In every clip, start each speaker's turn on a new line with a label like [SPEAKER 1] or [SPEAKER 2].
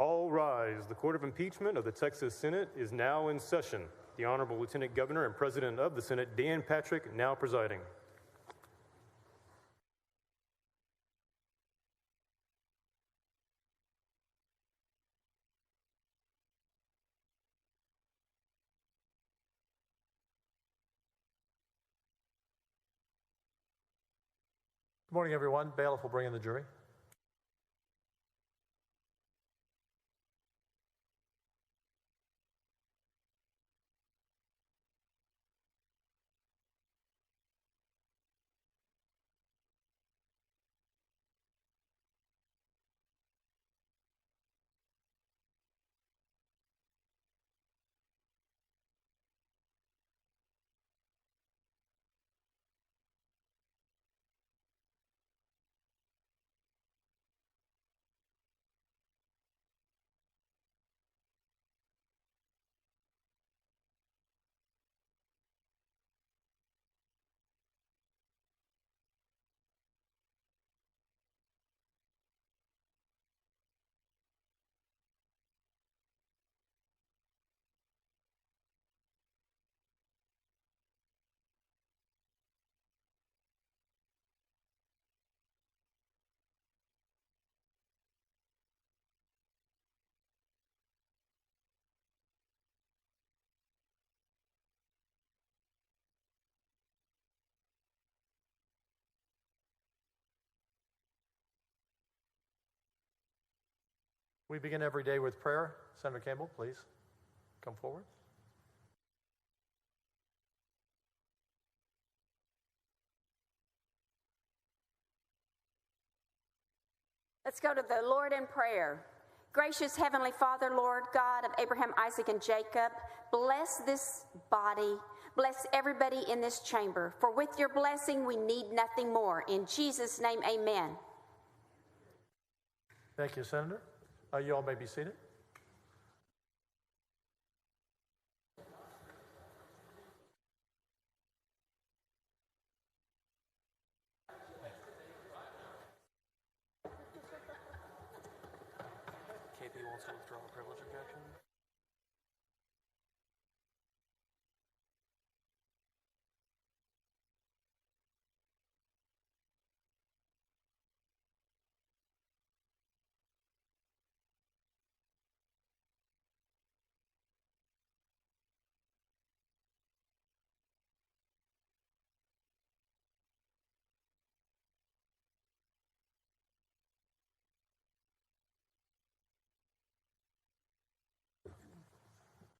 [SPEAKER 1] All rise. The Court of Impeachment of the Texas Senate is now in session. The Honorable Lieutenant Governor and President of the Senate, Dan Patrick, now presiding.
[SPEAKER 2] Good morning, everyone. Bailiff will bring in the jury. We begin every day with prayer. Senator Campbell, please come forward.
[SPEAKER 3] Let's go to the Lord in prayer. Gracious Heavenly Father, Lord God of Abraham, Isaac, and Jacob, bless this body. Bless everybody in this chamber. For with your blessing, we need nothing more. In Jesus' name, amen.
[SPEAKER 2] Thank you, Senator. You all may be seated.
[SPEAKER 4] KP wants to withdraw a privilege objection.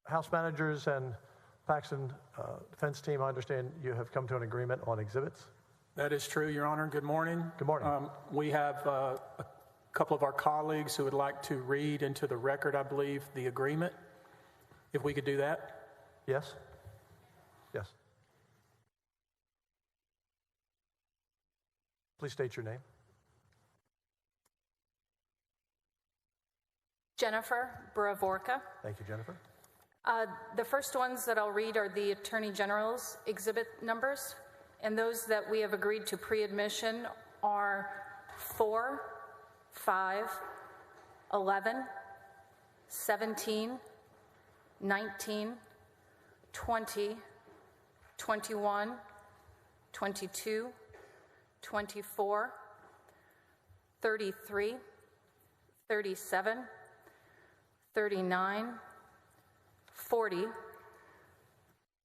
[SPEAKER 2] House managers and Paxton defense team, I understand you have come to an agreement on exhibits.
[SPEAKER 5] That is true, Your Honor. Good morning.
[SPEAKER 2] Good morning.
[SPEAKER 5] We have a couple of our colleagues who would like to read into the record, I believe, the agreement. If we could do that.
[SPEAKER 2] Yes? Yes. Please state your name.
[SPEAKER 6] Jennifer Buravorka.
[SPEAKER 2] Thank you, Jennifer.
[SPEAKER 6] The first ones that I'll read are the Attorney General's exhibit numbers, and those that we have agreed to pre-admission are 4, 5, 11, 17, 19, 20, 21, 22, 24, 33, 37, 39, 40,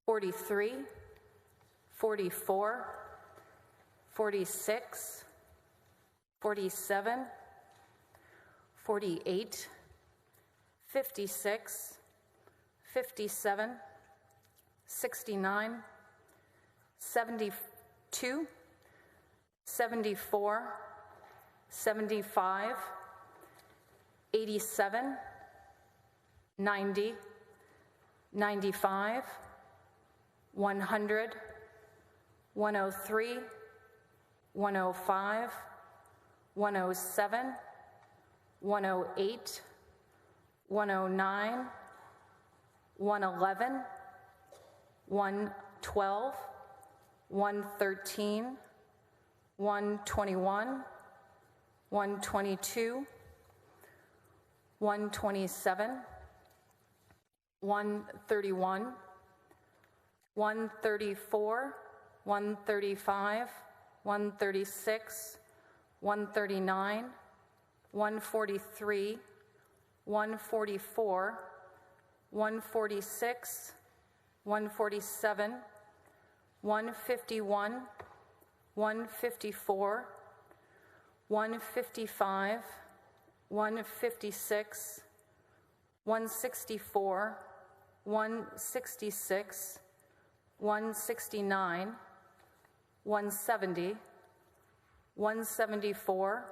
[SPEAKER 6] 43, 44, 46, 47, 48, 56, 57, 69, 72, 74, 75, 87, 90, 95, 100, 103, 105, 107, 108, 109, 111, 112, 113, 121, 122, 127, 131, 134, 135, 136, 139, 143, 144, 146, 147, 151, 154, 155, 156, 164, 166, 169, 170, 174,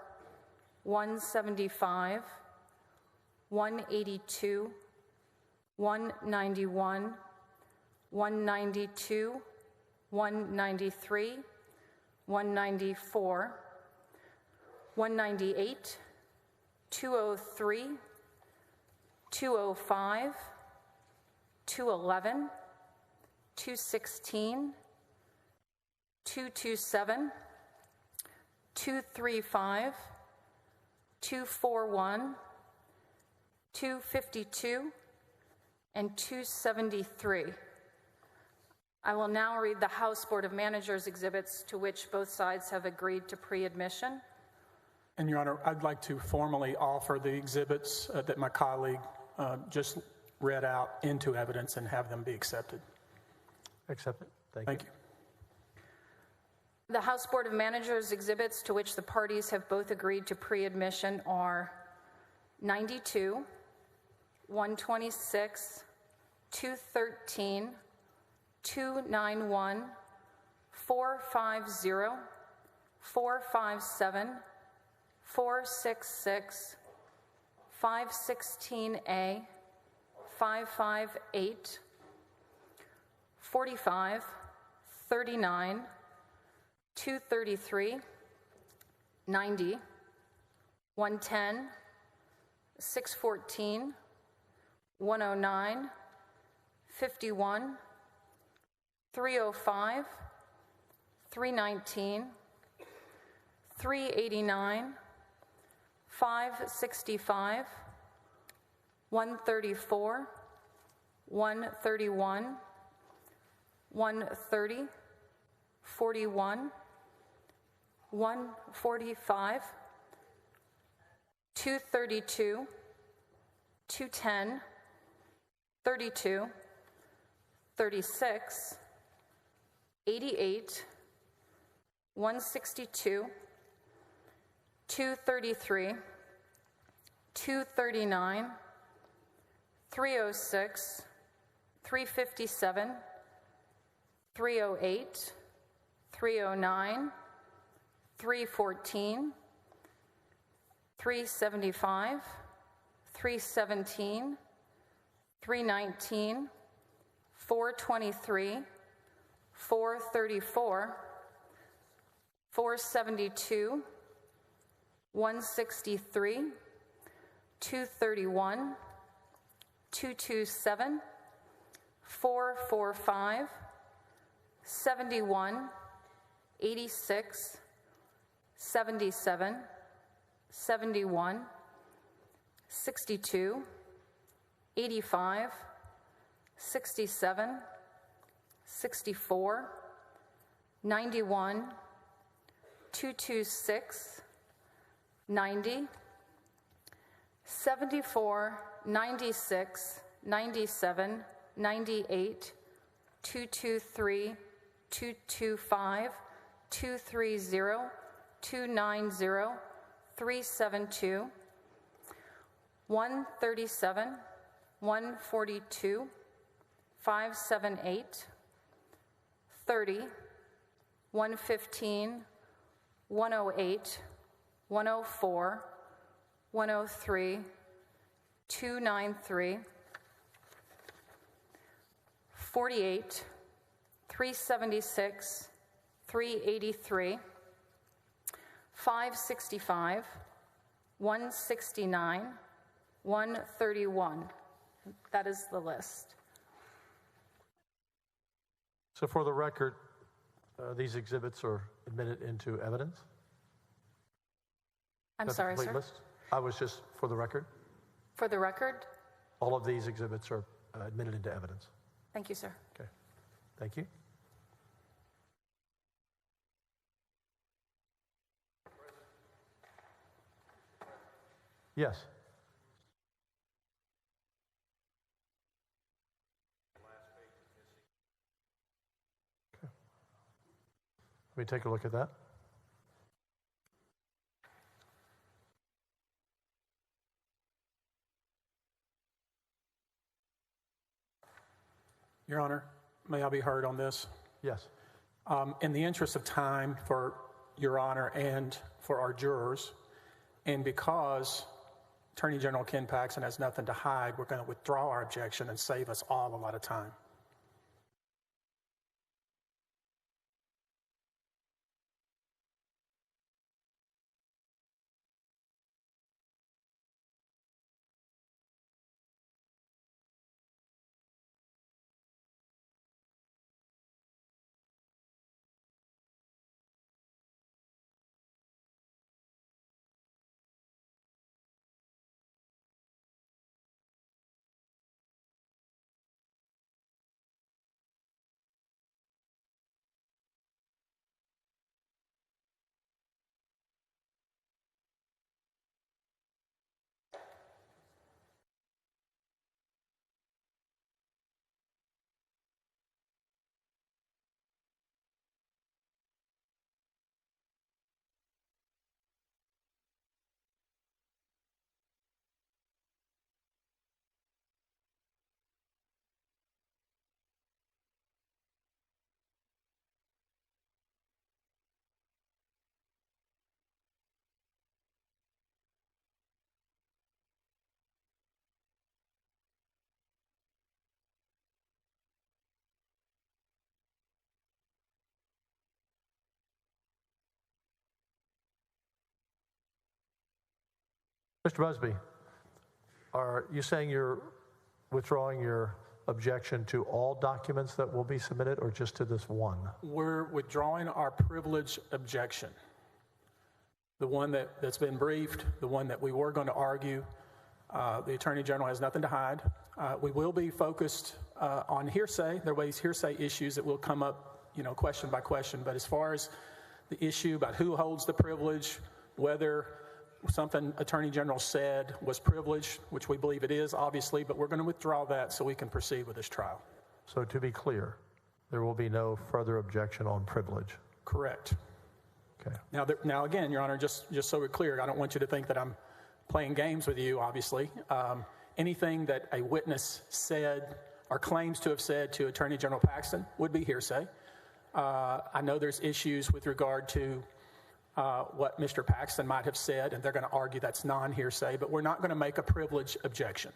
[SPEAKER 6] 175, 182, 191, 192, 193, 194, 198, 203, 205, 211, 216, 227, 235, 241, 252, and 273. I will now read the House Board of Managers exhibits to which both sides have agreed to pre-admission.
[SPEAKER 5] And Your Honor, I'd like to formally offer the exhibits that my colleague just read out into evidence and have them be accepted.
[SPEAKER 2] Accepted. Thank
[SPEAKER 5] Thank
[SPEAKER 2] you.
[SPEAKER 5] you.
[SPEAKER 6] The House Board of Managers exhibits to which the parties have both agreed to pre-admission are 92, 126, 213, 291, 450, 457, 466, 516A, 558, 45, 39, 233, 90, 110, 614, 109, 51, 305, 319, 389, 565, 134, 131, 130, 41, 145, 232, 210, 32, 36, 88, 162, 233, 239, 306, 357, 308, 309, 314, 375, 317, 319, 423, 434, 472, 163, 231, 227, 445, 71, 86, 77, 71, 62, 85, 67, 64, 91, 226, 90, 74, 96, 97, 98, 223, 225, 230, 290, 372, 137, 142, 578, 30, 115, 108, 104, 103, 293, 48, 376, 383, 565, 169, 131. That is the list.
[SPEAKER 2] So for the record, these exhibits are admitted into evidence?
[SPEAKER 6] I'm
[SPEAKER 2] That's
[SPEAKER 6] sorry,
[SPEAKER 2] the complete
[SPEAKER 6] sir.
[SPEAKER 2] list? I was just for the record.
[SPEAKER 6] For the record,
[SPEAKER 2] All of these exhibits are admitted into evidence.
[SPEAKER 6] thank you, sir.
[SPEAKER 2] Okay. Thank you. Yes. Okay. Let me take a look at that.
[SPEAKER 5] Your Honor, may I be heard on this?
[SPEAKER 2] Yes.
[SPEAKER 5] In the interest of time for Your Honor and for our jurors, and because Attorney General Ken Paxton has nothing to hide, we're going to withdraw our objection and save us all a lot of time.
[SPEAKER 2] Mr. Busby, are you saying you're withdrawing your objection to all documents that will be submitted or just to this one?
[SPEAKER 5] We're withdrawing our privilege objection. The one that's been briefed, the one that we were going to argue. The Attorney General has nothing to hide. We will be focused on hearsay. There are ways hearsay issues that will come up, question by question. But as far as the issue about who holds the privilege, whether something Attorney General said was privileged, which we believe it is, obviously, but we're going to withdraw that so we can proceed with this trial.
[SPEAKER 2] So to be clear, there will be no further objection on privilege.
[SPEAKER 5] Correct.
[SPEAKER 2] Okay.
[SPEAKER 5] Now again, Your Honor, just so we're clear, I don't want you to think that I'm playing games with you, obviously. Anything that a witness said or claims to have said to Attorney General Paxton would be hearsay. I know there's issues with regard to what Mr. Paxton might have said, and they're going to argue that's non-hearsay, but we're not going to make a privilege objection.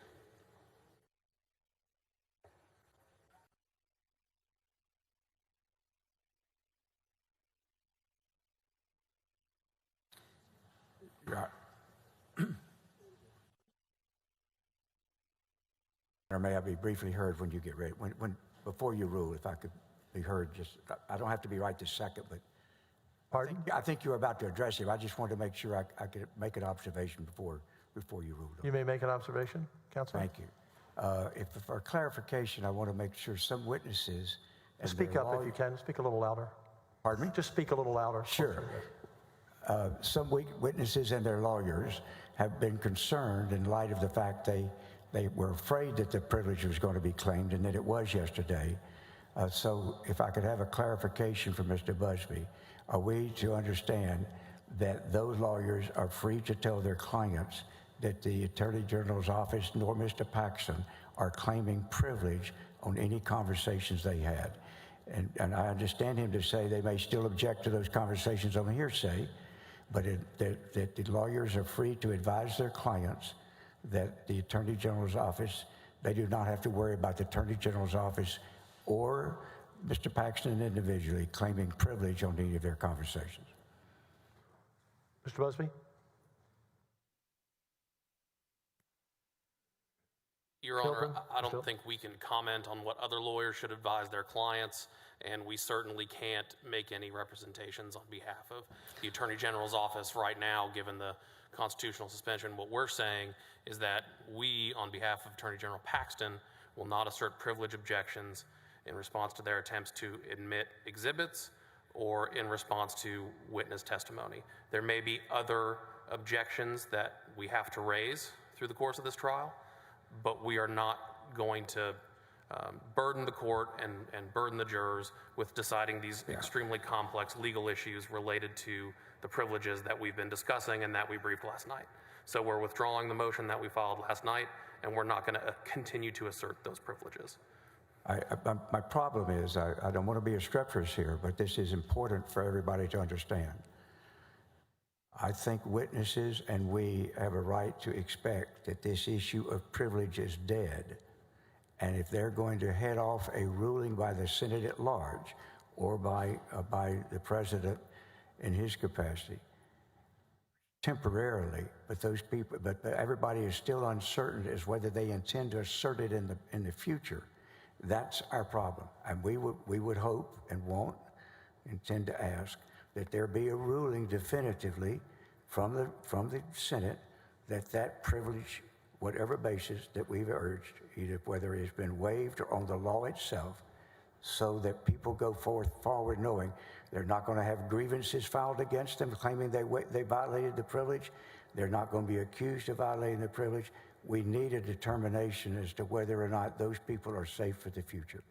[SPEAKER 7] Or may I be briefly heard when you get ready? Before you rule, if I could be heard, I don't have to be right this second, but
[SPEAKER 2] Pardon?
[SPEAKER 7] I think you were about to address him. I just wanted to make sure I could make an observation before you ruled.
[SPEAKER 2] You may make an observation, Counsel.
[SPEAKER 7] Thank you. For clarification, I want to make sure some witnesses...
[SPEAKER 2] Speak up if you can. Speak a little louder.
[SPEAKER 7] Pardon me?
[SPEAKER 2] Just speak a little louder.
[SPEAKER 7] Sure. Some witnesses and their lawyers have been concerned in light of the fact they were afraid that the privilege was going to be claimed and that it was yesterday. So if I could have a clarification from Mr. Busby, are we to understand that those lawyers are free to tell their clients that the Attorney General's office nor Mr. Paxton are claiming privilege on any conversations they had? And I understand him to say they may still object to those conversations on hearsay, but that the lawyers are free to advise their clients that the Attorney General's office, they do not have to worry about the Attorney General's office or Mr. Paxton individually claiming privilege on any of their conversations.
[SPEAKER 2] Mr. Busby?
[SPEAKER 4] Your Honor,
[SPEAKER 2] Philbin?
[SPEAKER 4] I don't
[SPEAKER 2] Still?
[SPEAKER 4] think we can comment on what other lawyers should advise their clients, and we certainly can't make any representations on behalf of the Attorney General's office right now, given the constitutional suspension. What we're saying is that we, on behalf of Attorney General Paxton, will not assert privilege objections in response to their attempts to admit exhibits or in response to witness testimony. There may be other objections that we have to raise through the course of this trial, but we are not going to burden the court and burden the jurors with deciding these extremely complex legal issues related to the privileges that we've been discussing and that we briefed last night. So we're withdrawing the motion that we filed last night, and we're not going to continue to assert those privileges.
[SPEAKER 7] My problem is, I don't want to be a streptors here, but this is important for everybody to understand. I think witnesses and we have a right to expect that this issue of privilege is dead. And if they're going to head off a ruling by the Senate at large or by the president in his capacity, temporarily, but everybody is still uncertain as whether they intend to assert it in the future. That's our problem. And we would hope and intend to ask that there be a ruling definitively from the Senate that privilege, whatever basis that we've urged, either whether it has been waived or on the law itself, so that people go forward knowing they're not going to have grievances filed against them claiming they violated the privilege. They're not going to be accused of violating the privilege. We need a determination as to whether or not those people are safe for the future.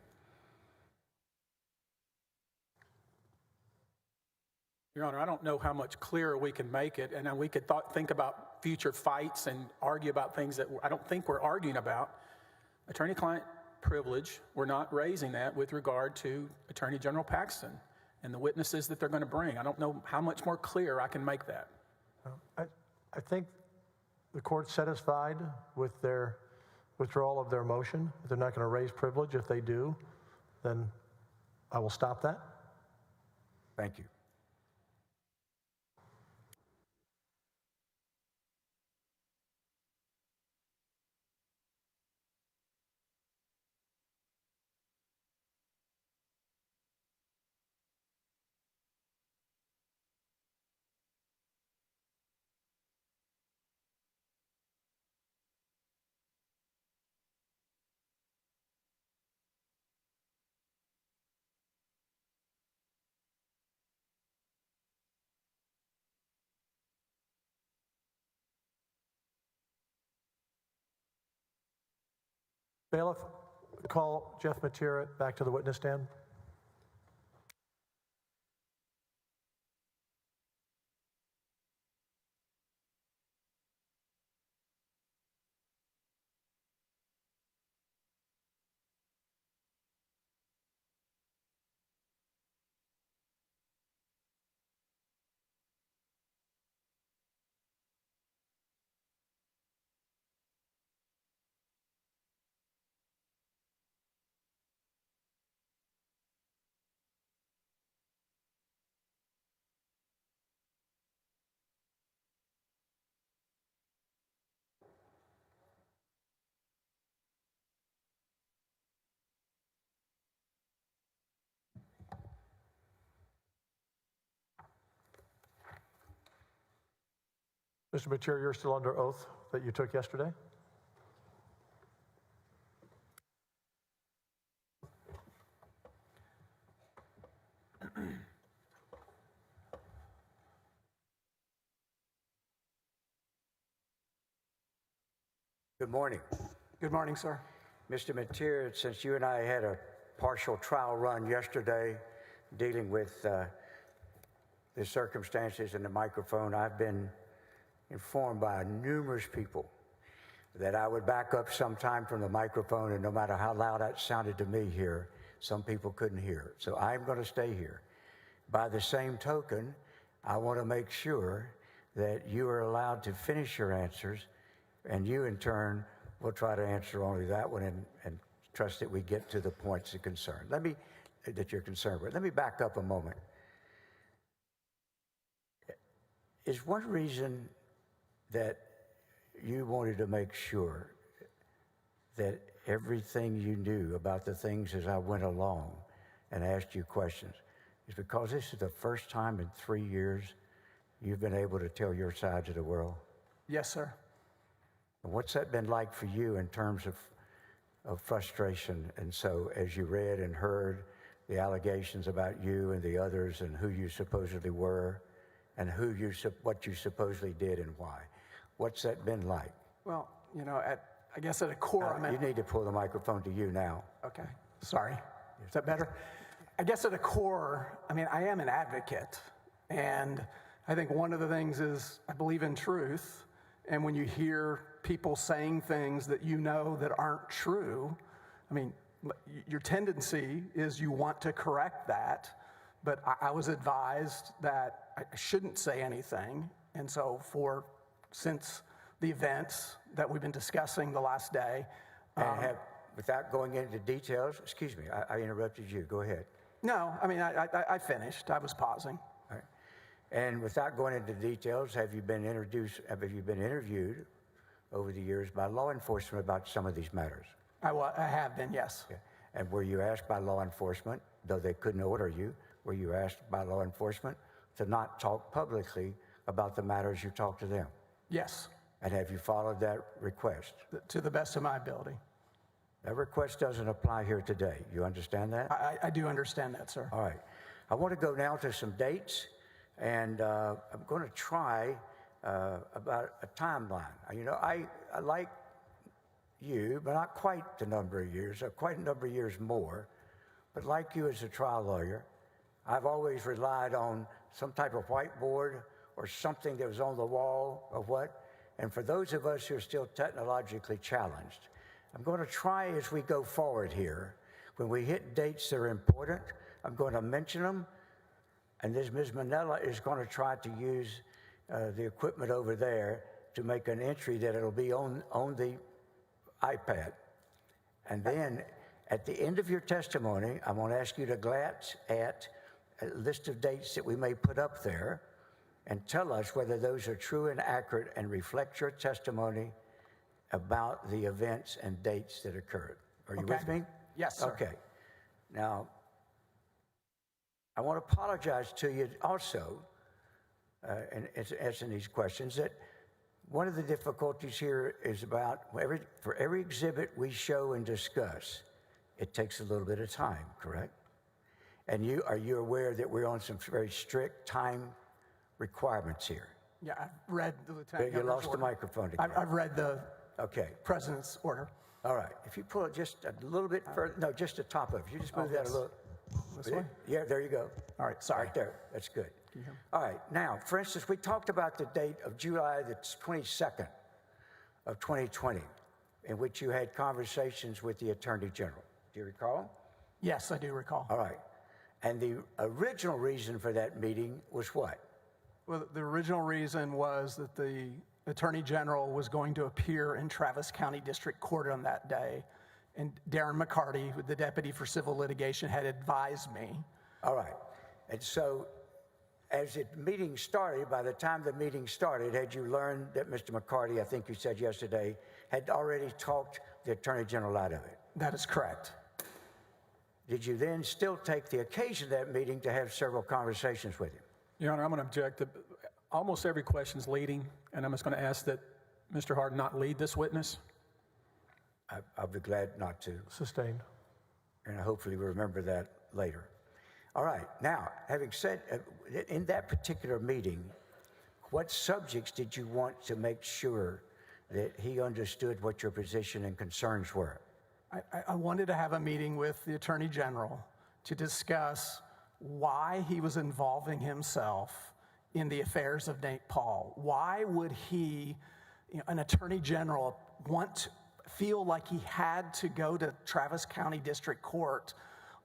[SPEAKER 5] Your Honor, I don't know how much clearer we can make it, and we could think about future fights and argue about things that I don't think we're arguing about. Attorney-client privilege, we're not raising that with regard to Attorney General Paxton and the witnesses that they're going to bring. I don't know how much more clear I can make that.
[SPEAKER 2] I think the court's satisfied with their withdrawal of their motion. If they're not going to raise privilege. If they do, then I will stop that.
[SPEAKER 7] Thank you.
[SPEAKER 2] Bailiff, call Jeff Matera back to the witness stand. Mr. Matera, you're still under oath that you took yesterday?
[SPEAKER 7] Good morning.
[SPEAKER 8] Good morning, sir.
[SPEAKER 7] Mr. Matera, since you and I had a partial trial run yesterday dealing with the circumstances and the microphone, I've been informed by numerous people that I would back up sometime from the microphone, and no matter how loud that sounded to me here, some people couldn't hear. So I'm going to stay here. By the same token, I want to make sure that you are allowed to finish your answers, and you in turn will try to answer only that one and trust that we get to the points of concern. That you're concerned with. Let me back up a moment. Is one reason that you wanted to make sure that everything you knew about the things as I went along and asked you questions is because this is the first time in 3 years you've been able to tell your side to the world?
[SPEAKER 5] Yes, sir.
[SPEAKER 7] What's that been like for you in terms of frustration? And so as you read and heard the allegations about you and the others and who you supposedly were and what you supposedly did and why, what's that been like?
[SPEAKER 5] Well, you know, I guess at a core,
[SPEAKER 7] You need to pull the microphone to you now.
[SPEAKER 5] Okay, sorry. Is that better? I guess at a core, I mean, I am an advocate. And I think one of the things is I believe in truth. And when you hear people saying things that you know that aren't true, I mean, your tendency is you want to correct that. But I was advised that I shouldn't say anything. And so since the events that we've been discussing the last day.
[SPEAKER 7] Without going into details, excuse me, I interrupted you. Go ahead.
[SPEAKER 5] No, I mean, I finished. I was pausing.
[SPEAKER 7] All right. And without going into details, have you been interviewed over the years by law enforcement about some of these matters?
[SPEAKER 5] I have been, yes.
[SPEAKER 7] Yeah. And were you asked by law enforcement, though they couldn't order you, were you asked by law enforcement to not talk publicly about the matters you talked to them?
[SPEAKER 5] Yes.
[SPEAKER 7] And have you followed that request?
[SPEAKER 5] To the best of my ability.
[SPEAKER 7] That request doesn't apply here today. You understand that?
[SPEAKER 5] I do understand that, sir.
[SPEAKER 7] All right. I want to go now to some dates, and I'm going to try about a timeline. You know, I like you, but not quite the number of years, quite a number of years more. But like you as a trial lawyer, I've always relied on some type of whiteboard or something that was on the wall of what. And for those of us who are still technologically challenged, I'm going to try as we go forward here. When we hit dates that are important, I'm going to mention them. And this Ms. Manella is going to try to use the equipment over there to make an entry that it'll be on the iPad. And then at the end of your testimony, I'm going to ask you to glance at a list of dates that we may put up there and tell us whether those are true and accurate and reflect your testimony about the events and dates that occurred. Are you with me?
[SPEAKER 5] Yes, sir.
[SPEAKER 7] Okay. Now, I want to apologize to you also, in answering these questions, that one of the difficulties here is about for every exhibit we show and discuss, it takes a little bit of time, correct? And are you aware that we're on some very strict time requirements here?
[SPEAKER 5] Yeah, I've read the Lieutenant
[SPEAKER 7] You
[SPEAKER 5] Governor's
[SPEAKER 7] lost
[SPEAKER 5] order.
[SPEAKER 7] the microphone again.
[SPEAKER 5] I've read the
[SPEAKER 7] Okay.
[SPEAKER 5] President's order.
[SPEAKER 7] All right. If you pull it just a little bit further, no, just the top of it. You just move that a little.
[SPEAKER 5] This way?
[SPEAKER 7] Yeah, there you go.
[SPEAKER 5] All right, sorry.
[SPEAKER 7] Right there. That's good. All right. Now, for instance, we talked about the date of July the 22nd of 2020, in which you had conversations with the Attorney General. Do you recall?
[SPEAKER 5] Yes, I do recall.
[SPEAKER 7] All right. And the original reason for that meeting was what?
[SPEAKER 5] Well, the original reason was that the Attorney General was going to appear in Travis County District Court on that day. And Darren McCarty, the Deputy for Civil Litigation, had advised me.
[SPEAKER 7] All right. And so as the meeting started, by the time the meeting started, had you learned that Mr. McCarty, I think you said yesterday, had already talked the Attorney General out of it?
[SPEAKER 5] That is correct.
[SPEAKER 7] Did you then still take the occasion of that meeting to have several conversations with him?
[SPEAKER 5] Your Honor, I'm going to object. Almost every question is leading, and I'm just going to ask that Mr. Hard not lead this witness.
[SPEAKER 7] I'll be glad not to.
[SPEAKER 2] Sustained.
[SPEAKER 7] And hopefully we'll remember that later. All right. Now, having said, in that particular meeting, what subjects did you want to make sure that he understood what your position and concerns were?
[SPEAKER 5] I wanted to have a meeting with the Attorney General to discuss why he was involving himself in the affairs of Nate Paul. Why would he, an Attorney General, feel like he had to go to Travis County District Court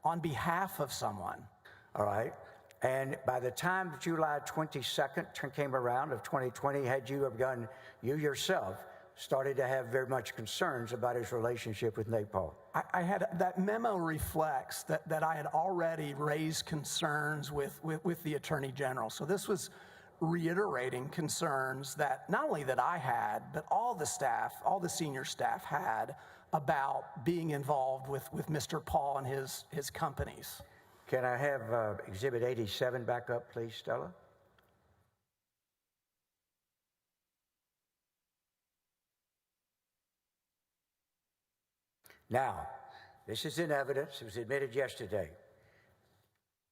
[SPEAKER 5] on behalf of someone?
[SPEAKER 7] All right. And by the time July 22nd came around of 2020, had you begun, you yourself, started to have very much concerns about his relationship with Nate Paul?
[SPEAKER 5] I had, that memo reflects that I had already raised concerns with the Attorney General. So this was reiterating concerns that not only that I had, but all the staff, all the senior staff had about being involved with Mr. Paul and his companies.
[SPEAKER 7] Can I have Exhibit 87 back up, please, Stella? Now, this is in evidence. It was admitted yesterday.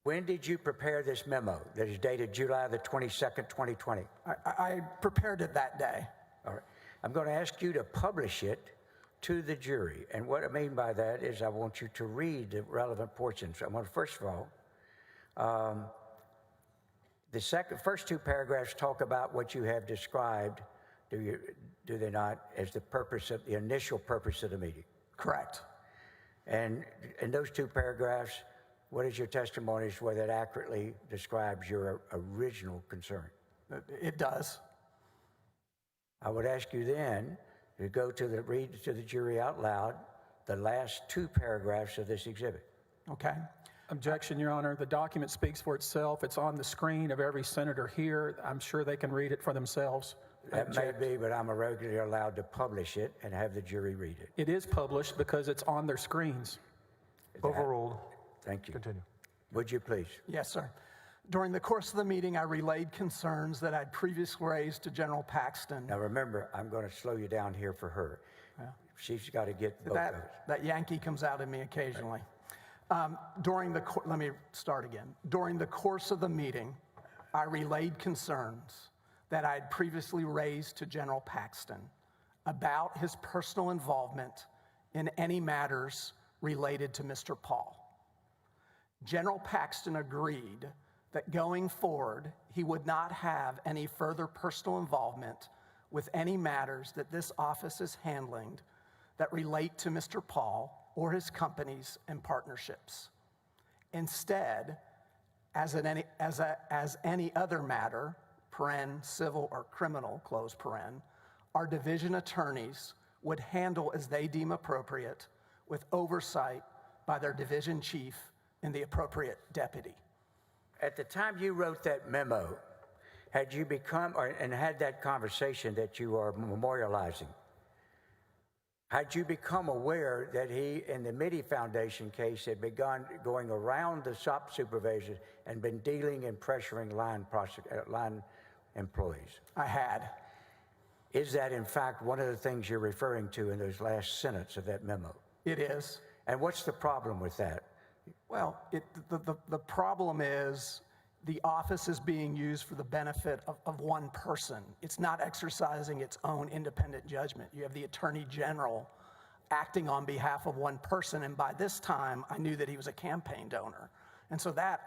[SPEAKER 7] When did you prepare this memo that is dated July the 22nd, 2020?
[SPEAKER 8] I prepared it that day.
[SPEAKER 7] All right. I'm going to ask you to publish it to the jury. And what I mean by that is I want you to read the relevant portions. I want to, first of all, the first two paragraphs talk about what you have described, do they not, as the initial purpose of the meeting?
[SPEAKER 8] Correct.
[SPEAKER 7] And in those two paragraphs, what is your testimony as to whether it accurately describes your original concern?
[SPEAKER 8] It does.
[SPEAKER 7] I would ask you then to read to the jury out loud the last two paragraphs of this exhibit.
[SPEAKER 8] Okay.
[SPEAKER 5] Objection, Your Honor. The document speaks for itself. It's on the screen of every senator here. I'm sure they can read it for themselves.
[SPEAKER 7] That may be, but I'm irregularly allowed to publish it and have the jury read it.
[SPEAKER 5] It is published because it's on their screens.
[SPEAKER 2] Overruled.
[SPEAKER 7] Thank you.
[SPEAKER 2] Continue.
[SPEAKER 7] Would you please?
[SPEAKER 8] Yes, sir. During the course of the meeting, I relayed concerns that I'd previously raised to General Paxton.
[SPEAKER 7] Now remember, I'm going to slow you down here for her. Yeah. She's got to get both of us.
[SPEAKER 8] That Yankee comes out in me occasionally. Let me start again. During the course of the meeting, I relayed concerns that I had previously raised to General Paxton about his personal involvement in any matters related to Mr. Paul. General Paxton agreed that going forward, he would not have any further personal involvement with any matters that this office is handling that relate to Mr. Paul or his companies and partnerships. Instead, as any other matter, paren, civil or criminal, close paren, our division attorneys would handle as they deem appropriate with oversight by their division chief and the appropriate deputy.
[SPEAKER 7] At the time you wrote that memo, had you and had that conversation that you are memorializing, had you become aware that he, in the Mitty Foundation case, had begun going around the shop supervisors and been dealing and pressuring line employees?
[SPEAKER 8] I had.
[SPEAKER 7] Is that, in fact, one of the things you're referring to in those last sentence of that memo?
[SPEAKER 8] It is.
[SPEAKER 7] And what's the problem with that?
[SPEAKER 8] Well, the problem is the office is being used for the benefit of one person. It's not exercising its own independent judgment. You have the Attorney General acting on behalf of one person, and by this time, I knew that he was a campaign donor. And so that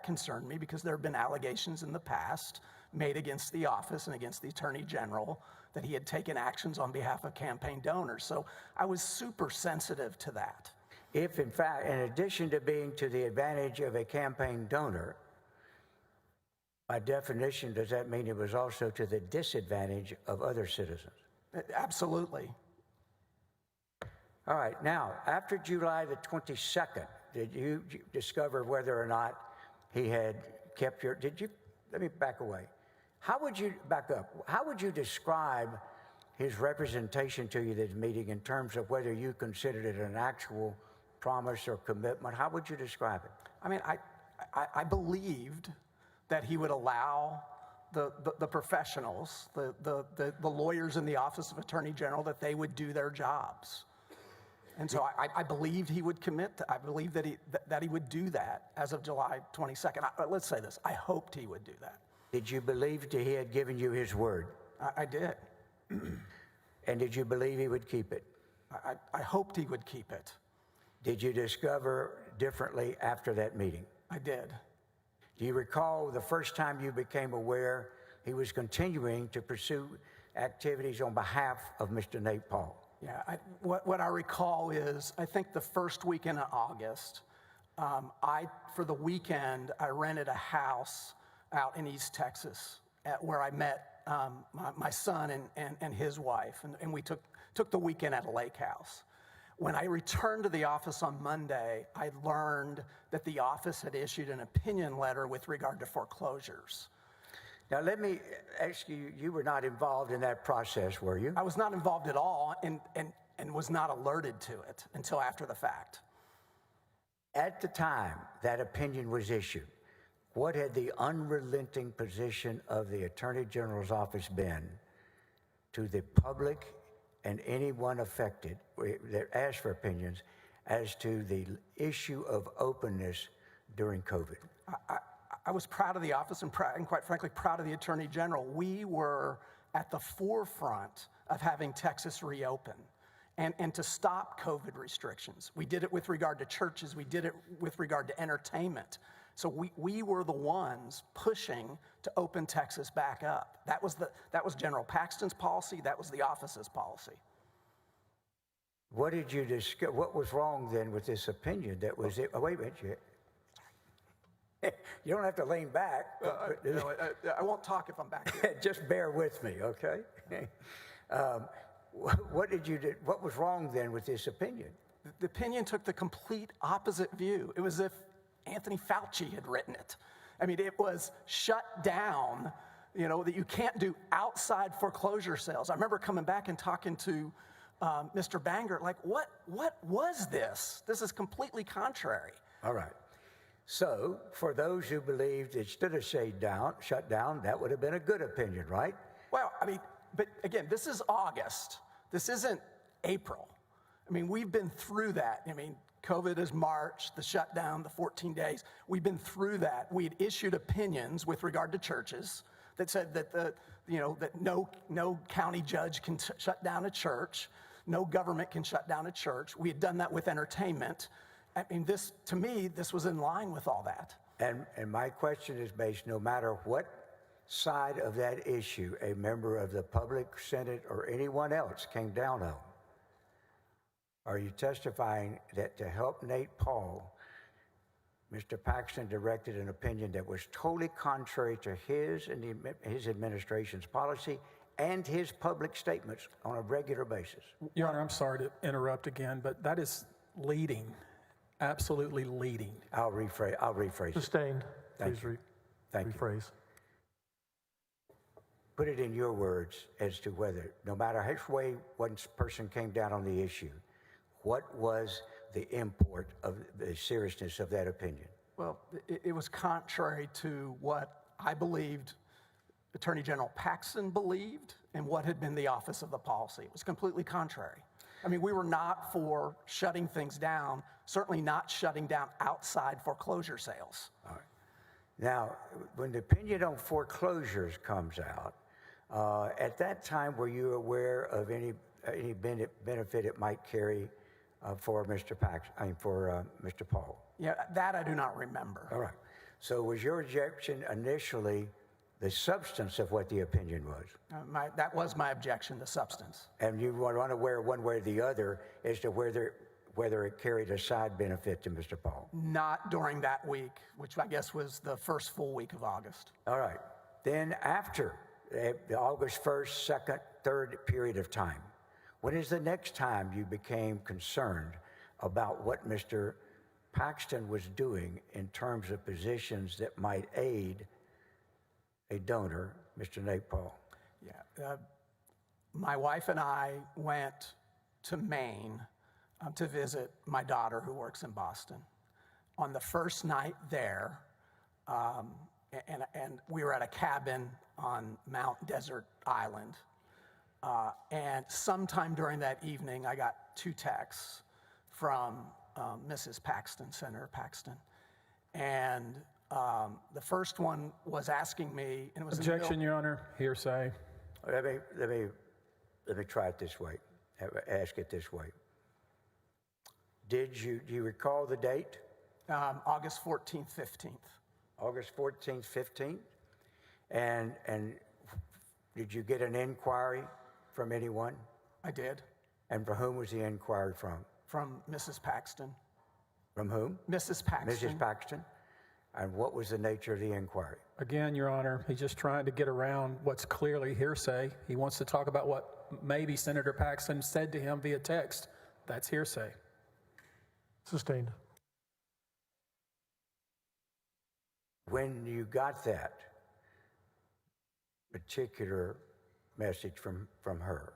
[SPEAKER 8] concerned me because there have been allegations in the past made against the office and against the Attorney General that he had taken actions on behalf of campaign donors. So I was super sensitive to that.
[SPEAKER 7] If, in fact, in addition to being to the advantage of a campaign donor, by definition, does that mean it was also to the disadvantage of other citizens?
[SPEAKER 8] Absolutely.
[SPEAKER 7] All right. Now, after July the 22nd, did you discover whether or not he had kept your... Let me back away. Back up. How would you describe his representation to you at this meeting in terms of whether you considered it an actual promise or commitment? How would you describe it?
[SPEAKER 8] I mean, I believed that he would allow the professionals, the lawyers in the Office of Attorney General, that they would do their jobs. And so I believed he would commit. I believed that he would do that as of July 22nd. Let's say this. I hoped he would do that.
[SPEAKER 7] Did you believe that he had given you his word?
[SPEAKER 8] I did.
[SPEAKER 7] And did you believe he would keep it?
[SPEAKER 8] I hoped he would keep it.
[SPEAKER 7] Did you discover differently after that meeting?
[SPEAKER 8] I did.
[SPEAKER 7] Do you recall the first time you became aware he was continuing to pursue activities on behalf of Mr. Nate Paul?
[SPEAKER 8] Yeah, what I recall is, I think the first weekend of August, for the weekend, I rented a house out in East Texas where I met my son and his wife, and we took the weekend at a lake house. When I returned to the office on Monday, I learned that the office had issued an opinion letter with regard to foreclosures.
[SPEAKER 7] Now, let me ask you, you were not involved in that process, were you?
[SPEAKER 8] I was not involved at all and was not alerted to it until after the fact.
[SPEAKER 7] At the time that opinion was issued, what had the unrelenting position of the Attorney General's office been to the public and anyone affected that asked for opinions as to the issue of openness during COVID?
[SPEAKER 8] I was proud of the office and quite frankly, proud of the Attorney General. We were at the forefront of having Texas reopen and to stop COVID restrictions. We did it with regard to churches. We did it with regard to entertainment. So we were the ones pushing to open Texas back up. That was General Paxton's policy. That was the office's policy.
[SPEAKER 7] What did you discuss? What was wrong then with this opinion that was it? Oh, wait a minute. You don't have to lean back.
[SPEAKER 8] I won't talk if I'm back here.
[SPEAKER 7] Just bear with me, okay? What was wrong then with this opinion?
[SPEAKER 8] The opinion took the complete opposite view. It was as if Anthony Fauci had written it. I mean, it was shut down, that you can't do outside foreclosure sales. I remember coming back and talking to Mr. Banger, like, what was this? This is completely contrary.
[SPEAKER 7] All right. So, for those who believed it should have shut down, that would have been a good opinion, right?
[SPEAKER 8] Well, I mean, but again, this is August. This isn't April. I mean, we've been through that. I mean, COVID is March, the shutdown, the 14 days. We've been through that. We had issued opinions with regard to churches that said that that no county judge can shut down a church, no government can shut down a church. We had done that with entertainment. I mean, to me, this was in line with all that.
[SPEAKER 7] And my question is based, no matter what side of that issue a member of the public, Senate, or anyone else came down on, are you testifying that to help Nate Paul, Mr. Paxton directed an opinion that was totally contrary to his and his administration's policy and his public statements on a regular basis?
[SPEAKER 5] Your Honor, I'm sorry to interrupt again, but that is leading, absolutely leading.
[SPEAKER 7] I'll rephrase it.
[SPEAKER 2] Sustained.
[SPEAKER 7] Thank
[SPEAKER 2] Please
[SPEAKER 7] you. Thank you.
[SPEAKER 2] rephrase.
[SPEAKER 7] Put it in your words as to whether, no matter which way one person came down on the issue, what was the import of the seriousness of that opinion?
[SPEAKER 8] Well, it was contrary to what I believed Attorney General Paxton believed and what had been the office of the policy. It was completely contrary. I mean, we were not for shutting things down, certainly not shutting down outside foreclosure sales.
[SPEAKER 7] All right. Now, when the opinion on foreclosures comes out, at that time, were you aware of any benefit it might carry for Mr. Mr. Paul?
[SPEAKER 8] Yeah, that I do not remember.
[SPEAKER 7] All right. So was your objection initially the substance of what the opinion was?
[SPEAKER 8] That was my objection, the substance.
[SPEAKER 7] And you were unaware one way or the other as to whether it carried a side benefit to Mr. Paul?
[SPEAKER 8] Not during that week, which I guess was the first full week of August.
[SPEAKER 7] All right. Then after the August 1st, 2nd, 3rd period of time, when is the next time you became concerned about what Mr. Paxton was doing in terms of positions that might aid a donor, Mr. Nate Paul?
[SPEAKER 8] Yeah. My wife and I went to Maine to visit my daughter who works in Boston. On the first night there, and we were at a cabin on Mount Desert Island. And sometime during that evening, I got 2 texts from Mrs. Paxton, Senator Paxton. And the first one was asking me, and it was
[SPEAKER 5] Objection, Your Honor. Hearsay.
[SPEAKER 7] Let me try it this way. Ask it this way. Do you recall the date?
[SPEAKER 8] August 14th, 15th.
[SPEAKER 7] August 14th, 15th? And did you get an inquiry from anyone?
[SPEAKER 8] I did.
[SPEAKER 7] And for whom was the inquiry from?
[SPEAKER 8] From Mrs. Paxton.
[SPEAKER 7] From whom?
[SPEAKER 8] Mrs. Paxton.
[SPEAKER 7] Mrs. Paxton. And what was the nature of the inquiry?
[SPEAKER 5] Again, Your Honor, he's just trying to get around what's clearly hearsay. He wants to talk about what maybe Senator Paxton said to him via text. That's hearsay.
[SPEAKER 2] Sustained.
[SPEAKER 7] When you got that particular message from her,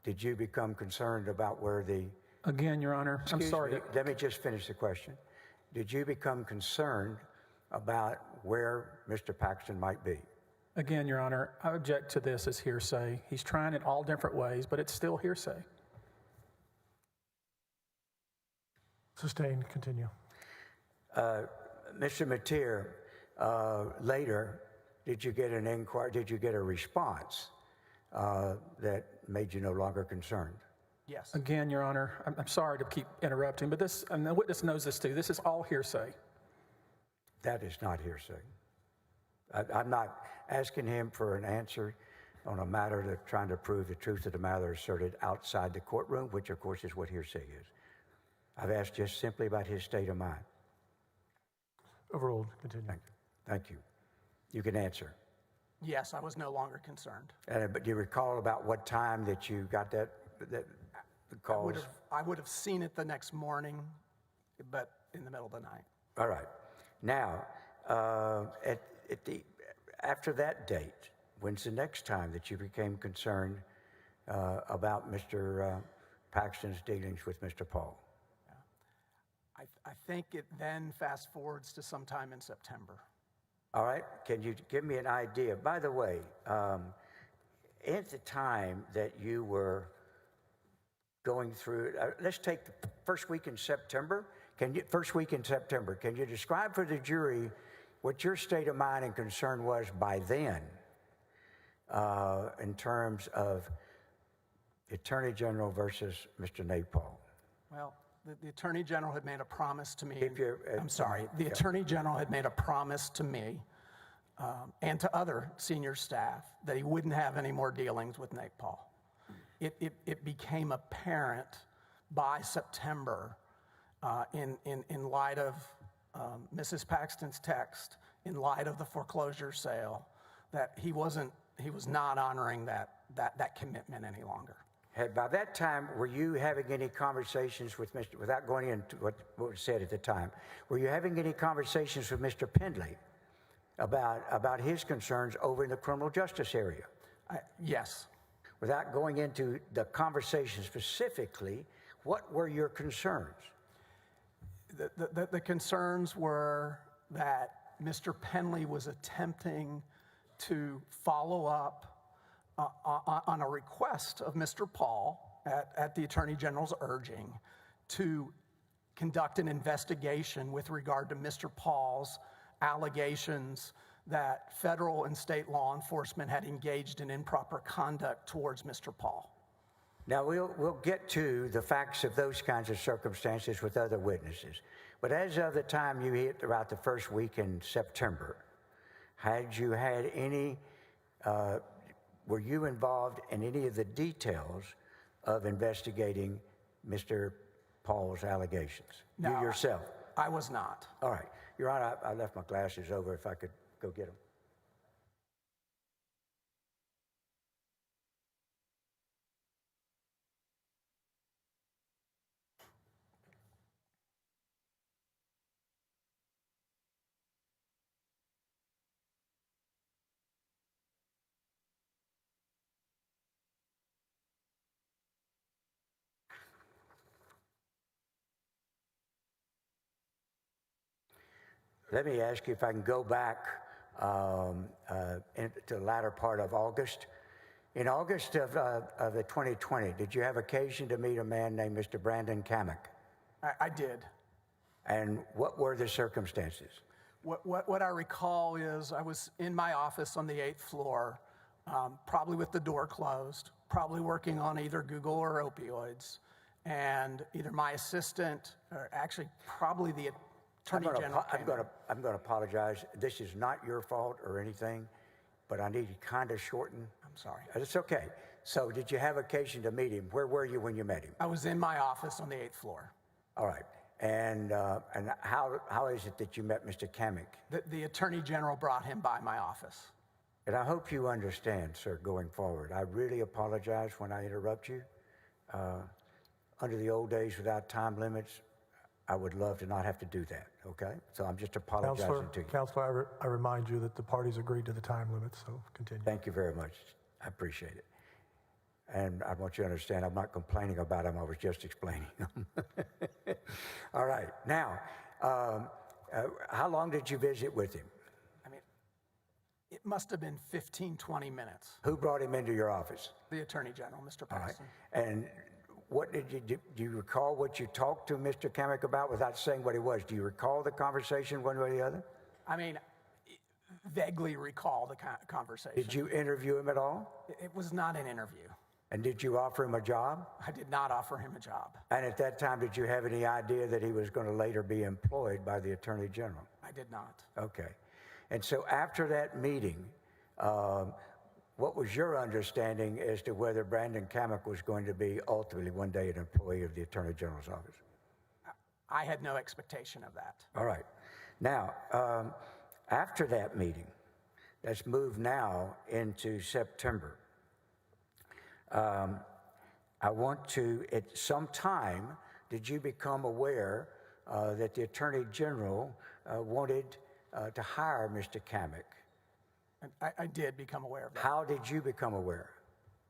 [SPEAKER 7] did you become concerned about where the...
[SPEAKER 5] Again, Your Honor, I'm sorry.
[SPEAKER 7] Let me just finish the question. Did you become concerned about where Mr. Paxton might be?
[SPEAKER 5] Again, Your Honor, I object to this as hearsay. He's trying it all different ways, but it's still hearsay.
[SPEAKER 2] Sustained. Continue.
[SPEAKER 7] Mr. Mateer, later, did you get an inquiry? Did you get a response that made you no longer concerned?
[SPEAKER 8] Yes.
[SPEAKER 5] Again, Your Honor, I'm sorry to keep interrupting, but this, and the witness knows this too, this is all hearsay.
[SPEAKER 7] That is not hearsay. I'm not asking him for an answer on a matter that's trying to prove the truth of the matter asserted outside the courtroom, which of course is what hearsay is. I've asked just simply about his state of mind.
[SPEAKER 2] Overruled. Continue.
[SPEAKER 7] Thank you. You can answer.
[SPEAKER 8] Yes, I was no longer concerned.
[SPEAKER 7] But do you recall about what time that you got that call?
[SPEAKER 8] I would have seen it the next morning, but in the middle of the night.
[SPEAKER 7] All right. Now, after that date, when's the next time that you became concerned about Mr. Paxton's dealings with Mr. Paul?
[SPEAKER 8] I think it then fast forwards to sometime in September.
[SPEAKER 7] All right. Can you give me an idea? By the way, at the time that you were going through, let's take the first week in September. Can you describe for the jury what your state of mind and concern was by then in terms of the Attorney General versus Mr. Napal?
[SPEAKER 8] Well, the Attorney General had made a promise to me. The Attorney General had made a promise to me and to other senior staff that he wouldn't have any more dealings with Napal. It became apparent by September in light of Mrs. Paxton's text, in light of the foreclosure sale, that he was not honoring that commitment any longer.
[SPEAKER 7] By that time, were you having any conversations with Mr., without going into what was said at the time, were you having any conversations with Mr. Pendley about his concerns over in the criminal justice area?
[SPEAKER 8] Yes.
[SPEAKER 7] Without going into the conversation specifically, what were your concerns?
[SPEAKER 8] The concerns were that Mr. Pendley was attempting to follow up on a request of Mr. Paul at the Attorney General's urging to conduct an investigation with regard to Mr. Paul's allegations that federal and state law enforcement had engaged in improper conduct towards Mr. Paul.
[SPEAKER 7] Now, we'll get to the facts of those kinds of circumstances with other witnesses. But as of the time you hit about the first week in September, had you had any, were you involved in any of the details of investigating Mr. Paul's allegations?
[SPEAKER 8] No,
[SPEAKER 7] you yourself?
[SPEAKER 8] I was not.
[SPEAKER 7] All right. Your Honor, I left my glasses over if I could go get them. Let me ask you if I can go back to the latter part of August. In August of the 2020, did you have occasion to meet a man named Mr. Brandon Kamek?
[SPEAKER 8] I did.
[SPEAKER 7] And what were the circumstances?
[SPEAKER 8] What I recall is I was in my office on the 8th floor, probably with the door closed, probably working on either Google or opioids, and either my assistant, or actually probably the Attorney General.
[SPEAKER 7] I'm going to apologize. This is not your fault or anything, but I need to kind of shorten.
[SPEAKER 8] I'm sorry.
[SPEAKER 7] It's okay. So did you have occasion to meet him? Where were you when you met him?
[SPEAKER 8] I was in my office on the 8th floor.
[SPEAKER 7] All right. And how is it that you met Mr. Kamek?
[SPEAKER 8] The Attorney General brought him by my office.
[SPEAKER 7] And I hope you understand, sir, going forward. I really apologize when I interrupt you. Under the old days without time limits, I would love to not have to do that, okay? So I'm just apologizing to you.
[SPEAKER 2] Counselor, I remind you that the parties agreed to the time limit, so continue.
[SPEAKER 7] Thank you very much. I appreciate it. And I want you to understand, I'm not complaining about them, I was just explaining them. All right. Now, how long did you visit with him?
[SPEAKER 8] I mean, must have been 15, 20 minutes.
[SPEAKER 7] Who brought him into your office?
[SPEAKER 8] The Attorney General, Mr. Paxton.
[SPEAKER 7] And what did you do? Do you recall what you talked to Mr. Kamek about without saying what it was? Do you recall the conversation one way or the other?
[SPEAKER 8] I mean, vaguely recall the conversation.
[SPEAKER 7] Did you interview him at all?
[SPEAKER 8] It was not an interview.
[SPEAKER 7] And did you offer him a job?
[SPEAKER 8] I did not offer him a job.
[SPEAKER 7] And at that time, did you have any idea that he was going to later be employed by the Attorney General?
[SPEAKER 8] I did not.
[SPEAKER 7] Okay. And so after that meeting, what was your understanding as to whether Brandon Kamek was going to be ultimately one day an employee of the Attorney General's office?
[SPEAKER 8] I had no expectation of that.
[SPEAKER 7] All right. Now, after that meeting, let's move now into September. I want to, at some time, did you become aware that the Attorney General wanted to hire Mr. Kamek?
[SPEAKER 8] I did become aware of that.
[SPEAKER 7] How did you become aware?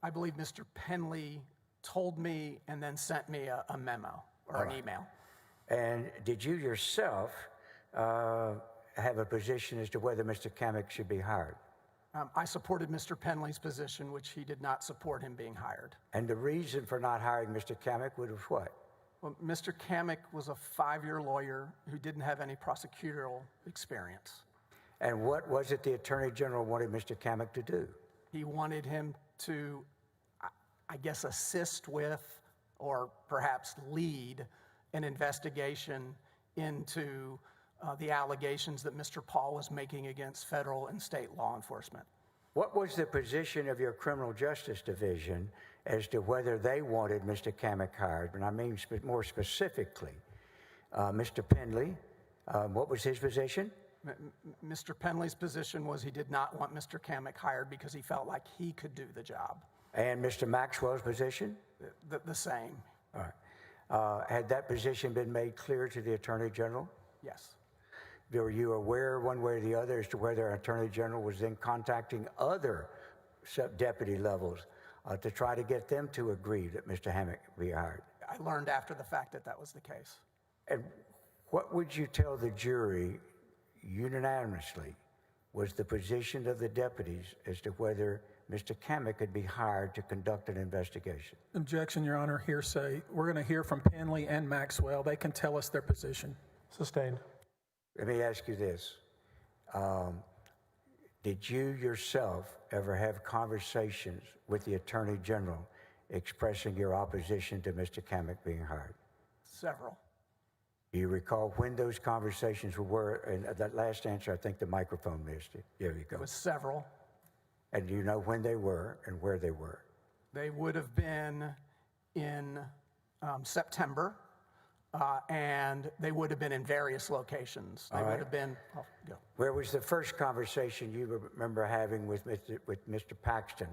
[SPEAKER 8] I believe Mr. Penley told me and then sent me a memo or an email.
[SPEAKER 7] And did you yourself have a position as to whether Mr. Kamek should be hired?
[SPEAKER 8] I supported Mr. Penley's position, which he did not support him being hired.
[SPEAKER 7] And the reason for not hiring Mr. Kamek was what?
[SPEAKER 8] Well, Mr. Kamek was a 5-year lawyer who didn't have any prosecutorial experience.
[SPEAKER 7] And what was it the Attorney General wanted Mr. Kamek to do?
[SPEAKER 8] He wanted him to, I guess, assist with or perhaps lead an investigation into the allegations that Mr. Paul was making against federal and state law enforcement.
[SPEAKER 7] What was the position of your criminal justice division as to whether they wanted Mr. Kamek hired? And I mean more specifically, Mr. Penley, what was his position?
[SPEAKER 8] Mr. Penley's position was he did not want Mr. Kamek hired because he felt like he could do the job.
[SPEAKER 7] And Mr. Maxwell's position?
[SPEAKER 8] The same.
[SPEAKER 7] All right. Had that position been made clear to the Attorney General?
[SPEAKER 8] Yes.
[SPEAKER 7] Were you aware one way or the other as to whether an Attorney General was then contacting other deputy levels to try to get them to agree that Mr. Kamek be hired?
[SPEAKER 8] I learned after the fact that that was the case.
[SPEAKER 7] And what would you tell the jury unanimously was the position of the deputies as to whether Mr. Kamek could be hired to conduct an investigation?
[SPEAKER 5] Objection, Your Honor, hearsay. We're going to hear from Penley and Maxwell. They can tell us their position.
[SPEAKER 2] Sustained.
[SPEAKER 7] Let me ask you this. Did you yourself ever have conversations with the Attorney General expressing your opposition to Mr. Kamek being hired?
[SPEAKER 8] Several.
[SPEAKER 7] Do you recall when those conversations were? And that last answer, I think the microphone missed it. There you go.
[SPEAKER 8] It was several.
[SPEAKER 7] And do you know when they were and where they were?
[SPEAKER 8] They would have been in September, and they would have been in various locations. They would have been. Oh, go.
[SPEAKER 7] Where was the first conversation you remember having with Mr. Paxton,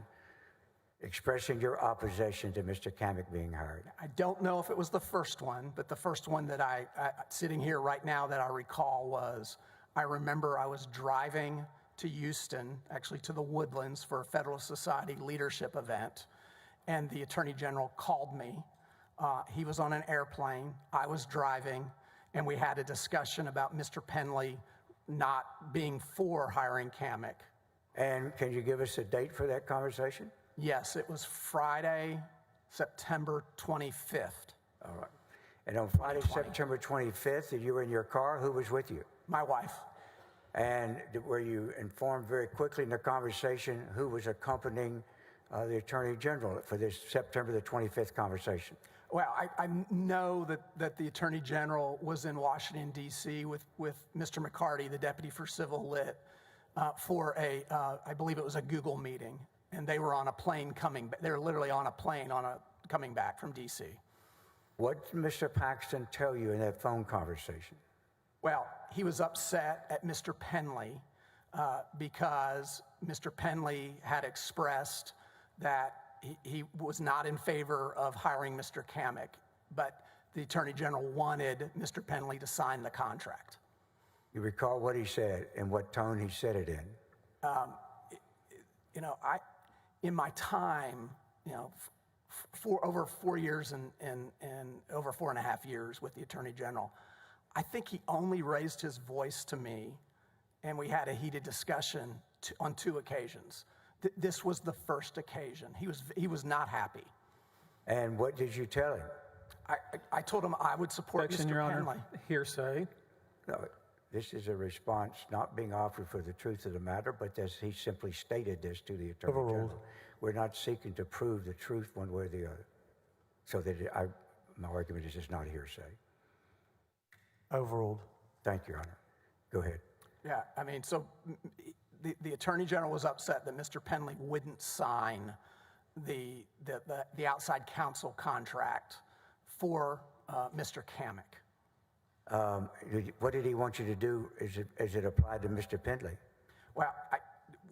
[SPEAKER 7] expressing your opposition to Mr. Kamek being hired?
[SPEAKER 8] I don't know if it was the first one, but the first one that I sitting here right now that I recall was, I remember I was driving to Houston, actually to the Woodlands, for a Federalist Society leadership event, and the Attorney General called me. He was on an airplane, I was driving, and we had a discussion about Mr. Penley not being for hiring Kamek.
[SPEAKER 7] And can you give us a date for that conversation?
[SPEAKER 8] Yes, it was Friday, September 25th.
[SPEAKER 7] All right. And on Friday, September 25th, you were in your car. Who was with you?
[SPEAKER 8] My wife.
[SPEAKER 7] And were you informed very quickly in the conversation who was accompanying the Attorney General for this September the 25th conversation?
[SPEAKER 8] Well, I know that the Attorney General was in Washington, D.C. with Mr. McCarty, the Deputy for Civil Lit, for I believe it was a Google meeting. And they were on a plane coming back. They were literally on a plane coming back from D.C.
[SPEAKER 7] What did Mr. Paxton tell you in that phone conversation?
[SPEAKER 8] Well, he was upset at Mr. Penley because Mr. Penley had expressed that he was not in favor of hiring Mr. Kamek, but the Attorney General wanted Mr. Penley to sign the contract.
[SPEAKER 7] You recall what he said and what tone he said it in?
[SPEAKER 8] In my time, for over 4 years and over 4.5 years with the Attorney General, I think he only raised his voice to me and we had a heated discussion on 2 occasions. This was the first occasion. He was not happy.
[SPEAKER 7] And what did you tell him?
[SPEAKER 8] I told him I would support
[SPEAKER 5] Objection,
[SPEAKER 8] Mr.
[SPEAKER 5] Your
[SPEAKER 8] Penley.
[SPEAKER 5] Honor. Hearsay.
[SPEAKER 7] No, this is a response not being offered for the truth of the matter, but as he simply stated this to the Attorney
[SPEAKER 2] Overruled.
[SPEAKER 7] General. We're not seeking to prove the truth one way or the other. So that my argument is it's not hearsay.
[SPEAKER 2] Overruled.
[SPEAKER 7] Thank you, Your Honor. Go ahead.
[SPEAKER 8] Yeah, I mean, so the Attorney General was upset that Mr. Penley wouldn't sign the outside counsel contract for Mr. Kamek.
[SPEAKER 7] What did he want you to do as it applied to Mr. Penley?
[SPEAKER 8] Well,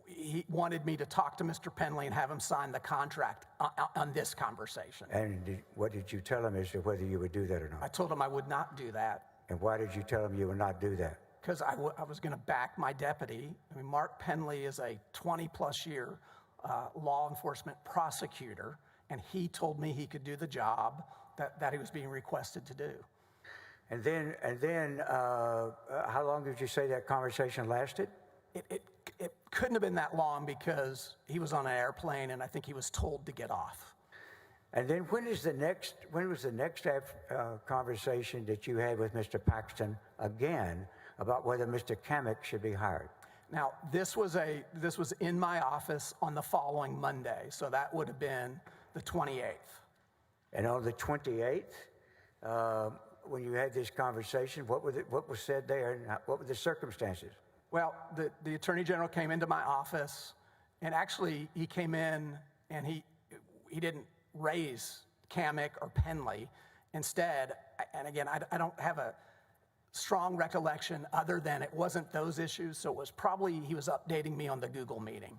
[SPEAKER 8] he wanted me to talk to Mr. Penley and have him sign the contract on this conversation.
[SPEAKER 7] And what did you tell him as to whether you would do that or
[SPEAKER 8] I
[SPEAKER 7] not?
[SPEAKER 8] told him I would not do that
[SPEAKER 7] And why did you tell him you would not do that?
[SPEAKER 8] because I was going to back my deputy. I mean, Mark Penley is a 20-plus year law enforcement prosecutor, and he told me he could do the job that he was being requested to do.
[SPEAKER 7] And then, how long did you say that conversation lasted?
[SPEAKER 8] It couldn't have been that long because he was on an airplane, and I think he was told to get off.
[SPEAKER 7] And then when was the next conversation that you had with Mr. Paxton again about whether Mr. Kamek should be hired?
[SPEAKER 8] Now, this was in my office on the following Monday, so that would have been the 28th.
[SPEAKER 7] And on the 28th, when you had this conversation, what was said there, and what were the circumstances?
[SPEAKER 8] Well, the Attorney General came into my office, and actually he came in and he didn't raise Kamek or Penley. Instead, and again, I don't have a strong recollection other than it wasn't those issues, so it was probably he was updating me on the Google meeting,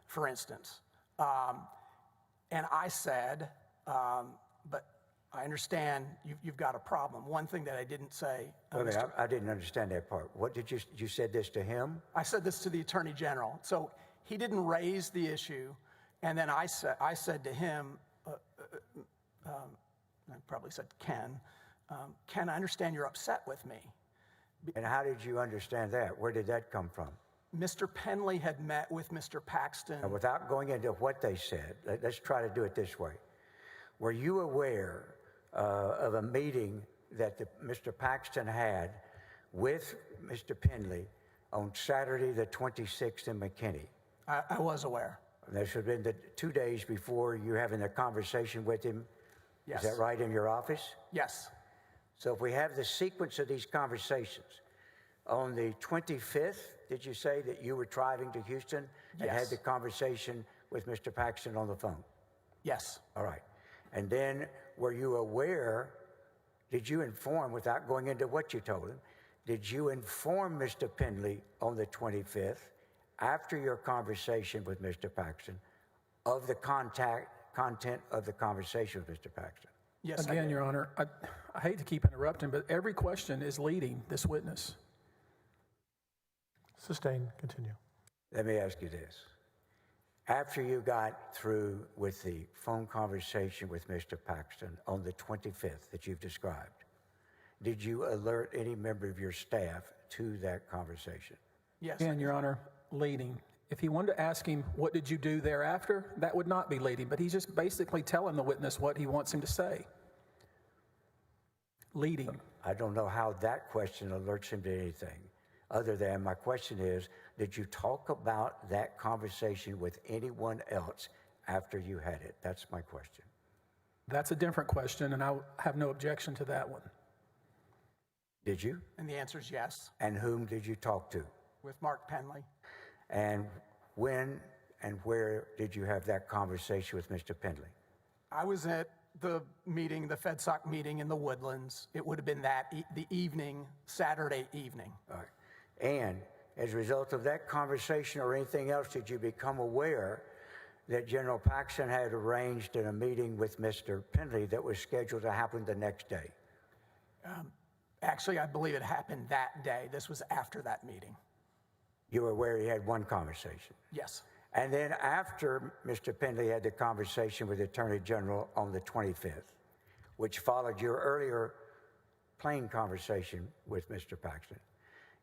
[SPEAKER 8] for instance. And I said, but I understand you've got a problem. One thing that I didn't say.
[SPEAKER 7] I didn't understand that part. What did you said this to him?
[SPEAKER 8] I said this to the Attorney General. So he didn't raise the issue, and then I said to him, I probably said Ken, Ken, I understand you're upset with me.
[SPEAKER 7] And how did you understand that? Where did that come from?
[SPEAKER 8] Mr. Penley had met with Mr. Paxton.
[SPEAKER 7] Now, without going into what they said, let's try to do it this way. Were you aware of a meeting that Mr. Paxton had with Mr. Penley on Saturday the 26th in McKinney?
[SPEAKER 8] I was aware.
[SPEAKER 7] This would have been the 2 days before you having a conversation with him.
[SPEAKER 8] Yes.
[SPEAKER 7] Is that right, in your office?
[SPEAKER 8] Yes.
[SPEAKER 7] So if we have the sequence of these conversations, on the 25th, did you say that you were driving to Houston and had
[SPEAKER 8] Yes.
[SPEAKER 7] the conversation with Mr. Paxton on the phone?
[SPEAKER 8] Yes.
[SPEAKER 7] All right. And then were you aware, did you inform, without going into what you told him, did you inform Mr. Penley on the 25th, after your conversation with Mr. Paxton, of the content of the conversation with Mr. Paxton?
[SPEAKER 8] Yes. I
[SPEAKER 5] Again,
[SPEAKER 8] did.
[SPEAKER 5] Your Honor, I hate to keep interrupting, but every question is leading this witness.
[SPEAKER 2] Sustained. Continue.
[SPEAKER 7] Let me ask you this. After you got through with the phone conversation with Mr. Paxton on the 25th that you've described, did you alert any member of your staff to that conversation?
[SPEAKER 8] Yes.
[SPEAKER 5] Again, Your Honor, leading. If he wanted to ask him, what did you do thereafter, that would not be leading, but he's just basically telling the witness what he wants him to say. Leading.
[SPEAKER 7] I don't know how that question alerts him to anything, other than my question is, did you talk about that conversation with anyone else after you had it? That's my question.
[SPEAKER 5] That's a different question, and I have no objection to that one.
[SPEAKER 7] Did you?
[SPEAKER 8] And the answer is yes.
[SPEAKER 7] And whom did you talk to?
[SPEAKER 8] With Mark Penley.
[SPEAKER 7] And when and where did you have that conversation with Mr. Penley?
[SPEAKER 8] I was at the meeting, the FedSoc meeting in the Woodlands. It would have been the evening, Saturday evening.
[SPEAKER 7] All right. And as a result of that conversation or anything else, did you become aware that General Paxton had arranged in a meeting with Mr. Penley that was scheduled to happen the next day?
[SPEAKER 8] Actually, I believe it happened that day. This was after that meeting.
[SPEAKER 7] You were aware he had one conversation?
[SPEAKER 8] Yes.
[SPEAKER 7] And then after Mr. Penley had the conversation with the Attorney General on the 25th, which followed your earlier plain conversation with Mr. Paxton,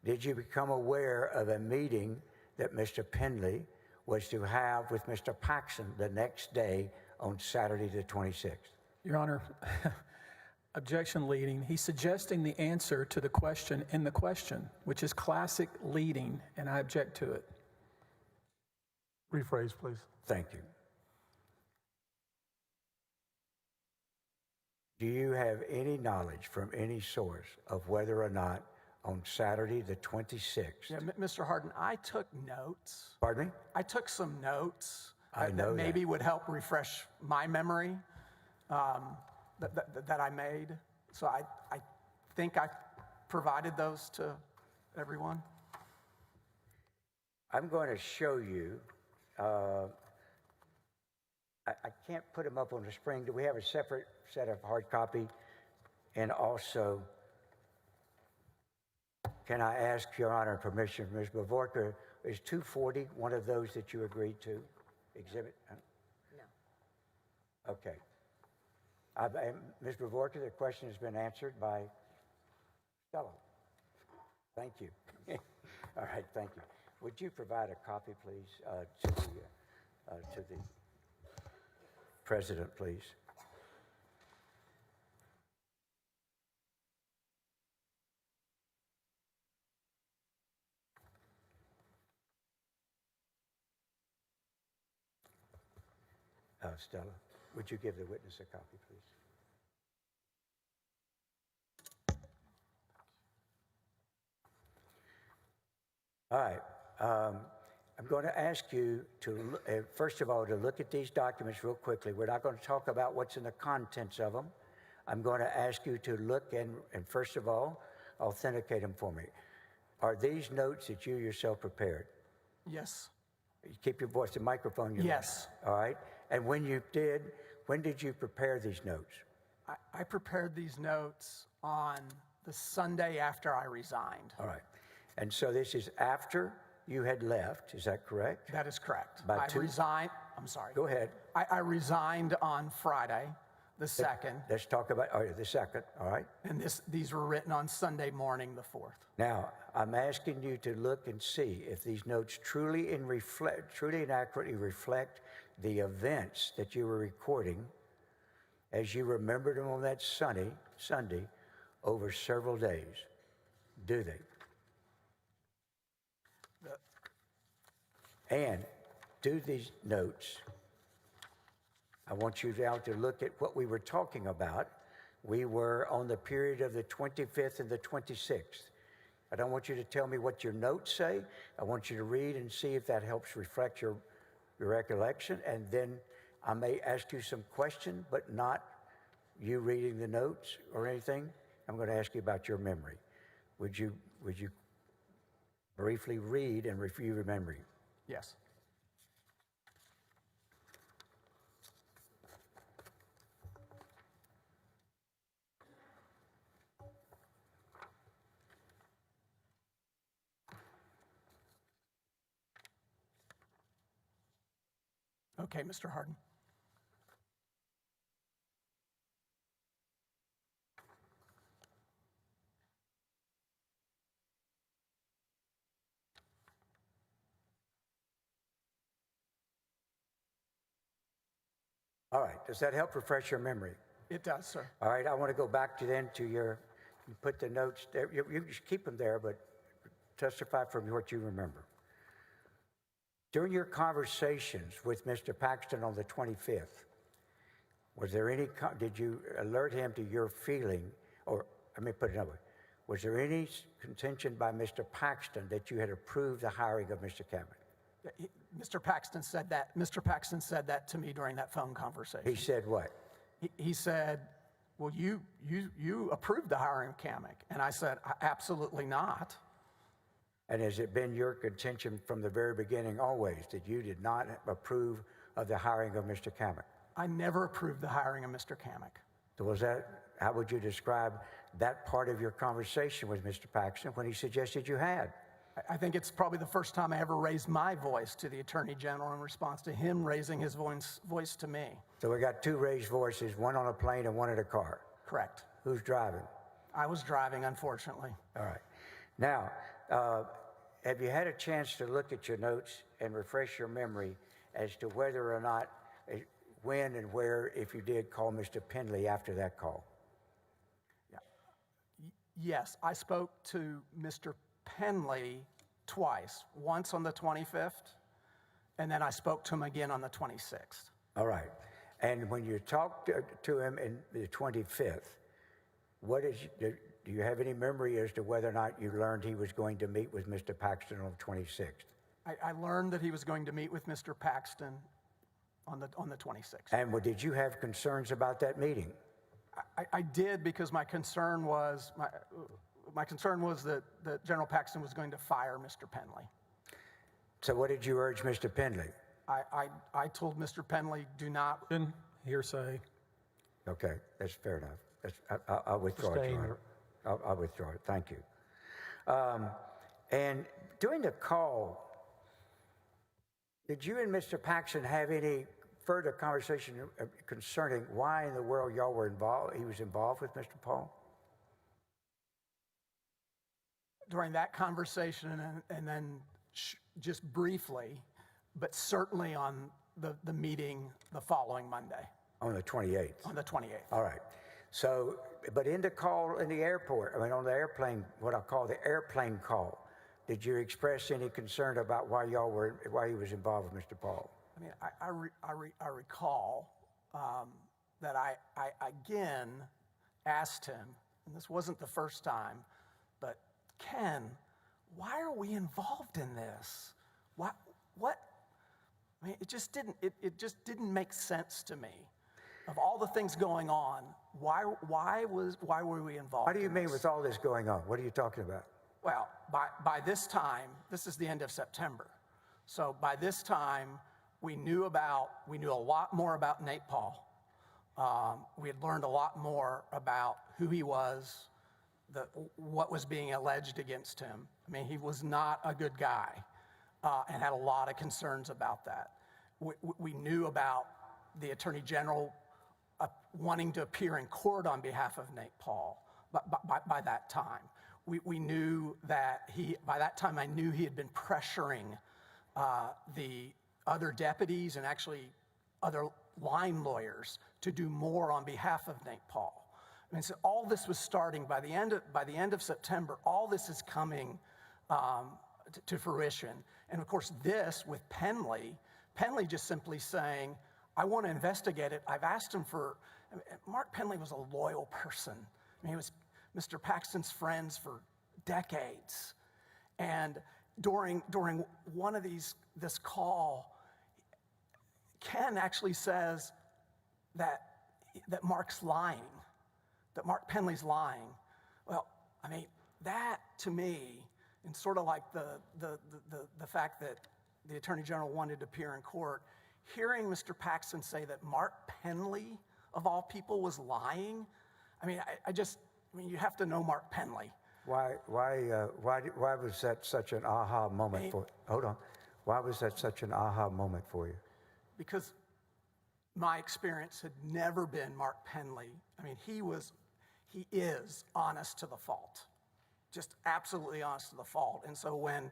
[SPEAKER 7] did you become aware of a meeting that Mr. Penley was to have with Mr. Paxton the next day on Saturday the 26th?
[SPEAKER 5] Your Honor, objection leading. He's suggesting the answer to the question in the question, which is classic leading, and I object to it.
[SPEAKER 2] Rephrase, please.
[SPEAKER 7] Thank you. Do you have any knowledge from any source of whether or not on Saturday the 26th?
[SPEAKER 8] Yeah, Mr. Harden, I took notes.
[SPEAKER 7] Pardon me?
[SPEAKER 8] I took some notes
[SPEAKER 7] I know
[SPEAKER 8] that maybe
[SPEAKER 7] that.
[SPEAKER 8] would help refresh my memory that I made. So I think I provided those to everyone.
[SPEAKER 7] I'm going to show you. I can't put them up on the screen. Do we have a separate set of hard copy? And also, can I ask Your Honor permission from Ms. Bavorka, is 240 one of those that you agreed to exhibit? No. Okay. Ms. Bavorka, the question has been answered by Stella. Thank you. All right, thank you. Would you provide a copy, please, to the President, please? Stella, would you give the witness a copy, please? All right. I'm going to ask you to, first of all, to look at these documents real quickly. We're not going to talk about what's in the contents of them. I'm going to ask you to look and first of all, authenticate them for me. Are these notes that you yourself prepared?
[SPEAKER 8] Yes.
[SPEAKER 7] Keep your voice, the microphone.
[SPEAKER 8] Yes.
[SPEAKER 7] All right. And when did you prepare these notes?
[SPEAKER 8] I prepared these notes on the Sunday after I resigned.
[SPEAKER 7] All right. And so this is after you had left, is that correct?
[SPEAKER 8] That is correct.
[SPEAKER 7] Resigned.
[SPEAKER 8] I'm sorry.
[SPEAKER 7] Go ahead.
[SPEAKER 8] I resigned on Friday, the 2nd.
[SPEAKER 7] Let's talk about the 2nd, all right?
[SPEAKER 8] And these were written on Sunday morning, the 4th.
[SPEAKER 7] Now, I'm asking you to look and see if these notes truly and accurately reflect the events that you were recording as you remembered them on that Sunday over several days. Do they? And do these notes, I want you now to look at what we were talking about. We were on the period of the 25th and the 26th. I don't want you to tell me what your notes say. I want you to read and see if that helps reflect your recollection. And then I may ask you some question, but not you reading the notes or anything. I'm going to ask you about your memory. Would you briefly read and review your memory?
[SPEAKER 8] Yes. Okay, Mr. Harden.
[SPEAKER 7] All right, does that help refresh your memory?
[SPEAKER 8] It does, sir.
[SPEAKER 7] All right, I want to go back to you put the notes there. You just keep them there, but testify from what you remember. During your conversations with Mr. Paxton on the 25th, was there any, did you alert him to your feeling, or let me put it another way, was there any contention by Mr. Paxton that you had approved the hiring of Mr. Kamek?
[SPEAKER 8] Mr. Paxton said that. Mr. Paxton said that to me during that phone conversation.
[SPEAKER 7] He said what?
[SPEAKER 8] He said, well, you approved the hiring of Kamek. And I said, absolutely not.
[SPEAKER 7] And has it been your contention from the very beginning always that you did not approve of the hiring of Mr. Kamek?
[SPEAKER 8] I never approved the hiring of Mr. Kamek.
[SPEAKER 7] So was that, how would you describe that part of your conversation with Mr. Paxton when he suggested you had?
[SPEAKER 8] I think it's probably the first time I ever raised my voice to the Attorney General in response to him raising his voice to me.
[SPEAKER 7] So we got two raised voices, one on a plane and one in a car.
[SPEAKER 8] Correct.
[SPEAKER 7] Who's driving?
[SPEAKER 8] I was driving, unfortunately.
[SPEAKER 7] All right. Now, Have you had a chance to look at your notes and refresh your memory as to whether or not, when and where, if you did, call Mr. Penley after that call?
[SPEAKER 8] Yes, I spoke to Mr. Penley twice, once on the 25th, and then I spoke to him again on the 26th.
[SPEAKER 7] All right. And when you talked to him in the 25th, do you have any memory as to whether or not you learned he was going to meet with Mr. Paxton on the 26th?
[SPEAKER 8] I learned that he was going to meet with Mr. Paxton on the 26th.
[SPEAKER 7] And did you have concerns about that meeting?
[SPEAKER 8] I did, because my concern was that General Paxton was going to fire Mr. Penley.
[SPEAKER 7] So what did you urge Mr. Penley?
[SPEAKER 8] I told Mr. Penley, do not.
[SPEAKER 5] Hearsay.
[SPEAKER 7] Okay, that's fair enough. I'll withdraw it, Your Honor. I'll withdraw it. Thank you. And during the call, did you and Mr. Paxton have any further conversation concerning why in the world y'all were involved? He was involved with Mr. Paul?
[SPEAKER 8] During that conversation, and then just briefly, but certainly on the meeting the following Monday.
[SPEAKER 7] On the 28th?
[SPEAKER 8] On the 28th.
[SPEAKER 7] All right. So, but in the call in the airport, on the airplane, what I call the airplane call, did you express any concern about why he was involved with Mr. Paul?
[SPEAKER 8] I mean, I recall that I again asked him, and this wasn't the first time, but Ken, why are we involved in this? What? I mean, it just didn't make sense to me. Of all the things going on, why were we involved?
[SPEAKER 7] What do you mean with all this going on? What are you talking about?
[SPEAKER 8] Well, by this time, this is the end of September. So by this time, we knew a lot more about Nate Paul. We had learned a lot more about who he was, what was being alleged against him. I mean, he was not a good guy, and had a lot of concerns about that. We knew about the Attorney General wanting to appear in court on behalf of Nate Paul by that time. We knew that by that time, I knew he had been pressuring the other deputies and actually other line lawyers to do more on behalf of Nate Paul. I mean, so all this was starting by the end of September. All this is coming to fruition, and of course, this with Penley just simply saying, "I want to investigate it." I've asked him for. Mark Penley was a loyal person. I mean, he was Mr. Paxton's friends for decades, and during one of this call, Ken actually says that Mark's lying, that Mark Penley's lying. Well, I mean, that to me, and sort of like the fact that the Attorney General wanted to appear in court, hearing Mr. Paxton say that Mark Penley, of all people, was lying. I mean, you have to know Mark Penley.
[SPEAKER 7] Why was that such an aha moment for? Hold on. Why was that such an aha moment for you?
[SPEAKER 8] Because my experience had never been Mark Penley. I mean, he is honest to the fault, just absolutely honest to the fault. And so when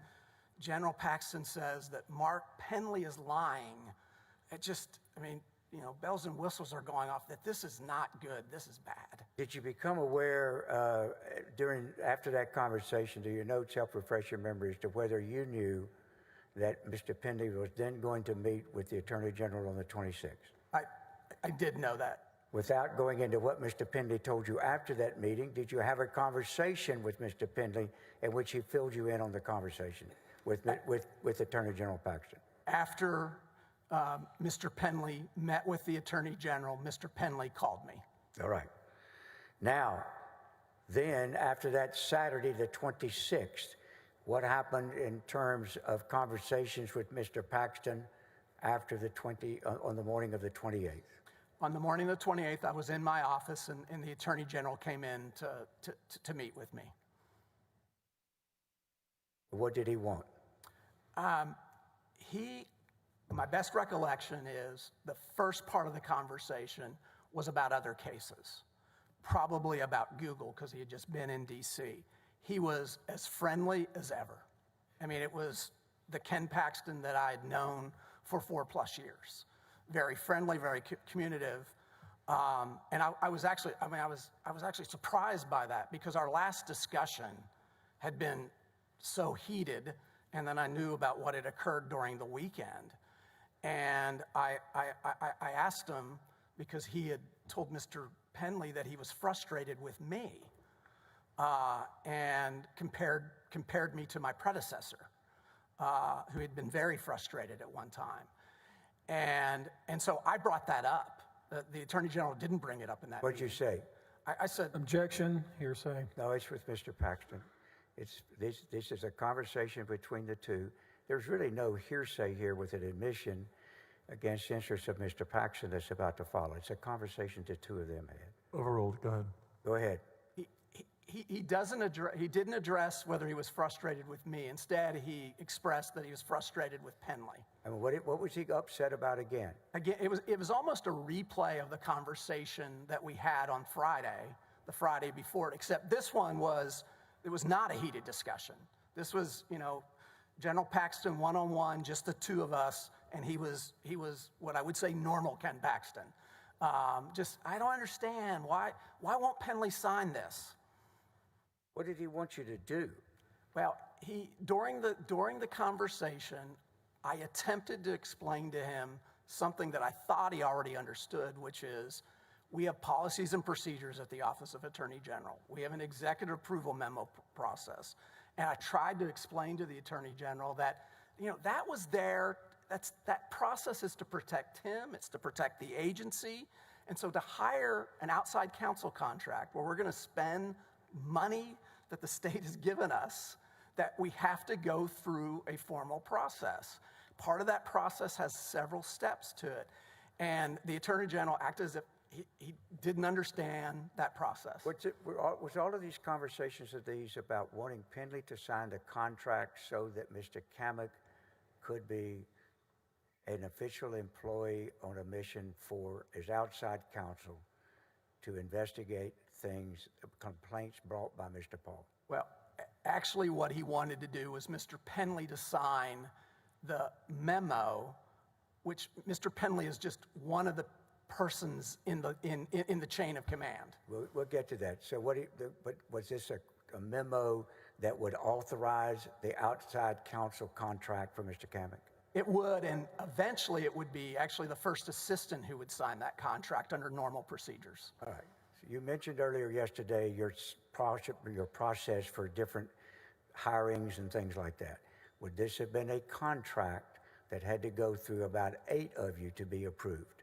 [SPEAKER 8] General Paxton says that Mark Penley is lying, it just, bells and whistles are going off that this is not good, this is bad.
[SPEAKER 7] Did you become aware after that conversation, do your notes help refresh your memory as to whether you knew that Mr. Penley was then going to meet with the Attorney General on the 26th?
[SPEAKER 8] I did know that.
[SPEAKER 7] Without going into what Mr. Penley told you after that meeting, did you have a conversation with Mr. Penley in which he filled you in on the conversation with Attorney General Paxton?
[SPEAKER 8] After Mr. Penley met with the Attorney General, Mr. Penley called me.
[SPEAKER 7] All right. Now, then after that Saturday, the 26th, what happened in terms of conversations with Mr. Paxton after on the morning of the 28th?
[SPEAKER 8] On the morning of the 28th, I was in my office, and the Attorney General came in to meet with me.
[SPEAKER 7] What did he want?
[SPEAKER 8] My best recollection is the first part of the conversation was about other cases, probably about Google, because he had just been in D.C. he was as friendly as ever. I mean, it was the Ken Paxton that I had known for 4+ years. Very friendly, very communicative. And I was actually surprised by that, because our last discussion had been so heated, and then I knew about what had occurred during the weekend. And I asked him, because he had told Mr. Penley that he was frustrated with me, and compared me to my predecessor, who had been very frustrated at one time. And so I brought that up. The Attorney General didn't bring it up in that
[SPEAKER 7] What'd you say?
[SPEAKER 8] I said,
[SPEAKER 5] Objection, hearsay.
[SPEAKER 7] No, it's with Mr. Paxton. This is a conversation between the two. There's really no hearsay here with an admission against the interests of Mr. Paxton that's about to follow. It's a conversation the two of them had.
[SPEAKER 2] Overruled. Go ahead.
[SPEAKER 7] Go ahead.
[SPEAKER 8] he didn't address whether he was frustrated with me. Instead, he expressed that he was frustrated with Penley.
[SPEAKER 7] I mean, what was he upset about again?
[SPEAKER 8] Again, it was almost a replay of the conversation that we had on Friday, the Friday before it, except this one it was not a heated discussion. This was, General Paxton one-on-one, just the two of us, and he was what I would say normal Ken Paxton. I don't understand, why won't Penley sign this?
[SPEAKER 7] What did he want you to do?
[SPEAKER 8] Well, during the conversation, I attempted to explain to him something that I thought he already understood, which is we have policies and procedures at the Office of Attorney General. We have an executive approval memo process. And I tried to explain to the Attorney General that, that was there. That process is to protect him. It's to protect the agency. And so to hire an outside counsel contract where we're going to spend money that the state has given us, that we have to go through a formal process. Part of that process has several steps to it. And the Attorney General acted as if he didn't understand that process.
[SPEAKER 7] Was all of these conversations of these about wanting Penley to sign the contract so that Mr. Kamek could be an official employee on a mission for his outside counsel to investigate complaints brought by Mr. Paul?
[SPEAKER 8] Well, actually what he wanted to do was Mr. Penley to sign the memo, which Mr. Penley is just one of the persons in the chain of command.
[SPEAKER 7] We'll get to that. So was this a memo that would authorize the outside counsel contract for Mr. Kamek?
[SPEAKER 8] It would, and eventually it would be actually the first assistant who would sign that contract under normal procedures.
[SPEAKER 7] All right. So you mentioned earlier yesterday your process for different hirings and things like that. Would this have been a contract that had to go through about 8 of you to be approved?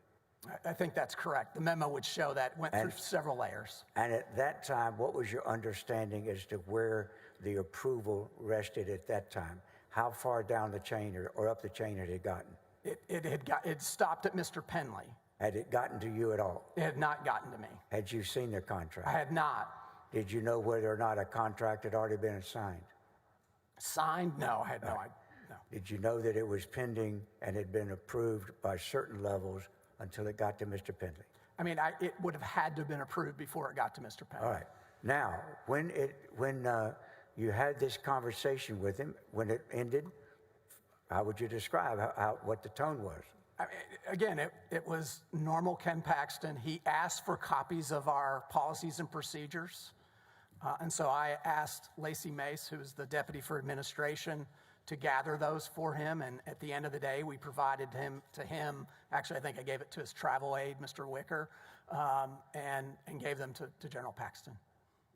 [SPEAKER 8] I think that's correct. The memo would show that went through several layers.
[SPEAKER 7] And at that time, what was your understanding as to where the approval rested at that time? How far down the chain or up the chain had it gotten?
[SPEAKER 8] It stopped at Mr. Penley.
[SPEAKER 7] Had it gotten to you at all?
[SPEAKER 8] It had not gotten to me.
[SPEAKER 7] Had you seen the contract?
[SPEAKER 8] I had not.
[SPEAKER 7] Did you know whether or not a contract had already been signed?
[SPEAKER 8] Signed? No, I had no idea. No.
[SPEAKER 7] Did you know that it was pending and had been approved by certain levels until it got to Mr. Penley?
[SPEAKER 8] I mean, it would have had to have been approved before it got to Mr. Penley.
[SPEAKER 7] All right. Now, when you had this conversation with him, when it ended, how would you describe what the tone was?
[SPEAKER 8] I mean, again, it was normal Ken Paxton. He asked for copies of our policies and procedures. And so I asked Lacey Mace, who's the deputy for administration, to gather those for him. And at the end of the day, we provided to him. Actually, I think I gave it to his travel aide, Mr. Wicker, and gave them to General Paxton.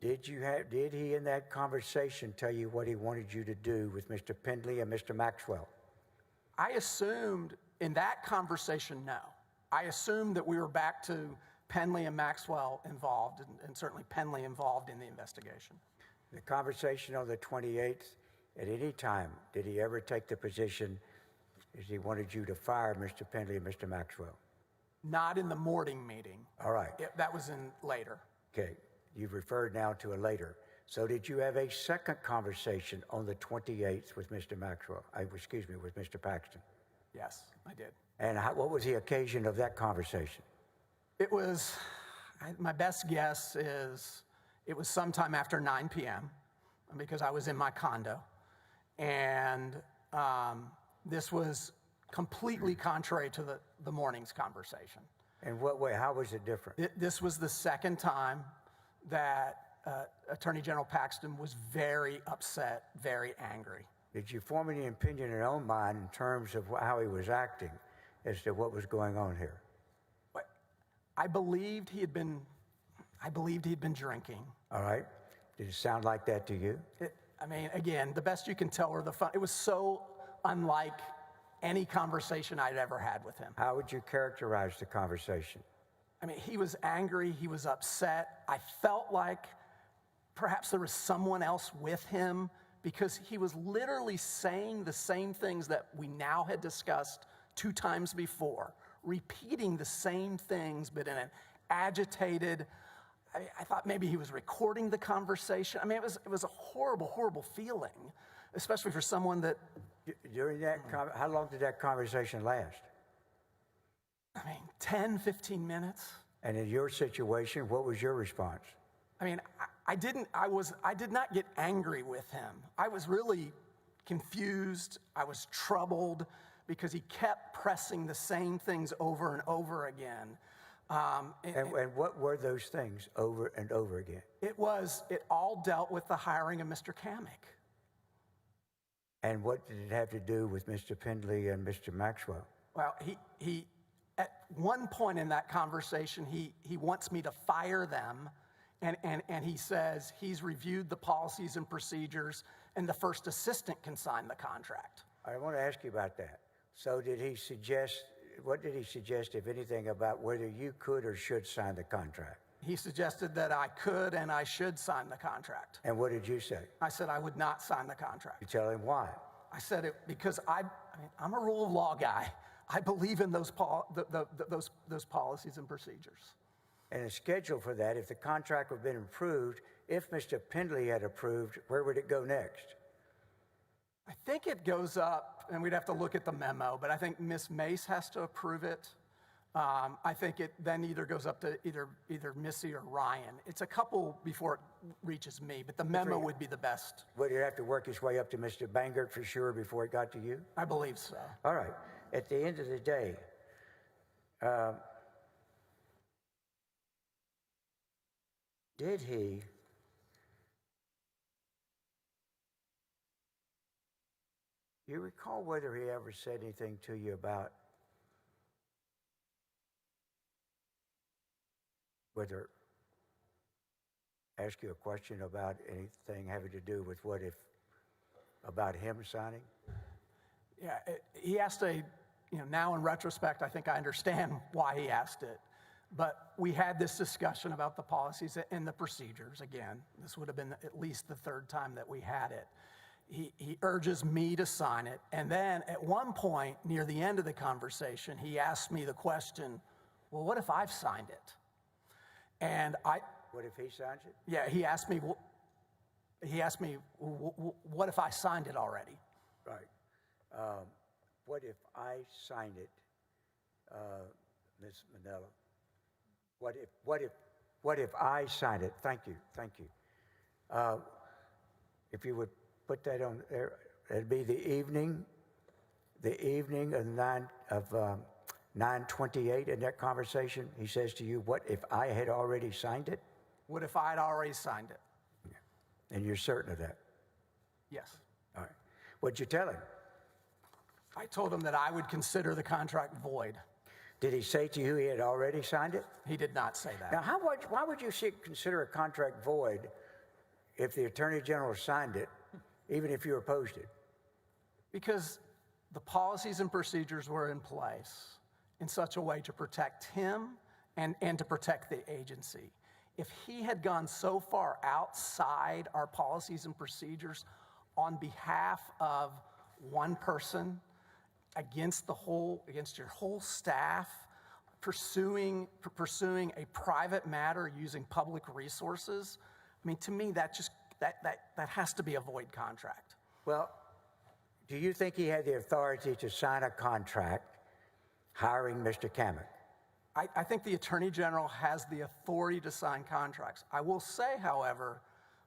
[SPEAKER 7] Did he in that conversation tell you what he wanted you to do with Mr. Penley and Mr. Maxwell?
[SPEAKER 8] I assumed in that conversation, no. I assumed that we were back to Penley and Maxwell involved, and certainly Penley involved in the investigation.
[SPEAKER 7] The conversation on the 28th, at any time, did he ever take the position as he wanted you to fire Mr. Penley and Mr. Maxwell?
[SPEAKER 8] Not in the morning meeting.
[SPEAKER 7] All right.
[SPEAKER 8] That was in later.
[SPEAKER 7] Okay. You've referred now to a later. So did you have a second conversation on the 28th with Mr. Maxwell? With Mr. Paxton?
[SPEAKER 8] Yes, I did.
[SPEAKER 7] And what was the occasion of that conversation?
[SPEAKER 8] It was, my best guess is, it was sometime after 9 p.m. because I was in my condo. And this was completely contrary to the morning's conversation.
[SPEAKER 7] In what way? How was it different?
[SPEAKER 8] This was the second time that Attorney General Paxton was very upset, very angry.
[SPEAKER 7] Did you form any opinion in your own mind in terms of how he was acting as to what was going on here?
[SPEAKER 8] I believed he had been drinking.
[SPEAKER 7] All right. Did it sound like that to you?
[SPEAKER 8] Again, the best you can tell were it was so unlike any conversation I'd ever had with him.
[SPEAKER 7] How would you characterize the conversation?
[SPEAKER 8] He was angry, he was upset. I felt like perhaps there was someone else with him because he was literally saying the same things that we now had discussed 2 times before, repeating the same things, but in an agitated, I thought maybe he was recording the conversation. It was a horrible, horrible feeling, especially for someone that...
[SPEAKER 7] During that, how long did that conversation last?
[SPEAKER 8] 10, 15 minutes.
[SPEAKER 7] And in your situation, what was your response?
[SPEAKER 8] I did not get angry with him. I was really confused. I was troubled because he kept pressing the same things over and over again.
[SPEAKER 7] And what were those things over and over again?
[SPEAKER 8] It all dealt with the hiring of Mr. Kamek.
[SPEAKER 7] And what did it have to do with Mr. Pendley and Mr. Maxwell?
[SPEAKER 8] Well, he at one point in that conversation, he wants me to fire them, and he says he's reviewed the policies and procedures, and the first assistant can sign the contract.
[SPEAKER 7] I want to ask you about that. So what did he suggest, if anything, about whether you could or should sign the contract?
[SPEAKER 8] He suggested that I could and I should sign the contract.
[SPEAKER 7] And what did you say?
[SPEAKER 8] I said I would not sign the contract.
[SPEAKER 7] You tell him why?
[SPEAKER 8] I said it because I'm a rule of law guy. I believe in those policies and procedures.
[SPEAKER 7] And a schedule for that, if the contract had been approved, if Mr. Pendley had approved, where would it go next?
[SPEAKER 8] I think it goes up, and we'd have to look at the memo, but I think Ms. Mace has to approve it. I think it then either goes up to either Missy or Ryan. It's a couple before it reaches me, but the memo would be the best.
[SPEAKER 7] Would it have to work its way up to Mr. Bangert for sure before it got to you?
[SPEAKER 8] I believe so.
[SPEAKER 7] All right. At the end of the day, did he you recall whether he ever said anything to you about whether ask you a question about anything having to do with what if about him signing?
[SPEAKER 8] Yeah, he asked now in retrospect, I think I understand why he asked it. But we had this discussion about the policies and the procedures. Again, this would have been at least the 3rd time that we had it. He urges me to sign it. And then at one point near the end of the conversation, he asked me the question, well, what if I've signed it? And
[SPEAKER 7] what if he signs it?
[SPEAKER 8] Yeah, he asked me, what if I signed it already?
[SPEAKER 7] Right. What if I signed it, Ms. Manella? What if I signed it? Thank you. If you would put that on there, it'd be the evening of 9/28 in that conversation. He says to you, what if I had already signed it?
[SPEAKER 8] What if I had already signed it?
[SPEAKER 7] And you're certain of that?
[SPEAKER 8] Yes.
[SPEAKER 7] All right. What'd you tell him?
[SPEAKER 8] I told him that I would consider the contract void.
[SPEAKER 7] Did he say to you he had already signed it?
[SPEAKER 8] He did not say that.
[SPEAKER 7] Now, why would you consider a contract void if the Attorney General signed it, even if you opposed it?
[SPEAKER 8] Because the policies and procedures were in place in such a way to protect him and to protect the agency. If he had gone so far outside our policies and procedures on behalf of one person, against your whole staff, pursuing a private matter using public resources, to me that has to be a void contract.
[SPEAKER 7] Well, do you think he had the authority to sign a contract hiring Mr. Kamek?
[SPEAKER 8] I think the Attorney General has the authority to sign contracts. I will say, however,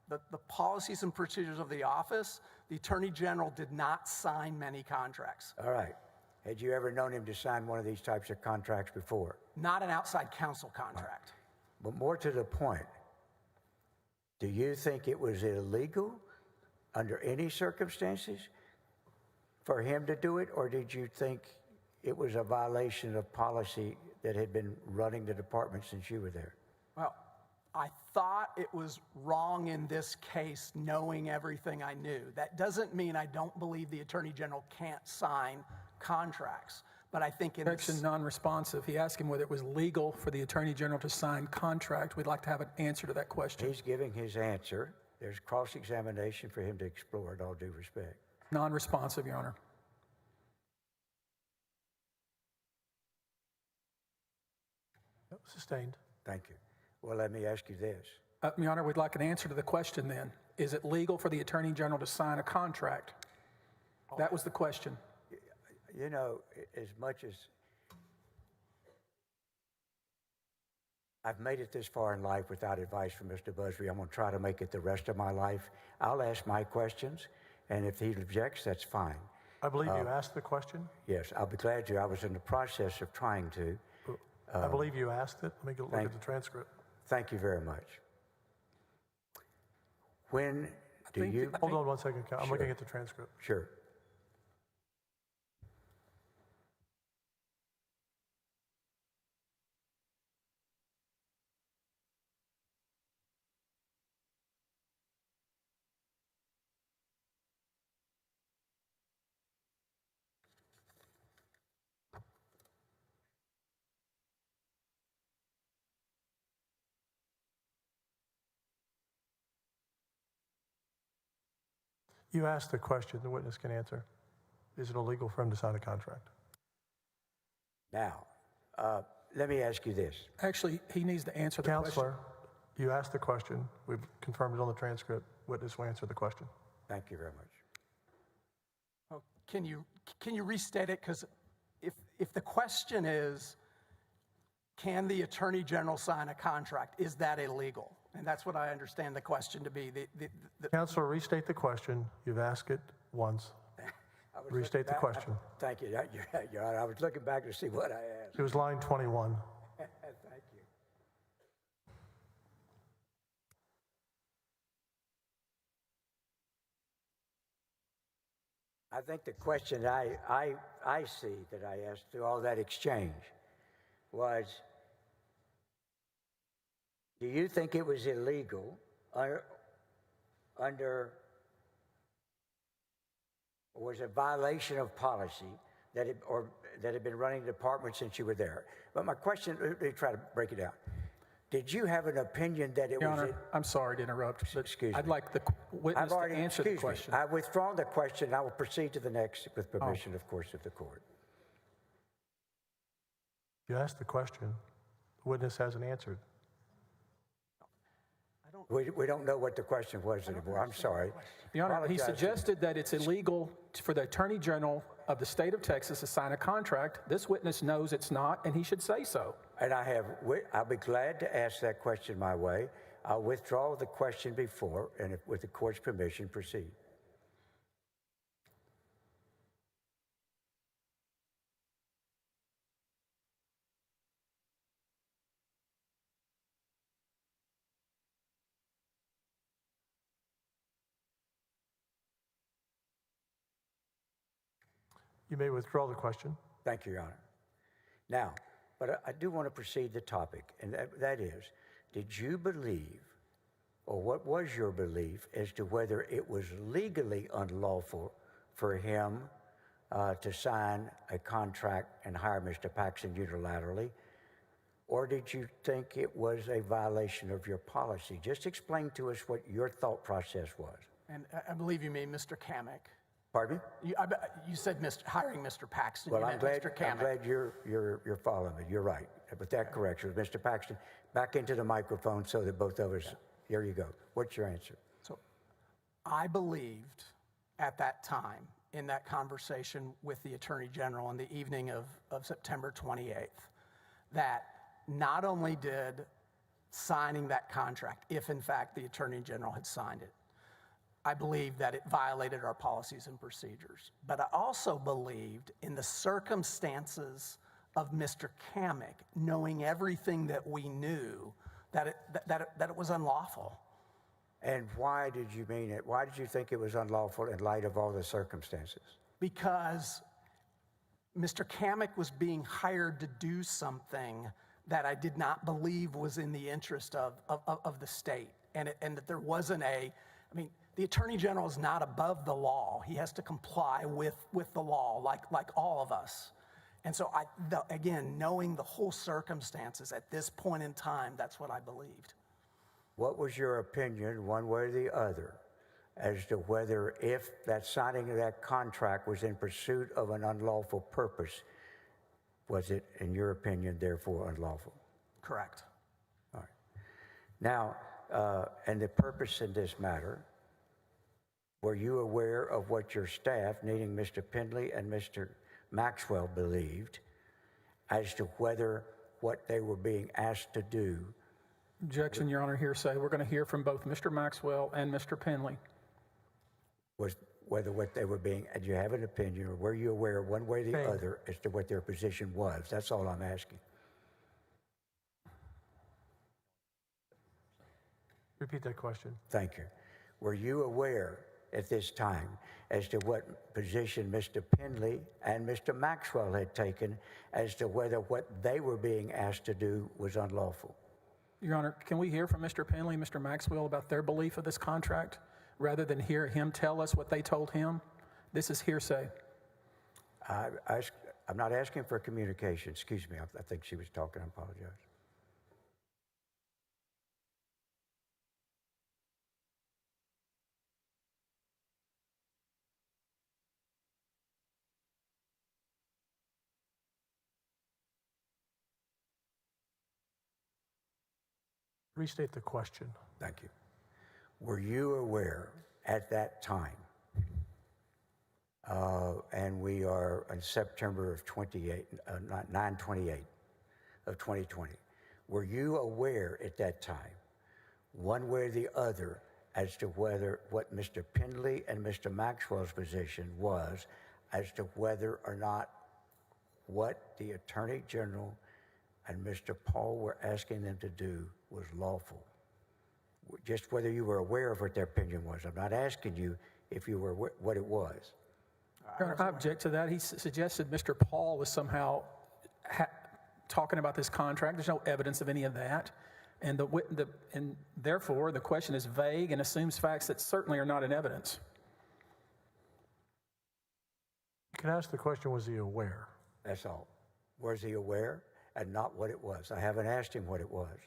[SPEAKER 8] The policies and procedures of the office, the Attorney General did not sign many contracts.
[SPEAKER 7] All right. Had you ever known him to sign one of these types of contracts before?
[SPEAKER 8] Not an outside counsel contract.
[SPEAKER 7] But more to the point, do you think it was illegal under any circumstances for him to do it, or did you think it was a violation of policy that had been running the department since you were there?
[SPEAKER 8] Well, I thought it was wrong in this case, knowing everything I knew. That doesn't mean I don't believe the Attorney General can't sign contracts. But I think in
[SPEAKER 5] Objection non-responsive. He asked him whether it was legal for the Attorney General to sign contract. We'd like to have an answer to that question.
[SPEAKER 7] He's giving his answer. There's cross-examination for him to explore, in all due respect.
[SPEAKER 5] Non-responsive, Your Honor.
[SPEAKER 2] Sustained.
[SPEAKER 7] Thank you. Well, let me ask you this.
[SPEAKER 5] Your Honor, we'd like an answer to the question then. Is it legal for the Attorney General to sign a contract? That was the question.
[SPEAKER 7] You know, as much as I've made it this far in life without advice from Mr. Busby, I'm going to try to make it the rest of my life. I'll ask my questions, and if he objects, that's fine.
[SPEAKER 2] I believe you asked the question.
[SPEAKER 7] Yes, I'll be glad to. I was in the process of trying to.
[SPEAKER 2] I believe you asked it. Let me go look at the transcript.
[SPEAKER 7] Thank you very much. When do you...
[SPEAKER 2] Hold on 1 second, Cal. I'm
[SPEAKER 7] Sure.
[SPEAKER 2] looking at the transcript.
[SPEAKER 7] Sure.
[SPEAKER 2] You asked the question, the witness can answer. Is it illegal for him to sign a contract?
[SPEAKER 7] Now, let me ask you this.
[SPEAKER 5] Actually, he needs to answer the question.
[SPEAKER 2] Counselor, you asked the question. We've confirmed it on the transcript. Witness will answer the question.
[SPEAKER 7] Thank you very much.
[SPEAKER 8] Oh, can you restate it? Because if the question is, can the Attorney General sign a contract, is that illegal? And that's what I understand the question to be.
[SPEAKER 2] Counselor, restate the question. You've asked it once. Restate the question.
[SPEAKER 7] Thank you. Your Honor, I was looking back to see what I asked.
[SPEAKER 2] It was line 21.
[SPEAKER 7] Thank you. I think the question I see that I asked through all that exchange was, do you think it was illegal under, or was a violation of policy that had been running the department since you were there? But my question, let me try to break it down. Did you have an opinion that it
[SPEAKER 5] Your
[SPEAKER 7] was...
[SPEAKER 5] Honor, I'm sorry to interrupt, but
[SPEAKER 7] Excuse me.
[SPEAKER 5] I'd like the witness to answer the question.
[SPEAKER 7] I've withdrawn the question. I will proceed to the next with permission, of course, of the court.
[SPEAKER 2] You asked the question. The witness hasn't answered.
[SPEAKER 7] We don't know what the question was anymore. I'm sorry.
[SPEAKER 5] Your Honor, he
[SPEAKER 7] Apologize.
[SPEAKER 5] suggested that it's illegal for the Attorney General of the state of Texas to sign a contract. This witness knows it's not, and he should say so.
[SPEAKER 7] And I'll be glad to ask that question my way. I'll withdraw the question before, and if, with the court's permission, proceed.
[SPEAKER 2] You may withdraw the question.
[SPEAKER 7] Thank you, Your Honor. Now, but I do want to proceed the topic, and that is, did you believe, or what was your belief as to whether it was legally unlawful for him to sign a contract and hire Mr. Paxton unilaterally, or did you think it was a violation of your policy? Just explain to us what your thought process was.
[SPEAKER 8] And I believe you mean Mr. Kamek.
[SPEAKER 7] Pardon me?
[SPEAKER 8] You said hiring Mr. Paxton.
[SPEAKER 7] Well,
[SPEAKER 8] You
[SPEAKER 7] I'm
[SPEAKER 8] meant
[SPEAKER 7] glad,
[SPEAKER 8] Mr. Kamek.
[SPEAKER 7] I'm glad you're following me. You're right. With that correction, Mr. Paxton, back into the microphone so that both of us, here you go. What's your answer?
[SPEAKER 8] So I believed at that time in that conversation with the Attorney General on the evening of September 28th that not only did signing that contract, if in fact the Attorney General had signed it. I believe that it violated our policies and procedures. But I also believed in the circumstances of Mr. Kamek, knowing everything that we knew, that it was unlawful.
[SPEAKER 7] And why did you mean it? Why did you think it was unlawful in light of all the circumstances?
[SPEAKER 8] Because Mr. Kamek was being hired to do something that I did not believe was in the interest of the state. And that there wasn't the Attorney General is not above the law. He has to comply with the law like all of us. And so, again, knowing the whole circumstances at this point in time, that's what I believed.
[SPEAKER 7] What was your opinion, one way or the other, as to whether if that signing of that contract was in pursuit of an unlawful purpose, was it, in your opinion, therefore unlawful?
[SPEAKER 8] Correct.
[SPEAKER 7] All right. Now, and the purpose in this matter, were you aware of what your staff, needing Mr. Pendley and Mr. Maxwell, believed as to whether what they were being asked to do?
[SPEAKER 5] Objection, Your Honor, hearsay. We're going to hear from both Mr. Maxwell and Mr. Pendley.
[SPEAKER 7] Was whether what they were being, did you have an opinion, or were you aware one way or the other as to what their position was? That's all I'm asking.
[SPEAKER 2] Repeat that question.
[SPEAKER 7] Thank you. Were you aware at this time as to what position Mr. Pendley and Mr. Maxwell had taken as to whether what they were being asked to do was unlawful?
[SPEAKER 5] Your Honor, can we hear from Mr. Pendley and Mr. Maxwell about their belief of this contract rather than hear him tell us what they told him? This is hearsay.
[SPEAKER 7] I'm not asking for communication. Excuse me. I think she was talking. I apologize.
[SPEAKER 2] Restate the question.
[SPEAKER 7] Thank you. Were you aware at that time, and we are in September of 9/28 of 2020, were you aware at that time, one way or the other, as to whether what Mr. Pendley and Mr. Maxwell's position was as to whether or not what the Attorney General and Mr. Paul were asking them to do was lawful? Just whether you were aware of what their opinion was. I'm not asking you if you were what it was.
[SPEAKER 5] Your Honor, I object to that. He suggested Mr. Paul was somehow talking about this contract. There's no evidence of any of that. And and therefore, the question is vague and assumes facts that certainly are not in evidence.
[SPEAKER 2] You can ask the question, was he aware?
[SPEAKER 7] That's all. Was he aware and not what it was? I haven't asked him what it was.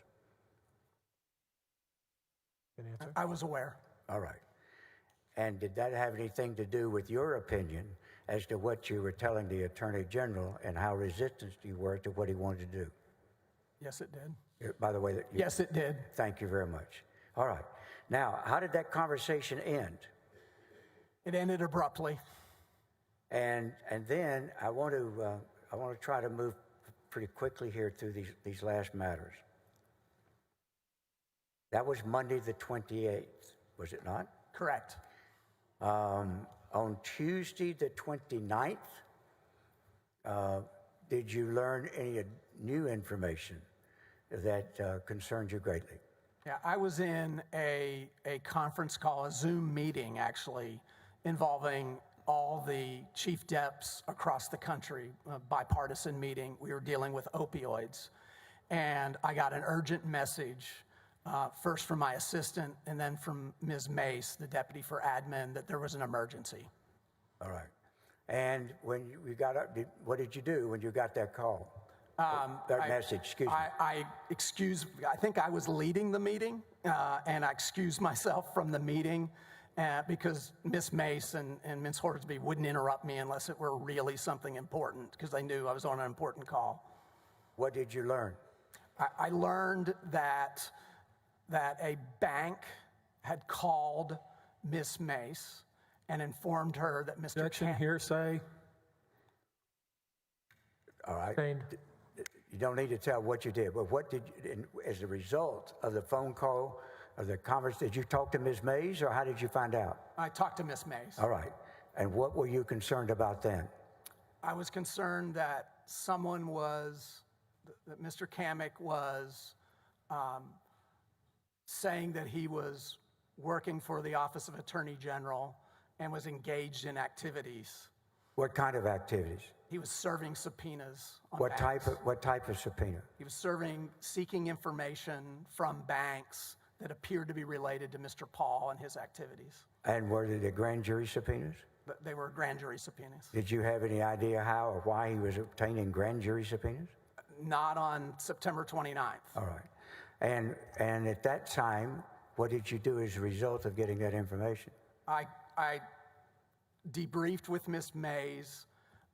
[SPEAKER 2] An answer?
[SPEAKER 8] I was aware.
[SPEAKER 7] All right. And did that have anything to do with your opinion as to what you were telling the Attorney General and how resistant you were to what he wanted to do?
[SPEAKER 8] Yes, it did.
[SPEAKER 7] By the way,
[SPEAKER 8] Yes, it did.
[SPEAKER 7] Thank you very much. All right. Now, how did that conversation end?
[SPEAKER 8] It ended abruptly.
[SPEAKER 7] And then I want to try to move pretty quickly here through these last matters. That was Monday the 28th, was it not?
[SPEAKER 8] Correct.
[SPEAKER 7] On Tuesday the 29th, did you learn any new information that concerned you greatly?
[SPEAKER 8] Yeah, I was in a conference call, a Zoom meeting actually, involving all the chief deps across the country, a bipartisan meeting. We were dealing with opioids. And I got an urgent message, first from my assistant and then from Ms. Mace, the deputy for admin, that there was an emergency.
[SPEAKER 7] All right. And when you got up, what did you do when you got that call? Message, excuse me.
[SPEAKER 8] I think I was leading the meeting, and I excused myself from the meeting because Ms. Mace and Ms. Horsby wouldn't interrupt me unless it were really something important, because they knew I was on an important call.
[SPEAKER 7] What did you learn?
[SPEAKER 8] I learned that a bank had called Ms. Mace and informed her that Mr.
[SPEAKER 5] Objection, hearsay.
[SPEAKER 7] All right. You don't need to tell what you did, but what did you, as a result of the phone call, of the conversation, did you talk to Ms. Mays, or how did you find out?
[SPEAKER 8] I talked to Ms. Mays.
[SPEAKER 7] All right. And what were you concerned about then?
[SPEAKER 8] I was concerned that that Mr. Kamek was saying that he was working for the Office of Attorney General and was engaged in activities.
[SPEAKER 7] What kind of activities?
[SPEAKER 8] He was serving subpoenas on
[SPEAKER 7] What
[SPEAKER 8] banks.
[SPEAKER 7] type of subpoena?
[SPEAKER 8] He was seeking information from banks that appeared to be related to Mr. Paul and his activities.
[SPEAKER 7] And were they grand jury subpoenas?
[SPEAKER 8] But they were grand jury subpoenas.
[SPEAKER 7] Did you have any idea how or why he was obtaining grand jury subpoenas?
[SPEAKER 8] Not on September 29th.
[SPEAKER 7] All right. And at that time, what did you do as a result of getting that information?
[SPEAKER 8] I debriefed with Ms. Mays.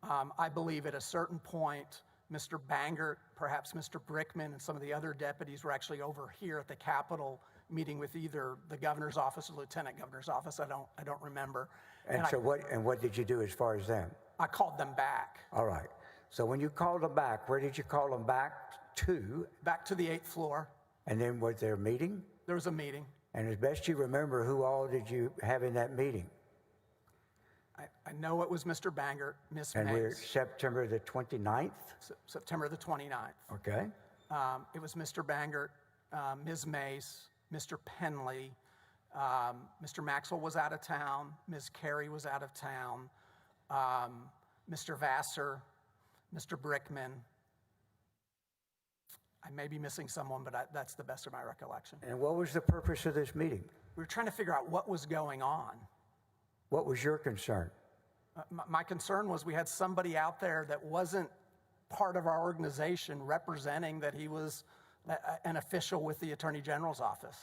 [SPEAKER 8] I believe at a certain point, Mr. Bangert, perhaps Mr. Brickman, and some of the other deputies were actually over here at the Capitol meeting with either the governor's office or lieutenant governor's office. I don't remember.
[SPEAKER 7] And what did you do as far as them?
[SPEAKER 8] I called them back.
[SPEAKER 7] All right. So when you called them back, where did you call them back to?
[SPEAKER 8] Back to the 8th floor.
[SPEAKER 7] And then was there a meeting?
[SPEAKER 8] There was a meeting.
[SPEAKER 7] And as best you remember, who all did you have in that meeting?
[SPEAKER 8] I know it was Mr. Bangert, Ms.
[SPEAKER 7] And we're
[SPEAKER 8] Mays.
[SPEAKER 7] September the 29th?
[SPEAKER 8] September the 29th.
[SPEAKER 7] Okay.
[SPEAKER 8] It was Mr. Bangert, Ms. Mays, Mr. Penley, Mr. Maxwell was out of town, Ms. Carey was out of town, Mr. Vassar, Mr. Brickman. I may be missing someone, but that's the best of my recollection.
[SPEAKER 7] And what was the purpose of this meeting?
[SPEAKER 8] We were trying to figure out what was going on.
[SPEAKER 7] What was your concern?
[SPEAKER 8] My concern was we had somebody out there that wasn't part of our organization representing that he was an official with the Attorney General's office.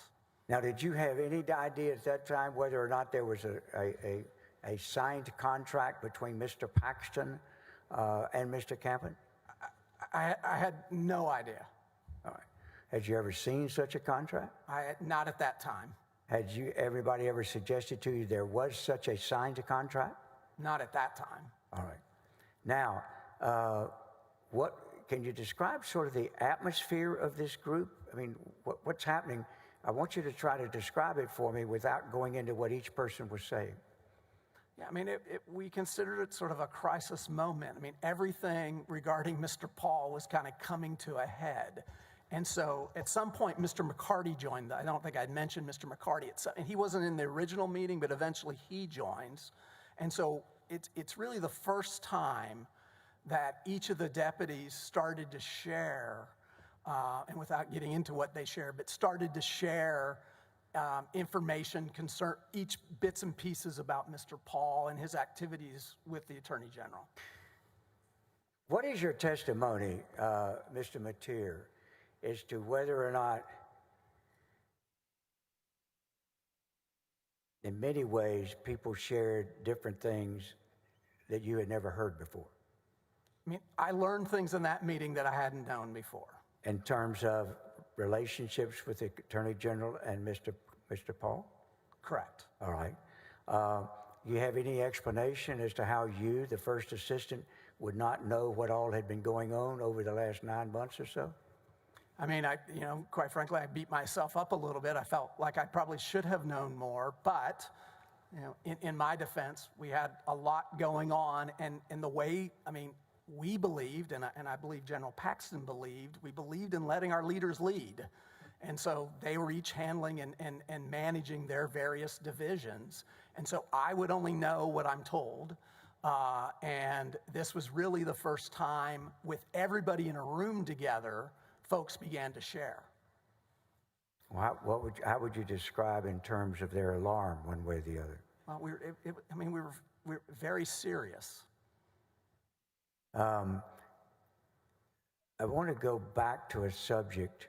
[SPEAKER 7] Now, did you have any idea at that time whether or not there was a signed contract between Mr. Paxton and Mr. Campen?
[SPEAKER 8] I had no idea.
[SPEAKER 7] All right. Had you ever seen such a contract?
[SPEAKER 8] Not at that time.
[SPEAKER 7] Had everybody ever suggested to you there was such a signed contract?
[SPEAKER 8] Not at that time.
[SPEAKER 7] All right. Now, can you describe sort of the atmosphere of this group? I mean, what's happening? I want you to try to describe it for me without going into what each person was saying.
[SPEAKER 8] Yeah, I mean, we considered it sort of a crisis moment. I mean, everything regarding Mr. Paul was kind of coming to a head. And so at some point, Mr. McCarty joined. I don't think I'd mentioned Mr. McCarty. And he wasn't in the original meeting, but eventually he joins. And so it's really the first time that each of the deputies started to share, and without getting into what they shared, but started to share information, each bits and pieces about Mr. Paul and his activities with the Attorney General.
[SPEAKER 7] What is your testimony, Mr. Mateer, as to whether or not, in many ways, people shared different things that you had never heard before?
[SPEAKER 8] I mean, I learned things in that meeting that I hadn't known before.
[SPEAKER 7] In terms of relationships with the Attorney General and Mr. Paul?
[SPEAKER 8] Correct.
[SPEAKER 7] All right. You have any explanation as to how you, the first assistant, would not know what all had been going on over the last 9 months or so?
[SPEAKER 8] I mean, quite frankly, I beat myself up a little bit. I felt like I probably should have known more, but, in my defense, we had a lot going on, and the way, we believed, and I believe General Paxton believed, we believed in letting our leaders lead. And so they were each handling and managing their various divisions. And so I would only know what I'm told. And this was really the first time with everybody in a room together, folks began to share.
[SPEAKER 7] Well, how would you describe in terms of their alarm one way or the other?
[SPEAKER 8] Well, we were very serious.
[SPEAKER 7] I want to go back to a subject,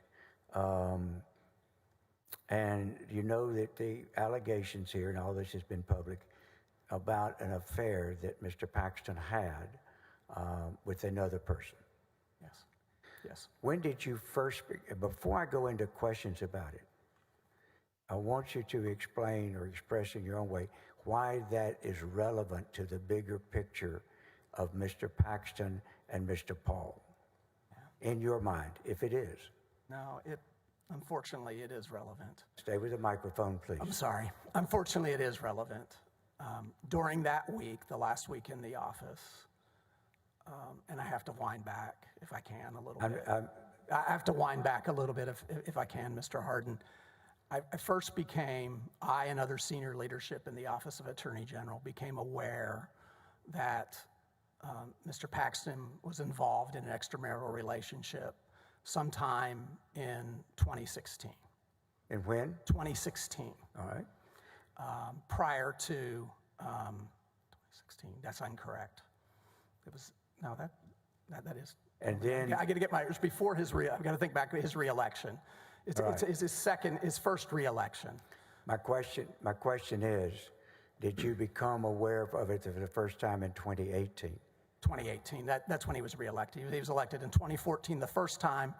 [SPEAKER 7] and you know that the allegations here, and all this has been public, about an affair that Mr. Paxton had with another person.
[SPEAKER 8] Yes.
[SPEAKER 7] When did you first, before I go into questions about it, I want you to explain or express in your own way why that is relevant to the bigger picture of Mr. Paxton and Mr. Paul. in your mind, if it is?
[SPEAKER 8] No, unfortunately, it is relevant.
[SPEAKER 7] Stay with the microphone, please.
[SPEAKER 8] I'm sorry. Unfortunately, it is relevant. During that week, the last week in the office, and I have to wind back, if I can, a little bit. I have to wind back a little bit, if I can, Mr. Harden. I and other senior leadership in the Office of Attorney General became aware that Mr. Paxton was involved in an extramarital relationship sometime in 2016.
[SPEAKER 7] And when?
[SPEAKER 8] 2016.
[SPEAKER 7] All right.
[SPEAKER 8] Prior to 2016, that's incorrect. It was, no, that is.
[SPEAKER 7] And then
[SPEAKER 8] I got to get it was before his I've got to think back to his reelection. It's his first reelection.
[SPEAKER 7] my question is, did you become aware of it for the first time in 2018?
[SPEAKER 8] 2018, that's when he was reelected. He was elected in 2014 the first time,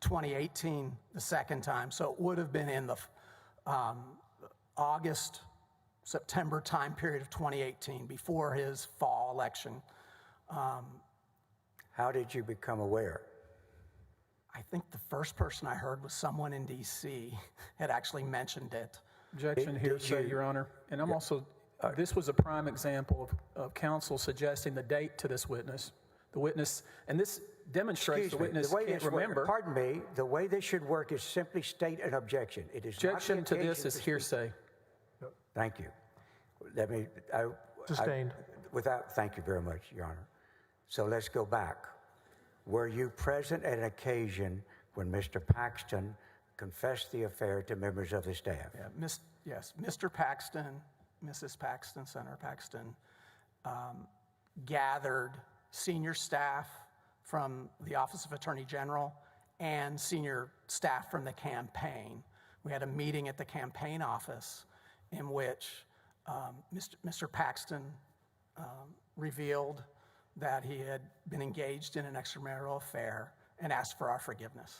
[SPEAKER 8] 2018 the second time. So it would have been in the August, September time period of 2018, before his fall election.
[SPEAKER 7] How did you become aware?
[SPEAKER 8] I think the first person I heard was someone in D.C. had actually mentioned it.
[SPEAKER 5] Objection hearsay, Your Honor. And I'm also, this was a prime example of counsel suggesting the date to this witness. The witness, and this demonstrates the witness can't remember.
[SPEAKER 7] Pardon me, the way this should work is simply state an objection. It is
[SPEAKER 5] Objection
[SPEAKER 7] not
[SPEAKER 5] to this is hearsay.
[SPEAKER 7] Thank you.
[SPEAKER 2] Sustained.
[SPEAKER 7] Thank you very much, Your Honor. So let's go back. Were you present at an occasion when Mr. Paxton confessed the affair to members of the staff?
[SPEAKER 8] Yeah, yes, Mr. Paxton, Mrs. Paxton, Senator Paxton, gathered senior staff from the Office of Attorney General and senior staff from the campaign. We had a meeting at the campaign office in which Mr. Paxton revealed that he had been engaged in an extramarital affair and asked for our forgiveness.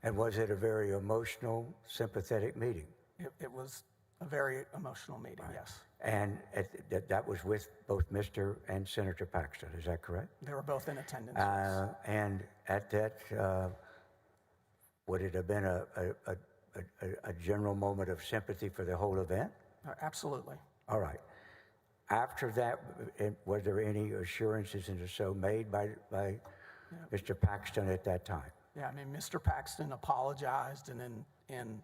[SPEAKER 7] And was it a very emotional, sympathetic meeting?
[SPEAKER 8] It was a very emotional meeting, yes.
[SPEAKER 7] And that was with both Mr. and Senator Paxton, is that correct?
[SPEAKER 8] They were both in attendance. Yes.
[SPEAKER 7] And at that, would it have been a general moment of sympathy for the whole event?
[SPEAKER 8] Absolutely.
[SPEAKER 7] All right. After that, were there any assurances and so made by Mr. Paxton at that time?
[SPEAKER 8] Yeah, I mean, Mr. Paxton apologized, and in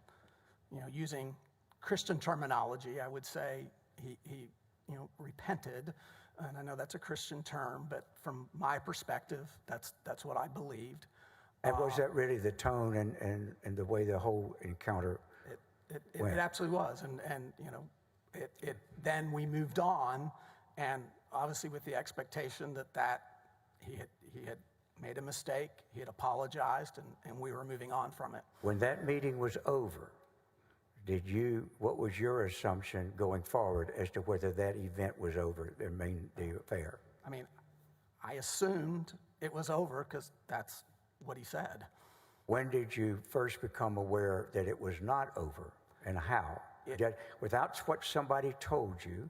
[SPEAKER 8] using Christian terminology, I would say he repented, and I know that's a Christian term, but from my perspective, that's what I believed.
[SPEAKER 7] And was that really the tone and the way the whole encounter went?
[SPEAKER 8] It absolutely was, and then we moved on, and obviously with the expectation that he had made a mistake, he had apologized, and we were moving on from it.
[SPEAKER 7] When that meeting was over, what was your assumption going forward as to whether that event was over, the affair?
[SPEAKER 8] I mean, I assumed it was over because that's what he said.
[SPEAKER 7] When did you first become aware that it was not over, and how? Without what somebody told you,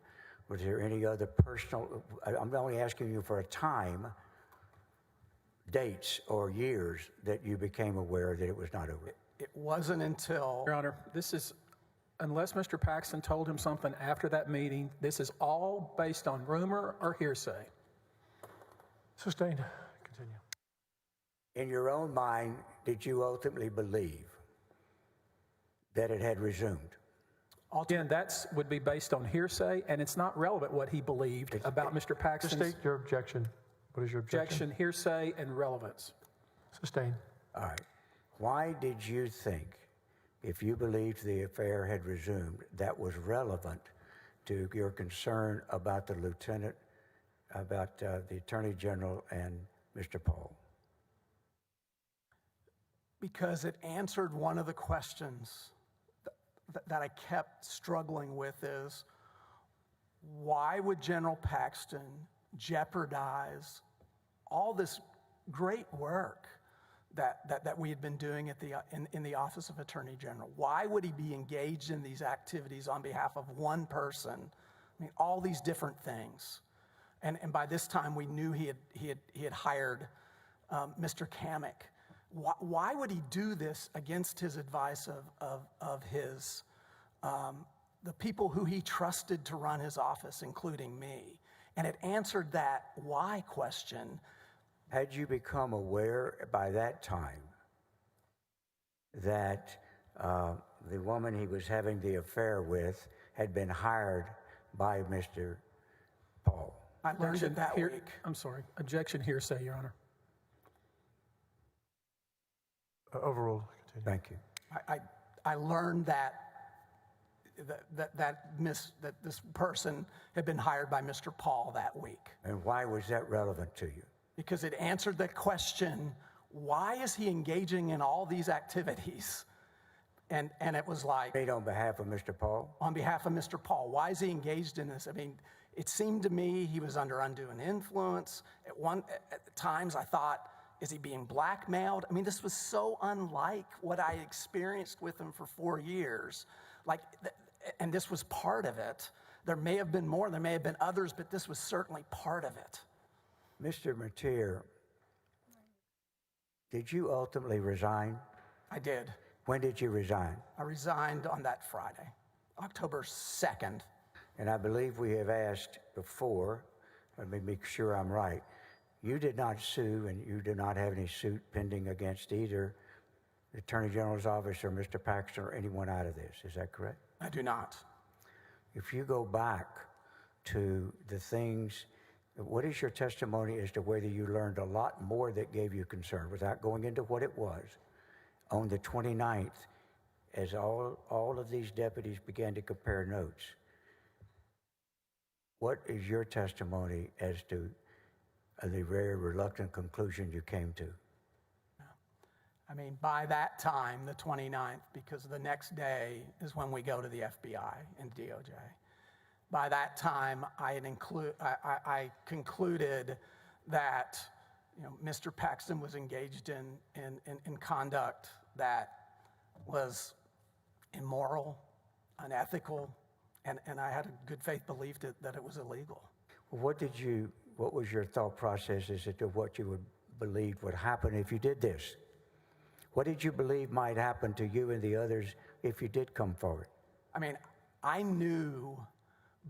[SPEAKER 7] was there any other personal, I'm only asking you for a time, dates or years that you became aware that it was not over?
[SPEAKER 8] It wasn't until...
[SPEAKER 5] Your Honor, this is, unless Mr. Paxton told him something after that meeting, this is all based on rumor or hearsay.
[SPEAKER 2] Sustained. Continue.
[SPEAKER 7] In your own mind, did you ultimately believe that it had resumed?
[SPEAKER 5] Again, that would be based on hearsay, and it's not relevant what he believed about Mr. Paxton's...
[SPEAKER 2] State your objection. What is your objection?
[SPEAKER 5] Objection, hearsay, and relevance.
[SPEAKER 2] Sustained.
[SPEAKER 7] All right. Why did you think, if you believed the affair had resumed, that was relevant to your concern about the lieutenant, about the Attorney General and Mr. Paul?
[SPEAKER 8] Because it answered one of the questions that I kept struggling with is, why would General Paxton jeopardize all this great work that we had been doing at in the Office of Attorney General? Why would he be engaged in these activities on behalf of one person? I mean, all these different things. And by this time, we knew he had hired Mr. Kamek. Why would he do this against his advice of his, the people who he trusted to run his office, including me? And it answered that why question.
[SPEAKER 7] Had you become aware by that time that the woman he was having the affair with had been hired by Mr. Paul?
[SPEAKER 8] I learned it that week.
[SPEAKER 5] I'm sorry. Objection hearsay, Your Honor.
[SPEAKER 2] Overruled. Continue.
[SPEAKER 7] Thank you.
[SPEAKER 8] I learned that this person had been hired by Mr. Paul that week.
[SPEAKER 7] And why was that relevant to you?
[SPEAKER 8] Because it answered the question, why is he engaging in all these activities? And it was like,
[SPEAKER 7] Made on behalf of Mr. Paul?
[SPEAKER 8] on behalf of Mr. Paul, why is he engaged in this? I mean, it seemed to me he was under undue influence. At times I thought, is he being blackmailed? I mean, this was so unlike what I experienced with him for 4 years. And this was part of it. There may have been more, there may have been others, but this was certainly part of it.
[SPEAKER 7] Mr. Mateer, did you ultimately resign?
[SPEAKER 8] I did.
[SPEAKER 7] When did you resign?
[SPEAKER 8] I resigned on that Friday, October 2nd.
[SPEAKER 7] And I believe we have asked before, let me make sure I'm right, you did not sue and you did not have any suit pending against either the Attorney General's office or Mr. Paxton or anyone out of this. Is that correct?
[SPEAKER 8] I do not.
[SPEAKER 7] If you go back to the things, what is your testimony as to whether you learned a lot more that gave you concern without going into what it was on the 29th as all of these deputies began to compare notes? What is your testimony as to the very reluctant conclusion you came to?
[SPEAKER 8] I mean, by that time, the 29th, because the next day is when we go to the FBI and DOJ. By that time, I concluded that Mr. Paxton was engaged in conduct that was immoral, unethical, and I had a good faith belief that it was illegal.
[SPEAKER 7] What was your thought process as to what you would believe would happen if you did this? What did you believe might happen to you and the others if you did come forward?
[SPEAKER 8] I mean, I knew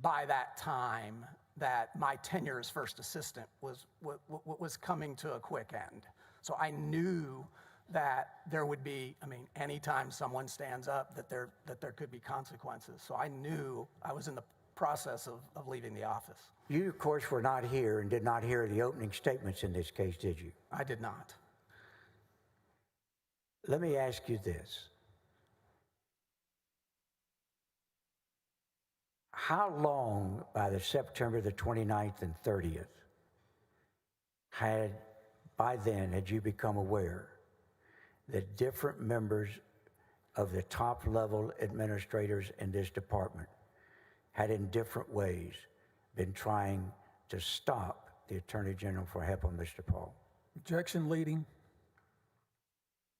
[SPEAKER 8] by that time that my tenure as first assistant was coming to a quick end. So I knew that there would be, anytime someone stands up, that there could be consequences. So I knew I was in the process of leaving the office.
[SPEAKER 7] You, of course, were not here and did not hear the opening statements in this case, did you?
[SPEAKER 8] I did not.
[SPEAKER 7] Let me ask you this. How long, by the September the 29th and 30th, had you become aware that different members of the top level administrators in this department had in different ways been trying to stop the Attorney General from helping Mr. Paul?
[SPEAKER 5] Objection leading.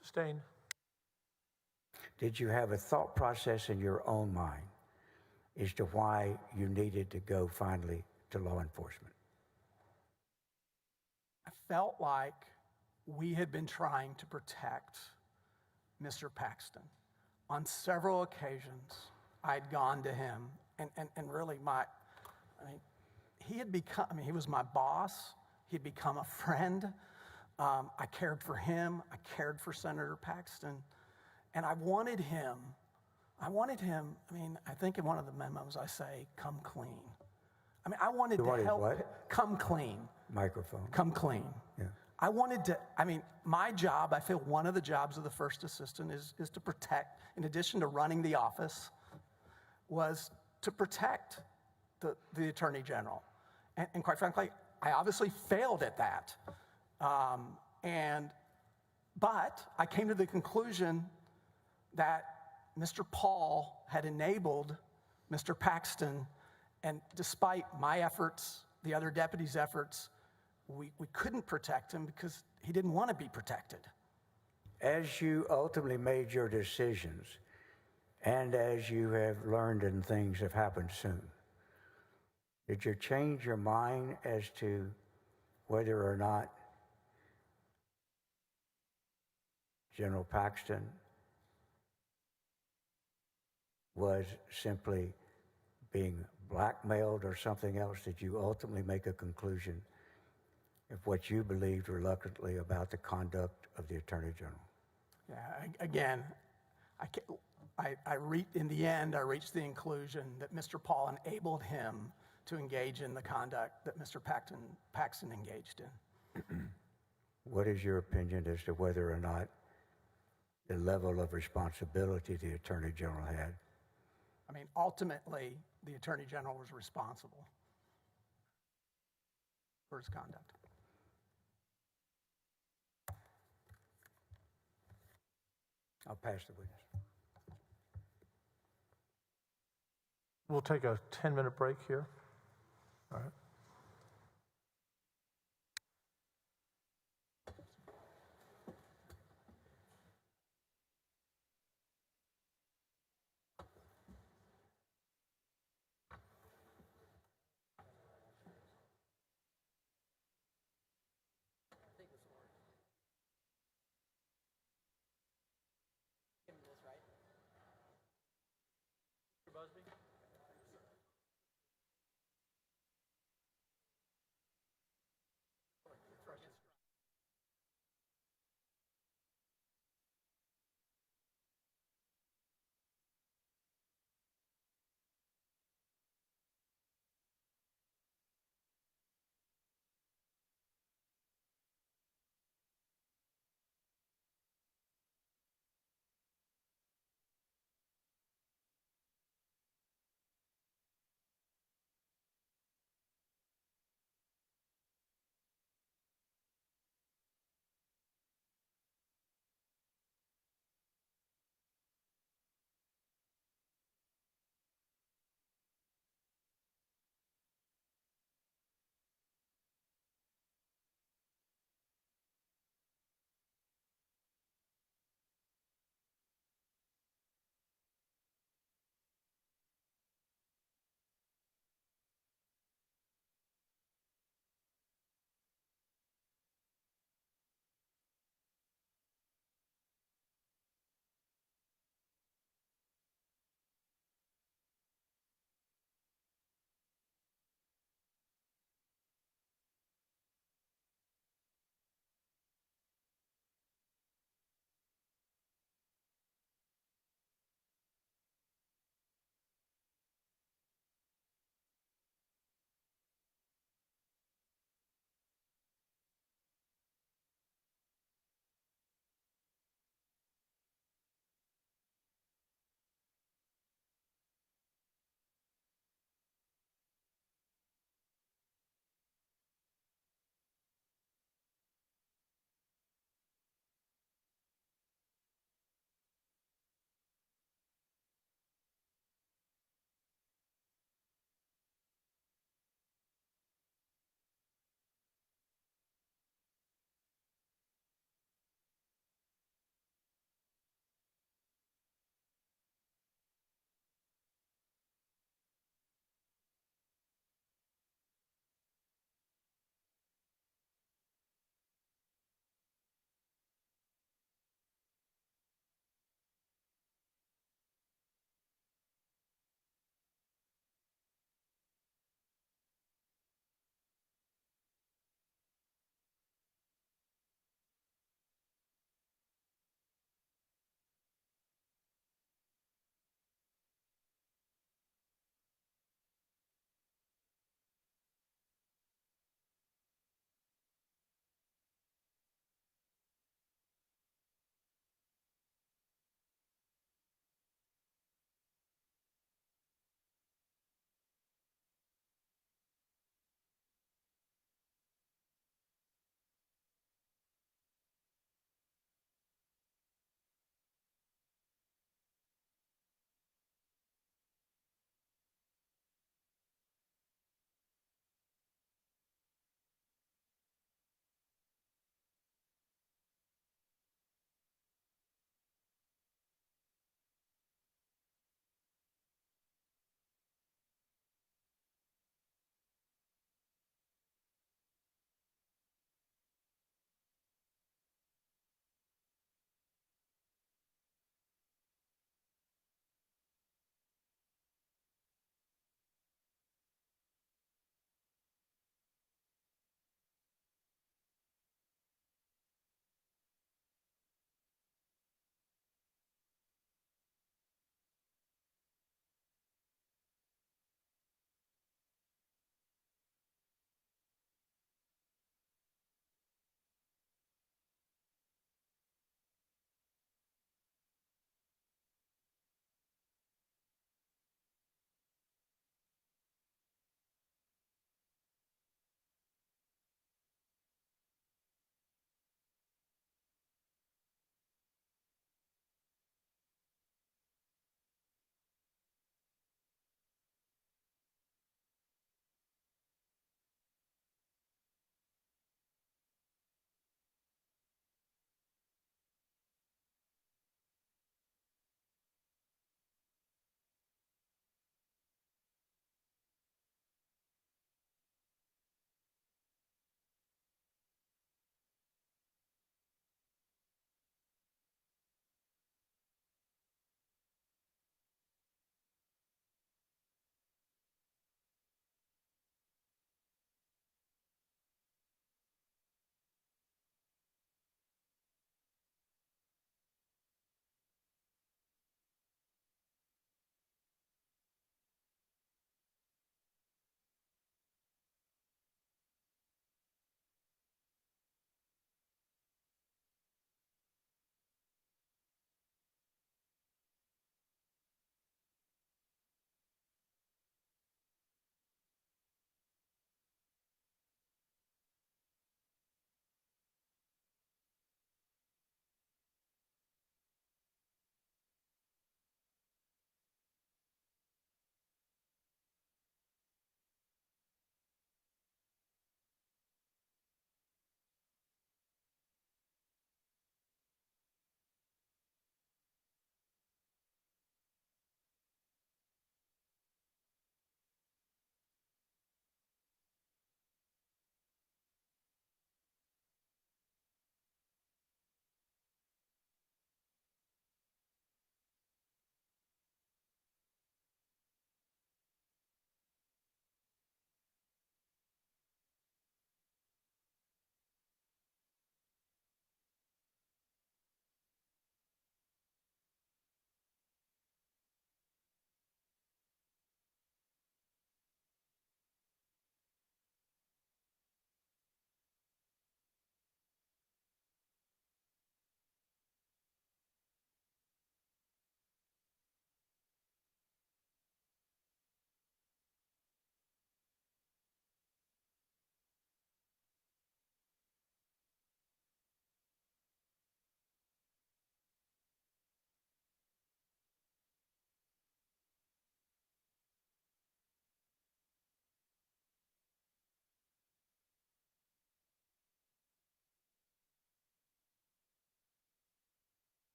[SPEAKER 2] Sustained.
[SPEAKER 7] Did you have a thought process in your own mind as to why you needed to go finally to law enforcement?
[SPEAKER 8] I felt like we had been trying to protect Mr. Paxton. On several occasions, I'd gone to him, and really he had become, he was my boss. He'd become a friend. I cared for him. I cared for Senator Paxton. And I wanted him, I think in one of the memos I say, come clean. I wanted to help.
[SPEAKER 7] What?
[SPEAKER 8] Come clean.
[SPEAKER 7] Microphone.
[SPEAKER 8] Come clean.
[SPEAKER 7] Yeah.
[SPEAKER 8] I wanted to, my job, I feel one of the jobs of the first assistant is to protect, in addition to running the office, was to protect the Attorney General. And quite frankly, I obviously failed at that. But I came to the conclusion that Mr. Paul had enabled Mr. Paxton, and despite my efforts, the other deputies' efforts, we couldn't protect him because he didn't want to be protected.
[SPEAKER 7] As you ultimately made your decisions, and as you have learned and things have happened soon, did you change your mind as to whether or not General Paxton was simply being blackmailed or something else? Did you ultimately make a conclusion of what you believed reluctantly about the conduct of the Attorney General?
[SPEAKER 8] Yeah, again, in the end, I reached the conclusion that Mr. Paul enabled him to engage in the conduct that Mr. Paxton engaged in.
[SPEAKER 7] What is your opinion as to whether or not the level of responsibility the Attorney General had?
[SPEAKER 8] I mean, ultimately, the Attorney General was responsible for his conduct.
[SPEAKER 7] I'll pass the witness.
[SPEAKER 2] We'll take a 10-minute break here. All right.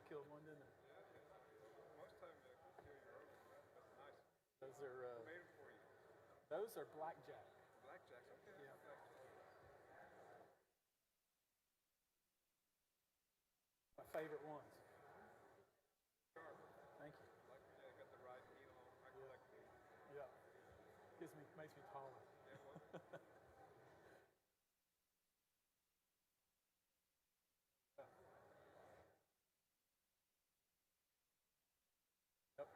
[SPEAKER 5] killed one, didn't it?
[SPEAKER 9] Most time you kill your own. That's nice.
[SPEAKER 5] Made them for you. Those are blackjack.
[SPEAKER 9] Blackjacks, okay.
[SPEAKER 5] Yeah. My favorite ones. Thank you.
[SPEAKER 9] Like, yeah, got the right needle on. I collect these.
[SPEAKER 5] Yeah. Makes me taller.
[SPEAKER 9] Yeah, well,
[SPEAKER 5] Yep.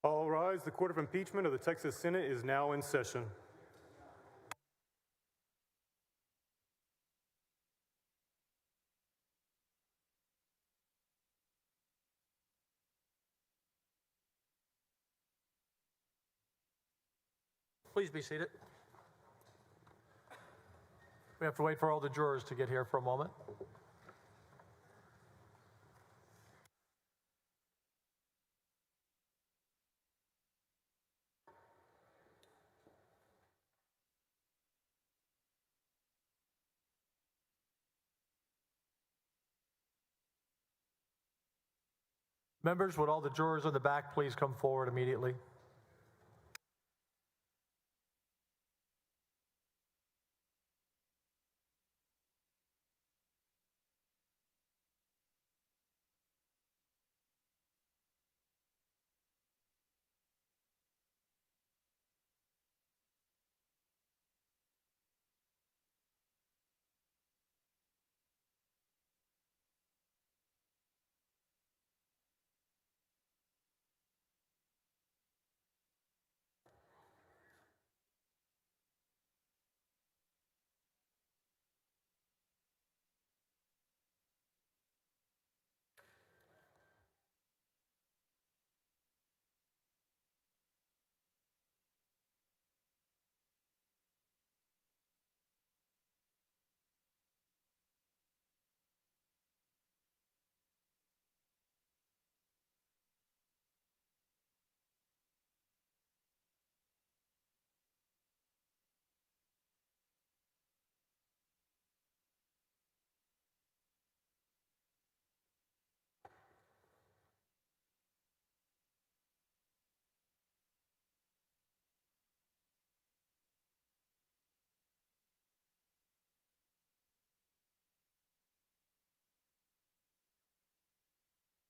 [SPEAKER 1] All rise. The Court of Impeachment of the Texas Senate is now in session.
[SPEAKER 2] Please be seated. We have to wait for all the jurors to get here for a moment. Members, would all the jurors in the back please come forward immediately?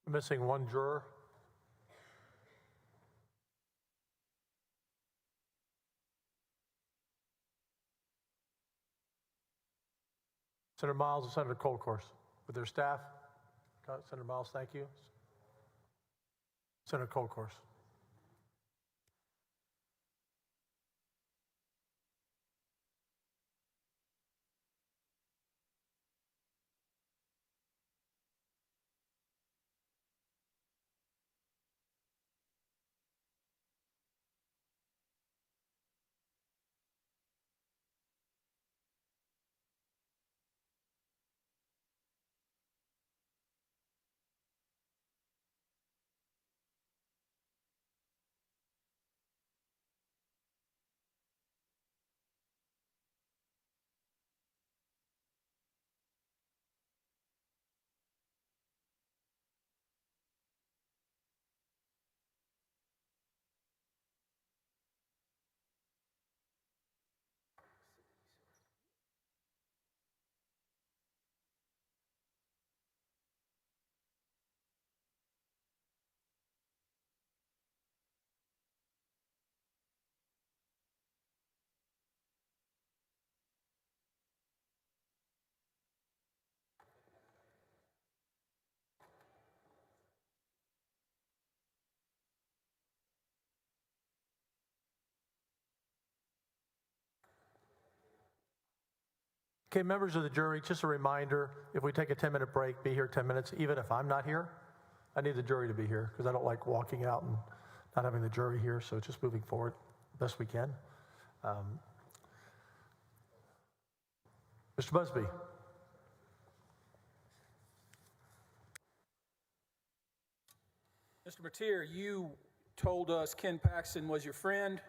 [SPEAKER 2] We're missing one juror. Senator Miles and Senator Colcourse with their staff. Senator Miles, thank you. Senator Colcourse. Okay, members of the jury, just a reminder, if we take a 10-minute break, be here 10 minutes, even if I'm not here. I need the jury to be here because I don't like walking out and not having the jury here, so just moving forward best we can. Mr. Busby.
[SPEAKER 5] Mr. Mr. Mateer, you told us Ken Paxton was your friend,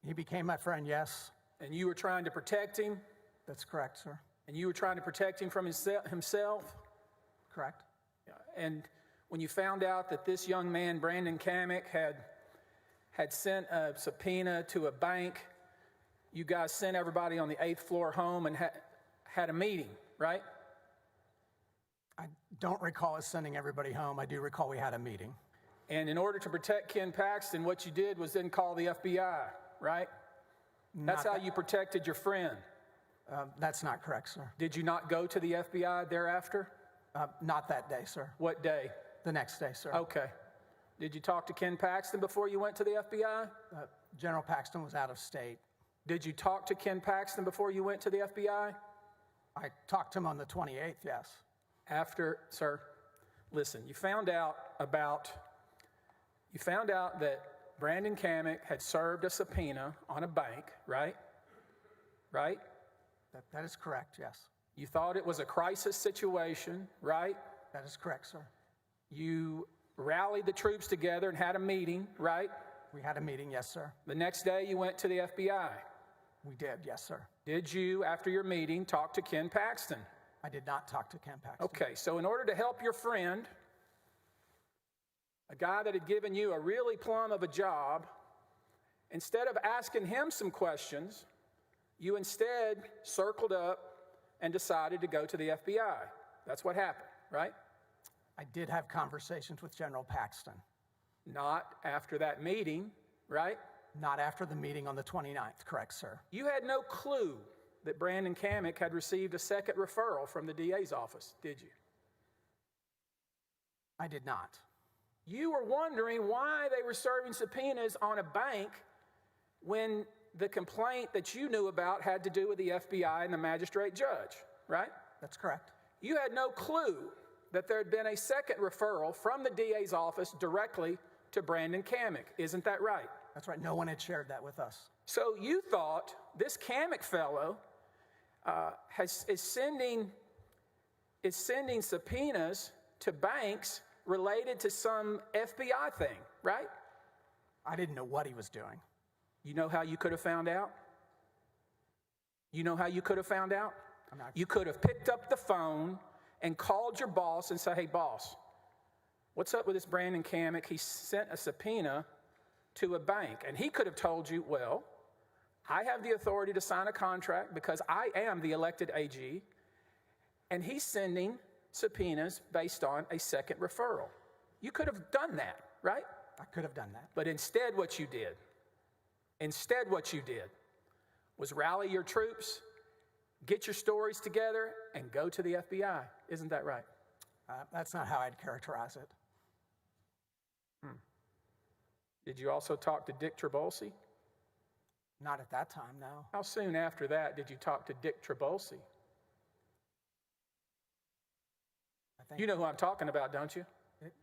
[SPEAKER 8] He became my friend, yes.
[SPEAKER 5] and you were trying to protect him,
[SPEAKER 8] That's correct, sir.
[SPEAKER 5] and you were trying to protect him from himself.
[SPEAKER 8] Correct.
[SPEAKER 5] And when you found out that this young man, Brandon Kamek, had sent a subpoena to a bank, you guys sent everybody on the 8th floor home and had a meeting, right?
[SPEAKER 8] I don't recall us sending everybody home. I do recall we had a meeting.
[SPEAKER 5] And in order to protect Ken Paxton, what you did was then call the FBI, right? That's how you protected your friend.
[SPEAKER 8] That's not correct, sir.
[SPEAKER 5] Did you not go to the FBI thereafter?
[SPEAKER 8] Not that day, sir.
[SPEAKER 5] What day?
[SPEAKER 8] The next day, sir.
[SPEAKER 5] Okay. Did you talk to Ken Paxton before you went to the FBI?
[SPEAKER 8] General Paxton was out of state.
[SPEAKER 5] Did you talk to Ken Paxton before you went to the FBI?
[SPEAKER 8] I talked to him on the 28th, yes.
[SPEAKER 5] After, sir, listen, you found out that Brandon Kamek had served a subpoena on a bank, right? Right?
[SPEAKER 8] That is correct, yes.
[SPEAKER 5] You thought it was a crisis situation, right?
[SPEAKER 8] That is correct, sir.
[SPEAKER 5] You rallied the troops together and had a meeting, right?
[SPEAKER 8] We had a meeting, yes, sir.
[SPEAKER 5] The next day you went to the FBI.
[SPEAKER 8] We did, yes, sir.
[SPEAKER 5] Did you, after your meeting, talk to Ken Paxton?
[SPEAKER 8] I did not talk to Ken Paxton.
[SPEAKER 5] Okay, so in order to help your friend, a guy that had given you a really plum of a job, instead of asking him some questions, you instead circled up and decided to go to the FBI. That's what happened, right?
[SPEAKER 8] I did have conversations with General Paxton.
[SPEAKER 5] Not after that meeting, right?
[SPEAKER 8] Not after the meeting on the 29th, correct, sir.
[SPEAKER 5] You had no clue that Brandon Kamek had received a second referral from the DA's office, did you?
[SPEAKER 8] I did not.
[SPEAKER 5] You were wondering why they were serving subpoenas on a bank when the complaint that you knew about had to do with the FBI and the magistrate judge, right?
[SPEAKER 8] That's correct.
[SPEAKER 5] You had no clue that there had been a second referral from the DA's office directly to Brandon Kamek. Isn't that right?
[SPEAKER 8] That's right. No one had shared that with us.
[SPEAKER 5] So you thought this Kamek fellow is sending subpoenas to banks related to some FBI thing, right?
[SPEAKER 8] I didn't know what he was doing.
[SPEAKER 5] You know how you could have found out? You know how you could have found out? You could have picked up the phone and called your boss and said, hey, boss, what's up with this Brandon Kamek? He sent a subpoena to a bank. And he could have told you, well, I have the authority to sign a contract because I am the elected AG, and he's sending subpoenas based on a second referral. You could have done that, right?
[SPEAKER 8] I could have done that.
[SPEAKER 5] But instead what you did was rally your troops, get your stories together, and go to the FBI. Isn't that right?
[SPEAKER 8] That's not how I'd characterize it.
[SPEAKER 5] Did you also talk to Dick Trabolsi?
[SPEAKER 8] Not at that time, no.
[SPEAKER 5] How soon after that did you talk to Dick Trabolsi? You know who I'm talking about, don't you?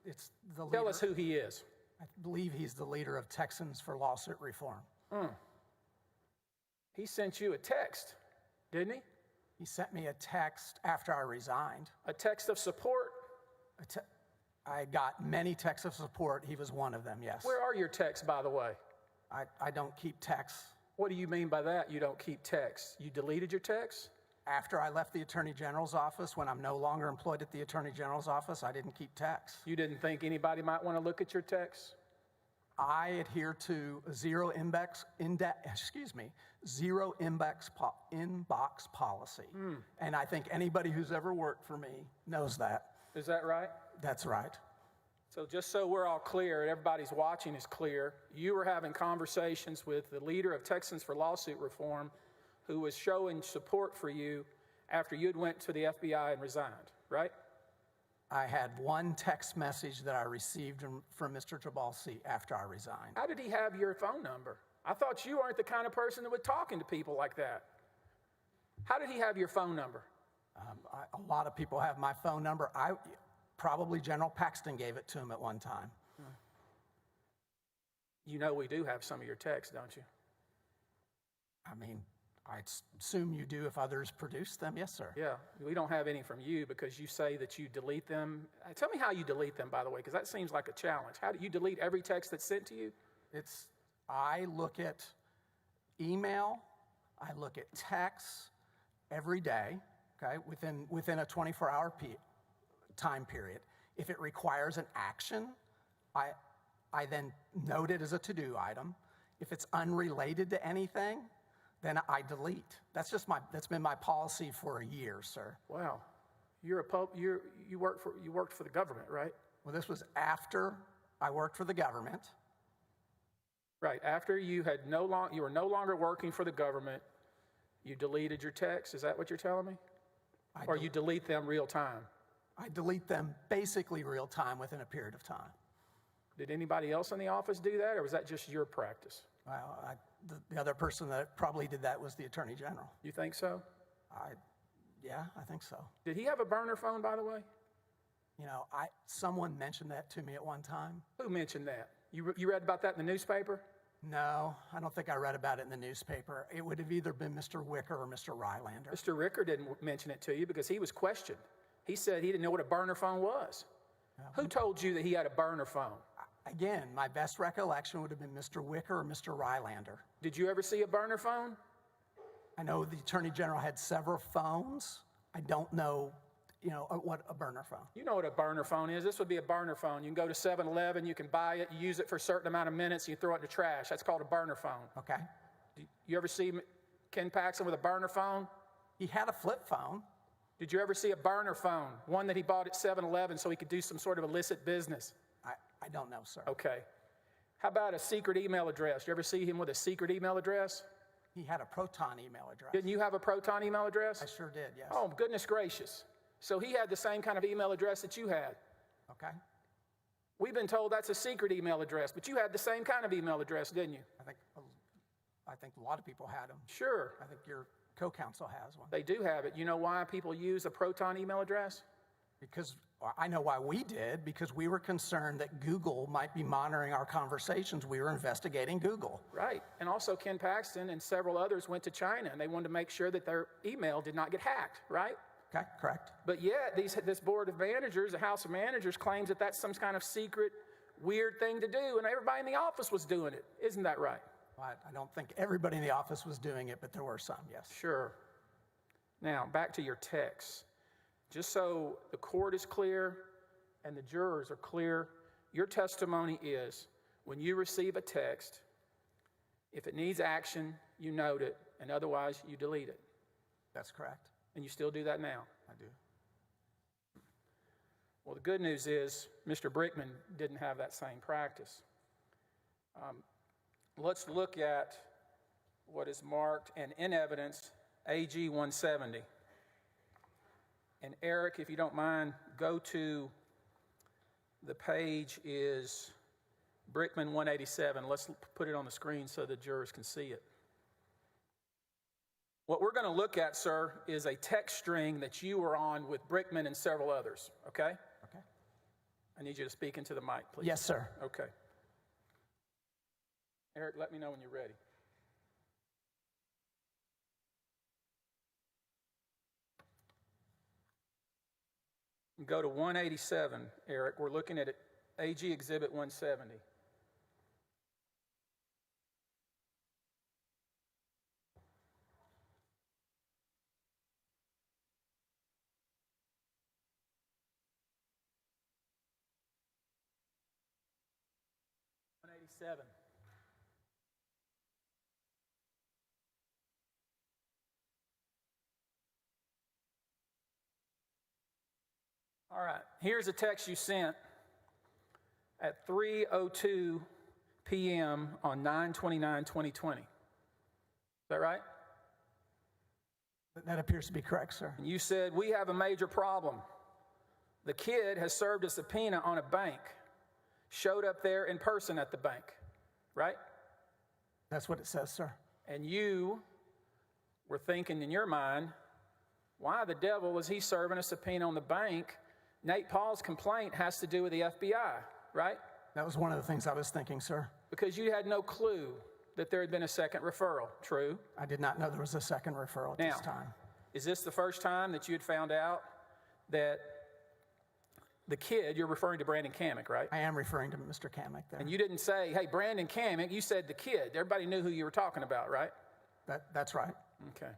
[SPEAKER 8] It's the leader.
[SPEAKER 5] Tell us who he is.
[SPEAKER 8] I believe he's the leader of Texans for Lawsuit Reform.
[SPEAKER 5] He sent you a text, didn't he?
[SPEAKER 8] He sent me a text after I resigned.
[SPEAKER 5] A text of support?
[SPEAKER 8] I got many texts of support. He was one of them, yes.
[SPEAKER 5] Where are your texts, by the way?
[SPEAKER 8] I don't keep texts.
[SPEAKER 5] What do you mean by that, you don't keep texts? You deleted your texts?
[SPEAKER 8] After I left the Attorney General's office, when I'm no longer employed at the Attorney General's office, I didn't keep texts.
[SPEAKER 5] You didn't think anybody might want to look at your texts?
[SPEAKER 8] I adhere to zero inbox policy. And I think anybody who's ever worked for me knows that.
[SPEAKER 5] Is that right?
[SPEAKER 8] That's right.
[SPEAKER 5] So just so we're all clear, and everybody's watching is clear, you were having conversations with the leader of Texans for Lawsuit Reform, who was showing support for you after you'd went to the FBI and resigned, right?
[SPEAKER 8] I had one text message that I received from Mr. Trabolsi after I resigned.
[SPEAKER 5] How did he have your phone number? I thought you weren't the kind of person that was talking to people like that. How did he have your phone number?
[SPEAKER 8] A lot of people have my phone number. Probably General Paxton gave it to him at one time.
[SPEAKER 5] You know we do have some of your texts, don't you?
[SPEAKER 8] I mean, I assume you do if others produce them. Yes, sir.
[SPEAKER 5] Yeah, we don't have any from you because you say that you delete them. Tell me how you delete them, by the way, because that seems like a challenge. How do you delete every text that's sent to you?
[SPEAKER 8] I look at email, I look at texts every day, okay, within a 24-hour time period. If it requires an action, I then note it as a to-do item. If it's unrelated to anything, then I delete. That's been my policy for a year, sir.
[SPEAKER 5] Wow, you worked for the government, right?
[SPEAKER 8] Well, this was after I worked for the government.
[SPEAKER 5] Right, after you were no longer working for the government, you deleted your texts. Is that what you're telling me? Or you delete them real time?
[SPEAKER 8] I delete them basically real time within a period of time.
[SPEAKER 5] Did anybody else in the office do that, or was that just your practice?
[SPEAKER 8] Well, the other person that probably did that was the Attorney General.
[SPEAKER 5] You think so?
[SPEAKER 8] Yeah, I think so.
[SPEAKER 5] Did he have a burner phone, by the way?
[SPEAKER 8] Someone mentioned that to me at one time.
[SPEAKER 5] Who mentioned that? You read about that in the newspaper?
[SPEAKER 8] No, I don't think I read about it in the newspaper. It would have either been Mr. Wicker or Mr. Rylander.
[SPEAKER 5] Mr. Ricker didn't mention it to you because he was questioned. He said he didn't know what a burner phone was. Who told you that he had a burner phone?
[SPEAKER 8] Again, my best recollection would have been Mr. Wicker or Mr. Rylander.
[SPEAKER 5] Did you ever see a burner phone?
[SPEAKER 8] I know the Attorney General had several phones. I don't know, what a burner phone.
[SPEAKER 5] You know what a burner phone is. This would be a burner phone. You can go to 7-Eleven, you can buy it, you use it for a certain amount of minutes, and you throw it in the trash. That's called a burner phone.
[SPEAKER 8] Okay.
[SPEAKER 5] You ever see Ken Paxton with a burner phone?
[SPEAKER 8] He had a flip phone.
[SPEAKER 5] Did you ever see a burner phone, one that he bought at 7-Eleven so he could do some sort of illicit business?
[SPEAKER 8] I don't know, sir.
[SPEAKER 5] Okay. How about a secret email address? You ever see him with a secret email address?
[SPEAKER 8] He had a Proton email address.
[SPEAKER 5] Didn't you have a Proton email address?
[SPEAKER 8] I sure did, yes.
[SPEAKER 5] Oh, goodness gracious. So he had the same kind of email address that you had.
[SPEAKER 8] Okay.
[SPEAKER 5] We've been told that's a secret email address, but you had the same kind of email address, didn't you?
[SPEAKER 8] I think a lot of people had them.
[SPEAKER 5] Sure.
[SPEAKER 8] I think your co-counsel has one.
[SPEAKER 5] They do have it. You know why people use a Proton email address?
[SPEAKER 8] Because I know why we did, because we were concerned that Google might be monitoring our conversations. We were investigating Google.
[SPEAKER 5] Right. And also Ken Paxton and several others went to China, and they wanted to make sure that their email did not get hacked, right?
[SPEAKER 8] Okay, correct.
[SPEAKER 5] But yet, this board of managers, the House of Managers, claims that that's some kind of secret, weird thing to do, and everybody in the office was doing it. Isn't that right?
[SPEAKER 8] Well, I don't think everybody in the office was doing it, but there were some, yes.
[SPEAKER 5] Sure. Now, back to your text. Just so the court is clear and the jurors are clear, your testimony is when you receive a text, if it needs action, you note it, and otherwise you delete it.
[SPEAKER 8] That's correct.
[SPEAKER 5] And you still do that now?
[SPEAKER 8] I do.
[SPEAKER 5] Well, the good news is Mr. Brickman didn't have that same practice. Let's look at what is marked and in evidence AG 170. And Eric, if you don't mind, go to the page is Brickman 187. Let's put it on the screen so the jurors can see it. What we're going to look at, sir, is a text string that you were on with Brickman and several others, okay?
[SPEAKER 8] Okay.
[SPEAKER 5] I need you to speak into the mic, please.
[SPEAKER 8] Yes, sir.
[SPEAKER 5] Okay. Eric, let me know when you're ready. Go to 187, Eric. We're looking at AG Exhibit 170. Seven. All right, here's a text you sent at 3:02 p.m. on 9/29/2020. Is that right?
[SPEAKER 8] That appears to be correct, sir.
[SPEAKER 5] And you said, we have a major problem. The kid has served a subpoena on a bank. Showed up there in person at the bank, right?
[SPEAKER 8] That's what it says, sir.
[SPEAKER 5] And you were thinking in your mind, why the devil was he serving a subpoena on the bank? Nate Paul's complaint has to do with the FBI, right?
[SPEAKER 8] That was one of the things I was thinking, sir.
[SPEAKER 5] Because you had no clue that there had been a second referral. True?
[SPEAKER 8] I did not know there was a second referral at this time.
[SPEAKER 5] Is this the first time that you had found out that the kid, you're referring to Brandon Kamick, right?
[SPEAKER 8] I am referring to Mr. Kamick there.
[SPEAKER 5] And you didn't say, hey, Brandon Kamick, you said the kid. Everybody knew who you were talking about, right?
[SPEAKER 8] That's right.
[SPEAKER 5] Okay.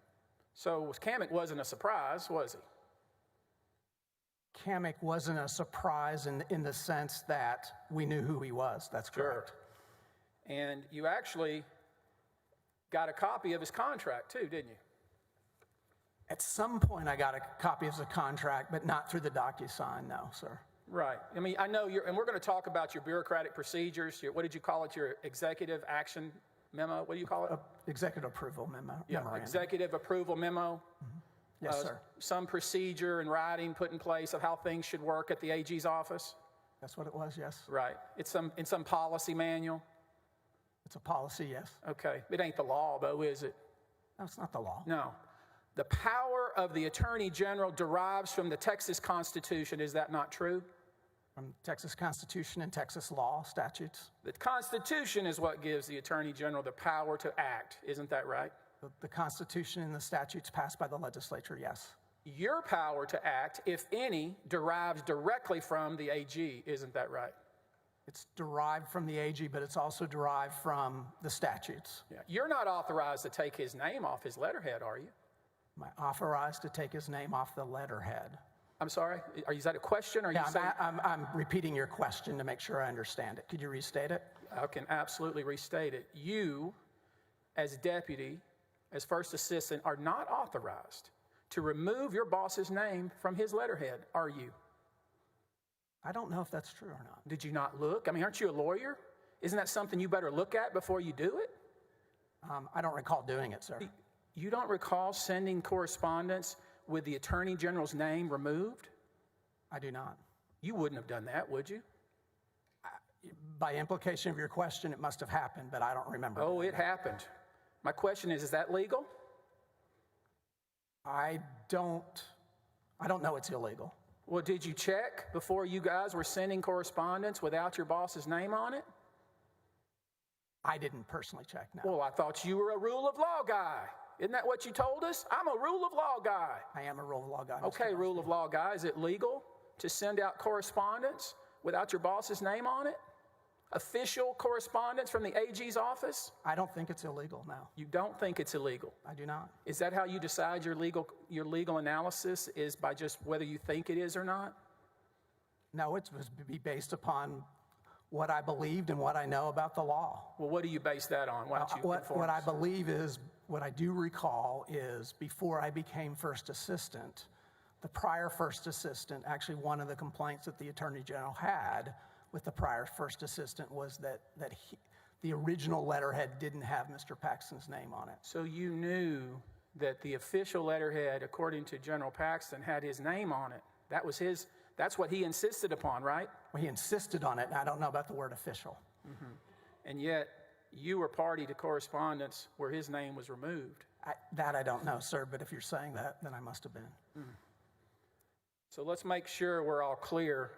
[SPEAKER 5] So Kamick wasn't a surprise, was he?
[SPEAKER 8] Kamick wasn't a surprise in the sense that we knew who he was. That's correct.
[SPEAKER 5] Sure. And you actually got a copy of his contract too, didn't you?
[SPEAKER 8] At some point, I got a copy of the contract, but not through the DocuSign, no, sir.
[SPEAKER 5] Right. I mean, I know and we're going to talk about your bureaucratic procedures. What did you call it? Your executive action memo? What do you call it?
[SPEAKER 8] Executive approval memo.
[SPEAKER 5] Yeah,
[SPEAKER 8] memorandum.
[SPEAKER 5] executive approval memo.
[SPEAKER 8] Mm-hmm. Yes, sir.
[SPEAKER 5] Some procedure and writing put in place of how things should work at the AG's office.
[SPEAKER 8] That's what it was, yes.
[SPEAKER 5] Right. It's in some policy manual.
[SPEAKER 8] It's a policy, yes.
[SPEAKER 5] Okay. It ain't the law, though, is it?
[SPEAKER 8] No, it's not the law.
[SPEAKER 5] No. The power of the Attorney General derives from the Texas Constitution. Is that not true?
[SPEAKER 8] From Texas Constitution and Texas law statutes.
[SPEAKER 5] The Constitution is what gives the Attorney General the power to act. Isn't that right?
[SPEAKER 8] The Constitution and the statutes passed by the legislature, yes.
[SPEAKER 5] Your power to act, if any, derives directly from the AG. Isn't that right?
[SPEAKER 8] It's derived from the AG, but it's also derived from the statutes.
[SPEAKER 5] Yeah. You're not authorized to take his name off his letterhead, are you?
[SPEAKER 8] Am I authorized to take his name off the letterhead?
[SPEAKER 5] I'm sorry? Is that a question? Or
[SPEAKER 8] I'm repeating your question to make sure I understand it. Could you restate it?
[SPEAKER 5] I can absolutely restate it. You, as deputy, as first assistant, are not authorized to remove your boss's name from his letterhead, are you?
[SPEAKER 8] I don't know if that's true or not.
[SPEAKER 5] Did you not look? I mean, aren't you a lawyer? Isn't that something you better look at before you do it?
[SPEAKER 8] I don't recall doing it, sir.
[SPEAKER 5] You don't recall sending correspondence with the Attorney General's name removed?
[SPEAKER 8] I do not.
[SPEAKER 5] You wouldn't have done that, would you?
[SPEAKER 8] By implication of your question, it must have happened, but I don't remember.
[SPEAKER 5] Oh, it happened. My question is that legal?
[SPEAKER 8] I don't know it's illegal.
[SPEAKER 5] Well, did you check before you guys were sending correspondence without your boss's name on it?
[SPEAKER 8] I didn't personally check, no.
[SPEAKER 5] Well, I thought you were a rule of law guy. Isn't that what you told us? I'm a rule of law guy.
[SPEAKER 8] I am a rule of law guy.
[SPEAKER 5] Okay, rule of law guy. Is it legal to send out correspondence without your boss's name on it? Official correspondence from the AG's office?
[SPEAKER 8] I don't think it's illegal, no.
[SPEAKER 5] You don't think it's illegal?
[SPEAKER 8] I do not.
[SPEAKER 5] Is that how you decide your legal analysis is by just whether you think it is or not?
[SPEAKER 8] No, it was be based upon what I believed and what I know about the law.
[SPEAKER 5] Well, what do you base that on? Why don't you inform
[SPEAKER 8] what
[SPEAKER 5] us?
[SPEAKER 8] I believe is, what I do recall is before I became first assistant, the prior first assistant, actually one of the complaints that the Attorney General had with the prior first assistant was that the original letterhead didn't have Mr. Paxton's name on it.
[SPEAKER 5] So you knew that the official letterhead, according to General Paxton, had his name on it. That's what he insisted upon, right?
[SPEAKER 8] Well, he insisted on it, and I don't know about the word official.
[SPEAKER 5] Mm-hmm. And yet, you were party to correspondence where his name was removed.
[SPEAKER 8] That I don't know, sir, but if you're saying that, then I must have been.
[SPEAKER 5] Mm. So let's make sure we're all clear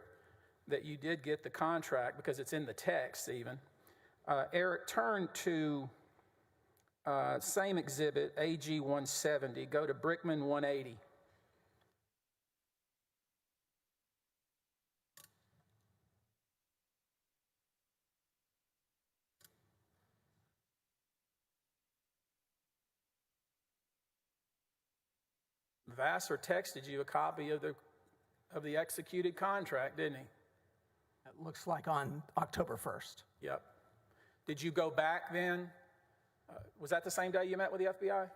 [SPEAKER 5] that you did get the contract, because it's in the text even. Eric, turn to same exhibit, AG 170. Go to Brickman 180. Vassar texted you a copy of the executed contract, didn't he?
[SPEAKER 8] It looks like on October 1st.
[SPEAKER 5] Yep. Did you go back then? Was that the same day you met with the FBI?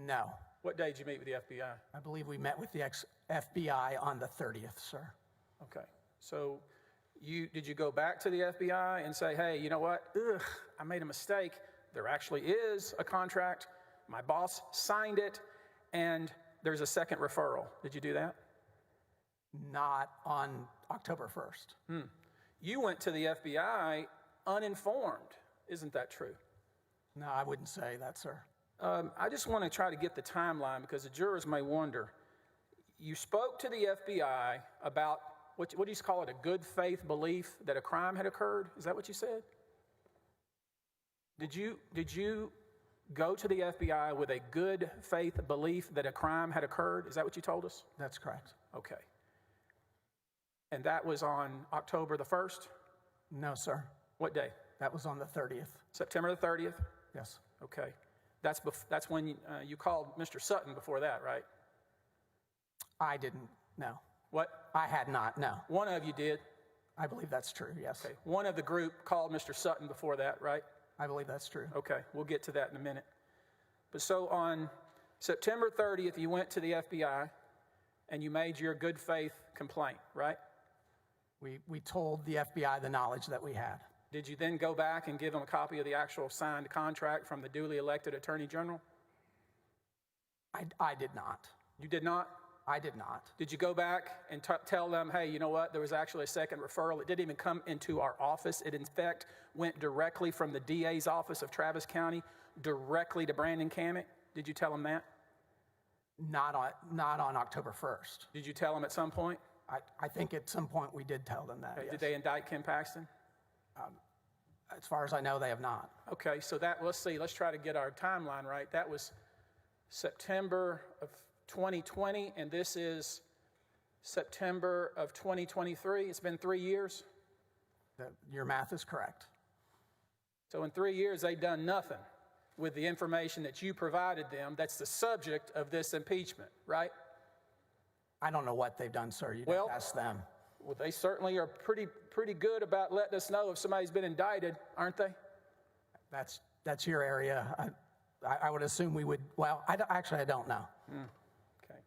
[SPEAKER 8] No.
[SPEAKER 5] What day did you meet with the FBI?
[SPEAKER 8] I believe we met with the FBI on the 30th, sir.
[SPEAKER 5] Okay. So did you go back to the FBI and say, hey, you know what? I made a mistake. There actually is a contract. My boss signed it, and there's a second referral. Did you do that?
[SPEAKER 8] Not on October 1st.
[SPEAKER 5] You went to the FBI uninformed. Isn't that true?
[SPEAKER 8] No, I wouldn't say that, sir.
[SPEAKER 5] I just want to try to get the timeline because the jurors may wonder. You spoke to the FBI about, what do you call it, a good faith belief that a crime had occurred? Is that what you said? Did you go to the FBI with a good faith belief that a crime had occurred? Is that what you told us?
[SPEAKER 8] That's correct.
[SPEAKER 5] Okay. And that was on October the 1st?
[SPEAKER 8] No, sir.
[SPEAKER 5] What day?
[SPEAKER 8] That was on the 30th.
[SPEAKER 5] September the 30th?
[SPEAKER 8] Yes.
[SPEAKER 5] Okay. That's when you called Mr. Sutton before that, right?
[SPEAKER 8] I didn't, no.
[SPEAKER 5] What?
[SPEAKER 8] I had not, no.
[SPEAKER 5] One of you did.
[SPEAKER 8] I believe that's true, yes.
[SPEAKER 5] Okay. One of the group called Mr. Sutton before that, right?
[SPEAKER 8] I believe that's true.
[SPEAKER 5] Okay. We'll get to that in a minute. But so on September 30th, you went to the FBI and you made your good faith complaint, right?
[SPEAKER 8] We told the FBI the knowledge that we had.
[SPEAKER 5] Did you then go back and give them a copy of the actual signed contract from the duly elected Attorney General?
[SPEAKER 8] I did not.
[SPEAKER 5] You did not?
[SPEAKER 8] I did not.
[SPEAKER 5] Did you go back and tell them, hey, you know what, there was actually a second referral. It didn't even come into our office. It, in fact, went directly from the DA's office of Travis County directly to Brandon Cammick? Did you tell them that?
[SPEAKER 8] Not on October 1st.
[SPEAKER 5] Did you tell them at some point?
[SPEAKER 8] I think at some point we did tell them that,
[SPEAKER 5] Okay.
[SPEAKER 8] yes.
[SPEAKER 5] Did they indict Ken Paxton?
[SPEAKER 8] As far as I know, they have not.
[SPEAKER 5] Okay, so let's try to get our timeline right. That was September of 2020, and this is September of 2023. It's been 3 years.
[SPEAKER 8] Your math is correct.
[SPEAKER 5] So in 3 years, they've done nothing with the information that you provided them. That's the subject of this impeachment, right?
[SPEAKER 8] I don't know what they've done, sir. You
[SPEAKER 5] Well,
[SPEAKER 8] ask them.
[SPEAKER 5] Well, they certainly are pretty good about letting us know if somebody's been indicted, aren't they?
[SPEAKER 8] That's your area. I would assume we would, well, I don't know.
[SPEAKER 5] Okay.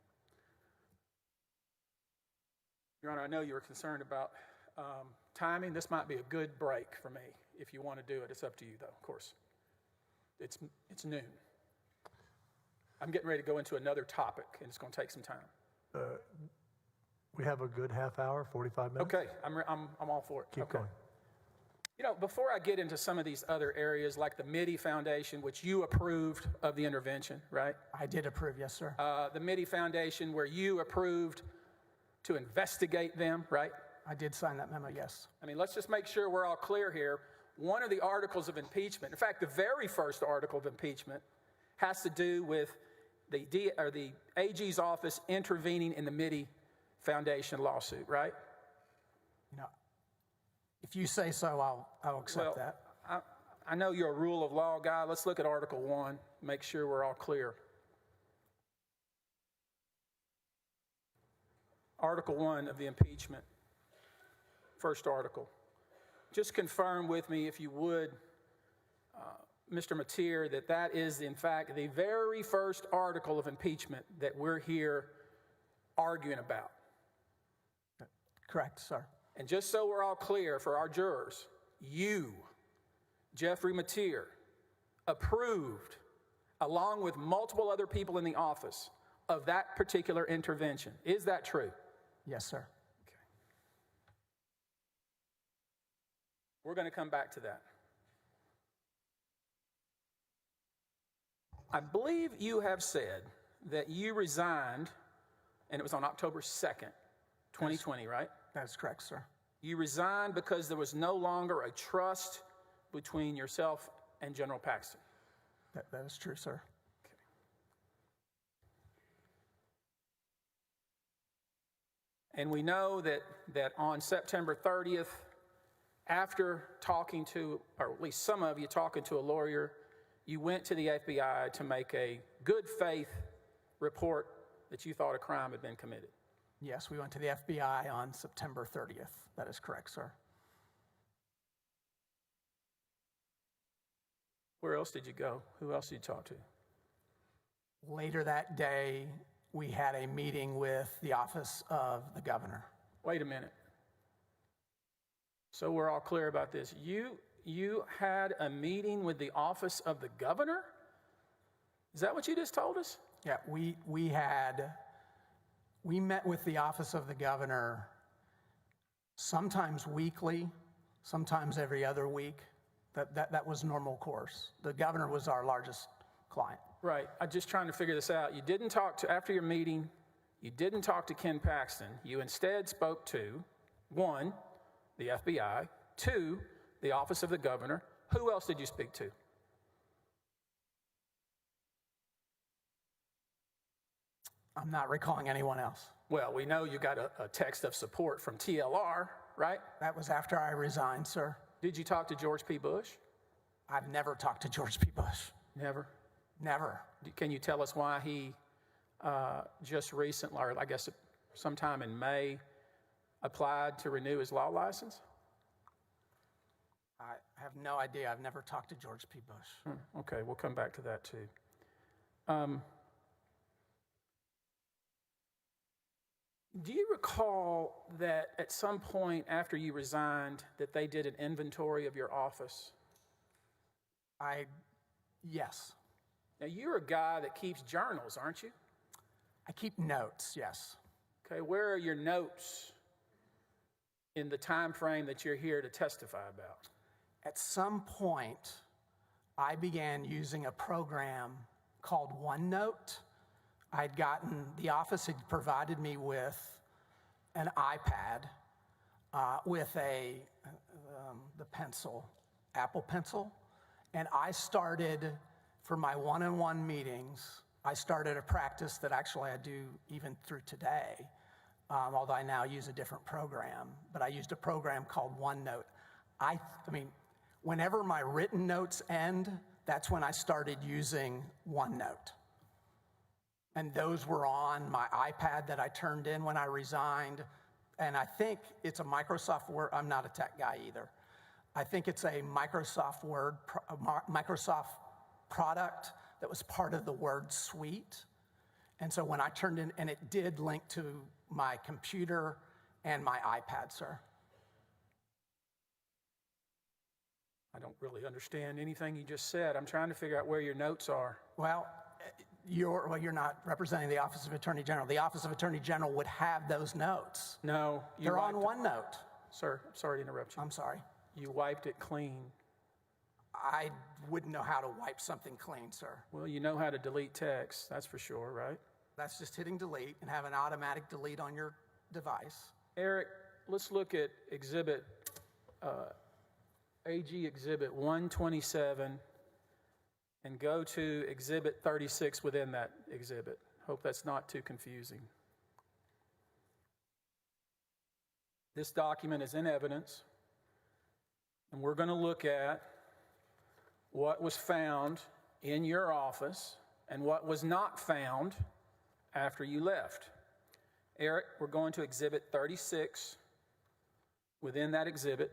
[SPEAKER 5] Your Honor, I know you were concerned about timing. This might be a good break for me. If you want to do it, it's up to you, though, of course. It's noon. I'm getting ready to go into another topic, and it's going to take some time.
[SPEAKER 2] We have a good half hour, 45 minutes.
[SPEAKER 5] Okay, I'm all for it.
[SPEAKER 2] Keep going.
[SPEAKER 5] You know, before I get into some of these other areas, like the Mitty Foundation, which you approved of the intervention, right?
[SPEAKER 8] I did approve, yes, sir.
[SPEAKER 5] The Mitty Foundation, where you approved to investigate them, right?
[SPEAKER 8] I did sign that memo, yes.
[SPEAKER 5] I mean, let's just make sure we're all clear here. One of the articles of impeachment, in fact, the very first article of impeachment, has to do with the AG's office intervening in the Mitty Foundation lawsuit, right?
[SPEAKER 8] You know, if you say so, I'll accept that.
[SPEAKER 5] I know you're a rule of law guy. Let's look at Article 1, make sure we're all clear. Article 1 of the impeachment, first article. Just confirm with me, if you would, Mr. Mateer, that is, in fact, the very first article of impeachment that we're here arguing about.
[SPEAKER 8] Correct, sir.
[SPEAKER 5] And just so we're all clear for our jurors, you, Jeffrey Mateer, approved, along with multiple other people in the office, of that particular intervention. Is that true?
[SPEAKER 8] Yes, sir.
[SPEAKER 5] Okay. We're going to come back to that. I believe you have said that you resigned, and it was on October 2nd, 2020, right?
[SPEAKER 8] That is correct, sir.
[SPEAKER 5] You resigned because there was no longer a trust between yourself and General Paxton.
[SPEAKER 8] That is true, sir.
[SPEAKER 5] Okay. And we know that on September 30th, after talking to, or at least some of you talking to a lawyer, you went to the FBI to make a good faith report that you thought a crime had been committed.
[SPEAKER 8] Yes, we went to the FBI on September 30th. That is correct, sir.
[SPEAKER 5] Where else did you go? Who else did you talk to?
[SPEAKER 8] Later that day, we had a meeting with the office of the governor.
[SPEAKER 5] Wait a minute. So we're all clear about this. You had a meeting with the office of the governor? Is that what you just told us?
[SPEAKER 8] Yeah, we met with the office of the governor sometimes weekly, sometimes every other week. That was normal course. The governor was our largest client.
[SPEAKER 5] Right. I'm just trying to figure this out. You didn't talk to, after your meeting, you didn't talk to Ken Paxton. You instead spoke to, 1, the FBI, 2, the office of the governor. Who else did you speak to?
[SPEAKER 8] I'm not recalling anyone else.
[SPEAKER 5] Well, we know you got a text of support from TLR, right?
[SPEAKER 8] That was after I resigned, sir.
[SPEAKER 5] Did you talk to George P. Bush?
[SPEAKER 8] I've never talked to George P. Bush.
[SPEAKER 5] Never.
[SPEAKER 8] Never.
[SPEAKER 5] Can you tell us why he just recently, or I guess sometime in May, applied to renew his law license?
[SPEAKER 8] I have no idea. I've never talked to George P. Bush.
[SPEAKER 5] Okay, we'll come back to that too. Do you recall that at some point after you resigned that they did an inventory of your office?
[SPEAKER 8] Yes.
[SPEAKER 5] Now, you're a guy that keeps journals, aren't you?
[SPEAKER 8] I keep notes, yes.
[SPEAKER 5] Okay, where are your notes in the time frame that you're here to testify about?
[SPEAKER 8] At some point, I began using a program called OneNote. The office had provided me with an iPad with the pencil, Apple Pencil. And I started, for my one-on-one meetings, I started a practice that actually I do even through today, although I now use a different program. But I used a program called OneNote. I mean, whenever my written notes end, that's when I started using OneNote. And those were on my iPad that I turned in when I resigned. And I think it's a Microsoft Word. I'm not a tech guy either. I think it's a Microsoft product that was part of the Word suite. And so when I turned in, and it did link to my computer and my iPad, sir.
[SPEAKER 5] I don't really understand anything you just said. I'm trying to figure out where your notes are.
[SPEAKER 8] Well, you're not representing the Office of Attorney General. The Office of Attorney General would have those notes.
[SPEAKER 5] No.
[SPEAKER 8] They're on OneNote.
[SPEAKER 5] Sir, I'm sorry to interrupt you.
[SPEAKER 8] I'm sorry.
[SPEAKER 5] You wiped it clean.
[SPEAKER 8] I wouldn't know how to wipe something clean, sir.
[SPEAKER 5] Well, you know how to delete text, that's for sure, right?
[SPEAKER 8] That's just hitting delete and have an automatic delete on your device.
[SPEAKER 5] Eric, let's look at AG Exhibit 127 and go to Exhibit 36 within that exhibit. Hope that's not too confusing. This document is in evidence, and we're going to look at what was found in your office and what was not found after you left. Eric, we're going to Exhibit 36 within that exhibit.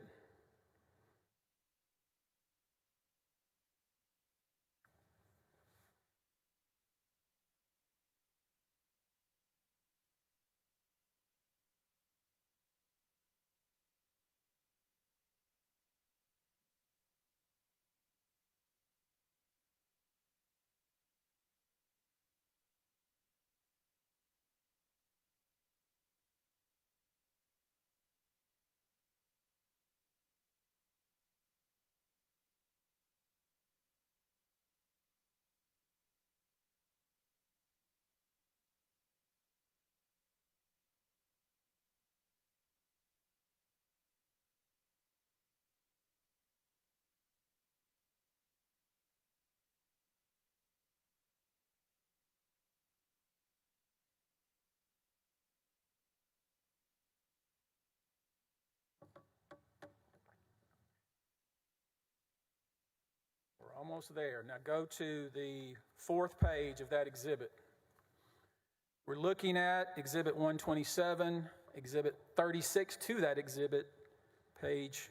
[SPEAKER 5] We're almost there. Now go to the fourth page of that exhibit. We're looking at Exhibit 127, Exhibit 36 to that exhibit, page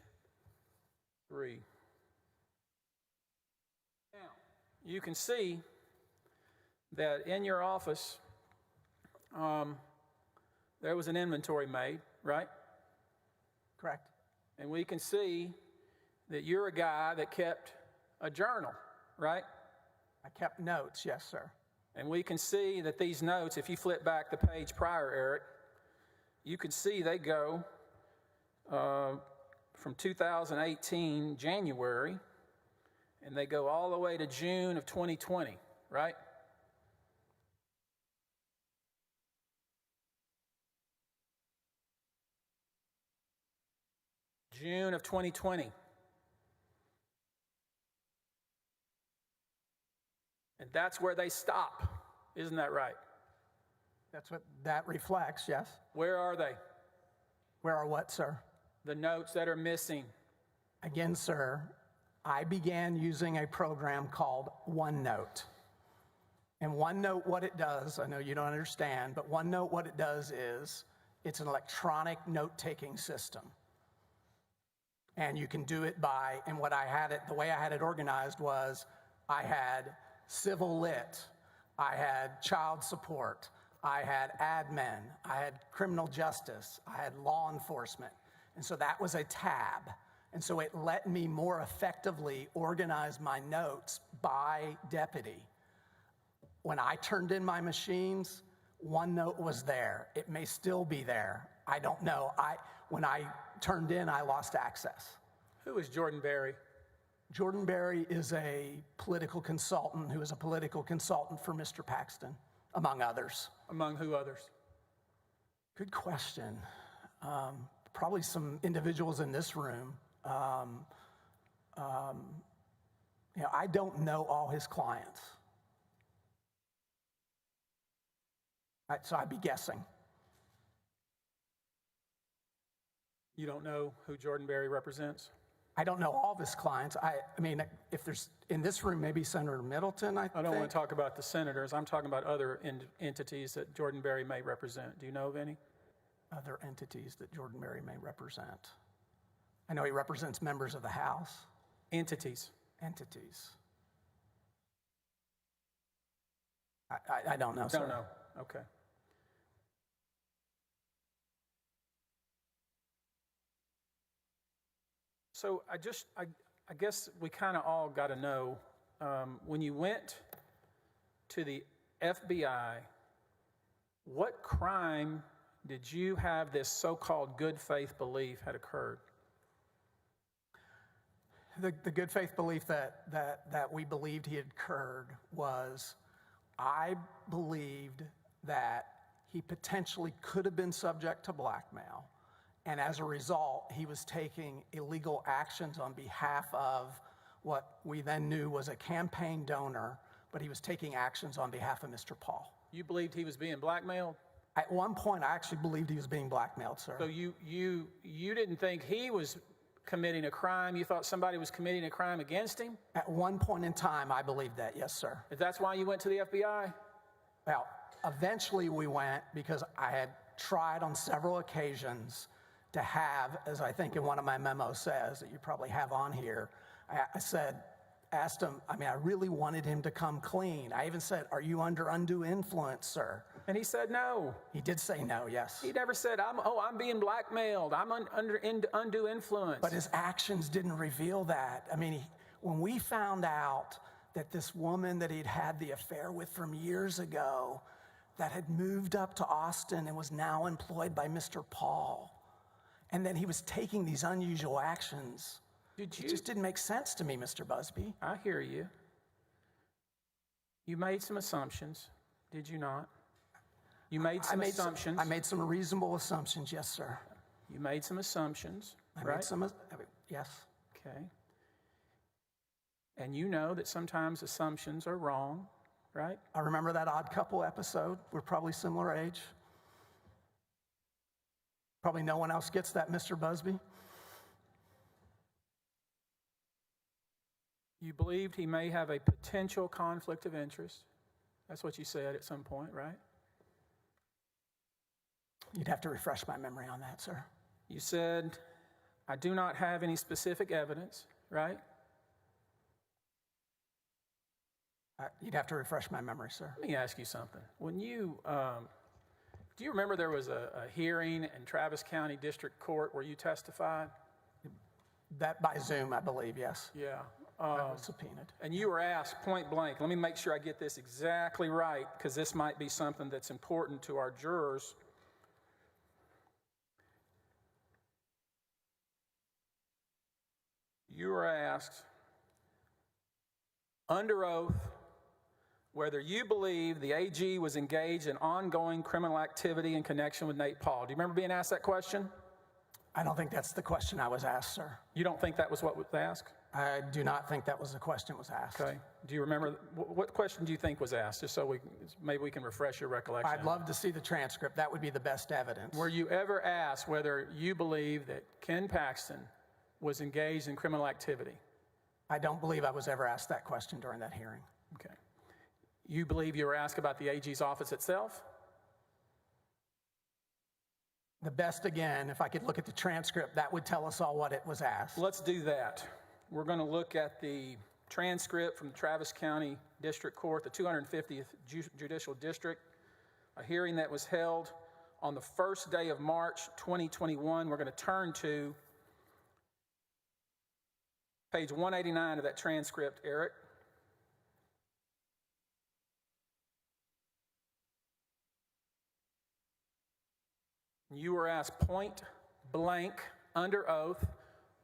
[SPEAKER 5] 3. Now, you can see that in your office, there was an inventory made, right?
[SPEAKER 8] Correct.
[SPEAKER 5] And we can see that you're a guy that kept a journal, right?
[SPEAKER 8] I kept notes, yes, sir.
[SPEAKER 5] And we can see that these notes, if you flip back the page prior, Eric, you can see they go from 2018, January, and they go all the way to June of 2020, right? June of 2020. And that's where they stop. Isn't that right?
[SPEAKER 8] That's what that reflects, yes.
[SPEAKER 5] Where are they?
[SPEAKER 8] Where are what, sir?
[SPEAKER 5] The notes that are missing.
[SPEAKER 8] Again, sir, I began using a program called OneNote. And OneNote, what it does, I know you don't understand, but OneNote, what it does is it's an electronic note-taking system. And you can do it by, and what I had it, the way I had it organized was I had civil lit, I had child support, I had admin, I had criminal justice, I had law enforcement. And so that was a tab. And so it let me more effectively organize my notes by deputy. When I turned in my machines, OneNote was there. It may still be there. I don't know. When I turned in, I lost access.
[SPEAKER 5] Who is Jordan Berry?
[SPEAKER 8] Jordan Berry is a political consultant who is a political consultant for Mr. Paxton, among others.
[SPEAKER 5] Among who others?
[SPEAKER 8] Good question. Probably some individuals in this room. I don't know all his clients. So I'd be guessing.
[SPEAKER 5] You don't know who Jordan Berry represents?
[SPEAKER 8] I don't know all of his clients. I mean, if there's, in this room, maybe Senator Middleton, I
[SPEAKER 5] don't want to talk about the senators. I'm talking about other entities that Jordan Berry may represent. Do you know of any?
[SPEAKER 8] Other entities that Jordan Berry may represent. I know he represents members of the House.
[SPEAKER 5] Entities.
[SPEAKER 8] Entities. I don't know, sir.
[SPEAKER 5] Don't know. Okay. So I guess we kind of all got to know, when you went to the FBI, what crime did you have this so-called good faith belief had occurred?
[SPEAKER 8] The good faith belief that we believed he had occurred was, I believed that he potentially could have been subject to blackmail. And as a result, he was taking illegal actions on behalf of what we then knew was a campaign donor, but he was taking actions on behalf of Mr. Paul.
[SPEAKER 5] You believed he was being blackmailed?
[SPEAKER 8] At one point, I actually believed he was being blackmailed, sir.
[SPEAKER 5] So you didn't think he was committing a crime? You thought somebody was committing a crime against him?
[SPEAKER 8] At one point in time, I believed that, yes, sir.
[SPEAKER 5] That's why you went to the FBI?
[SPEAKER 8] Well, eventually we went because I had tried on several occasions to have, as I think in one of my memos says, that you probably have on here, asked him, I really wanted him to come clean. I even said, are you under undue influence, sir?
[SPEAKER 5] And he said no.
[SPEAKER 8] He did say no, yes.
[SPEAKER 5] He never said, I'm being blackmailed. I'm under undue influence.
[SPEAKER 8] But his actions didn't reveal that. When we found out that this woman that he'd had the affair with from years ago, that had moved up to Austin and was now employed by Mr. Paul, and then he was taking these unusual actions, it just didn't make sense to me, Mr. Busby.
[SPEAKER 5] I hear you. You made some assumptions, did you not? You made some assumptions.
[SPEAKER 8] I made some reasonable assumptions, yes, sir.
[SPEAKER 5] You made some assumptions,
[SPEAKER 8] right? Yes.
[SPEAKER 5] Okay. And you know that sometimes assumptions are wrong, right?
[SPEAKER 8] I remember that Odd Couple episode. We're probably similar age. Probably no one else gets that, Mr. Busby.
[SPEAKER 5] You believed he may have a potential conflict of interest. That's what you said at some point, right?
[SPEAKER 8] You'd have to refresh my memory on that, sir.
[SPEAKER 5] You said, I do not have any specific evidence, right?
[SPEAKER 8] You'd have to refresh my memory, sir.
[SPEAKER 5] Let me ask you something. When you, do you remember there was a hearing in Travis County District Court where you testified?
[SPEAKER 8] That by Zoom, I believe, yes.
[SPEAKER 5] Yeah.
[SPEAKER 8] I was subpoenaed.
[SPEAKER 5] And you were asked point blank, let me make sure I get this exactly right, because this might be something that's important to our jurors. You were asked under oath whether you believe the AG was engaged in ongoing criminal activity in connection with Nate Paul. Do you remember being asked that question?
[SPEAKER 8] I don't think that's the question I was asked, sir.
[SPEAKER 5] You don't think that was what was asked?
[SPEAKER 8] I do not think that was the question was asked.
[SPEAKER 5] Okay. Do you remember, what question do you think was asked, just so maybe we can refresh your recollection?
[SPEAKER 8] I'd love to see the transcript. That would be the best evidence.
[SPEAKER 5] Were you ever asked whether you believe that Ken Paxton was engaged in criminal activity?
[SPEAKER 8] I don't believe I was ever asked that question during that hearing.
[SPEAKER 5] Okay. You believe you were asked about the AG's office itself?
[SPEAKER 8] The best, again, if I could look at the transcript, that would tell us all what it was asked.
[SPEAKER 5] Let's do that. We're going to look at the transcript from the Travis County District Court, the 250th Judicial District, a hearing that was held on the first day of March 2021. We're going to turn to page 189 of that transcript, Eric. You were asked point blank under oath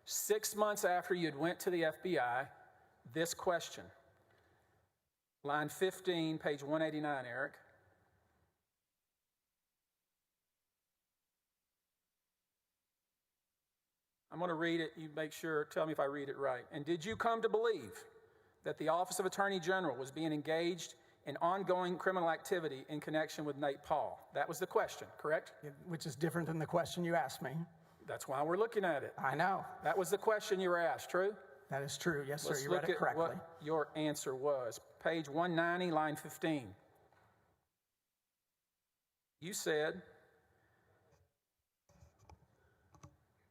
[SPEAKER 5] 6 months after you'd went to the FBI this question. Line 15, page 189, Eric. I'm going to read it. You make sure, tell me if I read it right. And did you come to believe that the Office of Attorney General was being engaged in ongoing criminal activity in connection with Nate Paul? That was the question, correct?
[SPEAKER 8] Which is different than the question you asked me.
[SPEAKER 5] That's why we're looking at it.
[SPEAKER 8] I know.
[SPEAKER 5] That was the question you were asked, true?
[SPEAKER 8] That is true. Yes, sir.
[SPEAKER 5] Let's
[SPEAKER 8] You read
[SPEAKER 5] look
[SPEAKER 8] it
[SPEAKER 5] at
[SPEAKER 8] correctly.
[SPEAKER 5] what your answer was. Page 190, line 15. You said,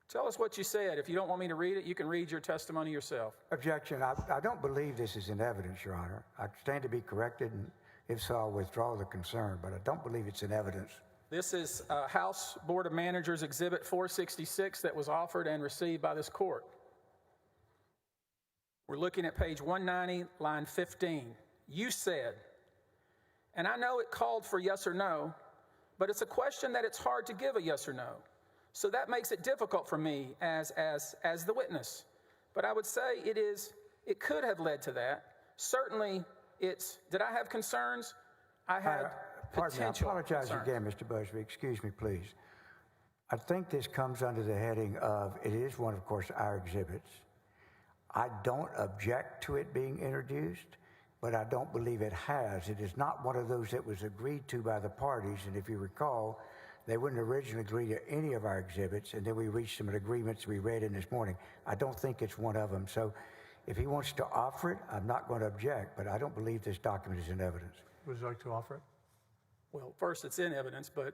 [SPEAKER 5] tell us what you said. If you don't want me to read it, you can read your testimony yourself.
[SPEAKER 7] Objection. I don't believe this is in evidence, Your Honor. I stand to be corrected, and if so, I'll withdraw the concern, but I don't believe it's in evidence.
[SPEAKER 5] This is House Board of Managers Exhibit 466 that was offered and received by this court. We're looking at page 190, line 15. You said, and I know it called for yes or no, but it's a question that it's hard to give a yes or no. So that makes it difficult for me as the witness. But I would say it could have led to that. Certainly, did I have concerns? I had
[SPEAKER 7] Pardon me, I
[SPEAKER 5] potential
[SPEAKER 7] apologize
[SPEAKER 5] concerns.
[SPEAKER 7] again, Mr. Busby. Excuse me, please. I think this comes under the heading of, it is one, of course, our exhibits. I don't object to it being introduced, but I don't believe it has. It is not one of those that was agreed to by the parties, and if you recall, they wouldn't originally agree to any of our exhibits, and then we reached some agreements we read in this morning. I don't think it's one of them. So if he wants to offer it, I'm not going to object, but I don't believe this document is in evidence.
[SPEAKER 2] Would you like to offer it?
[SPEAKER 5] Well, first, it's in evidence, but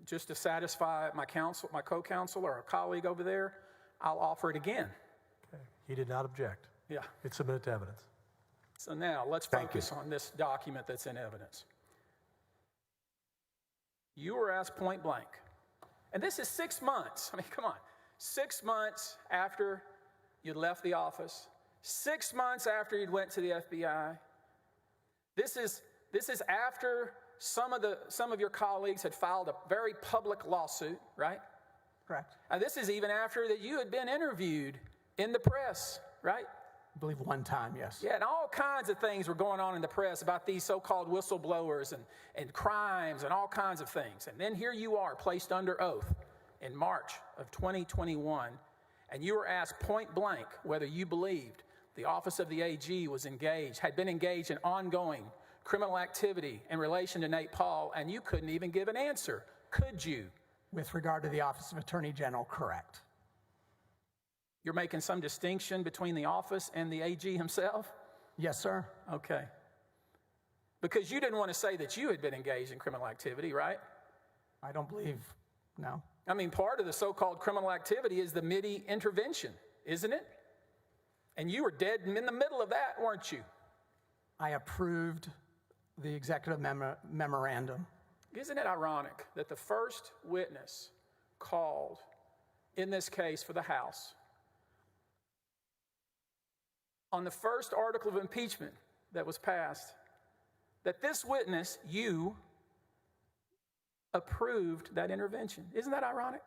[SPEAKER 5] just to satisfy my co-counsel or a colleague over there, I'll offer it again.
[SPEAKER 2] Okay. He did not object.
[SPEAKER 5] Yeah.
[SPEAKER 2] It's submitted to evidence.
[SPEAKER 5] So now let's focus on this document that's in evidence. You were asked point blank, and this is 6 months. I mean, come on. 6 months after you left the office, 6 months after you went to the FBI. This is after some of your colleagues had filed a very public lawsuit, right?
[SPEAKER 8] Correct.
[SPEAKER 5] This is even after that you had been interviewed in the press, right?
[SPEAKER 8] I believe one time, yes.
[SPEAKER 5] Yeah, and all kinds of things were going on in the press about these so-called whistleblowers and crimes and all kinds of things. And then here you are, placed under oath in March of 2021, and you were asked point blank whether you believed the Office of the AG had been engaged in ongoing criminal activity in relation to Nate Paul, and you couldn't even give an answer, could you?
[SPEAKER 8] With regard to the Office of Attorney General, correct.
[SPEAKER 5] You're making some distinction between the office and the AG himself?
[SPEAKER 8] Yes, sir.
[SPEAKER 5] Okay. Because you didn't want to say that you had been engaged in criminal activity, right?
[SPEAKER 8] I don't believe, no.
[SPEAKER 5] I mean, part of the so-called criminal activity is the MIDI intervention, isn't it? And you were dead in the middle of that, weren't you?
[SPEAKER 8] I approved the executive memorandum.
[SPEAKER 5] Isn't it ironic that the first witness called in this case for the House on the first article of impeachment that was passed, that this witness, you, approved that intervention? Isn't that ironic?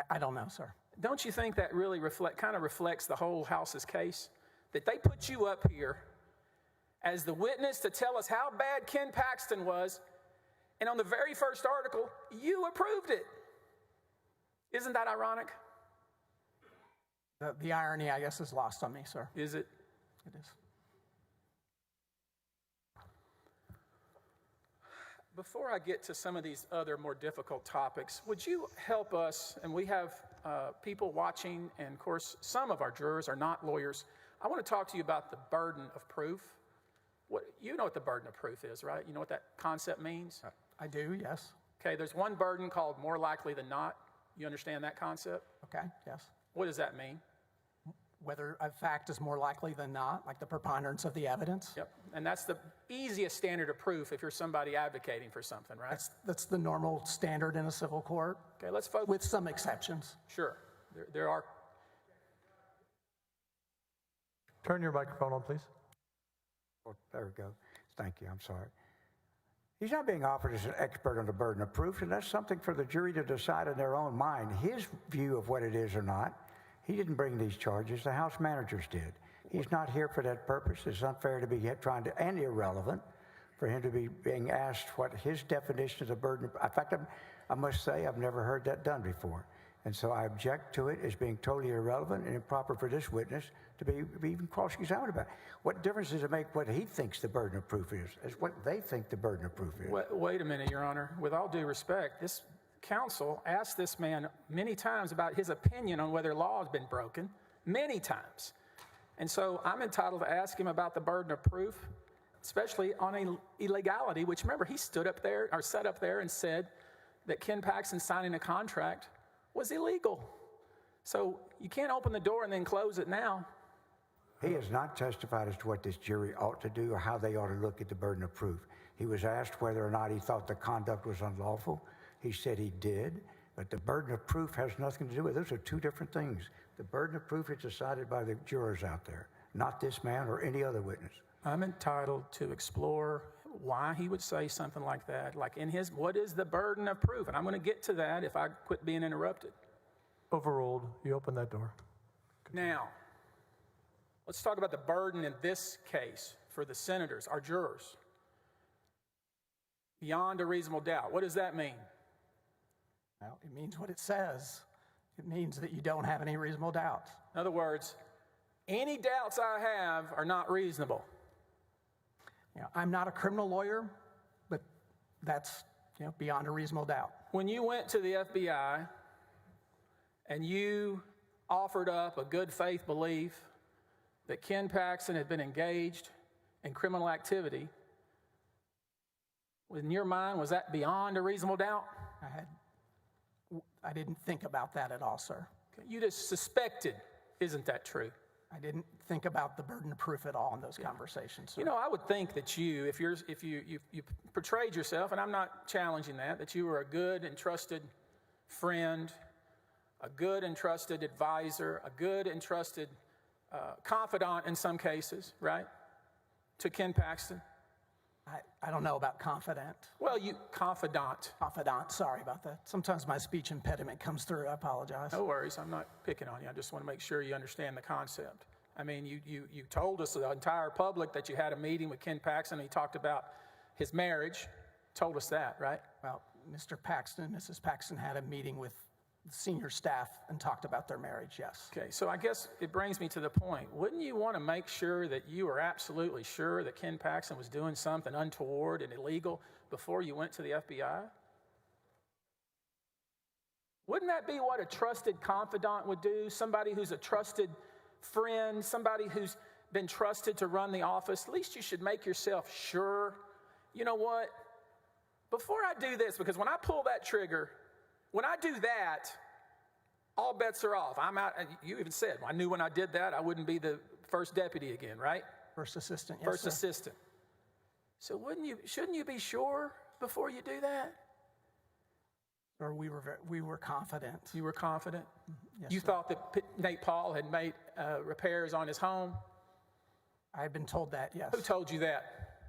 [SPEAKER 8] I don't know, sir.
[SPEAKER 5] Don't you think that really kind of reflects the whole House's case? That they put you up here as the witness to tell us how bad Ken Paxton was, and on the very first article, you approved it. Isn't that ironic?
[SPEAKER 8] The irony, I guess, is lost on me, sir.
[SPEAKER 5] Is it?
[SPEAKER 8] It is.
[SPEAKER 5] Before I get to some of these other more difficult topics, would you help us, and we have people watching, and of course, some of our jurors are not lawyers. I want to talk to you about the burden of proof. You know what the burden of proof is, right? You know what that concept means?
[SPEAKER 8] I do, yes.
[SPEAKER 5] Okay, there's one burden called more likely than not. You understand that concept?
[SPEAKER 8] Okay, yes.
[SPEAKER 5] What does that mean?
[SPEAKER 8] Whether a fact is more likely than not, like the preponderance of the evidence.
[SPEAKER 5] Yep, and that's the easiest standard of proof if you're somebody advocating for something, right?
[SPEAKER 8] That's the normal standard in a civil court.
[SPEAKER 5] Okay, let's focus.
[SPEAKER 8] With some exceptions.
[SPEAKER 5] Sure, there are.
[SPEAKER 2] Turn your microphone on, please.
[SPEAKER 7] Oh, there we go. Thank you. I'm sorry. He's not being offered as an expert on the burden of proof, and that's something for the jury to decide in their own mind. His view of what it is or not. He didn't bring these charges. The House managers did. He's not here for that purpose. It's unfair to be trying to, and irrelevant, for him to be being asked what his definition of the burden of, in fact, I must say I've never heard that done before. And so I object to it as being totally irrelevant and improper for this witness to be even cross-examined about. What difference does it make what he thinks the burden of proof is? It's what they think the burden of proof is.
[SPEAKER 5] Wait a minute, Your Honor. With all due respect, this counsel asked this man many times about his opinion on whether law has been broken, many times. And so I'm entitled to ask him about the burden of proof, especially on illegality, which remember, he sat up there and said that Ken Paxton signing a contract was illegal. So you can't open the door and then close it now.
[SPEAKER 7] He has not testified as to what this jury ought to do or how they ought to look at the burden of proof. He was asked whether or not he thought the conduct was unlawful. He said he did, but the burden of proof has nothing to do with it. Those are two different things. The burden of proof is decided by the jurors out there, not this man or any other witness.
[SPEAKER 5] I'm entitled to explore why he would say something like that, like what is the burden of proof? And I'm going to get to that if I quit being interrupted.
[SPEAKER 2] Overruled. You open that door.
[SPEAKER 5] Now, let's talk about the burden in this case for the senators, our jurors. Beyond a reasonable doubt. What does that mean?
[SPEAKER 8] Well, it means what it says. It means that you don't have any reasonable doubts.
[SPEAKER 5] In other words, any doubts I have are not reasonable.
[SPEAKER 8] I'm not a criminal lawyer, but that's beyond a reasonable doubt.
[SPEAKER 5] When you went to the FBI and you offered up a good faith belief that Ken Paxton had been engaged in criminal activity, in your mind, was that beyond a reasonable doubt?
[SPEAKER 8] I didn't think about that at all, sir.
[SPEAKER 5] Okay. You just suspected. Isn't that true?
[SPEAKER 8] I didn't think about the burden of proof at all in those conversations, sir.
[SPEAKER 5] I would think that if you portrayed yourself, and I'm not challenging that you were a good and trusted friend, a good and trusted advisor, a good and trusted confidant in some cases, right, to Ken Paxton.
[SPEAKER 8] I don't know about confidant.
[SPEAKER 5] Well, confidant.
[SPEAKER 8] Confidant, sorry about that. Sometimes my speech impediment comes through, I apologize.
[SPEAKER 5] No worries, I'm not picking on you. I just want to make sure you understand the concept. I mean, you told us, the entire public, that you had a meeting with Ken Paxton and he talked about his marriage. Told us that, right?
[SPEAKER 8] Well, Mr. Paxton and Mrs. Paxton had a meeting with the senior staff and talked about their marriage, yes.
[SPEAKER 5] Okay, so I guess it brings me to the point. Wouldn't you want to make sure that you were absolutely sure that Ken Paxton was doing something untoward and illegal before you went to the FBI? Wouldn't that be what a trusted confidant would do? Somebody who's a trusted friend, somebody who's been trusted to run the office. At least you should make yourself sure. You know what? Before I do this, because when I pull that trigger, when I do that, all bets are off. I'm out. You even said, I knew when I did that, I wouldn't be the first deputy again, right?
[SPEAKER 8] First assistant, yes,
[SPEAKER 5] First
[SPEAKER 8] sir.
[SPEAKER 5] assistant. So shouldn't you be sure before you do that?
[SPEAKER 8] Or we were confident.
[SPEAKER 5] You were confident?
[SPEAKER 8] Yes,
[SPEAKER 5] you
[SPEAKER 8] sir.
[SPEAKER 5] thought that Nate Paul had made repairs on his home?
[SPEAKER 8] I had been told that, yes.
[SPEAKER 5] Who told you that?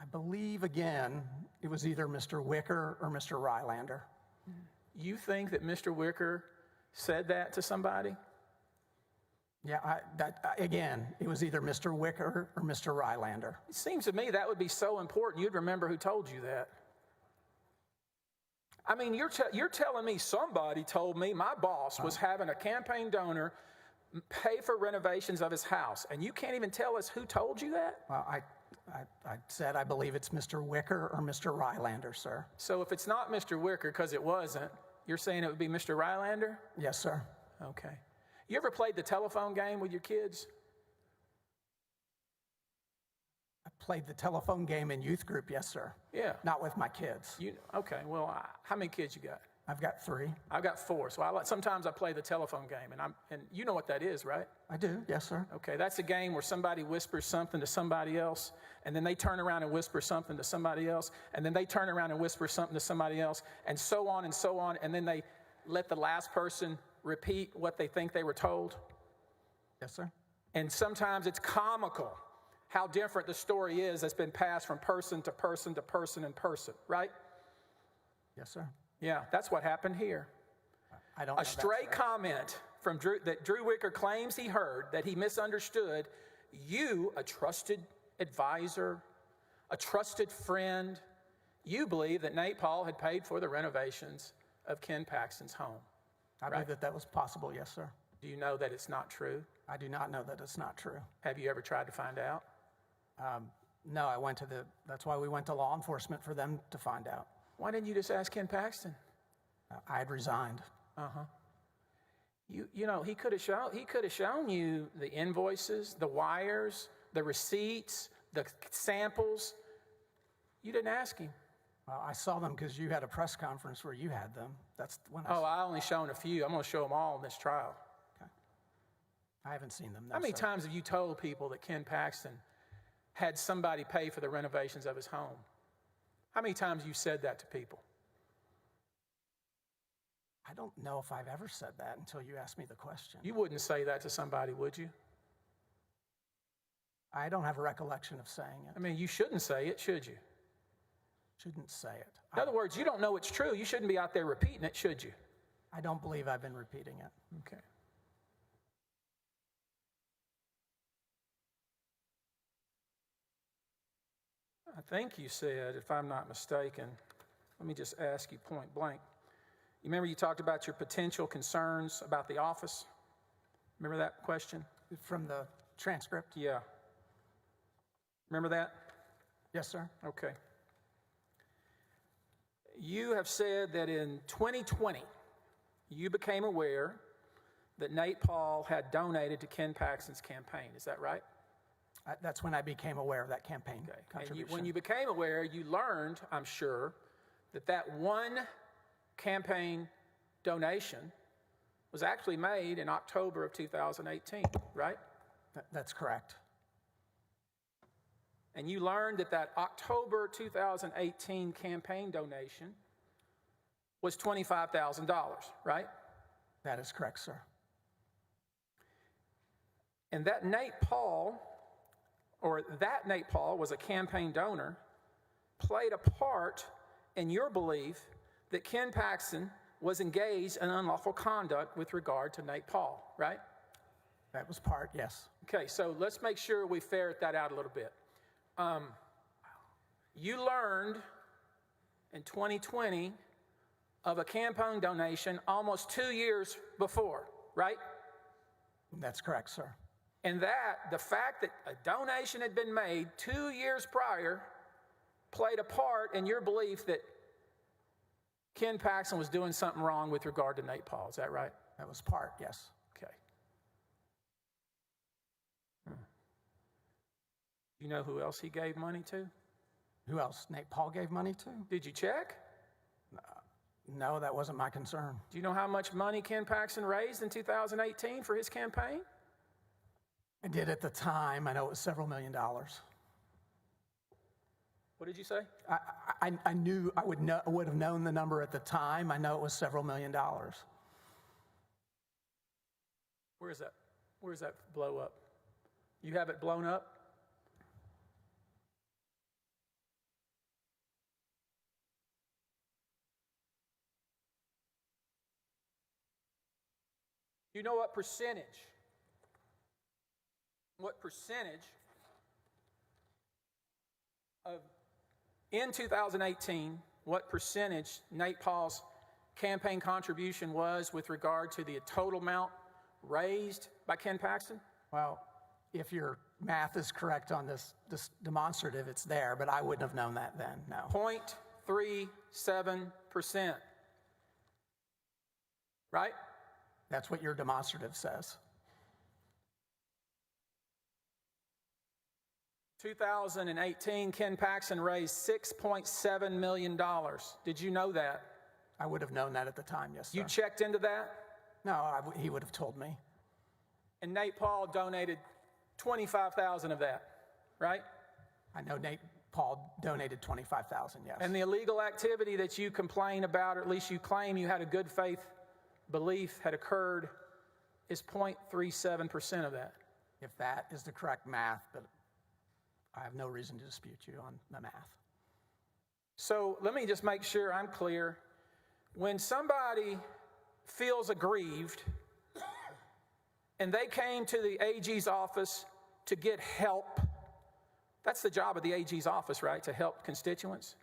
[SPEAKER 8] I believe, again, it was either Mr. Wicker or Mr. Rylander.
[SPEAKER 5] You think that Mr. Wicker said that to somebody?
[SPEAKER 8] Yeah, again, it was either Mr. Wicker or Mr. Rylander.
[SPEAKER 5] It seems to me that would be so important you'd remember who told you that. I mean, you're telling me somebody told me my boss was having a campaign donor pay for renovations of his house, and you can't even tell us who told you that?
[SPEAKER 8] Well, I said I believe it's Mr. Wicker or Mr. Rylander, sir.
[SPEAKER 5] So if it's not Mr. Wicker, because it wasn't, you're saying it would be Mr. Rylander?
[SPEAKER 8] Yes, sir.
[SPEAKER 5] Okay. You ever played the telephone game with your kids?
[SPEAKER 8] I played the telephone game in youth group, yes, sir.
[SPEAKER 5] Yeah.
[SPEAKER 8] Not with my kids.
[SPEAKER 5] Okay, well, how many kids you got?
[SPEAKER 8] I've got 3.
[SPEAKER 5] I've got 4. So sometimes I play the telephone game, and you know what that is, right?
[SPEAKER 8] I do, yes, sir.
[SPEAKER 5] Okay, that's a game where somebody whispers something to somebody else, and then they turn around and whisper something to somebody else, and then they turn around and whisper something to somebody else, and so on, and then they let the last person repeat what they think they were told.
[SPEAKER 8] Yes, sir.
[SPEAKER 5] And sometimes it's comical how different the story is that's been passed from person to person to person and person, right?
[SPEAKER 8] Yes, sir.
[SPEAKER 5] Yeah, that's what happened here.
[SPEAKER 8] I don't know.
[SPEAKER 5] A stray comment from Drew Wicker claims he heard that he misunderstood. You, a trusted advisor, a trusted friend, you believe that Nate Paul had paid for the renovations of Ken Paxton's home.
[SPEAKER 8] I believe that was possible, yes, sir.
[SPEAKER 5] Do you know that it's not true?
[SPEAKER 8] I do not know that it's not true.
[SPEAKER 5] Have you ever tried to find out?
[SPEAKER 8] No, that's why we went to law enforcement, for them to find out.
[SPEAKER 5] Why didn't you just ask Ken Paxton?
[SPEAKER 8] I had resigned.
[SPEAKER 5] You know, he could have shown you the invoices, the wires, the receipts, the samples. You didn't ask him.
[SPEAKER 8] Well, I saw them because you had a press conference where you had them. That's when
[SPEAKER 5] I only shown a few. I'm going to show them all in this trial.
[SPEAKER 8] Okay. I haven't seen them. No,
[SPEAKER 5] How many
[SPEAKER 8] sir.
[SPEAKER 5] times have you told people that Ken Paxton had somebody pay for the renovations of his home? How many times you said that to people?
[SPEAKER 8] I don't know if I've ever said that until you asked me the question.
[SPEAKER 5] You wouldn't say that to somebody, would you?
[SPEAKER 8] I don't have a recollection of saying it.
[SPEAKER 5] I mean, you shouldn't say it, should you?
[SPEAKER 8] Shouldn't say it.
[SPEAKER 5] In other words, you don't know it's true. You shouldn't be out there repeating it, should you?
[SPEAKER 8] I don't believe I've been repeating it.
[SPEAKER 5] Okay. I think you said, if I'm not mistaken, let me just ask you point blank. You remember you talked about your potential concerns about the office? Remember that question?
[SPEAKER 8] From the transcript?
[SPEAKER 5] Yeah. Remember that?
[SPEAKER 8] Yes, sir.
[SPEAKER 5] Okay. You have said that in 2020, you became aware that Nate Paul had donated to Ken Paxton's campaign. Is that right?
[SPEAKER 8] That's when I became aware of that campaign contribution.
[SPEAKER 5] And when you became aware, you learned, I'm sure, that one campaign donation was actually made in October of 2018, right?
[SPEAKER 8] That's correct.
[SPEAKER 5] And you learned that October 2018 campaign donation was $25,000, right?
[SPEAKER 8] That is correct, sir.
[SPEAKER 5] And that Nate Paul was a campaign donor, played a part in your belief that Ken Paxton was engaged in unlawful conduct with regard to Nate Paul, right?
[SPEAKER 8] That was part, yes.
[SPEAKER 5] Okay, so let's make sure we ferret that out a little bit. You learned in 2020 of a campaign donation almost 2 years before, right?
[SPEAKER 8] That's correct, sir.
[SPEAKER 5] And the fact that a donation had been made 2 years prior played a part in your belief that Ken Paxton was doing something wrong with regard to Nate Paul. Is that right?
[SPEAKER 8] That was part, yes.
[SPEAKER 5] Okay. You know who else he gave money to?
[SPEAKER 8] Who else Nate Paul gave money to?
[SPEAKER 5] Did you check?
[SPEAKER 8] No, that wasn't my concern.
[SPEAKER 5] Do you know how much money Ken Paxton raised in 2018 for his campaign?
[SPEAKER 8] I did at the time. I know it was several $1 million.
[SPEAKER 5] What did you say?
[SPEAKER 8] I knew I would have known the number at the time. I know it was several $1 million.
[SPEAKER 5] Where is that? Where is that blow up? You have it blown up? You know what percentage of, in 2018, what percentage Nate Paul's campaign contribution was with regard to the total amount raised by Ken Paxton?
[SPEAKER 8] Well, if your math is correct on this demonstrative, it's there, but I wouldn't have known that then, no.
[SPEAKER 5] 0.37%. Right?
[SPEAKER 8] That's what your demonstrative says.
[SPEAKER 5] 2018, Ken Paxton raised $6.7 million. Did you know that?
[SPEAKER 8] I would have known that at the time, yes, sir.
[SPEAKER 5] You checked into that?
[SPEAKER 8] No, he would have told me.
[SPEAKER 5] And Nate Paul donated 25,000 of that, right?
[SPEAKER 8] I know Nate Paul donated 25,000, yes.
[SPEAKER 5] And the illegal activity that you complain about, or at least you claim you had a good faith belief had occurred, is 0.37% of that.
[SPEAKER 8] If that is the correct math, but I have no reason to dispute you on the math.
[SPEAKER 5] So let me just make sure I'm clear. When somebody feels aggrieved and they came to the AG's office to get help, that's the job of the AG's office, right? To help constituents?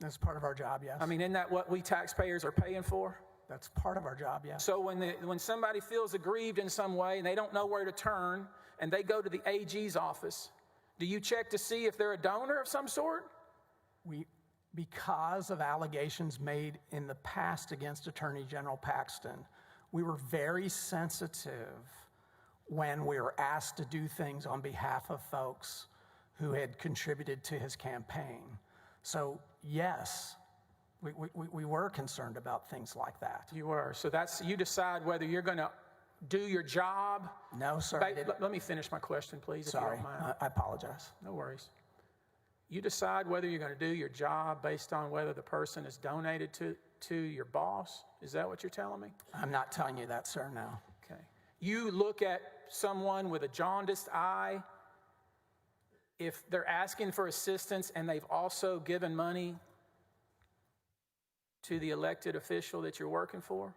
[SPEAKER 8] That's part of our job, yes.
[SPEAKER 5] I mean, isn't that what we taxpayers are paying for?
[SPEAKER 8] That's part of our job, yes.
[SPEAKER 5] So when somebody feels aggrieved in some way and they don't know where to turn and they go to the AG's office, do you check to see if they're a donor of some sort?
[SPEAKER 8] Because of allegations made in the past against Attorney General Paxton, we were very sensitive when we were asked to do things on behalf of folks who had contributed to his campaign. So yes, we were concerned about things like that.
[SPEAKER 5] You were. So you decide whether you're going to do your job.
[SPEAKER 8] No, sir.
[SPEAKER 5] Let me finish my question, please.
[SPEAKER 8] Sorry,
[SPEAKER 5] if you don't mind.
[SPEAKER 8] I apologize.
[SPEAKER 5] No worries. You decide whether you're going to do your job based on whether the person is donated to your boss? Is that what you're telling me?
[SPEAKER 8] I'm not telling you that, sir, no.
[SPEAKER 5] Okay. You look at someone with a jaundiced eye, if they're asking for assistance and they've also given money to the elected official that you're working for?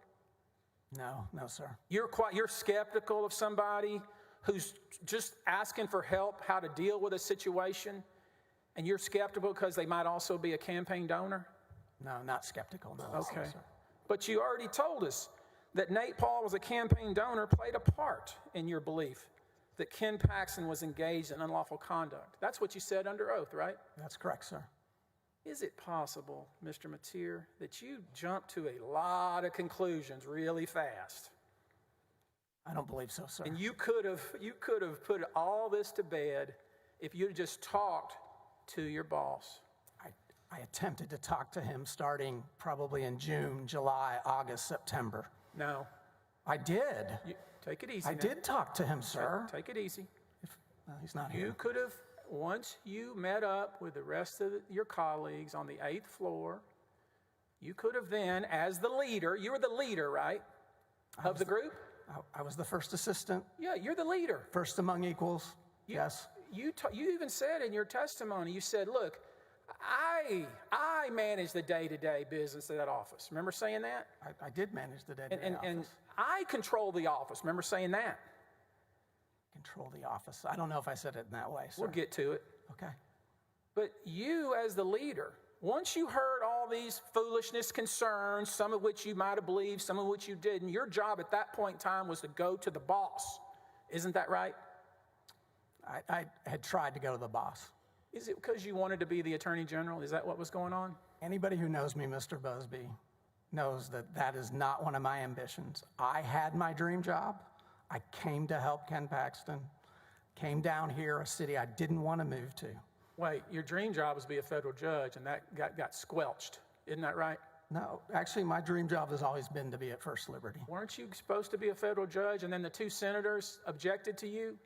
[SPEAKER 8] No, sir.
[SPEAKER 5] You're skeptical of somebody who's just asking for help, how to deal with a situation, and you're skeptical because they might also be a campaign donor?
[SPEAKER 8] No, not skeptical, no.
[SPEAKER 5] Okay.
[SPEAKER 8] Sir.
[SPEAKER 5] But you already told us that Nate Paul was a campaign donor, played a part in your belief that Ken Paxton was engaged in unlawful conduct. That's what you said under oath, right?
[SPEAKER 8] That's correct, sir.
[SPEAKER 5] Is it possible, Mr. Mateer, that you jumped to a lot of conclusions really fast?
[SPEAKER 8] I don't believe so, sir.
[SPEAKER 5] And you could have put all this to bed if you'd just talked to your boss.
[SPEAKER 8] I attempted to talk to him starting probably in June, July, August, September.
[SPEAKER 5] No.
[SPEAKER 8] I did.
[SPEAKER 5] Take it easy.
[SPEAKER 8] I did talk to him, sir.
[SPEAKER 5] Take it easy.
[SPEAKER 8] No, he's not here.
[SPEAKER 5] You could have, once you met up with the rest of your colleagues on the 8th floor, you could have then, as the leader, you were the leader, right, of the group?
[SPEAKER 8] I was the first assistant.
[SPEAKER 5] Yeah, you're the leader.
[SPEAKER 8] First among equals, yes.
[SPEAKER 5] You even said in your testimony, you said, look, I manage the day-to-day business of that office. Remember saying that?
[SPEAKER 8] I did manage the day-to-day office.
[SPEAKER 5] And I control the office. Remember saying that?
[SPEAKER 8] Control the office. I don't know if I said it in that way, sir.
[SPEAKER 5] We'll get to it.
[SPEAKER 8] Okay.
[SPEAKER 5] But you as the leader, once you heard all these foolishness concerns, some of which you might have believed, some of which you didn't, your job at that point in time was to go to the boss. Isn't that right?
[SPEAKER 8] I had tried to go to the boss.
[SPEAKER 5] Is it because you wanted to be the Attorney General? Is that what was going on?
[SPEAKER 8] Anybody who knows me, Mr. Busby, knows that that is not one of my ambitions. I had my dream job. I came to help Ken Paxton, came down here, a city I didn't want to move to.
[SPEAKER 5] Wait, your dream job was to be a federal judge, and that got squelched. Isn't that right?
[SPEAKER 8] No, actually, my dream job has always been to be at First Liberty.
[SPEAKER 5] Weren't you supposed to be a federal judge, and then the 2 senators objected to you?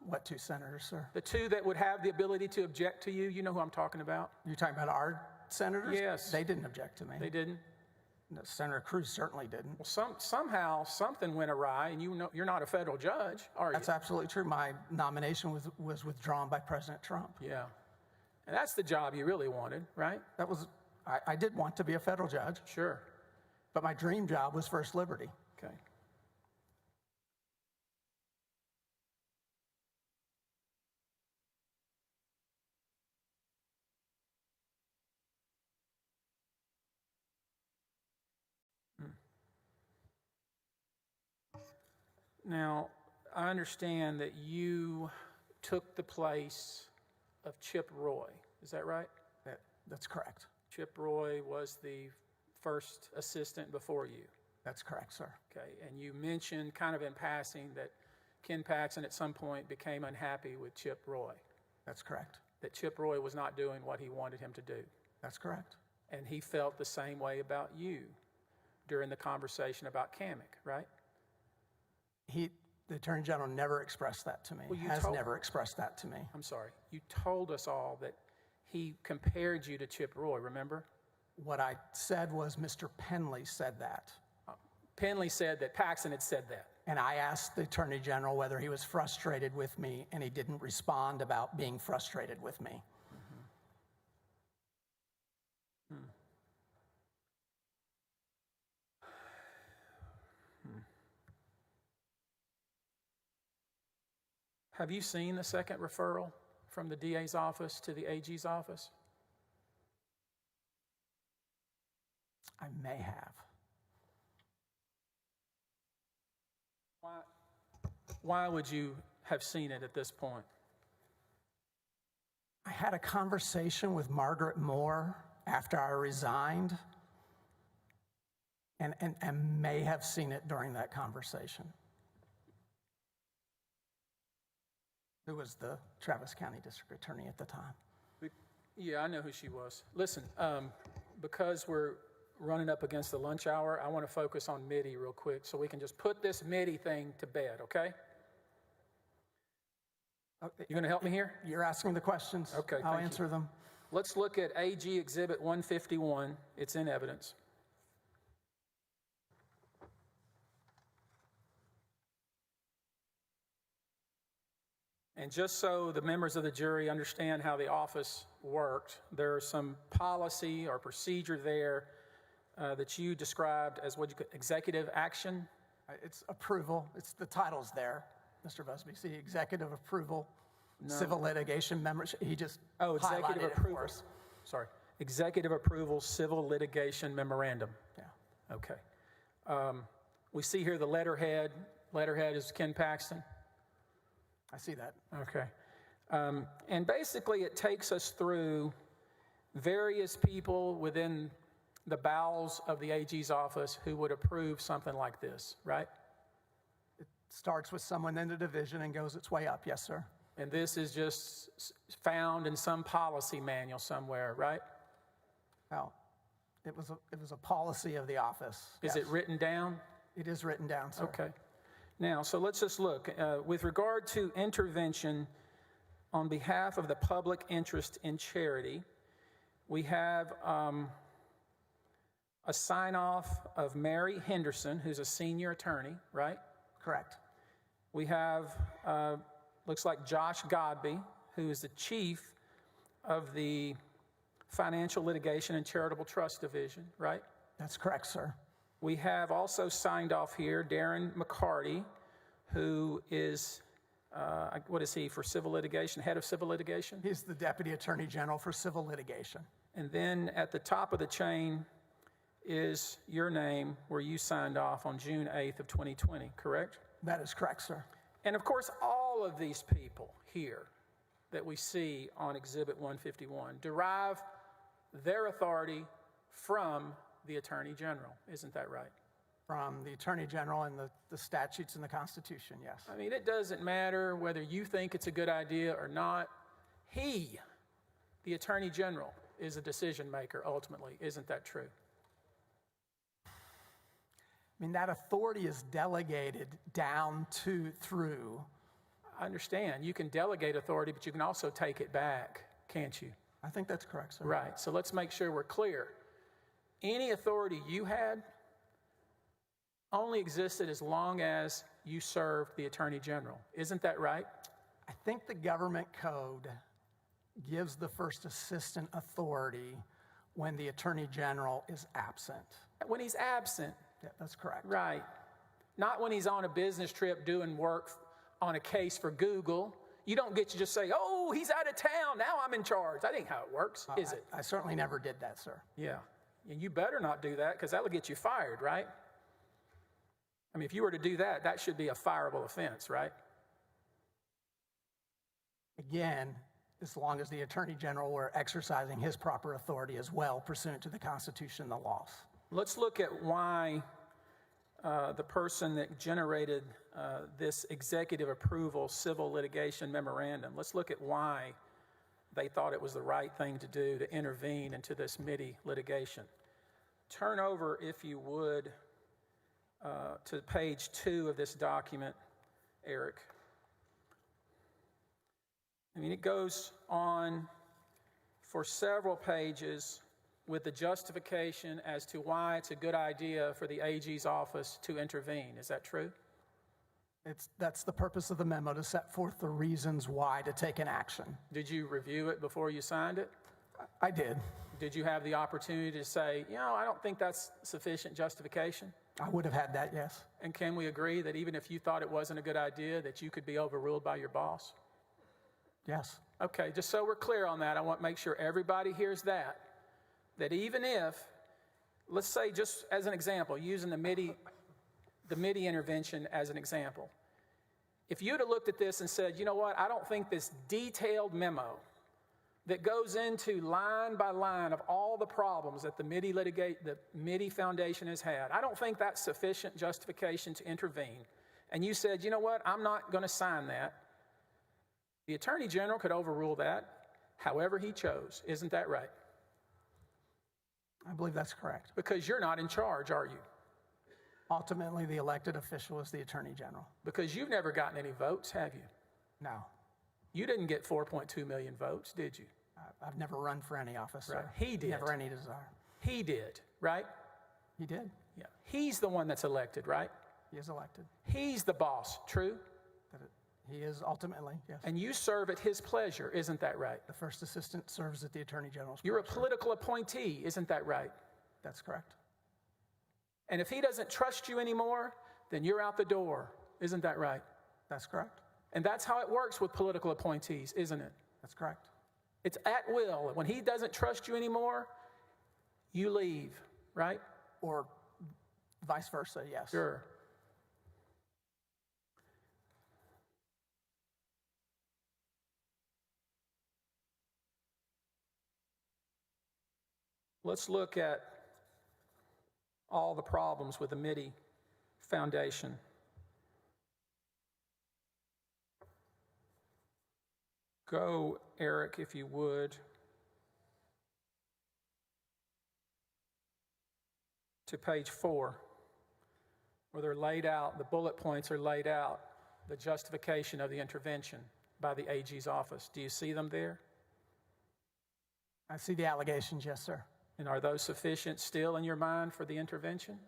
[SPEAKER 8] What 2 senators, sir?
[SPEAKER 5] The 2 that would have the ability to object to you. You know who I'm talking about.
[SPEAKER 8] You're talking about our senators?
[SPEAKER 5] Yes.
[SPEAKER 8] They didn't object to me.
[SPEAKER 5] They didn't?
[SPEAKER 8] No, Senator Cruz certainly didn't.
[SPEAKER 5] Well, somehow something went awry, and you know you're not a federal judge, are you?
[SPEAKER 8] That's absolutely true. My nomination was withdrawn by President Trump.
[SPEAKER 5] Yeah. And that's the job you really wanted, right?
[SPEAKER 8] I did want to be a federal judge.
[SPEAKER 5] Sure.
[SPEAKER 8] But my dream job was First Liberty.
[SPEAKER 5] Okay. Now, I understand that you took the place of Chip Roy. Is that right?
[SPEAKER 8] That's correct.
[SPEAKER 5] Chip Roy was the first assistant before you.
[SPEAKER 8] That's correct, sir.
[SPEAKER 5] Okay, and you mentioned kind of in passing that Ken Paxton at some point became unhappy with Chip Roy.
[SPEAKER 8] That's correct.
[SPEAKER 5] That Chip Roy was not doing what he wanted him to do.
[SPEAKER 8] That's correct.
[SPEAKER 5] And he felt the same way about you during the conversation about Kamek, right?
[SPEAKER 8] The Attorney General never expressed that to me, never expressed that to me.
[SPEAKER 5] I'm sorry. You told us all that he compared you to Chip Roy, remember?
[SPEAKER 8] What I said was Mr. Penley said that.
[SPEAKER 5] Penley said that Paxton had said that.
[SPEAKER 8] And I asked the Attorney General whether he was frustrated with me, and he didn't respond about being frustrated with me. Have you seen the second referral from the DA's office to the AG's office? I may have.
[SPEAKER 5] Why would you have seen it at this point?
[SPEAKER 8] I had a conversation with Margaret Moore after I resigned, and may have seen it during that conversation. Who was the Travis County District Attorney at the time?
[SPEAKER 5] Yeah, I know who she was. Listen, because we're running up against the lunch hour, I want to focus on MIDI real quick so we can just put this MIDI thing to bed, okay? You going to help me here?
[SPEAKER 8] You're asking the questions.
[SPEAKER 5] Okay,
[SPEAKER 8] I'll answer them.
[SPEAKER 5] Let's look at AG Exhibit 151. It's in evidence. And just so the members of the jury understand how the office worked, there's some policy or procedure there that you described as what you call executive action.
[SPEAKER 8] It's approval. It's the title's there, Mr. Busby. See, executive approval, civil litigation membership. He just
[SPEAKER 5] executive
[SPEAKER 8] highlighted it
[SPEAKER 5] approval.
[SPEAKER 8] for us.
[SPEAKER 5] Sorry, executive approval, civil litigation memorandum.
[SPEAKER 8] Yeah.
[SPEAKER 5] Okay. We see here the letterhead. Letterhead is Ken Paxton.
[SPEAKER 8] I see that.
[SPEAKER 5] Okay. And basically it takes us through various people within the bowels of the AG's office who would approve something like this, right?
[SPEAKER 8] It starts with someone in the division and goes its way up. Yes, sir.
[SPEAKER 5] And this is just found in some policy manual somewhere, right?
[SPEAKER 8] Well, it was a policy of the office.
[SPEAKER 5] Is it written down?
[SPEAKER 8] It is written down, sir.
[SPEAKER 5] Okay. Now, so let's just look. With regard to intervention on behalf of the public interest in charity, we have a sign-off of Mary Henderson, who's a senior attorney, right?
[SPEAKER 8] Correct.
[SPEAKER 5] We have, looks like Josh Godby, who is the chief of the Financial Litigation and Charitable Trust Division, right?
[SPEAKER 8] That's correct, sir.
[SPEAKER 5] We have also signed off here Darren McCarty, who is, what is he, for civil litigation, head of civil litigation?
[SPEAKER 8] He's the Deputy Attorney General for civil litigation.
[SPEAKER 5] And then at the top of the chain is your name, where you signed off on June 8th of 2020, correct?
[SPEAKER 8] That is correct, sir.
[SPEAKER 5] And of course, all of these people here that we see on Exhibit 151 derive their authority from the Attorney General. Isn't that right?
[SPEAKER 8] From the Attorney General and the statutes and the Constitution, yes.
[SPEAKER 5] I mean, it doesn't matter whether you think it's a good idea or not. He, the Attorney General, is a decision maker ultimately. Isn't that true?
[SPEAKER 8] I mean, that authority is delegated down to through.
[SPEAKER 5] I understand. You can delegate authority, but you can also take it back, can't you?
[SPEAKER 8] I think that's correct, sir.
[SPEAKER 5] Right. So let's make sure we're clear. Any authority you had only existed as long as you served the Attorney General. Isn't that right?
[SPEAKER 8] I think the government code gives the first assistant authority when the Attorney General is absent.
[SPEAKER 5] When he's absent.
[SPEAKER 8] Yeah, that's correct.
[SPEAKER 5] Right. Not when he's on a business trip doing work on a case for Google. You don't get to just say, oh, he's out of town, now I'm in charge. That ain't how it works, is it?
[SPEAKER 8] I certainly never did that, sir.
[SPEAKER 5] Yeah. And you better not do that, because that'll get you fired, right? I mean, if you were to do that, that should be a fireable offense, right?
[SPEAKER 8] Again, as long as the Attorney General were exercising his proper authority as well, pursuant to the Constitution and the laws.
[SPEAKER 5] Let's look at why the person that generated this executive approval civil litigation memorandum, let's look at why they thought it was the right thing to do to intervene into this MIDI litigation. Turn over, if you would, to page 2 of this document, Eric. I mean, it goes on for several pages with the justification as to why it's a good idea for the AG's office to intervene. Is that true?
[SPEAKER 8] That's the purpose of the memo, to set forth the reasons why to take an action.
[SPEAKER 5] Did you review it before you signed it?
[SPEAKER 8] I did.
[SPEAKER 5] Did you have the opportunity to say, I don't think that's sufficient justification?
[SPEAKER 8] I would have had that, yes.
[SPEAKER 5] And can we agree that even if you thought it wasn't a good idea, that you could be overruled by your boss?
[SPEAKER 8] Yes.
[SPEAKER 5] Okay, just so we're clear on that, I want to make sure everybody hears that even if, let's say just as an example, using the MIDI intervention as an example, if you'd have looked at this and said, you know what, I don't think this detailed memo that goes into line by line of all the problems that the MIDI Foundation has had, I don't think that's sufficient justification to intervene, and you said, you know what, I'm not going to sign that, the Attorney General could overrule that however he chose. Isn't that right?
[SPEAKER 8] I believe that's correct.
[SPEAKER 5] Because you're not in charge, are you?
[SPEAKER 8] Ultimately, the elected official is the Attorney General.
[SPEAKER 5] Because you've never gotten any votes, have you?
[SPEAKER 8] No.
[SPEAKER 5] You didn't get 4.2 million votes, did you?
[SPEAKER 8] I've never run for any office, sir.
[SPEAKER 5] Right. He did.
[SPEAKER 8] Never any desire.
[SPEAKER 5] He did, right?
[SPEAKER 8] He did.
[SPEAKER 5] Yeah. He's the one that's elected, right?
[SPEAKER 8] He is elected.
[SPEAKER 5] He's the boss, true?
[SPEAKER 8] He is ultimately, yes.
[SPEAKER 5] And you serve at his pleasure, isn't that right?
[SPEAKER 8] The first assistant serves at the Attorney General's
[SPEAKER 5] You're a
[SPEAKER 8] pleasure.
[SPEAKER 5] political appointee, isn't that right?
[SPEAKER 8] That's correct.
[SPEAKER 5] And if he doesn't trust you anymore, then you're out the door, isn't that right?
[SPEAKER 8] That's correct.
[SPEAKER 5] And that's how it works with political appointees, isn't it?
[SPEAKER 8] That's correct.
[SPEAKER 5] It's at will. When he doesn't trust you anymore, you leave, right?
[SPEAKER 8] Or vice versa, yes.
[SPEAKER 5] Sure. Let's look at all the problems with the MIDI Foundation. Go, Eric, if you would, to page 4, where they're laid out, the bullet points are laid out, the justification of the intervention by the AG's office. Do you see them there?
[SPEAKER 8] I see the allegations, yes, sir.
[SPEAKER 5] And are those sufficient still in your mind for the intervention?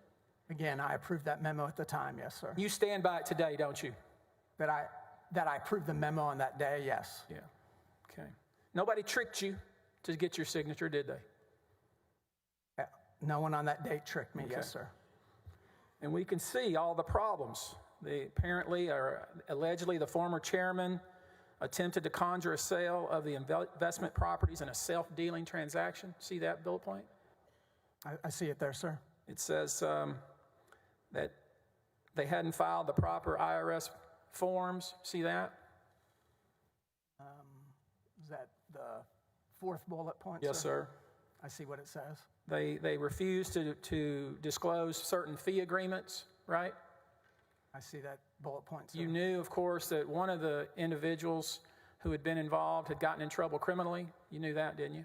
[SPEAKER 8] Again, I approved that memo at the time, yes, sir.
[SPEAKER 5] You stand by it today, don't you?
[SPEAKER 8] That I approved the memo on that day, yes.
[SPEAKER 5] Yeah. Okay. Nobody tricked you to get your signature, did they?
[SPEAKER 8] No one on that date tricked me, yes, sir.
[SPEAKER 5] And we can see all the problems. Apparently, or allegedly, the former chairman attempted to conjure a sale of the investment properties in a self-dealing transaction. See that bullet point?
[SPEAKER 8] I see it there, sir.
[SPEAKER 5] It says that they hadn't filed the proper IRS forms. See that?
[SPEAKER 8] Is that the fourth bullet point,
[SPEAKER 5] Yes, sir.
[SPEAKER 8] I see what it says.
[SPEAKER 5] They refused to disclose certain fee agreements, right?
[SPEAKER 8] I see that bullet point, sir.
[SPEAKER 5] You knew, of course, that one of the individuals who had been involved had gotten in trouble criminally. You knew that, didn't you?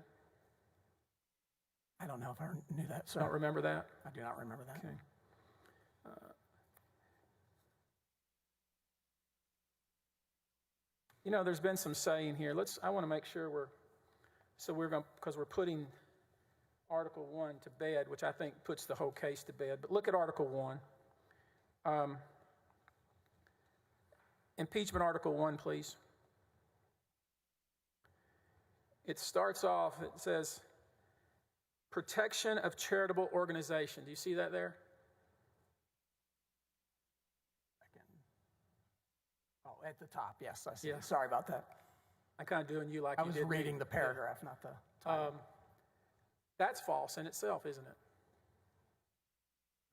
[SPEAKER 8] I don't know if I knew that, sir.
[SPEAKER 5] Don't remember that?
[SPEAKER 8] I do not remember that.
[SPEAKER 5] Okay. There's been some saying here. I want to make sure because we're putting Article 1 to bed, which I think puts the whole case to bed. But look at Article 1. Impeachment Article 1, please. It starts off, it says, protection of charitable organization. Do you see that there?
[SPEAKER 8] Oh, at the top, yes, I see.
[SPEAKER 5] Yeah.
[SPEAKER 8] Sorry about that.
[SPEAKER 5] I'm kind of doing you like
[SPEAKER 8] I
[SPEAKER 5] you
[SPEAKER 8] was
[SPEAKER 5] did me.
[SPEAKER 8] reading the paragraph, not the title.
[SPEAKER 5] That's false in itself, isn't it?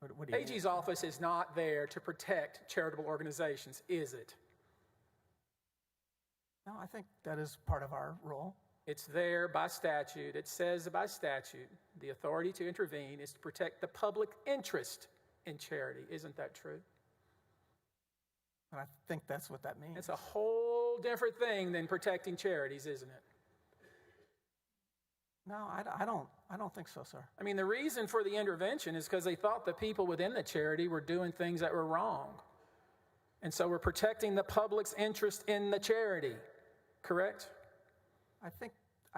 [SPEAKER 8] What do you mean?
[SPEAKER 5] AG's office is not there to protect charitable organizations, is it?
[SPEAKER 8] No, I think that is part of our role.
[SPEAKER 5] It's there by statute. It says by statute, the authority to intervene is to protect the public interest in charity. Isn't that true?
[SPEAKER 8] And I think that's what that means.
[SPEAKER 5] It's a whole different thing than protecting charities, isn't it?
[SPEAKER 8] No, I don't think so, sir.
[SPEAKER 5] I mean, the reason for the intervention is because they thought the people within the charity were doing things that were wrong. And so we're protecting the public's interest in the charity, correct?
[SPEAKER 8] I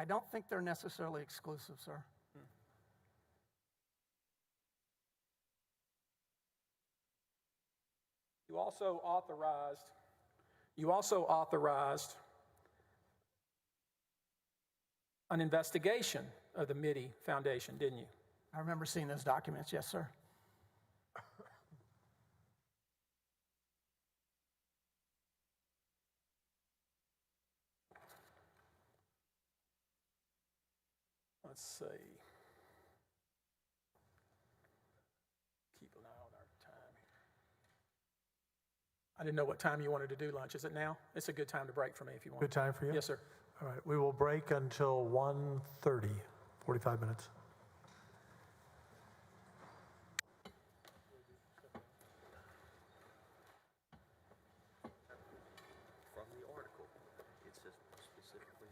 [SPEAKER 8] don't think they're necessarily exclusive, sir.
[SPEAKER 5] You also authorized an investigation of the Mitty Foundation, didn't you?
[SPEAKER 8] I remember seeing those documents, yes, sir.
[SPEAKER 5] Let's see. Keep an eye on our time here. I didn't know what time you wanted to do lunch. Is it now? It's a good time to break for me if you want.
[SPEAKER 2] Good time for you?
[SPEAKER 5] Yes, sir.
[SPEAKER 2] All right, we will break until 1:30, 45 minutes.
[SPEAKER 10] From the article, it says specifically.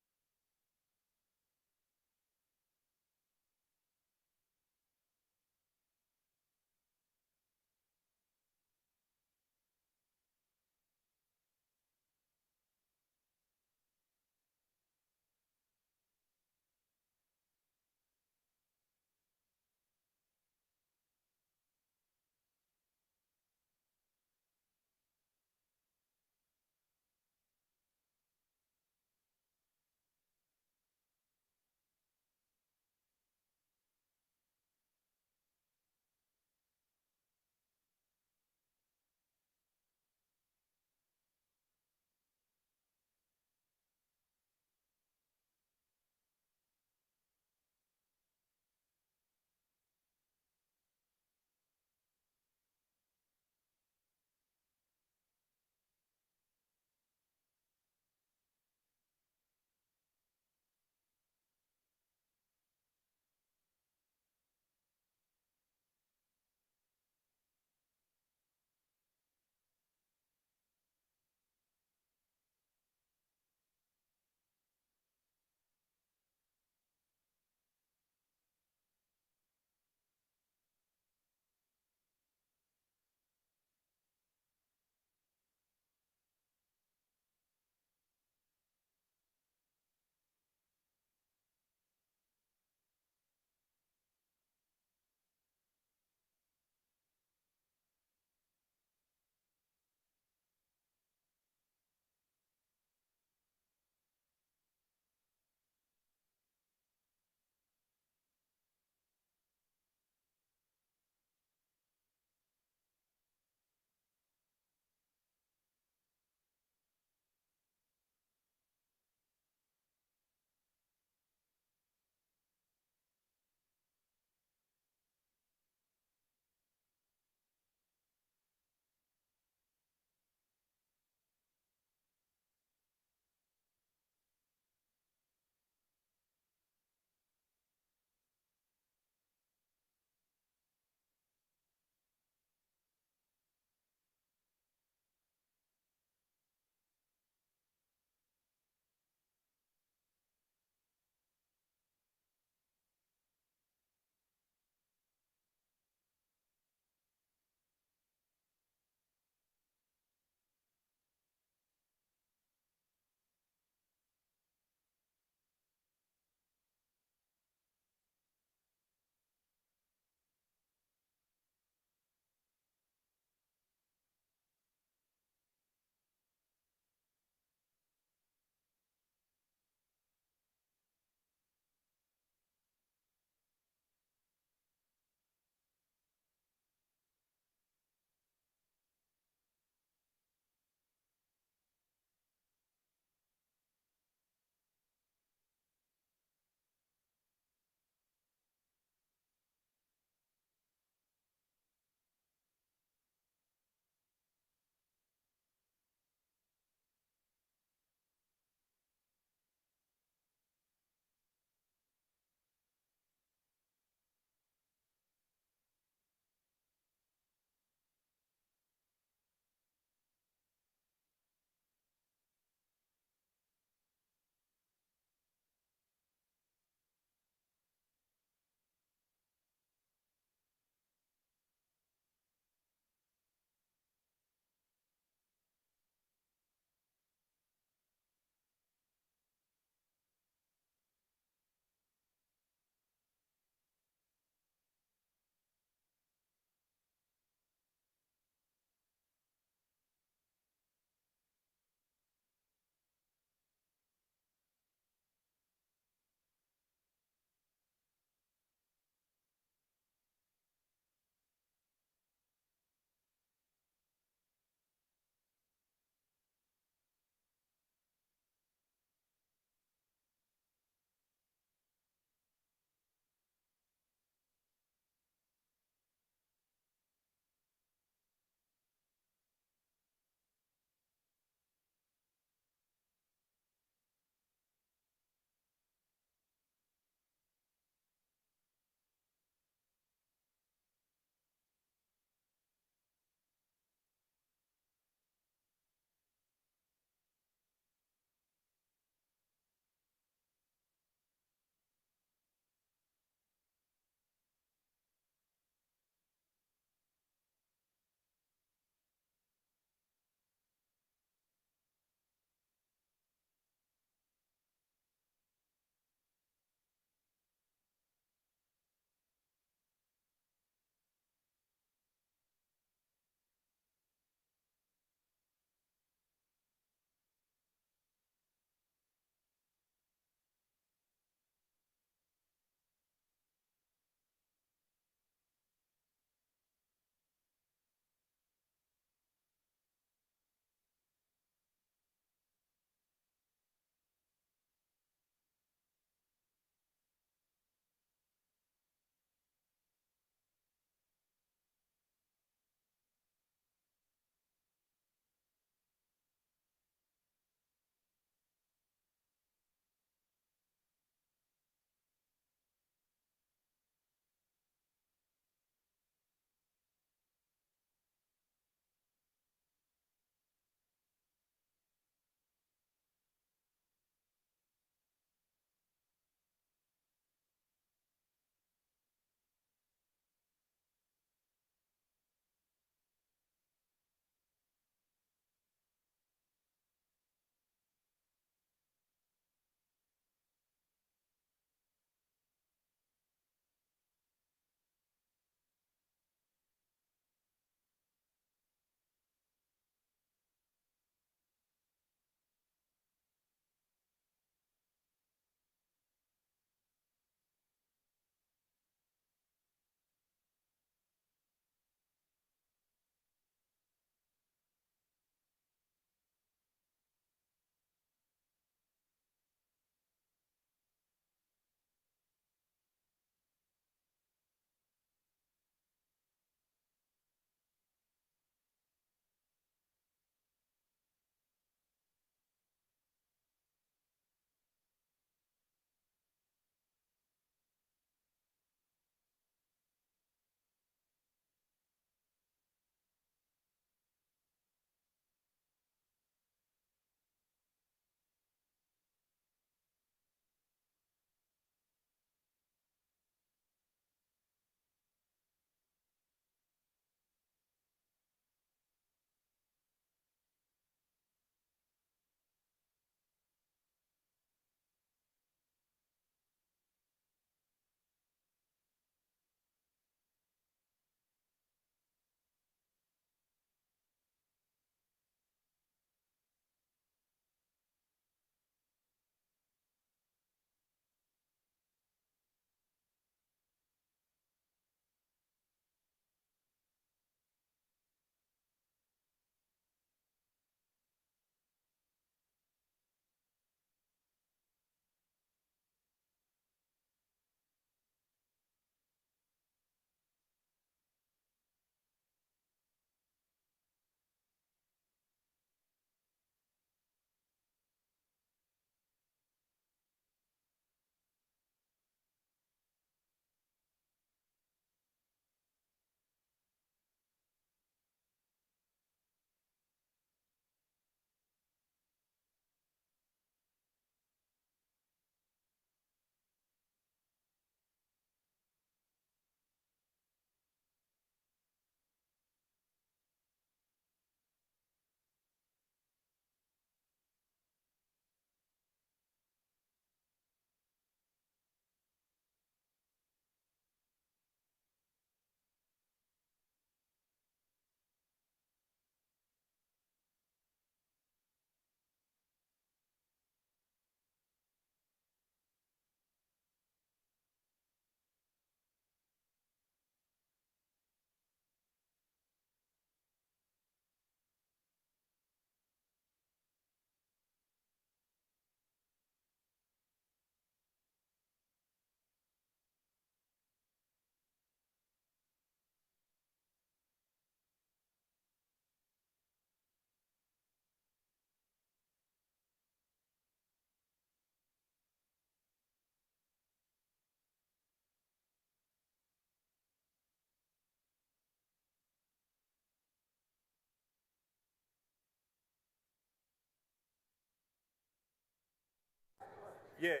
[SPEAKER 1] Yeah.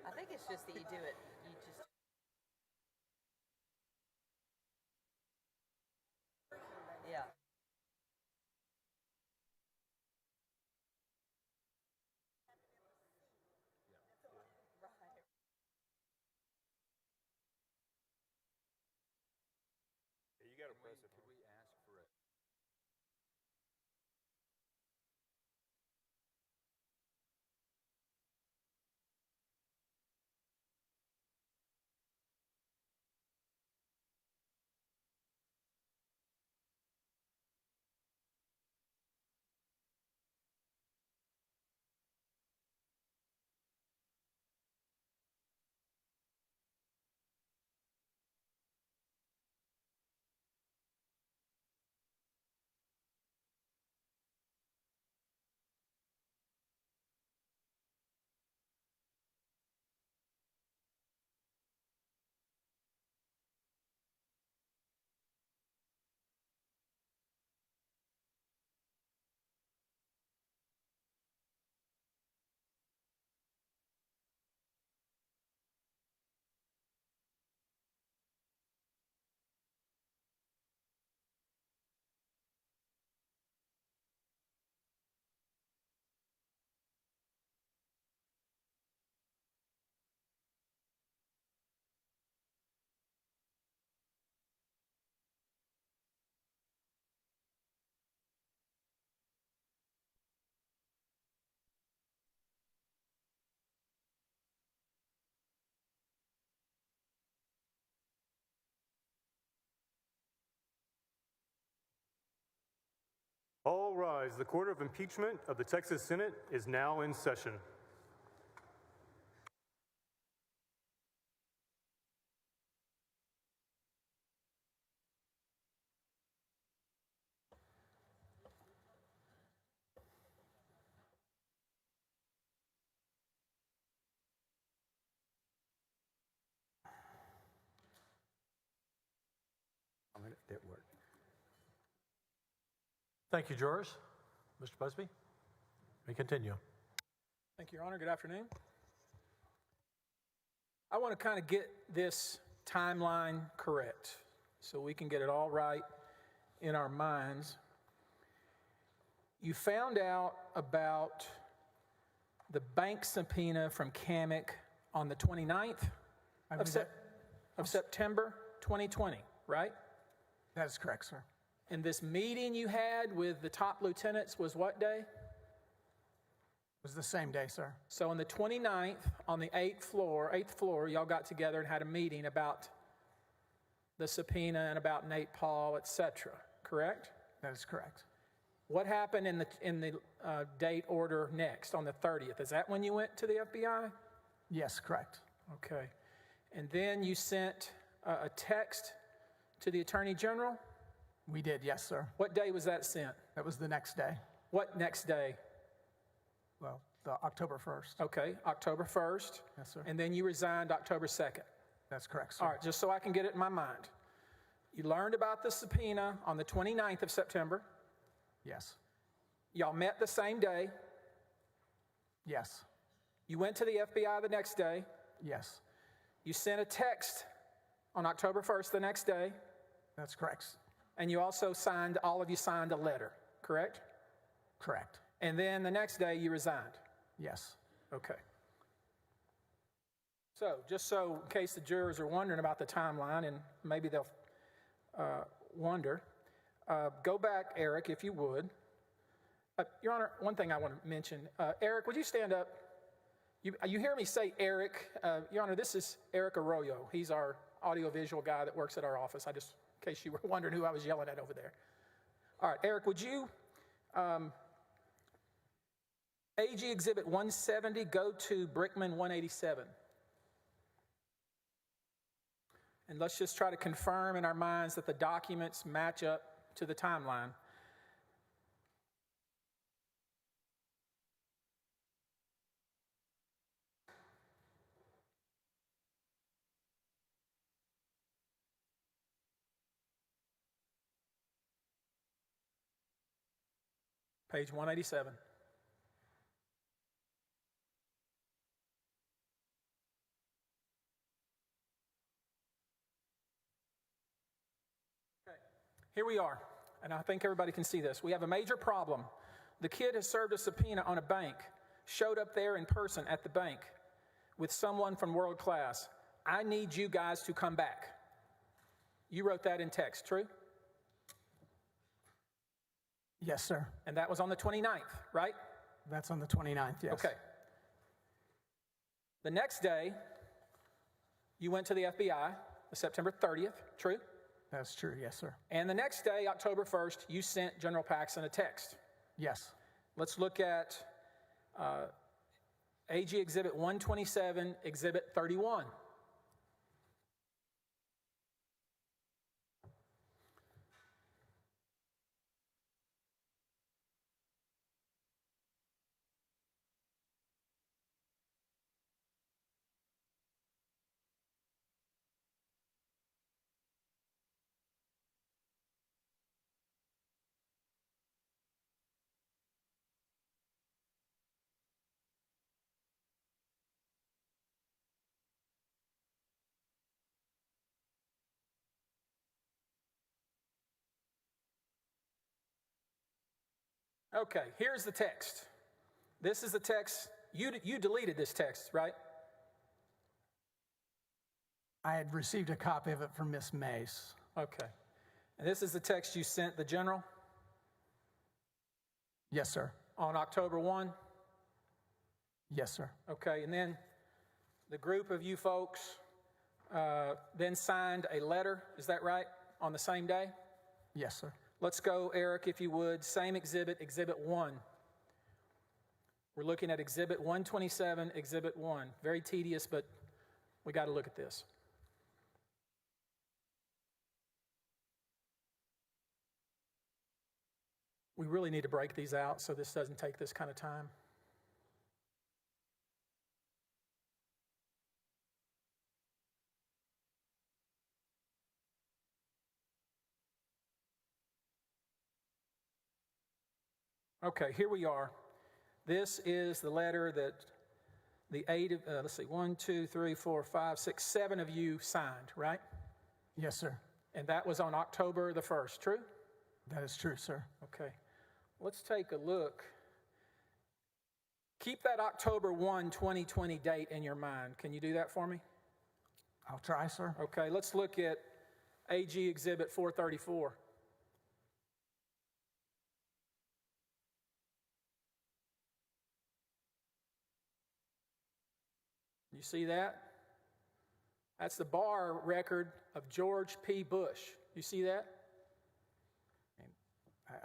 [SPEAKER 11] I think it's just that you do it. You just. Yeah.
[SPEAKER 1] You got to press it.
[SPEAKER 10] Could we ask for a
[SPEAKER 1] All rise. The Court of Impeachment of the Texas Senate is now in session.
[SPEAKER 7] That worked.
[SPEAKER 2] Thank you, jurors. Mr. Busby, we continue.
[SPEAKER 5] Thank you, Your Honor. Good afternoon. I want to kind of get this timeline correct so we can get it all right in our minds. You found out about the bank subpoena from Kamek on the 29th of September 2020, right?
[SPEAKER 8] That is correct, sir.
[SPEAKER 5] And this meeting you had with the top lieutenants was what day?
[SPEAKER 8] It was the same day, sir.
[SPEAKER 5] So on the 29th, on the eighth floor, y'all got together and had a meeting about the subpoena and about Nate Paul, et cetera, correct?
[SPEAKER 8] That is correct.
[SPEAKER 5] What happened in the date order next, on the 30th? Is that when you went to the FBI?
[SPEAKER 8] Yes, correct.
[SPEAKER 5] Okay. And then you sent a text to the Attorney General?
[SPEAKER 8] We did, yes, sir.
[SPEAKER 5] What day was that sent?
[SPEAKER 8] That was the next day.
[SPEAKER 5] What next day?
[SPEAKER 8] Well, the October 1st.
[SPEAKER 5] Okay, October 1st.
[SPEAKER 8] Yes, sir.
[SPEAKER 5] And then you resigned October 2nd.
[SPEAKER 8] That's correct, sir.
[SPEAKER 5] All right, just so I can get it in my mind. You learned about the subpoena on the 29th of September.
[SPEAKER 8] Yes.
[SPEAKER 5] Y'all met the same day.
[SPEAKER 8] Yes.
[SPEAKER 5] You went to the FBI the next day.
[SPEAKER 8] Yes.
[SPEAKER 5] You sent a text on October 1st the next day.
[SPEAKER 8] That's correct.
[SPEAKER 5] And you also all of you signed a letter, correct?
[SPEAKER 8] Correct.
[SPEAKER 5] And then the next day you resigned.
[SPEAKER 8] Yes.
[SPEAKER 5] Okay. So, just so in case the jurors are wondering about the timeline, and maybe they'll wonder, go back, Eric, if you would. Your Honor, one thing I want to mention. Eric, would you stand up? You hear me say Eric. Your Honor, this is Eric Arroyo. He's our audiovisual guy that works at our office. In case you were wondering who I was yelling at over there. All right, Eric, would you, AG Exhibit 170, go to Brickman 187. And let's just try to confirm in our minds that the documents match up to the timeline. Page 187. Okay, here we are, and I think everybody can see this. We have a major problem. The kid has served a subpoena on a bank, showed up there in person at the bank with someone from World Class. I need you guys to come back. You wrote that in text, true?
[SPEAKER 8] Yes, sir.
[SPEAKER 5] And that was on the 29th, right?
[SPEAKER 8] That's on the 29th, yes.
[SPEAKER 5] Okay. The next day, you went to the FBI, September 30th, true?
[SPEAKER 8] That's true, yes, sir.
[SPEAKER 5] And the next day, October 1st, you sent General Paxton a text.
[SPEAKER 8] Yes.
[SPEAKER 5] Let's look at AG Exhibit 127, Exhibit 31. Okay, here's the text. This is the text. You deleted this text, right?
[SPEAKER 8] I had received a copy of it from Miss Mace.
[SPEAKER 5] Okay. And this is the text you sent the general?
[SPEAKER 8] Yes, sir.
[SPEAKER 5] On October 1?
[SPEAKER 8] Yes, sir.
[SPEAKER 5] Okay, and then the group of you folks then signed a letter, is that right, on the same day?
[SPEAKER 8] Yes, sir.
[SPEAKER 5] Let's go, Eric, if you would. Same exhibit, Exhibit 1. We're looking at Exhibit 127, Exhibit 1. Very tedious, but we got to look at this. We really need to break these out so this doesn't take this kind of time. Okay, here we are. This is the letter that the 1, 2, 3, 4, 5, 6, 7 of you signed, right?
[SPEAKER 8] Yes, sir.
[SPEAKER 5] And that was on October the 1st, true?
[SPEAKER 8] That is true, sir.
[SPEAKER 5] Okay. Let's take a look. Keep that October 1, 2020 date in your mind. Can you do that for me?
[SPEAKER 8] I'll try, sir.
[SPEAKER 5] Okay, let's look at AG Exhibit 434. You see that? That's the bar record of George P. Bush. You see that?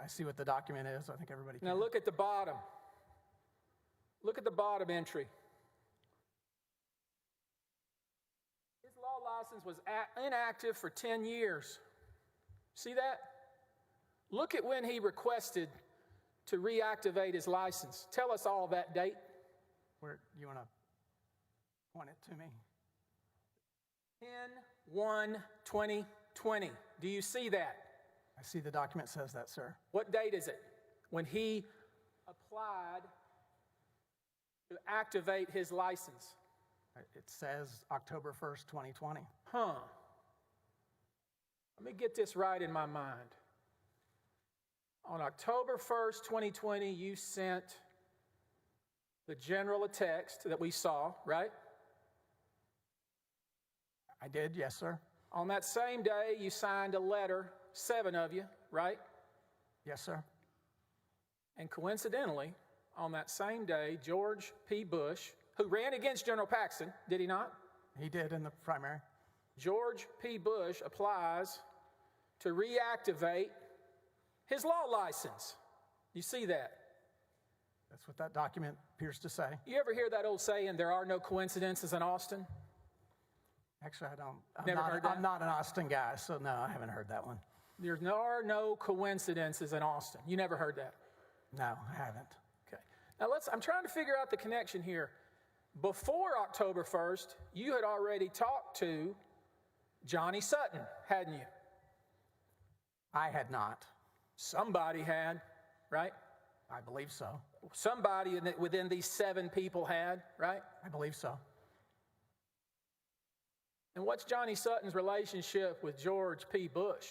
[SPEAKER 8] I see what the document is. I think everybody can.
[SPEAKER 5] Now look at the bottom. Look at the bottom entry. His law license was inactive for 10 years. See that? Look at when he requested to reactivate his license. Tell us all that date.
[SPEAKER 8] Where you want to point it to me?
[SPEAKER 5] 10/1/2020. Do you see that?
[SPEAKER 8] I see the document says that, sir.
[SPEAKER 5] What date is it? When he applied to activate his license.
[SPEAKER 8] It says October 1st, 2020.
[SPEAKER 5] Huh. Let me get this right in my mind. On October 1st, 2020, you sent the general a text that we saw, right?
[SPEAKER 8] I did, yes, sir.
[SPEAKER 5] On that same day, you signed a letter, 7 of you, right?
[SPEAKER 8] Yes, sir.
[SPEAKER 5] And coincidentally, on that same day, George P. Bush, who ran against General Paxton, did he not?
[SPEAKER 8] He did in the primary.
[SPEAKER 5] George P. Bush applies to reactivate his law license. You see that?
[SPEAKER 8] That's what that document appears to say.
[SPEAKER 5] You ever hear that old saying, there are no coincidences in Austin?
[SPEAKER 8] Actually, I don't.
[SPEAKER 5] I'm
[SPEAKER 8] not an Austin guy, so no, I haven't heard that one.
[SPEAKER 5] There are no coincidences in Austin. You never heard that?
[SPEAKER 8] No, I haven't.
[SPEAKER 5] Okay. Now I'm trying to figure out the connection here. Before October 1st, you had already talked to Johnny Sutton, hadn't you?
[SPEAKER 8] I had not.
[SPEAKER 5] Somebody had, right?
[SPEAKER 8] I believe so.
[SPEAKER 5] Somebody within these 7 people had, right?
[SPEAKER 8] I believe so.
[SPEAKER 5] And what's Johnny Sutton's relationship with George P. Bush?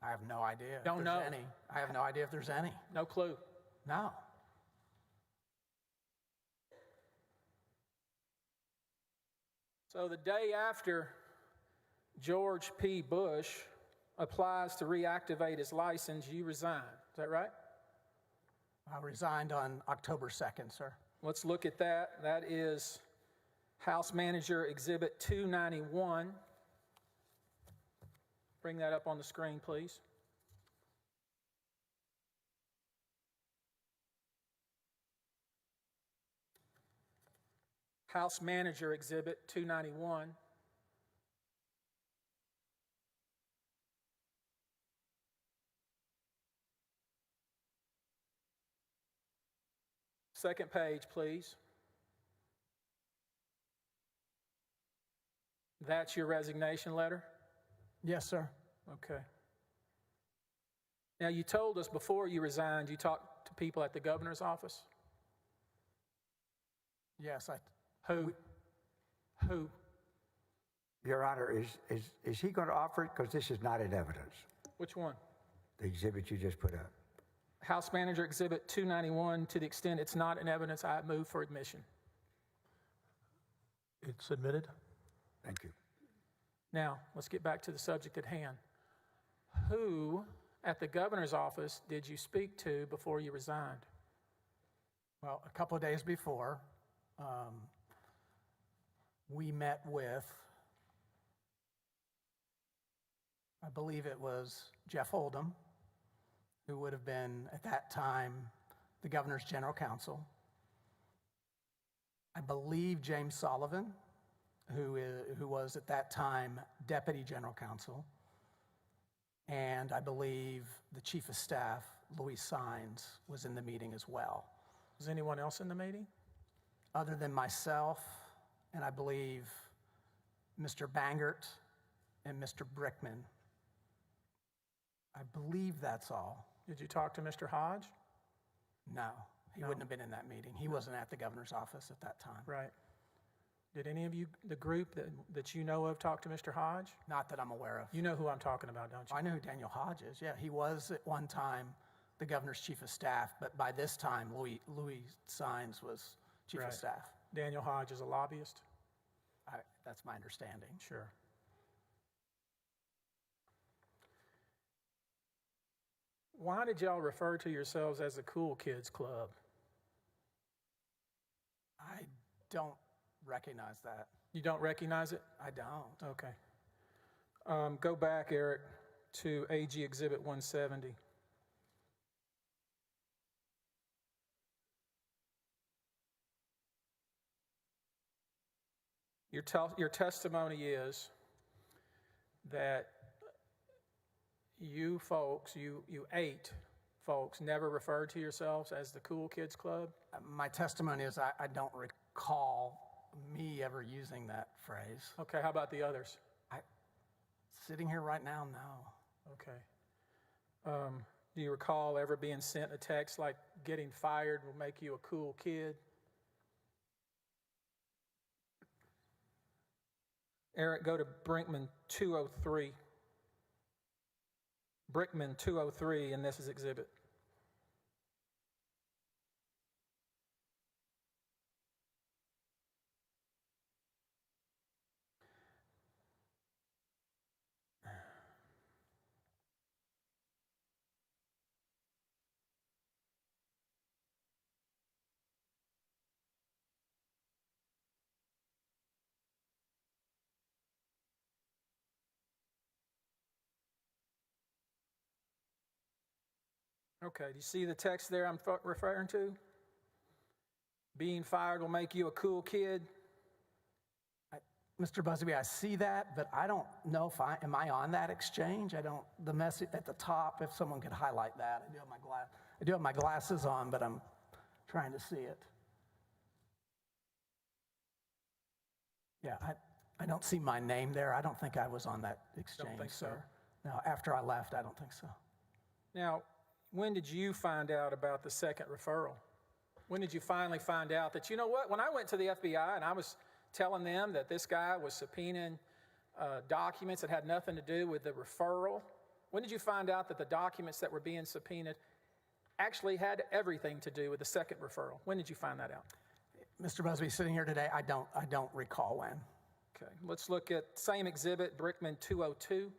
[SPEAKER 8] I have no idea.
[SPEAKER 5] Don't
[SPEAKER 8] if
[SPEAKER 5] know.
[SPEAKER 8] there's any. I have no idea if there's any.
[SPEAKER 5] No clue.
[SPEAKER 8] No.
[SPEAKER 5] So the day after George P. Bush applies to reactivate his license, you resign. Is that right?
[SPEAKER 8] I resigned on October 2nd, sir.
[SPEAKER 5] Let's look at that. That is House Manager Exhibit 291. Bring that up on the screen, please. House Manager Exhibit 291. Second page, please. That's your resignation letter?
[SPEAKER 8] Yes, sir.
[SPEAKER 5] Okay. Now, you told us before you resigned, you talked to people at the governor's office?
[SPEAKER 8] Yes,
[SPEAKER 5] Who?
[SPEAKER 7] Your Honor, is he going to offer it? Because this is not in evidence,
[SPEAKER 5] Which one?
[SPEAKER 7] the exhibit you just put up.
[SPEAKER 5] House Manager Exhibit 291, to the extent it's not in evidence, I move for admission.
[SPEAKER 2] It's admitted.
[SPEAKER 7] Thank you.
[SPEAKER 5] Now, let's get back to the subject at hand. Who at the governor's office did you speak to before you resigned?
[SPEAKER 8] well, a couple of days before, we met with, I believe it was Jeff Oldham, who would have been, at that time, the governor's general counsel. I believe James Sullivan, who was at that time deputy general counsel. And I believe the chief of staff, Louis Sines, was in the meeting as well.
[SPEAKER 5] Was anyone else in the meeting?
[SPEAKER 8] Other than myself, and I believe Mr. Bangert and Mr. Brickman. I believe that's all.
[SPEAKER 5] Did you talk to Mr. Hodge?
[SPEAKER 8] No, he
[SPEAKER 5] No.
[SPEAKER 8] wouldn't have been in that meeting. He wasn't at the governor's office at that time.
[SPEAKER 5] Right. Did any of you, the group that you know of, talk to Mr. Hodge?
[SPEAKER 8] Not that I'm aware of.
[SPEAKER 5] You know who I'm talking about, don't you?
[SPEAKER 8] I know who Daniel Hodge is. Yeah, he was at one time the governor's chief of staff, but by this time, Louis Sines was chief
[SPEAKER 5] Right.
[SPEAKER 8] of staff.
[SPEAKER 5] Daniel Hodge is a lobbyist?
[SPEAKER 8] That's my understanding.
[SPEAKER 5] Sure. Why did y'all refer to yourselves as the Cool Kids Club?
[SPEAKER 8] I don't recognize that.
[SPEAKER 5] You don't recognize it?
[SPEAKER 8] I don't.
[SPEAKER 5] Okay. Go back, Eric, to AG Exhibit 170. Your testimony is that you folks, you 8 folks, never referred to yourselves as the Cool Kids Club?
[SPEAKER 8] My testimony is I don't recall me ever using that phrase.
[SPEAKER 5] Okay, how about the others?
[SPEAKER 8] Sitting here right now, no.
[SPEAKER 5] Okay. Do you recall ever being sent a text like getting fired will make you a cool kid? Eric, go to Brinkman 203. Brickman 203, and this is exhibit. Okay, do you see the text there I'm referring to? Being fired will make you a cool kid.
[SPEAKER 8] Mr. Busby, I see that, but I don't know if am I on that exchange? The message at the top, if someone could highlight that. I do have my glasses on, but I'm trying to see it. Yeah, I don't see my name there. I don't think I was on that exchange,
[SPEAKER 5] think so.
[SPEAKER 8] sir. No, after I left, I don't think so.
[SPEAKER 5] Now, when did you find out about the second referral? When did you finally find out that, you know what, when I went to the FBI and I was telling them that this guy was subpoenaing documents that had nothing to do with the referral, when did you find out that the documents that were being subpoenaed actually had everything to do with the second referral? When did you find that out?
[SPEAKER 8] Mr. Busby, sitting here today, I don't recall when.
[SPEAKER 5] Okay, let's look at same exhibit, Brickman 202.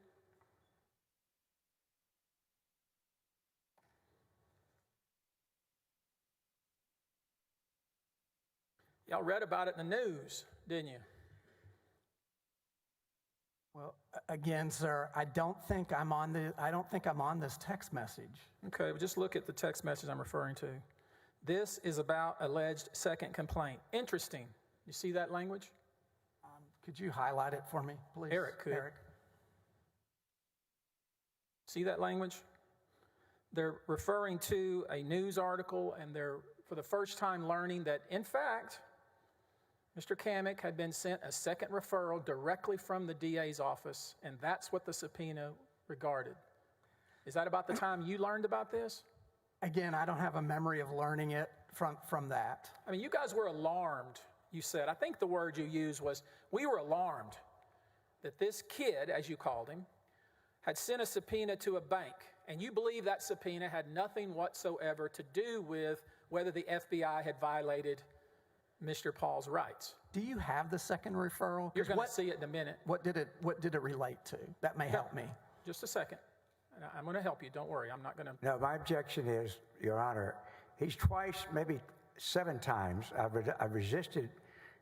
[SPEAKER 5] Y'all read about it in the news, didn't you?
[SPEAKER 8] Well, again, sir, I don't think I'm on this text message.
[SPEAKER 5] Okay, well, just look at the text message I'm referring to. This is about alleged second complaint. Interesting. You see that language?
[SPEAKER 8] Could you highlight it for me, please?
[SPEAKER 5] Eric could.
[SPEAKER 8] Eric.
[SPEAKER 5] See that language? They're referring to a news article, and they're, for the first time, learning that, in fact, Mr. Kamek had been sent a second referral directly from the DA's office, and that's what the subpoena regarded. Is that about the time you learned about this?
[SPEAKER 8] Again, I don't have a memory of learning it from that.
[SPEAKER 5] I mean, you guys were alarmed, you said. I think the word you used was, we were alarmed that this kid, as you called him, had sent a subpoena to a bank, and you believe that subpoena had nothing whatsoever to do with whether the FBI had violated Mr. Paul's rights.
[SPEAKER 8] Do you have the second referral?
[SPEAKER 5] You're going to see it in a minute.
[SPEAKER 8] What did it relate to? That may help me.
[SPEAKER 5] Just a second. I'm going to help you. Don't worry. I'm not going to.
[SPEAKER 7] No, my objection is, Your Honor, he's twice, maybe 7 times, I've resisted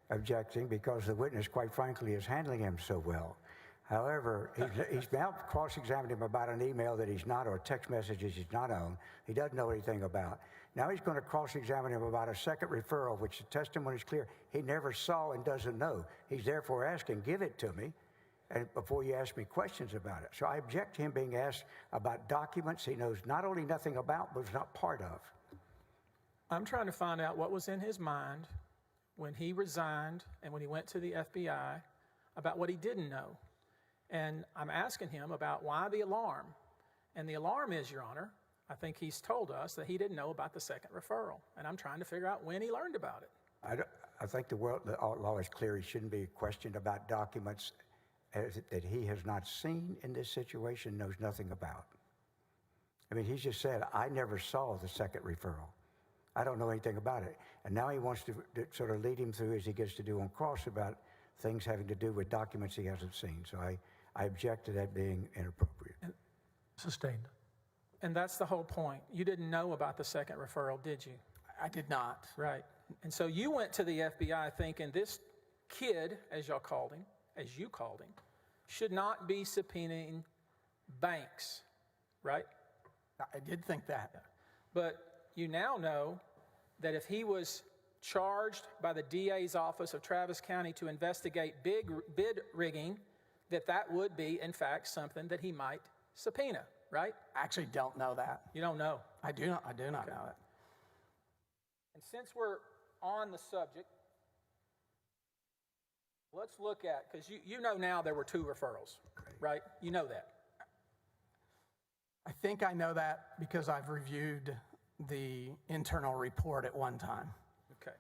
[SPEAKER 7] objecting because the witness, quite frankly, is handling him so well. However, he's now cross-examined him about an email that he's not, or text messages he's not on. He doesn't know anything about. Now he's going to cross-examine him about a second referral, which the testimony is clear he never saw and doesn't know. He's therefore asking, give it to me, and before you ask me questions about it. So I object to him being asked about documents he knows not only nothing about, but is not part of.
[SPEAKER 5] I'm trying to find out what was in his mind when he resigned and when he went to the FBI about what he didn't know. And I'm asking him about why the alarm. And the alarm is, Your Honor, I think he's told us that he didn't know about the second referral. And I'm trying to figure out when he learned about it.
[SPEAKER 7] I think the law is clear. He shouldn't be questioned about documents that he has not seen in this situation, knows nothing about. I mean, he just said, I never saw the second referral. I don't know anything about it. And now he wants to sort of lead him through, as he gets to do on cross, about things having to do with documents he hasn't seen. So I object to that being inappropriate.
[SPEAKER 2] Sustained.
[SPEAKER 5] And that's the whole point. You didn't know about the second referral, did you?
[SPEAKER 8] I did not.
[SPEAKER 5] Right. And so you went to the FBI thinking this kid, as you called him, should not be subpoenaing banks, right?
[SPEAKER 8] I did think that.
[SPEAKER 5] But you now know that if he was charged by the DA's office of Travis County to investigate bid rigging, that would be, in fact, something that he might subpoena, right?
[SPEAKER 8] I actually don't know that.
[SPEAKER 5] You don't know?
[SPEAKER 8] I do not know it.
[SPEAKER 5] And since we're on the subject, let's look at, because you know now there were 2 referrals, right? You know that.
[SPEAKER 8] I think I know that because I've reviewed the internal report at one time.
[SPEAKER 5] Okay.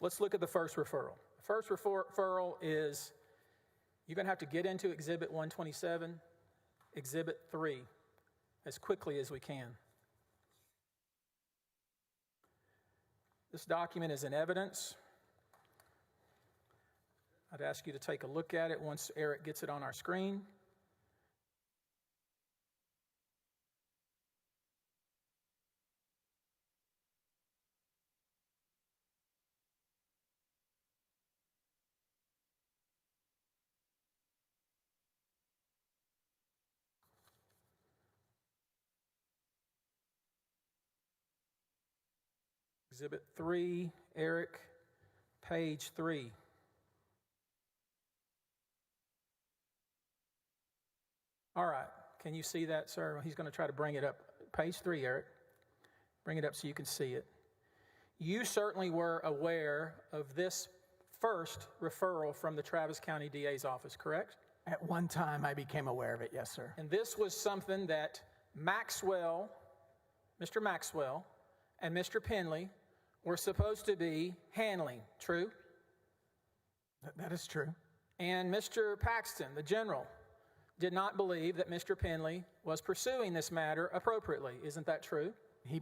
[SPEAKER 5] Let's look at the first referral. The first referral is you're going to have to get into Exhibit 127, Exhibit 3, as quickly as we can. This document is in evidence. I'd ask you to take a look at it once Eric gets it on our screen. Exhibit 3, Eric, page 3. All right, can you see that, sir? He's going to try to bring it up. Page 3, Eric. Bring it up so you can see it. You certainly were aware of this first referral from the Travis County DA's office, correct?
[SPEAKER 8] At one time, I became aware of it, yes, sir.
[SPEAKER 5] And this was something that Maxwell, Mr. Maxwell, and Mr. Penley were supposed to be handling, true?
[SPEAKER 8] That is true.
[SPEAKER 5] And Mr. Paxton, the general, did not believe that Mr. Penley was pursuing this matter appropriately. Isn't that true?
[SPEAKER 8] He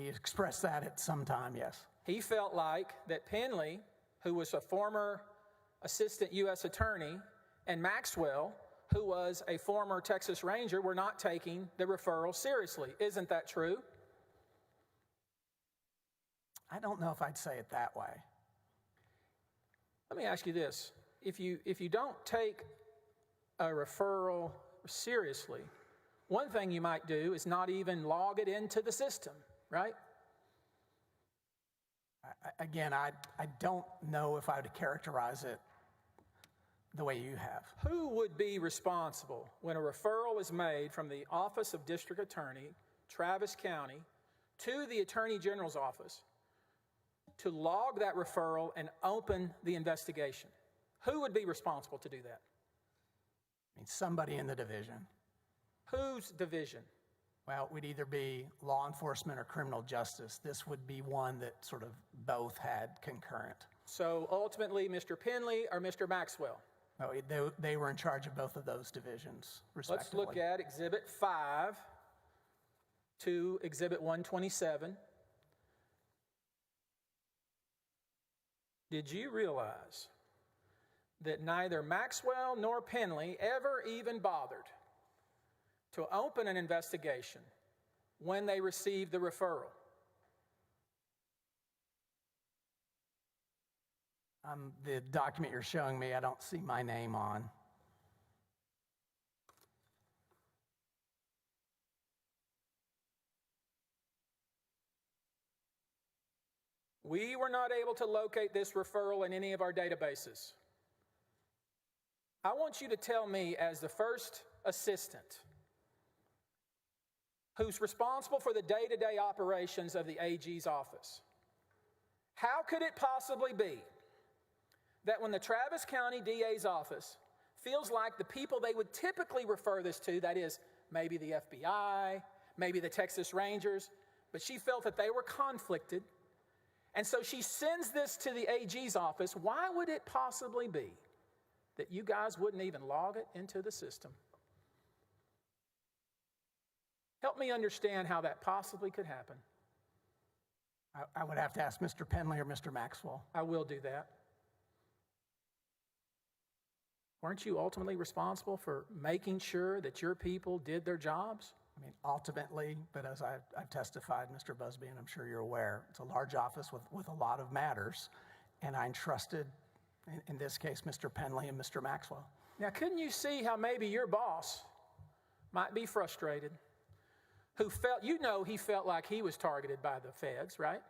[SPEAKER 8] expressed that at some time, yes.
[SPEAKER 5] He felt like that Penley, who was a former assistant U.S. attorney, and Maxwell, who was a former Texas Ranger, were not taking the referral seriously. Isn't that true?
[SPEAKER 8] I don't know if I'd say it that way.
[SPEAKER 5] Let me ask you this. If you don't take a referral seriously, one thing you might do is not even log it into the system, right?
[SPEAKER 8] Again, I don't know if I would characterize it the way you have.
[SPEAKER 5] Who would be responsible when a referral is made from the Office of District Attorney, Travis County, to the Attorney General's office to log that referral and open the investigation? Who would be responsible to do that?
[SPEAKER 8] I mean, somebody in the division.
[SPEAKER 5] Whose division?
[SPEAKER 8] Well, it would either be law enforcement or criminal justice. This would be one that sort of both had concurrent.
[SPEAKER 5] So ultimately, Mr. Penley or Mr. Maxwell?
[SPEAKER 8] No, they were in charge of both of those divisions, respectively.
[SPEAKER 5] Let's look at Exhibit 5 to Exhibit 127. Did you realize that neither Maxwell nor Penley ever even bothered to open an investigation when they received the referral?
[SPEAKER 8] The document you're showing me, I don't see my name on.
[SPEAKER 5] We were not able to locate this referral in any of our databases. I want you to tell me, as the first assistant who's responsible for the day-to-day operations of the AG's office, how could it possibly be that when the Travis County DA's office feels like the people they would typically refer this to, that is, maybe the FBI, maybe the Texas Rangers, but she felt that they were conflicted, and so she sends this to the AG's office, why would it possibly be that you guys wouldn't even log it into the system? Help me understand how that possibly could happen.
[SPEAKER 8] I would have to ask Mr. Penley or Mr. Maxwell.
[SPEAKER 5] I will do that. Weren't you ultimately responsible for making sure that your people did their jobs?
[SPEAKER 8] I mean, ultimately, but as I've testified, Mr. Busby, and I'm sure you're aware, it's a large office with a lot of matters, and I entrusted, in this case, Mr. Penley and Mr. Maxwell.
[SPEAKER 5] Now, couldn't you see how maybe your boss might be frustrated, who felt, he felt like he was targeted by the feds, right?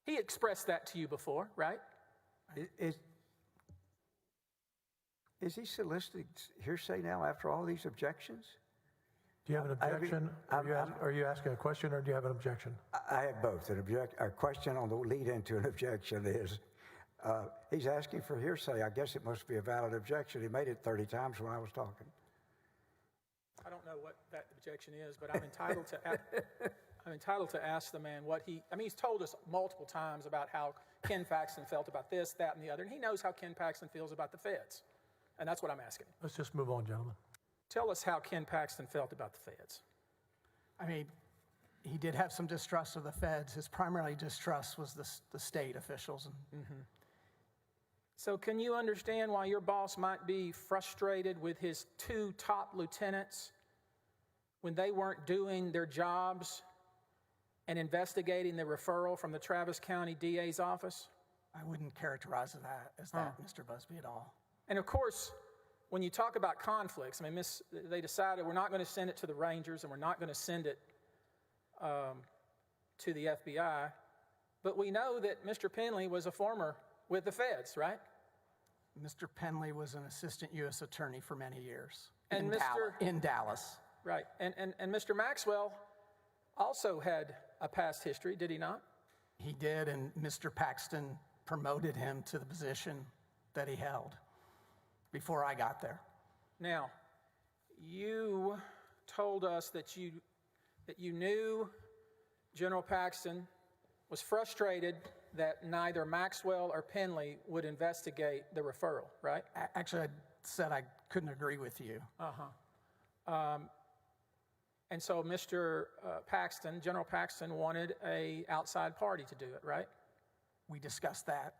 [SPEAKER 5] He expressed that to you before, right?
[SPEAKER 7] Is he soliciting hearsay now after all these objections?
[SPEAKER 2] Do you have an objection? Are you asking a question, or do you have an objection?
[SPEAKER 7] I have both. A question on the lead into an objection is, he's asking for hearsay. I guess it must be a valid objection. He made it 30 times when I was talking.
[SPEAKER 5] I don't know what that objection is, but I'm entitled to ask the man what he's told us multiple times about how Ken Paxton felt about this, that, and the other, and he knows how Ken Paxton feels about the feds. And that's what I'm asking.
[SPEAKER 2] Let's just move on, gentlemen.
[SPEAKER 5] Tell us how Ken Paxton felt about the feds.
[SPEAKER 8] I mean, he did have some distrust of the feds. His primary distrust was the state officials.
[SPEAKER 5] So can you understand why your boss might be frustrated with his two top lieutenants when they weren't doing their jobs and investigating the referral from the Travis County DA's office?
[SPEAKER 8] I wouldn't characterize that as that, Mr. Busby, at all.
[SPEAKER 5] And of course, when you talk about conflicts, they decided we're not going to send it to the Rangers and we're not going to send it to the FBI. But we know that Mr. Penley was a former with the feds, right?
[SPEAKER 8] Mr. Penley was an assistant U.S. attorney for many years
[SPEAKER 5] and
[SPEAKER 8] in Dallas.
[SPEAKER 5] Right. And Mr. Maxwell also had a past history, did he not?
[SPEAKER 8] He did, and Mr. Paxton promoted him to the position that he held before I got there.
[SPEAKER 5] Now, you told us that you knew General Paxton was frustrated that neither Maxwell or Penley would investigate the referral, right?
[SPEAKER 8] Actually, I said I couldn't agree with you.
[SPEAKER 5] And so Mr. Paxton, General Paxton, wanted an outside party to do it, right?
[SPEAKER 8] We discussed that.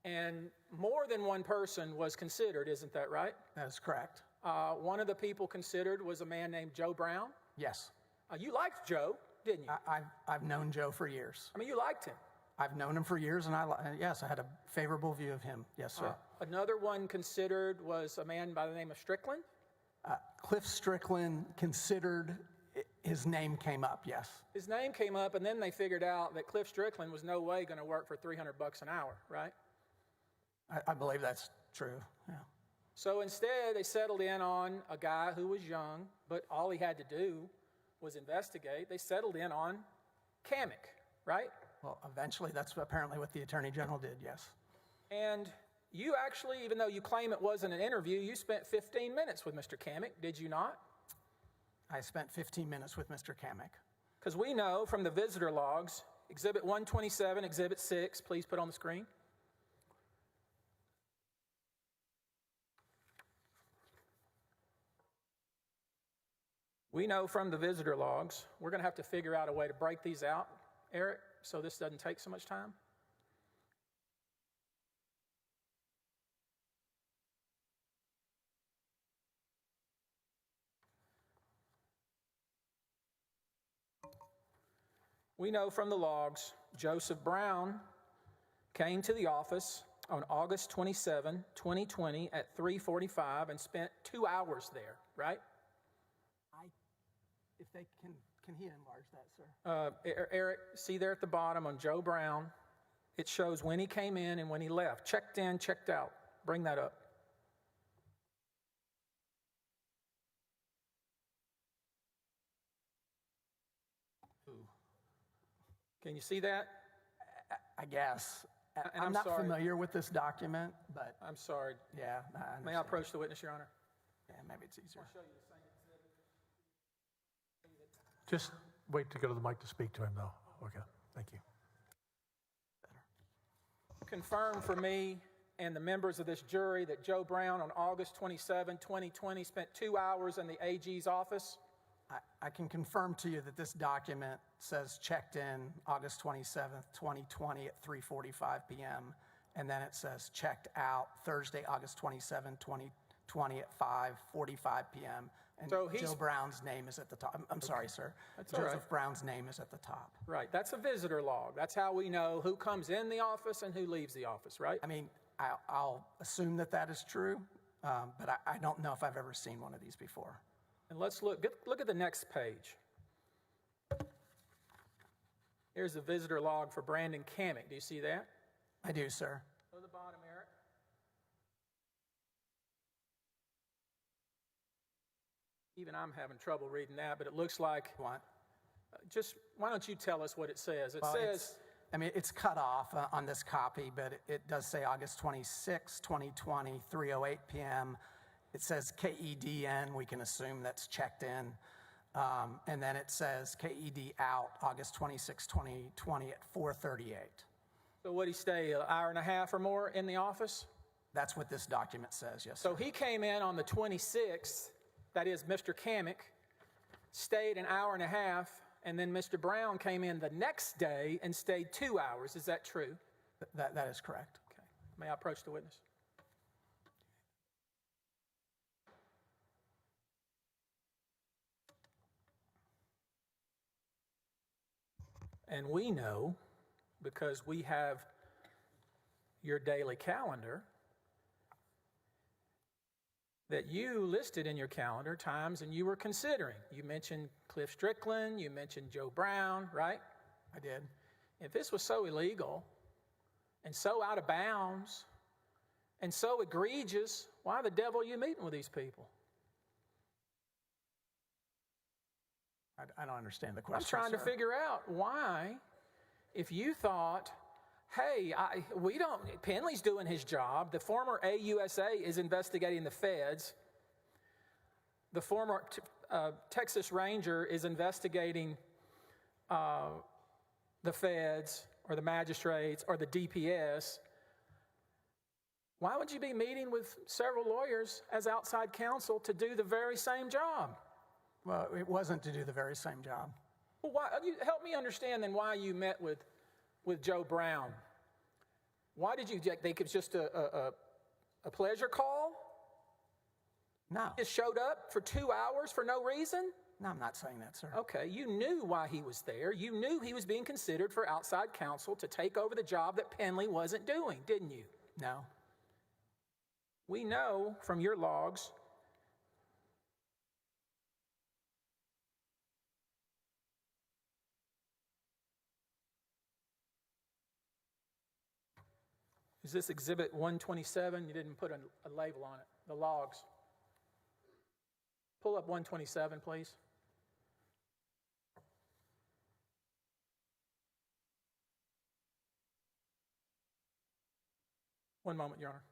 [SPEAKER 5] And more than one person was considered, isn't that right?
[SPEAKER 8] That is correct.
[SPEAKER 5] One of the people considered was a man named Joe Brown.
[SPEAKER 8] Yes.
[SPEAKER 5] You liked Joe, didn't you?
[SPEAKER 8] I've known Joe for years.
[SPEAKER 5] I mean, you liked him.
[SPEAKER 8] I've known him for years, and yes, I had a favorable view of him. Yes, sir.
[SPEAKER 5] Another one considered was a man by the name of Strickland.
[SPEAKER 8] Cliff Strickland considered, his name came up, yes.
[SPEAKER 5] His name came up, and then they figured out that Cliff Strickland was no way going to work for $300 an hour, right?
[SPEAKER 8] I believe that's true, yeah.
[SPEAKER 5] So instead, they settled in on a guy who was young, but all he had to do was investigate. They settled in on Kamek, right?
[SPEAKER 8] Well, eventually, that's apparently what the Attorney General did, yes.
[SPEAKER 5] And you actually, even though you claim it wasn't an interview, you spent 15 minutes with Mr. Kamek, did you not?
[SPEAKER 8] I spent 15 minutes with Mr. Kamek.
[SPEAKER 5] Because we know from the visitor logs, Exhibit 127, Exhibit 6, please put on the screen. We know from the visitor logs, we're going to have to figure out a way to break these out, Eric, so this doesn't take so much time. We know from the logs, Joseph Brown came to the office on August 27, 2020 at 3:45 and spent 2 hours there, right?
[SPEAKER 8] If they can he enlarge that, sir?
[SPEAKER 5] Eric, see there at the bottom on Joe Brown, it shows when he came in and when he left. Checked in, checked out. Bring that up. Can you see that?
[SPEAKER 8] I guess.
[SPEAKER 5] And
[SPEAKER 8] I'm not
[SPEAKER 5] sorry.
[SPEAKER 8] familiar with this document, but
[SPEAKER 5] I'm sorry.
[SPEAKER 8] yeah.
[SPEAKER 5] May I approach the witness, Your Honor?
[SPEAKER 8] Yeah, maybe it's easier.
[SPEAKER 2] Just wait to go to the mic to speak to him, though. Okay, thank you.
[SPEAKER 5] Confirm for me and the members of this jury that Joe Brown on August 27, 2020 spent 2 hours in the AG's office.
[SPEAKER 8] I can confirm to you that this document says checked in August 27th, 2020 at 3:45 p.m. And then it says checked out Thursday, August 27, 2020 at 5:45 p.m. And
[SPEAKER 5] So
[SPEAKER 8] Joe Brown's name is at the top. I'm sorry, sir.
[SPEAKER 5] That's all
[SPEAKER 8] Joseph
[SPEAKER 5] right.
[SPEAKER 8] Brown's name is at the top.
[SPEAKER 5] Right, that's a visitor log. That's how we know who comes in the office and who leaves the office, right?
[SPEAKER 8] I mean, I'll assume that is true, but I don't know if I've ever seen one of these before.
[SPEAKER 5] And let's look at the next page. Here's the visitor log for Brandon Kamek. Do you see that?
[SPEAKER 8] I do, sir.
[SPEAKER 5] Go to the bottom, Eric. Even I'm having trouble reading that, but it looks like,
[SPEAKER 8] What?
[SPEAKER 5] just, why don't you tell us what it says? It
[SPEAKER 8] Well,
[SPEAKER 5] says,
[SPEAKER 8] it's cut off on this copy, but it does say August 26, 2020, 3:08 p.m. It says KEDN. We can assume that's checked in. And then it says KED out August 26, 2020 at 4:38.
[SPEAKER 5] so would he stay an hour and a half or more in the office?
[SPEAKER 8] That's what this document says, yes,
[SPEAKER 5] So
[SPEAKER 8] sir.
[SPEAKER 5] he came in on the 26th, that is Mr. Kamek, stayed an hour and a half, and then Mr. Brown came in the next day and stayed 2 hours. Is that true?
[SPEAKER 8] That is correct.
[SPEAKER 5] Okay. May I approach the witness? And we know, because we have your daily calendar, that you listed in your calendar times and you were considering. You mentioned Cliff Strickland, you mentioned Joe Brown, right?
[SPEAKER 8] I did.
[SPEAKER 5] If this was so illegal and so out of bounds and so egregious, why the devil are you meeting with these people?
[SPEAKER 8] I don't understand the
[SPEAKER 5] I'm
[SPEAKER 8] question,
[SPEAKER 5] trying to
[SPEAKER 8] sir.
[SPEAKER 5] figure out why, if you thought, hey, Penley's doing his job, the former AUSA is investigating the feds, the former Texas Ranger is investigating the feds or the magistrates or the DPS, why would you be meeting with several lawyers as outside counsel to do the very same job?
[SPEAKER 8] Well, it wasn't to do the very same job.
[SPEAKER 5] Well, help me understand then why you met with Joe Brown. Why did you think it was just a pleasure call?
[SPEAKER 8] No.
[SPEAKER 5] Just showed up for 2 hours for no reason?
[SPEAKER 8] No, I'm not saying that, sir.
[SPEAKER 5] Okay, you knew why he was there. You knew he was being considered for outside counsel to take over the job that Penley wasn't doing, didn't you?
[SPEAKER 8] No.
[SPEAKER 5] We know from your logs is this Exhibit 127? You didn't put a label on it. The logs. Pull up 127, please. One moment, Your Honor.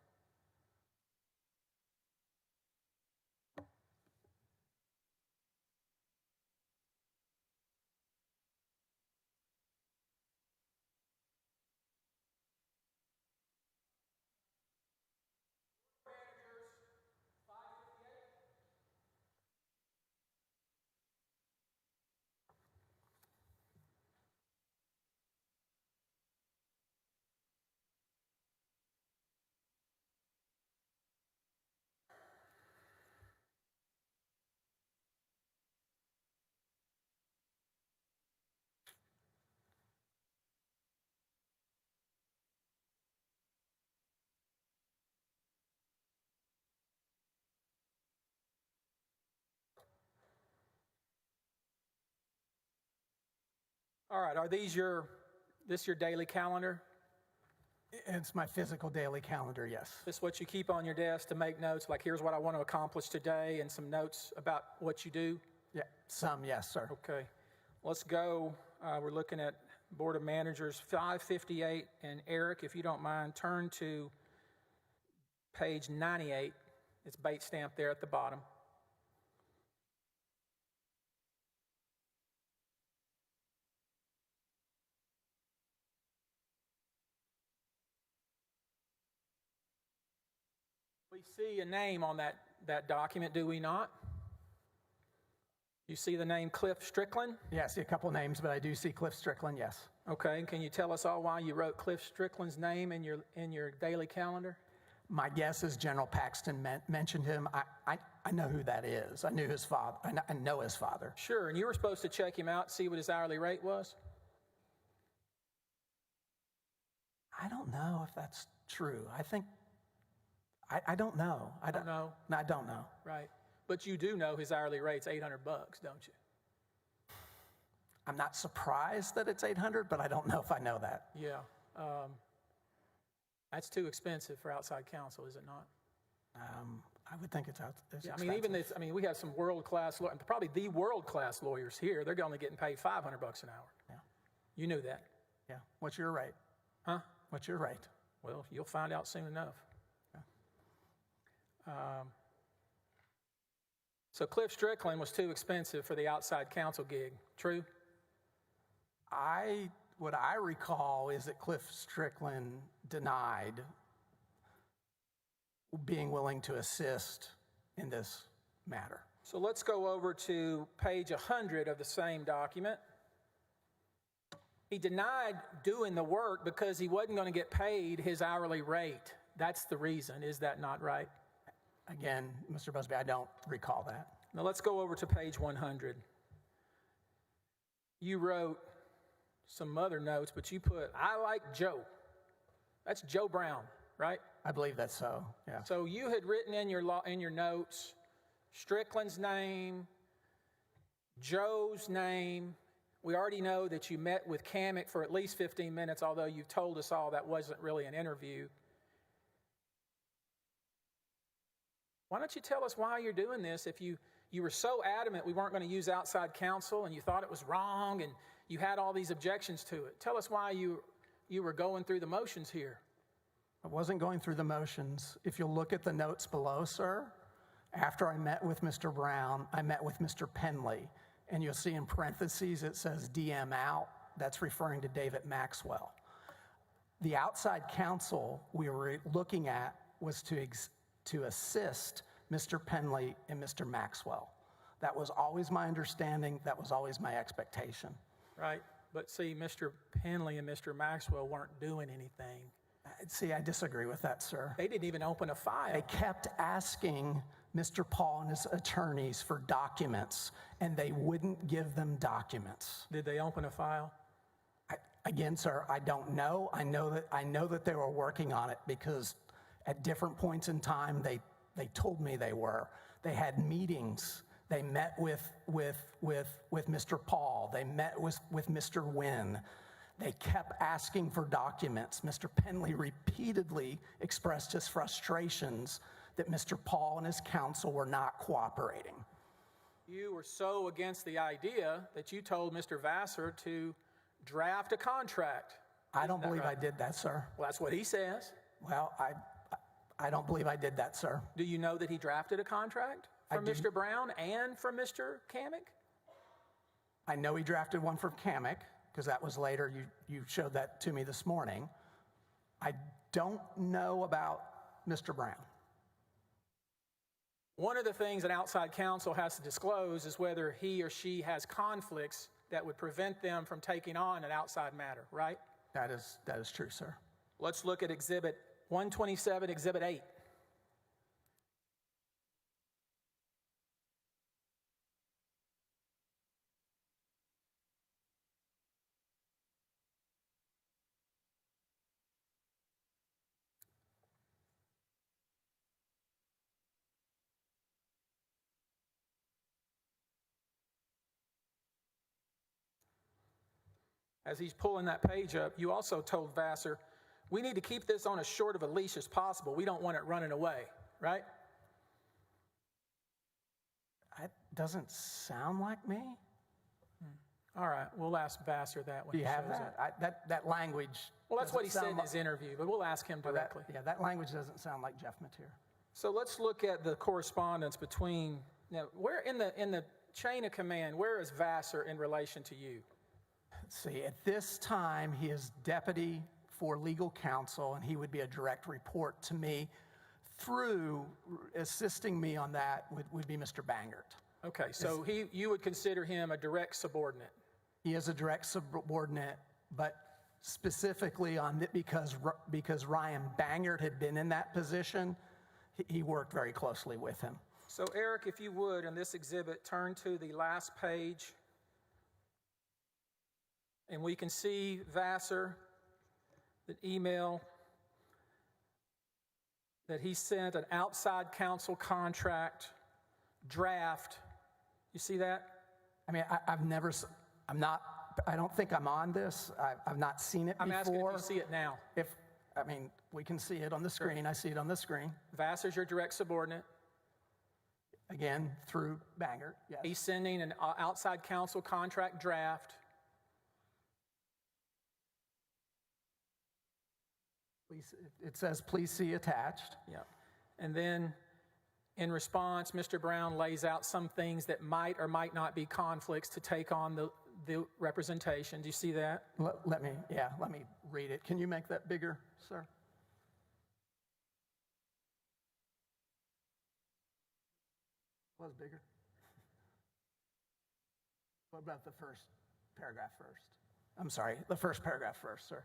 [SPEAKER 5] All right, are these your daily calendar?
[SPEAKER 8] It's my physical daily calendar, yes.
[SPEAKER 5] This is what you keep on your desk to make notes, like here's what I want to accomplish today and some notes about what you do?
[SPEAKER 8] Yeah, some, yes, sir.
[SPEAKER 5] Okay, let's go. We're looking at Board of Managers 558, and Eric, if you don't mind, turn to page 98. It's bait stamped there at the bottom. We see a name on that document, do we not? You see the name Cliff Strickland?
[SPEAKER 8] Yeah, I see a couple names, but I do see Cliff Strickland, yes.
[SPEAKER 5] Okay, can you tell us all why you wrote Cliff Strickland's name in your daily calendar?
[SPEAKER 8] My guess is General Paxton mentioned him. I know who that is. I knew his father. I know his father.
[SPEAKER 5] Sure, and you were supposed to check him out, see what his hourly rate was?
[SPEAKER 8] I don't know if that's true. I don't know. I don't know. No, I don't know.
[SPEAKER 5] Right. But you do know his hourly rate's $800, don't you?
[SPEAKER 8] I'm not surprised that it's 800, but I don't know if I know that.
[SPEAKER 5] Yeah. That's too expensive for outside counsel, is it not?
[SPEAKER 8] I would think it's
[SPEAKER 5] Yeah,
[SPEAKER 8] expensive.
[SPEAKER 5] we have some world-class, probably the world-class lawyers here. They're only getting paid $500 an hour.
[SPEAKER 8] Yeah.
[SPEAKER 5] You knew that.
[SPEAKER 8] Yeah. What's your rate?
[SPEAKER 5] Huh?
[SPEAKER 8] What's your rate?
[SPEAKER 5] Well, you'll find out soon enough. So Cliff Strickland was too expensive for the outside counsel gig. True?
[SPEAKER 8] What I recall is that Cliff Strickland denied being willing to assist in this matter.
[SPEAKER 5] So let's go over to page 100 of the same document. He denied doing the work because he wasn't going to get paid his hourly rate. That's the reason. Is that not right?
[SPEAKER 8] Again, Mr. Busby, I don't recall that.
[SPEAKER 5] Now let's go over to page 100. You wrote some other notes, but you put, I like Joe. That's Joe Brown, right?
[SPEAKER 8] I believe that's so, yeah.
[SPEAKER 5] So you had written in your notes Strickland's name, Joe's name. We already know that you met with Kamek for at least 15 minutes, although you've told us all that wasn't really an interview. Why don't you tell us why you're doing this if you you were so adamant we weren't going to use outside counsel, and you thought it was wrong, and you had all these objections to it. Tell us why you were going through the motions here.
[SPEAKER 8] I wasn't going through the motions. If you'll look at the notes below, sir, after I met with Mr. Brown, I met with Mr. Penley, and you'll see in parentheses it says DM out. That's referring to David Maxwell. The outside counsel we were looking at was to assist Mr. Penley and Mr. Maxwell. That was always my understanding. That was always my expectation.
[SPEAKER 5] Right, but see, Mr. Penley and Mr. Maxwell weren't doing anything.
[SPEAKER 8] See, I disagree with that, sir.
[SPEAKER 5] They didn't even open a file.
[SPEAKER 8] They kept asking Mr. Paul and his attorneys for documents, and they wouldn't give them documents.
[SPEAKER 5] Did they open a file?
[SPEAKER 8] Again, sir, I don't know. I know that they were working on it because at different points in time, they told me they were. They had meetings. They met with Mr. Paul. They met with Mr. Wynn. They kept asking for documents. Mr. Penley repeatedly expressed his frustrations that Mr. Paul and his counsel were not cooperating.
[SPEAKER 5] You were so against the idea that you told Mr. Vassar to draft a contract.
[SPEAKER 8] I don't believe I did that, sir.
[SPEAKER 5] Well, that's what he says.
[SPEAKER 8] Well, I don't believe I did that, sir.
[SPEAKER 5] Do you know that he drafted a contract from Mr. Brown and from Mr. Kamek?
[SPEAKER 8] I know he drafted one from Kamek, because that was later. You showed that to me this morning. I don't know about Mr. Brown.
[SPEAKER 5] One of the things an outside counsel has to disclose is whether he or she has conflicts that would prevent them from taking on an outside matter, right?
[SPEAKER 8] That is true, sir.
[SPEAKER 5] Let's look at Exhibit 127, Exhibit 8. As he's pulling that page up, you also told Vassar, we need to keep this on as short of a leash as possible. We don't want it running away, right?
[SPEAKER 8] That doesn't sound like me.
[SPEAKER 5] All right, we'll ask Vassar that when
[SPEAKER 8] Do you
[SPEAKER 5] he
[SPEAKER 8] have
[SPEAKER 5] shows
[SPEAKER 8] that?
[SPEAKER 5] up.
[SPEAKER 8] That language.
[SPEAKER 5] Well, that's what he said in
[SPEAKER 8] like,
[SPEAKER 5] his interview, but we'll ask him directly.
[SPEAKER 8] That language doesn't sound like Jeff Mateer.
[SPEAKER 5] So let's look at the correspondence between, now, where in the chain of command, where is Vassar in relation to you?
[SPEAKER 8] See, at this time, he is deputy for legal counsel, and he would be a direct report to me. Through assisting me on that would be Mr. Bangert.
[SPEAKER 5] Okay, so you would consider him a direct subordinate?
[SPEAKER 8] He is a direct subordinate, but specifically on because Ryan Bangert had been in that position, he worked very closely with him.
[SPEAKER 5] So Eric, if you would, in this exhibit, turn to the last page. And we can see Vassar, the email that he sent, an outside counsel contract draft. You see that?
[SPEAKER 8] I mean, I don't think I'm on this. I've not seen it before.
[SPEAKER 5] I'm asking if you see it now.
[SPEAKER 8] We can see it on the screen. I see it on the screen.
[SPEAKER 5] Vassar's your direct subordinate.
[SPEAKER 8] Again, through Bangert, yes.
[SPEAKER 5] He's sending an outside counsel contract draft.
[SPEAKER 8] It says, please see attached.
[SPEAKER 5] Yeah. And then in response, Mr. Brown lays out some things that might or might not be conflicts to take on the representation. Do you see that?
[SPEAKER 8] Let me read it. Can you make that bigger, sir? Was bigger. What about the first paragraph first? I'm sorry, the first paragraph first, sir.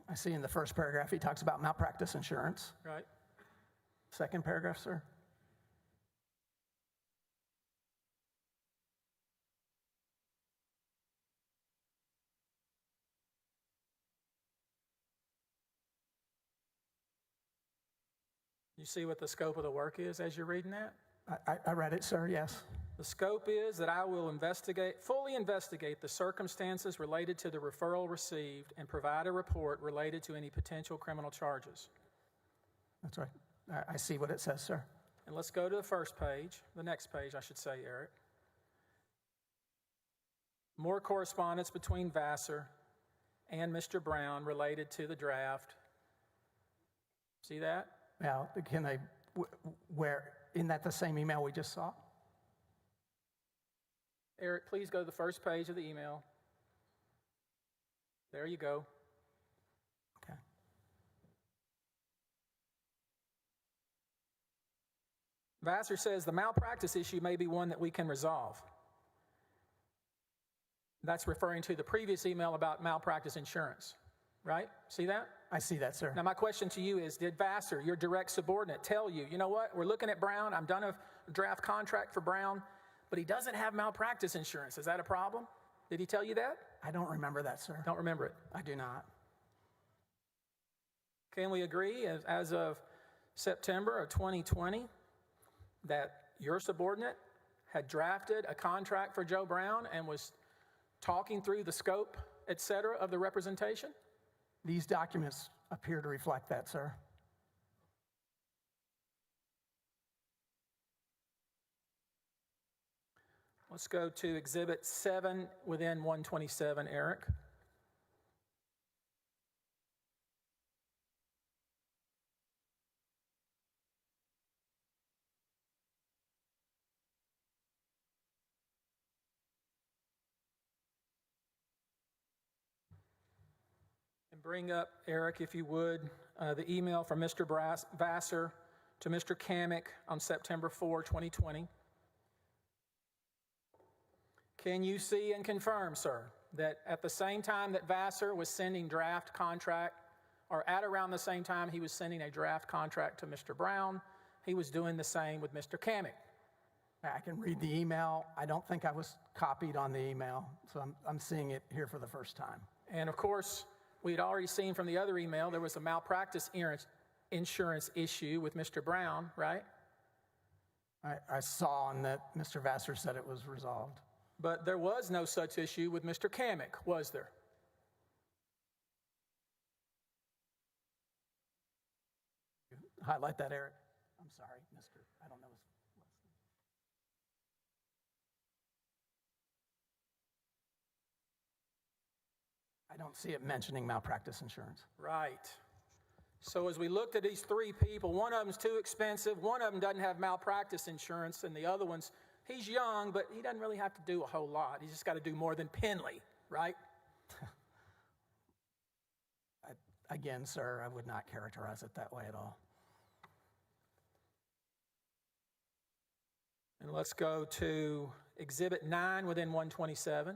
[SPEAKER 8] I see in the first paragraph he talks about malpractice insurance.
[SPEAKER 5] Right.
[SPEAKER 8] Second paragraph, sir.
[SPEAKER 5] You see what the scope of the work is as you're reading that?
[SPEAKER 8] I read it, sir, yes.
[SPEAKER 5] The scope is that I will fully investigate the circumstances related to the referral received and provide a report related to any potential criminal charges.
[SPEAKER 8] That's right. I see what it says, sir.
[SPEAKER 5] And let's go to the first page, the next page, I should say, Eric. More correspondence between Vassar and Mr. Brown related to the draft. See that?
[SPEAKER 8] Now, where, isn't that the same email we just saw?
[SPEAKER 5] Eric, please go to the first page of the email. There you go.
[SPEAKER 8] Okay.
[SPEAKER 5] Vassar says the malpractice issue may be one that we can resolve. That's referring to the previous email about malpractice insurance, right? See that?
[SPEAKER 8] I see that, sir.
[SPEAKER 5] Now, my question to you is, did Vassar, your direct subordinate, tell you, you know what, we're looking at Brown, I'm done a draft contract for Brown, but he doesn't have malpractice insurance. Is that a problem? Did he tell you that?
[SPEAKER 8] I don't remember that, sir.
[SPEAKER 5] Don't remember it?
[SPEAKER 8] I do not.
[SPEAKER 5] Can we agree, as of September of 2020, that your subordinate had drafted a contract for Joe Brown and was talking through the scope, et cetera, of the representation?
[SPEAKER 8] These documents appear to reflect that, sir.
[SPEAKER 5] Let's go to Exhibit 7 within 127, Eric. And bring up, Eric, if you would, the email from Mr. Vassar to Mr. Kamek on September 4, 2020. Can you see and confirm, sir, that at the same time that Vassar was sending draft contract, or at around the same time he was sending a draft contract to Mr. Brown, he was doing the same with Mr. Kamek?
[SPEAKER 8] I can read the email. I don't think I was copied on the email, so I'm seeing it here for the first time.
[SPEAKER 5] And of course, we had already seen from the other email there was a malpractice insurance issue with Mr. Brown, right?
[SPEAKER 8] I saw and that Mr. Vassar said it was resolved.
[SPEAKER 5] But there was no such issue with Mr. Kamek, was there?
[SPEAKER 8] Highlight that, Eric. I'm sorry, Mr. I don't know his last name. I don't see it mentioning malpractice insurance.
[SPEAKER 5] Right. So as we looked at these three people, one of them's too expensive, one of them doesn't have malpractice insurance, and the other one's, he's young, but he doesn't really have to do a whole lot. He's just got to do more than Penley, right?
[SPEAKER 8] Again, sir, I would not characterize it that way at all.
[SPEAKER 5] And let's go to Exhibit 9 within 127.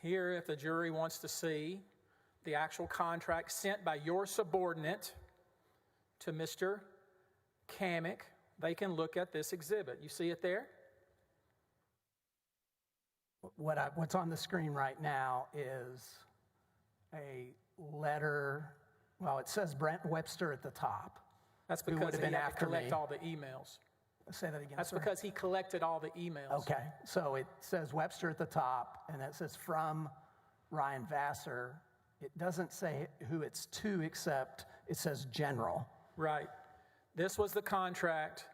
[SPEAKER 5] Here, if the jury wants to see the actual contract sent by your subordinate to Mr. Kamek, they can look at this exhibit. You see it there?
[SPEAKER 8] What's on the screen right now is a letter. Well, it says Brent Webster at the top.
[SPEAKER 5] That's because he had to collect all the emails.
[SPEAKER 8] Say that again.
[SPEAKER 5] That's
[SPEAKER 8] sir.
[SPEAKER 5] because he collected all the emails.
[SPEAKER 8] Okay, so it says Webster at the top, and it says from Ryan Vassar. It doesn't say who it's to, except it says general.
[SPEAKER 5] Right. This was the contract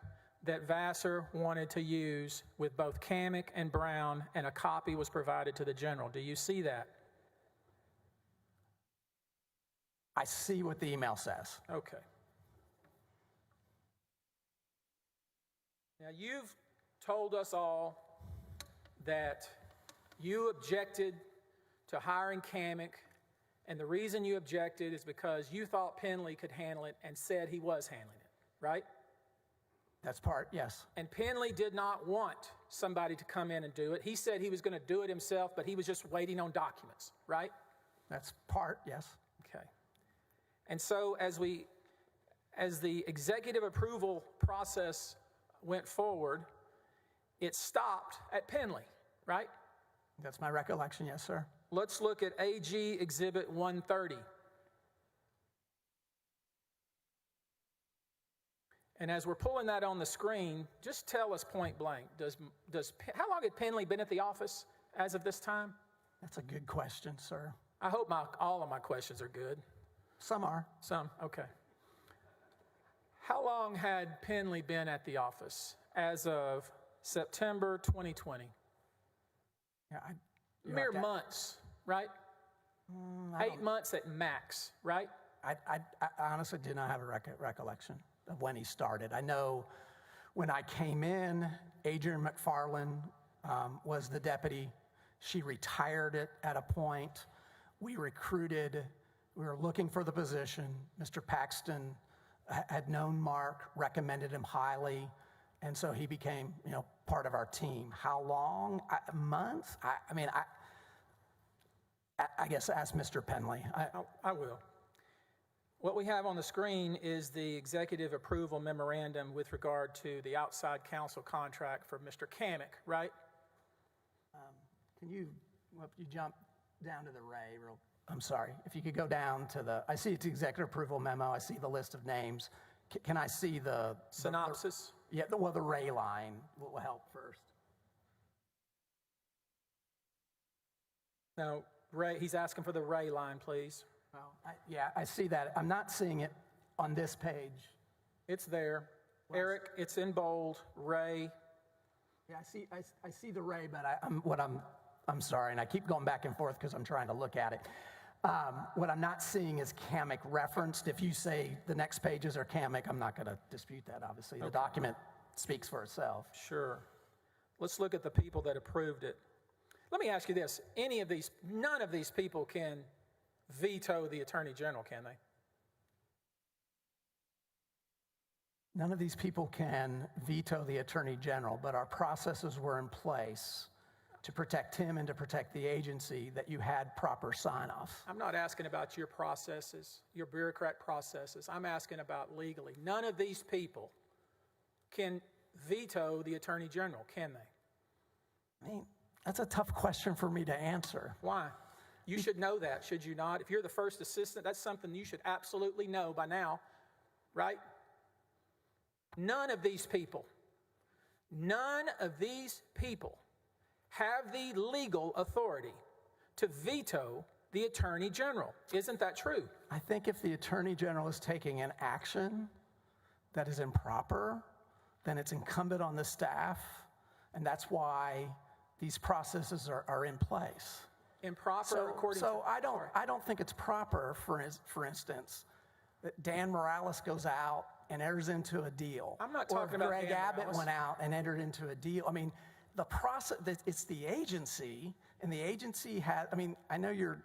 [SPEAKER 5] that Vassar wanted to use with both Kamek and Brown, and a copy was provided to the general. Do you see that?
[SPEAKER 8] I see what the email says.
[SPEAKER 5] Okay. Now, you've told us all that you objected to hiring Kamek, and the reason you objected is because you thought Penley could handle it and said he was handling it, right?
[SPEAKER 8] That's part, yes.
[SPEAKER 5] And Penley did not want somebody to come in and do it. He said he was going to do it himself, but he was just waiting on documents, right?
[SPEAKER 8] That's part, yes.
[SPEAKER 5] Okay. And so as the executive approval process went forward, it stopped at Penley, right?
[SPEAKER 8] That's my recollection, yes, sir.
[SPEAKER 5] Let's look at AG Exhibit 130. And as we're pulling that on the screen, just tell us point blank, how long had Penley been at the office as of this time?
[SPEAKER 8] That's a good question, sir.
[SPEAKER 5] I hope all of my questions are good.
[SPEAKER 8] Some are.
[SPEAKER 5] Some, okay. How long had Penley been at the office as of September 2020?
[SPEAKER 8] Yeah,
[SPEAKER 5] Mere months, right? 8 months at max, right?
[SPEAKER 8] I honestly do not have a recollection of when he started. I know when I came in, Adrian McFarland was the deputy. She retired at a point. We were looking for the position. Mr. Paxton had known Mark, recommended him highly, and so he became, part of our team. How long? Months? I guess ask Mr. Penley.
[SPEAKER 5] I will. What we have on the screen is the executive approval memorandum with regard to the outside counsel contract for Mr. Kamek, right?
[SPEAKER 8] Can you jump down to the Ray? I'm sorry. If you could go down to I see it's the executive approval memo. I see the list of names. Can I see the
[SPEAKER 5] synopsis?
[SPEAKER 8] The Ray line will help first.
[SPEAKER 5] No, Ray, he's asking for the Ray line, please.
[SPEAKER 8] I see that. I'm not seeing it on this page.
[SPEAKER 5] It's there. Eric, it's in bold. Ray.
[SPEAKER 8] Yeah, I see the Ray, but I'm sorry, and I keep going back and forth because I'm trying to look at it. What I'm not seeing is Kamek referenced. If you say the next pages are Kamek, I'm not going to dispute that, obviously. The document speaks for itself.
[SPEAKER 5] Sure. Let's look at the people that approved it. Let me ask you this. None of these people can veto the Attorney General, can they?
[SPEAKER 8] None of these people can veto the Attorney General, but our processes were in place to protect him and to protect the agency that you had proper sign-off.
[SPEAKER 5] I'm not asking about your processes, your bureaucrat processes. I'm asking about legally. None of these people can veto the Attorney General, can they?
[SPEAKER 8] That's a tough question for me to answer.
[SPEAKER 5] Why? You should know that, should you not? If you're the first assistant, that's something you should absolutely know by now, right? None of these people have the legal authority to veto the Attorney General. Isn't that true?
[SPEAKER 8] I think if the Attorney General is taking an action that is improper, then it's incumbent on the staff, and that's why these processes are in place.
[SPEAKER 5] Improper according to...
[SPEAKER 8] So I don't think it's proper, for instance, that Dan Morales goes out and enters into a deal.
[SPEAKER 5] I'm not talking about
[SPEAKER 8] Greg
[SPEAKER 5] Dan
[SPEAKER 8] Abbott
[SPEAKER 5] Morales.
[SPEAKER 8] went out and entered into a deal. The process, it's the agency, and the agency has, I know you're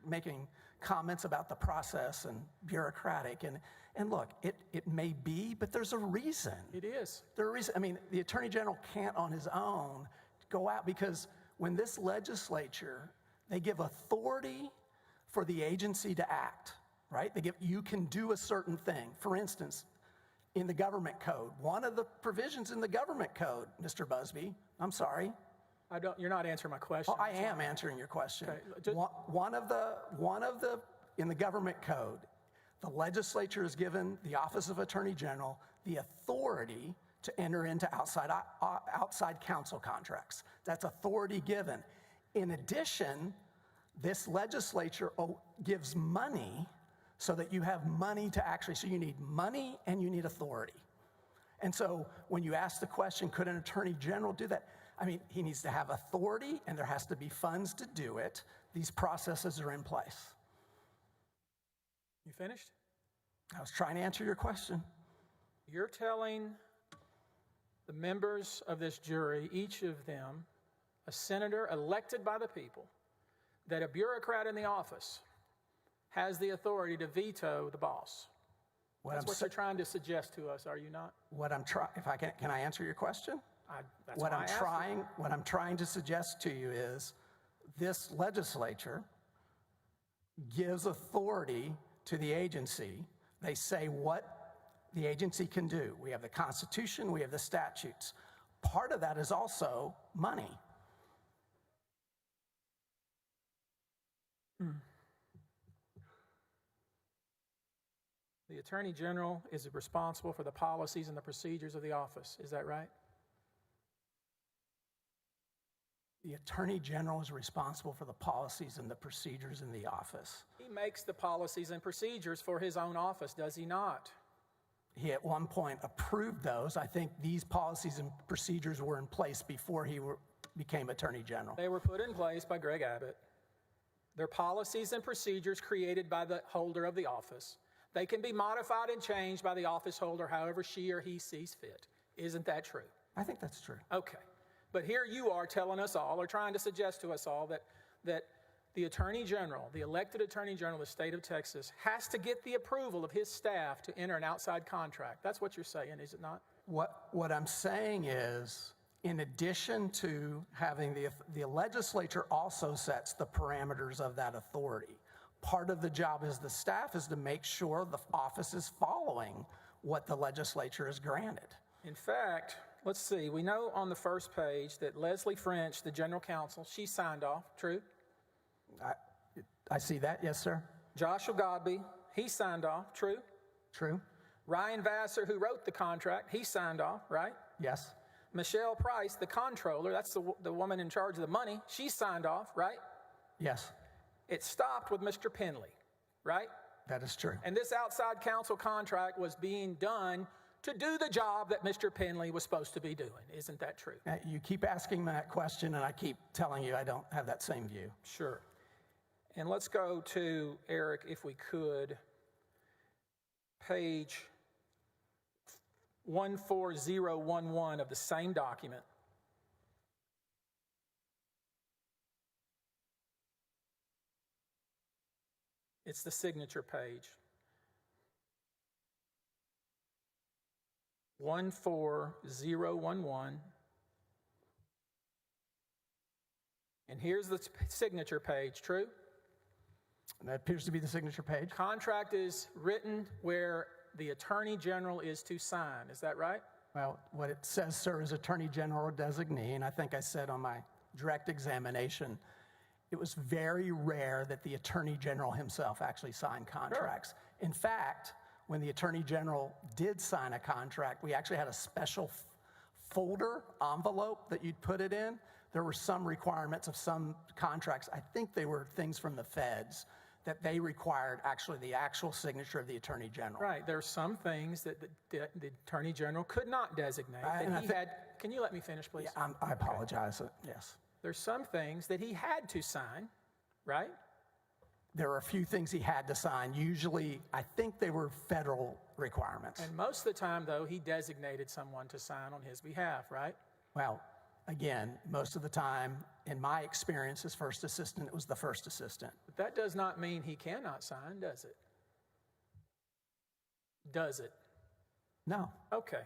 [SPEAKER 8] making comments about the process and bureaucratic, and look, it may be, but there's a reason.
[SPEAKER 5] It is.
[SPEAKER 8] There's a reason. The Attorney General can't on his own go out, because when this legislature, they give authority for the agency to act, right? You can do a certain thing. For instance, in the government code, one of the provisions in the government code, Mr. Busby, I'm sorry.
[SPEAKER 5] You're not answering my question.
[SPEAKER 8] Well, I am answering your question.
[SPEAKER 5] Okay.
[SPEAKER 8] In the government code, the legislature has given the Office of Attorney General the authority to enter into outside counsel contracts. That's authority given. In addition, this legislature gives money so that you have money to so you need money and you need authority. And so when you ask the question, could an Attorney General do that? He needs to have authority and there has to be funds to do it. These processes are in place.
[SPEAKER 5] You finished?
[SPEAKER 8] I was trying to answer your question.
[SPEAKER 5] You're telling the members of this jury, each of them, a senator elected by the people, that a bureaucrat in the office has the authority to veto the boss. That's what you're trying to suggest to us, are you not?
[SPEAKER 8] Can I answer your question? What I'm trying to suggest to you is this legislature gives authority to the agency. They say what the agency can do. We have the Constitution, we have the statutes. Part of that is also money.
[SPEAKER 5] The The Attorney General is responsible for the policies and the procedures of the office. Is that right?
[SPEAKER 8] The Attorney General is responsible for the policies and the procedures in the office.
[SPEAKER 5] He makes the policies and procedures for his own office, does he not?
[SPEAKER 8] He at one point approved those. I think these policies and procedures were in place before he became Attorney General.
[SPEAKER 5] They were put in place by Greg Abbott. They're policies and procedures created by the holder of the office. They can be modified and changed by the office holder however she or he sees fit. Isn't that true?
[SPEAKER 8] I think that's true.
[SPEAKER 5] Okay. But here you are telling us all, or trying to suggest to us all, that the Attorney General, the elected Attorney General of the state of Texas, has to get the approval of his staff to enter an outside contract. That's what you're saying, is it not?
[SPEAKER 8] What I'm saying is, in addition to having the legislature also sets the parameters of that authority. Part of the job as the staff is to make sure the office is following what the legislature has granted.
[SPEAKER 5] In fact, let's see, we know on the first page that Leslie French, the general counsel, she signed off, true?
[SPEAKER 8] I see that, yes, sir.
[SPEAKER 5] Joshua Godby, he signed off, true?
[SPEAKER 8] True.
[SPEAKER 5] Ryan Vassar, who wrote the contract, he signed off, right?
[SPEAKER 8] Yes.
[SPEAKER 5] Michelle Price, the comptroller, that's the woman in charge of the money, she signed off, right?
[SPEAKER 8] Yes.
[SPEAKER 5] It stopped with Mr. Penley, right?
[SPEAKER 8] That is true.
[SPEAKER 5] And this outside counsel contract was being done to do the job that Mr. Penley was supposed to be doing. Isn't that true?
[SPEAKER 8] You keep asking that question, and I keep telling you I don't have that same view.
[SPEAKER 5] Sure. And let's go to, Eric, if we could, page 14011 of the same document. It's the signature page. 14011. And here's the signature page, true?
[SPEAKER 8] That appears to be the signature page.
[SPEAKER 5] Contract is written where the Attorney General is to sign. Is that right?
[SPEAKER 8] Well, what it says, sir, is Attorney General or designee, and I think I said on my direct examination, it was very rare that the Attorney General himself actually signed contracts. Sure. In fact, when the Attorney General did sign a contract, we actually had a special folder envelope that you'd put it in. There were some requirements of some contracts. I think they were things from the feds that they required actually the actual signature of the Attorney General.
[SPEAKER 5] Right. There are some things that the Attorney General could not designate. Can you let me finish, please?
[SPEAKER 8] Yeah, I apologize. Okay. Yes.
[SPEAKER 5] There's some things that he had to sign, right?
[SPEAKER 8] There were a few things he had to sign. Usually, I think they were federal requirements.
[SPEAKER 5] And most of the time, though, he designated someone to sign on his behalf, right?
[SPEAKER 8] Well, again, most of the time, in my experience as first assistant, it was the first assistant.
[SPEAKER 5] But that does not mean he cannot sign, does it? Does it?
[SPEAKER 8] No.
[SPEAKER 5] Okay.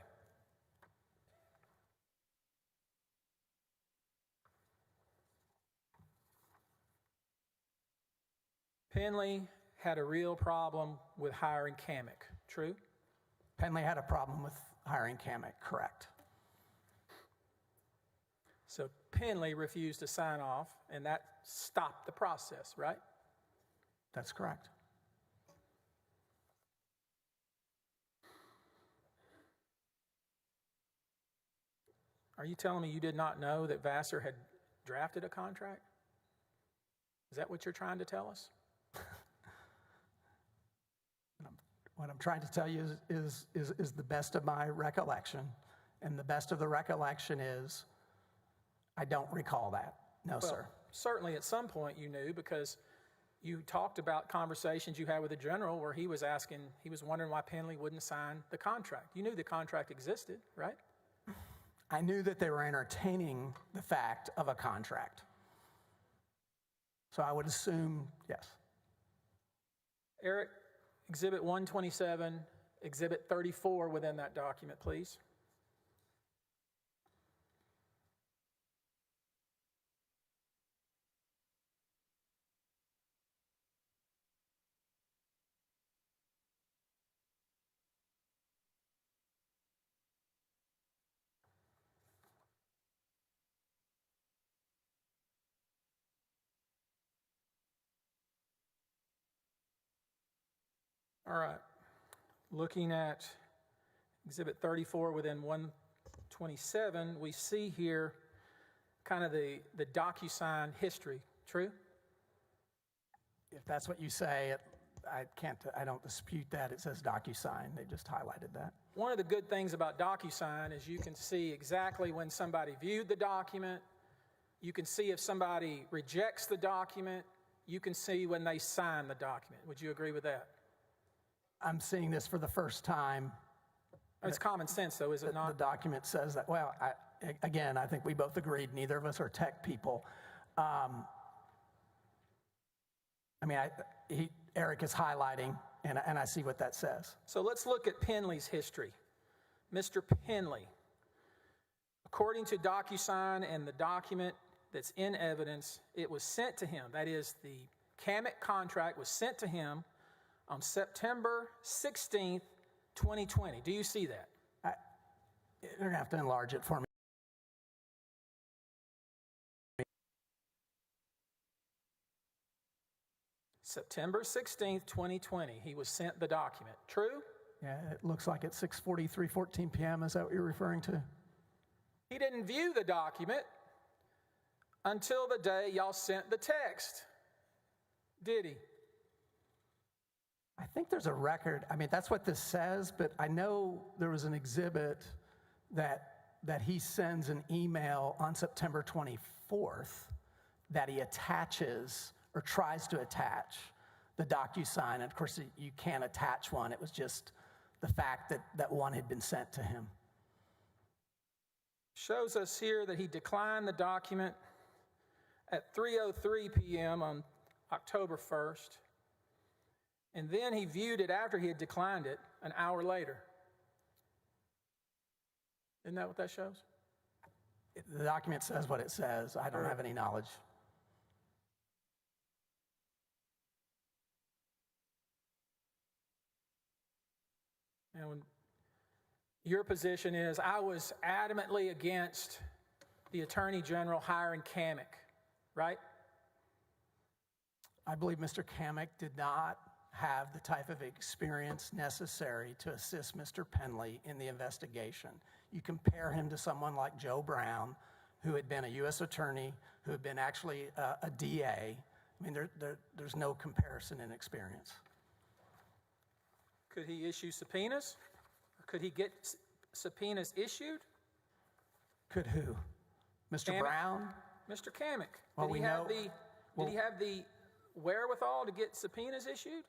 [SPEAKER 5] Penley had a real problem with hiring Kamek, true?
[SPEAKER 8] Penley had a problem with hiring Kamek, correct.
[SPEAKER 5] So Penley refused to sign off, and that stopped the process, right?
[SPEAKER 8] That's correct.
[SPEAKER 5] Are you telling me you did not know that Vassar had drafted a contract? Is that what you're trying to tell us?
[SPEAKER 8] What I'm trying to tell you is the best of my recollection, and the best of the recollection is I don't recall that. No, sir.
[SPEAKER 5] Certainly at some point you knew, because you talked about conversations you had with the general where he was wondering why Penley wouldn't sign the contract. You knew the contract existed, right?
[SPEAKER 8] I knew that they were entertaining the fact of a contract. So I would assume, yes.
[SPEAKER 5] Eric, Exhibit 127, Exhibit 34 within that document, please. All right. Looking at Exhibit 34 within 127, we see here kind of the DocuSign history. True?
[SPEAKER 8] If that's what you say, I don't dispute that. It says DocuSign. They just highlighted that.
[SPEAKER 5] One of the good things about DocuSign is you can see exactly when somebody viewed the document. You can see if somebody rejects the document. You can see when they sign the document. Would you agree with that?
[SPEAKER 8] I'm seeing this for the first time.
[SPEAKER 5] It's common sense, though, is it not?
[SPEAKER 8] The document says that. Well, I think we both agreed neither of us are tech people. Eric is highlighting, and I see what that says.
[SPEAKER 5] So let's look at Penley's history. Mr. Penley, according to DocuSign and the document that's in evidence, it was sent to him. That is, the CAMIC contract was sent to him on September 16th, 2020. Do you see that?
[SPEAKER 8] You're going to have to enlarge it for me.
[SPEAKER 5] September 16th, 2020, he was sent the document. True?
[SPEAKER 8] Yeah, it looks like it's 6:14 p.m. Is that what you're referring to?
[SPEAKER 5] He didn't view the document until the day y'all sent the text, did he?
[SPEAKER 8] I think there's a record. That's what this says, but I know there was an exhibit that he sends an email on September 24th that he attaches or tries to attach the DocuSign. And of course, you can't attach one. It was just the fact that one had been sent to him.
[SPEAKER 5] Shows us here that he declined the document at 3:03 p.m. on October 1st. And then he viewed it after he had declined it an hour later. Isn't that what that shows?
[SPEAKER 8] The document says what it says. I don't have any knowledge.
[SPEAKER 5] And your position is, I was adamantly against the Attorney General hiring CAMIC, right?
[SPEAKER 8] I believe Mr. CAMIC did not have the type of experience necessary to assist Mr. Penley in the investigation. You compare him to someone like Joe Brown, who had been a U.S. attorney, who had been actually a DA. There's no comparison in experience.
[SPEAKER 5] Could he issue subpoenas? Or could he get subpoenas issued?
[SPEAKER 8] Could who? Mr.
[SPEAKER 5] CAMIC?
[SPEAKER 8] Brown?
[SPEAKER 5] Mr. CAMIC.
[SPEAKER 8] Well,
[SPEAKER 5] did he have the wherewithal to get subpoenas issued?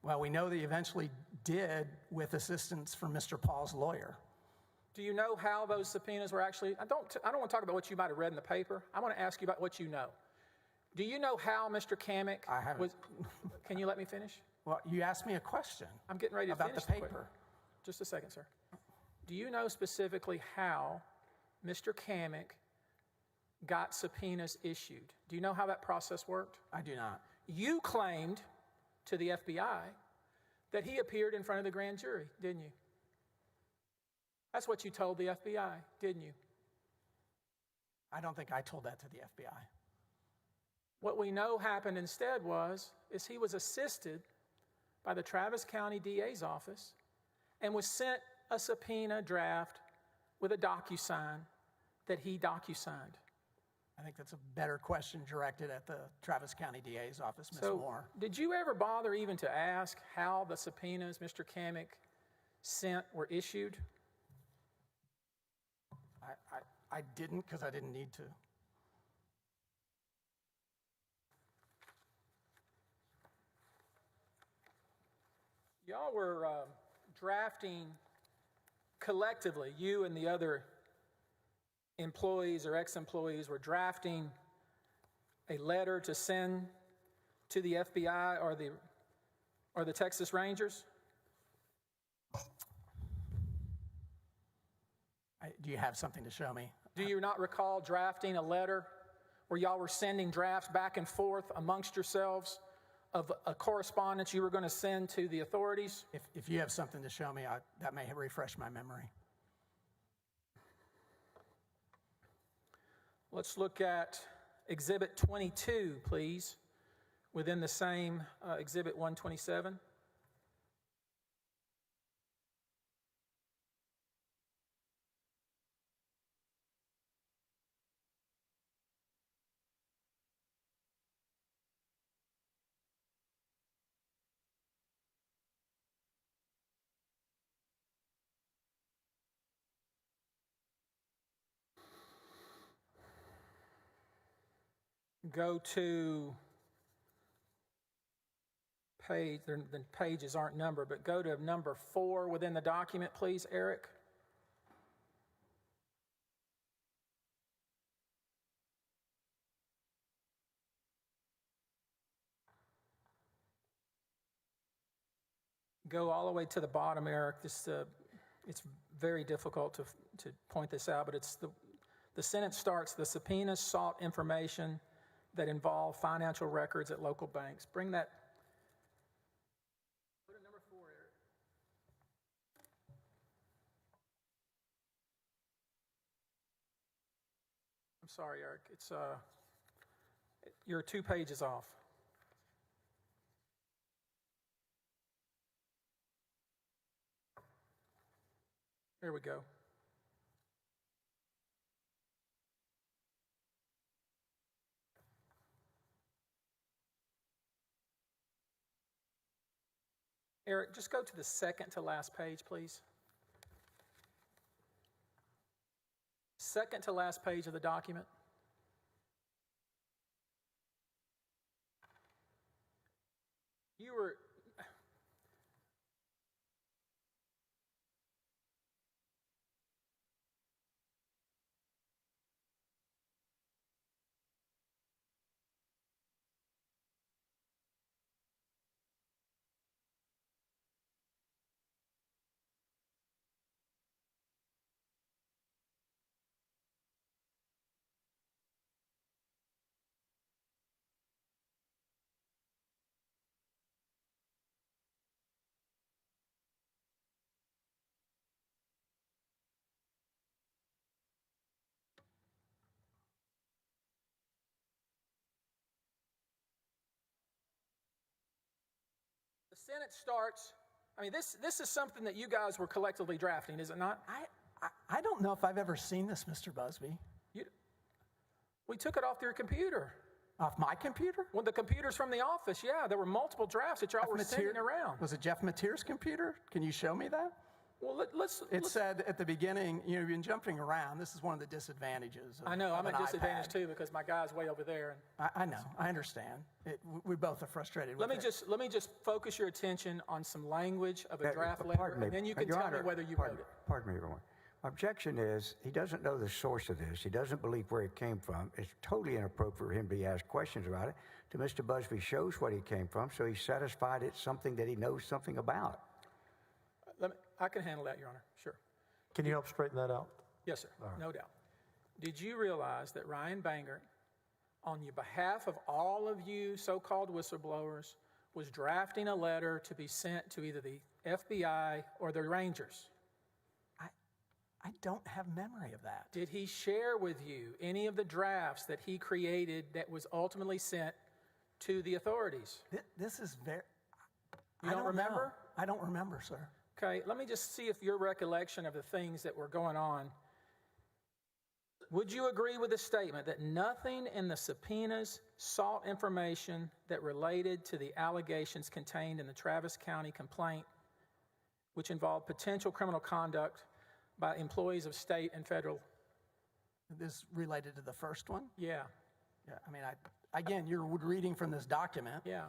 [SPEAKER 8] Well, we know that he eventually did with assistance from Mr. Paul's lawyer.
[SPEAKER 5] Do you know how those subpoenas were actually? I don't want to talk about what you might have read in the paper. I want to ask you about what you know. Do you know how Mr. CAMIC
[SPEAKER 8] I haven't.
[SPEAKER 5] was? Can you let me finish?
[SPEAKER 8] Well, you asked me a question.
[SPEAKER 5] I'm getting ready to
[SPEAKER 8] about
[SPEAKER 5] finish
[SPEAKER 8] the paper.
[SPEAKER 5] Just a second, sir. Do you know specifically how Mr. CAMIC got subpoenas issued? Do you know how that process worked?
[SPEAKER 8] I do not.
[SPEAKER 5] You claimed to the FBI that he appeared in front of the grand jury, didn't you? That's what you told the FBI, didn't you?
[SPEAKER 8] I don't think I told that to the FBI.
[SPEAKER 5] What we know happened instead is he was assisted by the Travis County DA's office and was sent a subpoena draft with a DocuSign that he DocuSigned.
[SPEAKER 8] I think that's a better question directed at the Travis County DA's office, Ms.
[SPEAKER 5] So,
[SPEAKER 8] Moore.
[SPEAKER 5] did you ever bother even to ask how the subpoenas Mr. CAMIC sent were issued?
[SPEAKER 8] I didn't, because I didn't need to.
[SPEAKER 5] Y'all were drafting collectively, you and the other employees or ex-employees were drafting a letter to send to the FBI or the Texas Rangers?
[SPEAKER 8] Do you have something to show me?
[SPEAKER 5] Do you not recall drafting a letter where y'all were sending drafts back and forth amongst yourselves of a correspondence you were going to send to the authorities?
[SPEAKER 8] If you have something to show me, that may refresh my memory.
[SPEAKER 5] Let's look at Exhibit 22, please, within the same Exhibit 127. go to page, the pages aren't numbered, but go to number 4 within the document, please, Eric. Go all the way to the bottom, Eric. This, it's very difficult to point this out, but it's the sentence starts, the subpoenas sought information that involve financial records at local banks. Bring that. Go to number 4, Eric. I'm sorry, Eric. It's you're 2 pages off. There we go. Eric, just go to the second to last page, please. Second to last page of the document. You were... The sentence starts, I mean, this is something that you guys were collectively drafting, is it not?
[SPEAKER 8] I don't know if I've ever seen this, Mr. Busby.
[SPEAKER 5] We took it off your computer.
[SPEAKER 8] Off my computer?
[SPEAKER 5] Well, the computers from the office, yeah. There were multiple drafts that y'all were sending around.
[SPEAKER 8] Was it Jeff Mateer's computer? Can you show me that?
[SPEAKER 5] Well,
[SPEAKER 8] It said at the beginning, you've been jumping around. This is one of the disadvantages of
[SPEAKER 5] I know, I'm
[SPEAKER 8] an
[SPEAKER 5] at disadvantage
[SPEAKER 8] iPad.
[SPEAKER 5] too because my guy's way over there.
[SPEAKER 8] I know, I understand. We both are frustrated
[SPEAKER 5] Let
[SPEAKER 8] with
[SPEAKER 5] me
[SPEAKER 8] it.
[SPEAKER 5] let me just focus your attention on some language of a draft letter,
[SPEAKER 7] Pardon me.
[SPEAKER 5] and then you can
[SPEAKER 7] Your
[SPEAKER 5] tell
[SPEAKER 7] Honor,
[SPEAKER 5] me whether you wrote it.
[SPEAKER 7] Pardon me, everyone. My objection is he doesn't know the source of this. He doesn't believe where it came from. It's totally inappropriate for him to be asked questions about it. To Mr. Busby shows what he came from, so he's satisfied it's something that he knows something about.
[SPEAKER 5] I can handle that, Your Honor. Sure.
[SPEAKER 2] Can you help straighten that out?
[SPEAKER 5] Yes, sir. No doubt. Did you realize that Ryan Bangert, on the behalf of all of you so-called whistleblowers, was drafting a letter to be sent to either the FBI or the Rangers?
[SPEAKER 8] I don't have memory of that.
[SPEAKER 5] Did he share with you any of the drafts that he created that was ultimately sent to the authorities?
[SPEAKER 8] This is very...
[SPEAKER 5] You don't remember?
[SPEAKER 8] know. I don't remember, sir.
[SPEAKER 5] Okay, let me just see if your recollection of the things that were going on. Would you agree with the statement that nothing in the subpoenas sought information that related to the allegations contained in the Travis County complaint, which involved potential criminal conduct by employees of state and federal?
[SPEAKER 8] This related to the first one?
[SPEAKER 5] Yeah.
[SPEAKER 8] Yeah, I mean, again, you're reading from this document.
[SPEAKER 5] Yeah.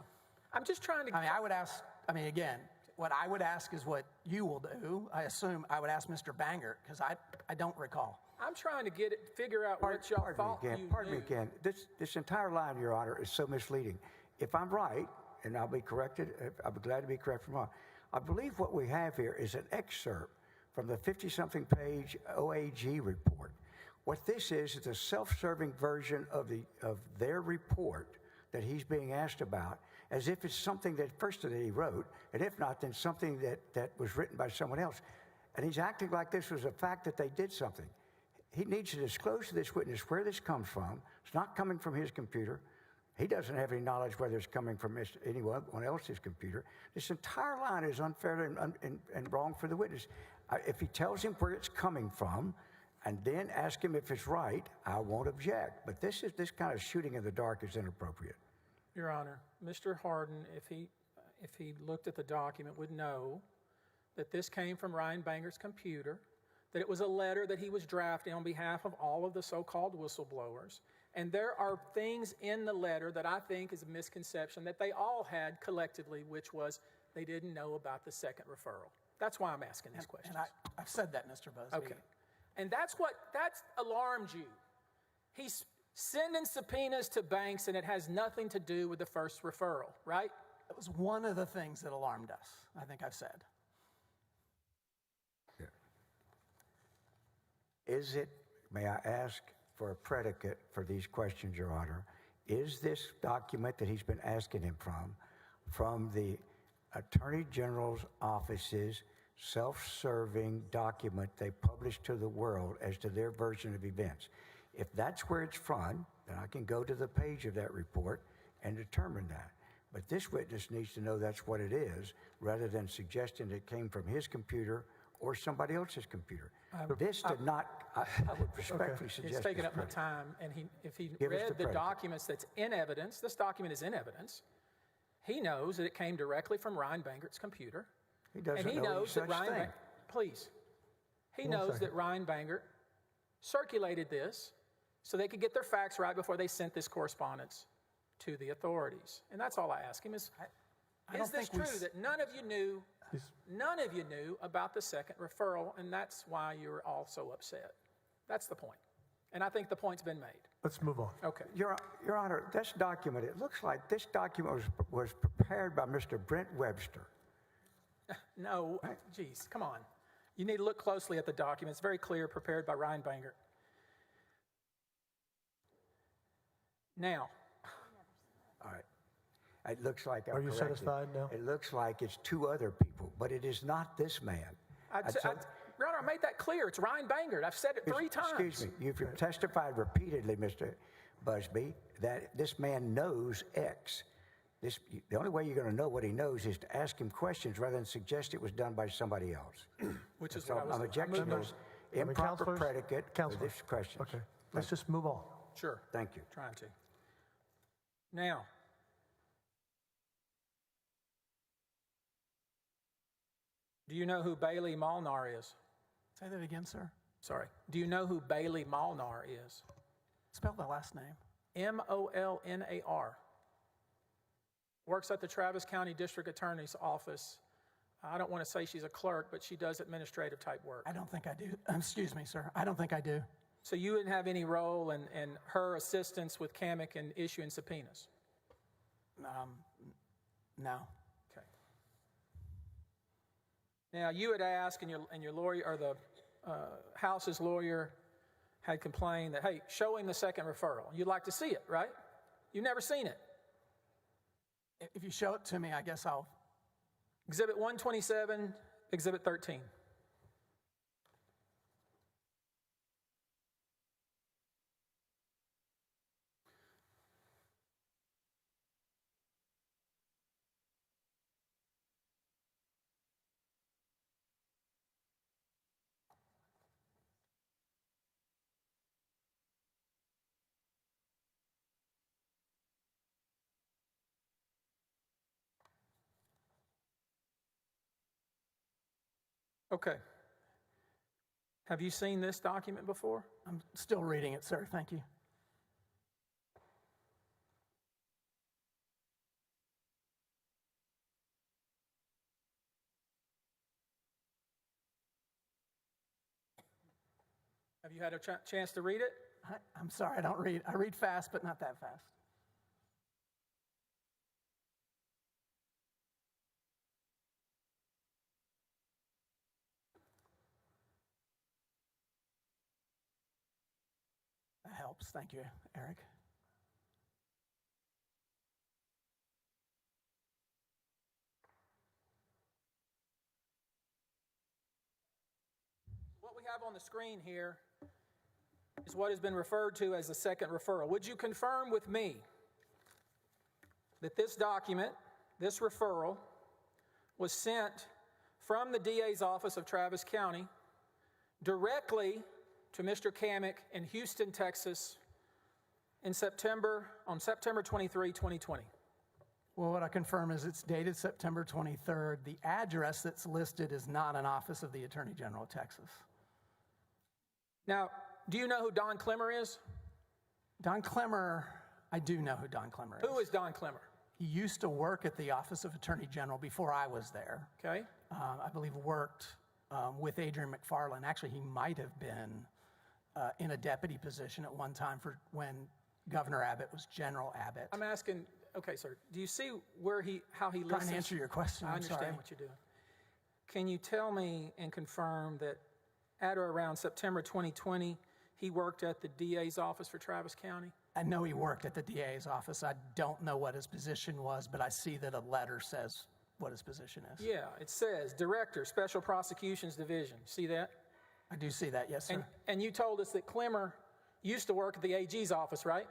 [SPEAKER 5] I'm just trying to...
[SPEAKER 8] I would ask, again, what I would ask is what you will do. I assume I would ask Mr. Bangert, because I don't recall.
[SPEAKER 5] I'm trying to figure out what y'all thought you knew.
[SPEAKER 7] Pardon me again. This entire line, Your Honor, is so misleading. If I'm right, and I'll be corrected, I'll be glad to be corrected from wrong. I believe what we have here is an excerpt from the 50-something page OAG report. What this is a self-serving version of their report that he's being asked about, as if it's something that he wrote, and if not, then something that was written by someone else. And he's acting like this was a fact that they did something. He needs to disclose to this witness where this comes from. It's not coming from his computer. He doesn't have any knowledge whether it's coming from anyone else's computer. This entire line is unfair and wrong for the witness. If he tells him where it's coming from and then ask him if it's right, I won't object. But this kind of shooting in the dark is inappropriate.
[SPEAKER 5] Your Honor, Mr. Harden, if he looked at the document, would know that this came from Ryan Bangert's computer, that it was a letter that he was drafting on behalf of all of the so-called whistleblowers, And there are things in the letter that I think is a misconception that they all had collectively, which was they didn't know about the second referral. That's why I'm asking these questions.
[SPEAKER 8] And I've said that, Mr. Busby.
[SPEAKER 5] Okay. And that's alarmed you. He's sending subpoenas to banks, and it has nothing to do with the first referral, right?
[SPEAKER 8] It was one of the things that alarmed us, I think I've said.
[SPEAKER 7] Yeah. Is it, may I ask for a predicate for these questions, Your Honor, is this document that he's been asking him from the Attorney General's office's self-serving document they published to the world as to their version of events? If that's where it's from, then I can go to the page of that report and determine that. But this witness needs to know that's what it is, rather than suggesting it came from his computer or somebody else's computer. This did not, I would respectfully suggest.
[SPEAKER 5] He's taken
[SPEAKER 7] this
[SPEAKER 5] up my
[SPEAKER 7] credit.
[SPEAKER 5] time, and if he
[SPEAKER 7] Give us
[SPEAKER 5] read
[SPEAKER 7] the
[SPEAKER 5] the
[SPEAKER 7] predicate.
[SPEAKER 5] documents that's in evidence, this document is in evidence, he knows that it came directly from Ryan Bangert's computer.
[SPEAKER 7] He doesn't
[SPEAKER 5] and he
[SPEAKER 7] know any
[SPEAKER 5] knows that
[SPEAKER 7] such thing.
[SPEAKER 5] Please. He
[SPEAKER 2] One
[SPEAKER 5] knows
[SPEAKER 2] second.
[SPEAKER 5] that Ryan Bangert circulated this so they could get their facts right before they sent this correspondence to the authorities. And that's all I ask him is
[SPEAKER 8] don't
[SPEAKER 5] this
[SPEAKER 8] think we
[SPEAKER 5] true that none of you knew about the second referral, and that's why you're all so upset? That's the point. And I think the point's been made.
[SPEAKER 2] Let's move on.
[SPEAKER 5] Okay.
[SPEAKER 7] Your Honor, this document, it looks like this document was prepared by Mr. Brent Webster.
[SPEAKER 5] No, geez, come on. You need to look closely at the document. It's very clear, prepared by Ryan Bangert. Now.
[SPEAKER 7] All right. It looks like
[SPEAKER 2] Are you satisfied now?
[SPEAKER 7] It looks like it's two other people, but it is not this man.
[SPEAKER 5] Your Honor, I made that clear. It's Ryan Bangert. I've said it 3 times.
[SPEAKER 7] Excuse me. You've testified repeatedly, Mr. Busby, that this man knows X. The only way you're going to know what he knows is to ask him questions rather than suggest it was done by somebody else.
[SPEAKER 5] Which is
[SPEAKER 7] So
[SPEAKER 5] what I was
[SPEAKER 7] I'm objecting those improper
[SPEAKER 2] Counselors?
[SPEAKER 7] predicate for
[SPEAKER 2] Counselors.
[SPEAKER 7] this question.
[SPEAKER 2] Okay, let's just move on.
[SPEAKER 5] Sure.
[SPEAKER 7] Thank you.
[SPEAKER 5] Trying to. Now, do you know who Bailey Molnar is?
[SPEAKER 8] Say that again, sir.
[SPEAKER 5] Sorry. Do you know who Bailey Molnar is?
[SPEAKER 8] Spell the last name.
[SPEAKER 5] Molnar. Works at the Travis County District Attorney's Office. I don't want to say she's a clerk, but she does administrative type work.
[SPEAKER 8] I don't think I do. Excuse me, sir. I don't think I do.
[SPEAKER 5] So you wouldn't have any role in her assistance with Kamek and issuing subpoenas?
[SPEAKER 8] No.
[SPEAKER 5] Okay. Now, you had asked, and your lawyer, or the House's lawyer had complained that, hey, show him the second referral. You'd like to see it, right? You've never seen it.
[SPEAKER 8] If you show it to me, I guess I'll.
[SPEAKER 5] Exhibit 127, Exhibit 13. Okay. Have you seen this document before?
[SPEAKER 8] I'm still reading it, sir. Thank you.
[SPEAKER 5] Have you had a chance to read it?
[SPEAKER 8] I'm sorry, I don't read. I read fast, but not that fast. That helps. Thank you, Eric.
[SPEAKER 5] What we have on the screen here is what has been referred to as the second referral. Would you confirm with me that this document, this referral, was sent from the DA's office of Travis County directly to Mr. Kamek in Houston, Texas on September 23, 2020?
[SPEAKER 8] Well, what I confirm is it's dated September 23rd. The address that's listed is not an office of the Attorney General of Texas.
[SPEAKER 5] Now, do you know who Don Clemmer is?
[SPEAKER 8] Don Clemmer, I do know who Don Clemmer is.
[SPEAKER 5] Who is Don Clemmer?
[SPEAKER 8] He used to work at the Office of Attorney General before I was there.
[SPEAKER 5] Okay.
[SPEAKER 8] I believe worked with Adrian McFarland. Actually, he might have been in a deputy position at one time for when Governor Abbott was General Abbott.
[SPEAKER 5] I'm asking, okay, sir, do you see how he listens?
[SPEAKER 8] Trying to answer your question.
[SPEAKER 5] I understand what you're doing. Can you tell me and confirm that at or around September 2020, he worked at the DA's office for Travis County?
[SPEAKER 8] I know he worked at the DA's office. I don't know what his position was, but I see that a letter says what his position is.
[SPEAKER 5] Yeah, it says Director, Special Prosecutions Division. See that?
[SPEAKER 8] I do see that, yes, sir.
[SPEAKER 5] And you told us that Clemmer used to work at the AG's office, right?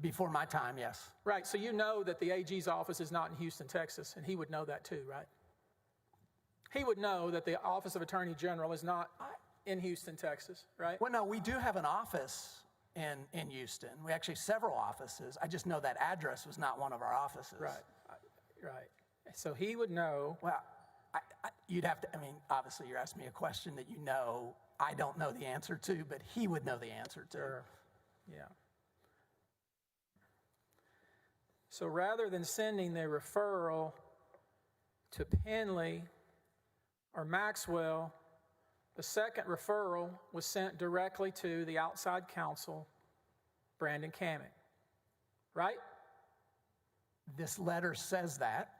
[SPEAKER 8] Before my time, yes.
[SPEAKER 5] Right, so you know that the AG's office is not in Houston, Texas, and he would know that too, right? He would know that the Office of Attorney General is not in Houston, Texas, right?
[SPEAKER 8] Well, no, we do have an office in Houston. We actually have several offices. I just know that address was not one of our offices.
[SPEAKER 5] Right, right. So he would know.
[SPEAKER 8] Well, you'd have to, I mean, obviously you're asking me a question that you know I don't know the answer to, but he would know the answer to.
[SPEAKER 5] Sure. Yeah. So rather than sending the referral to Penley or Maxwell, the second referral was sent directly to the outside counsel, Brandon Kamick, right?
[SPEAKER 8] This letter says that.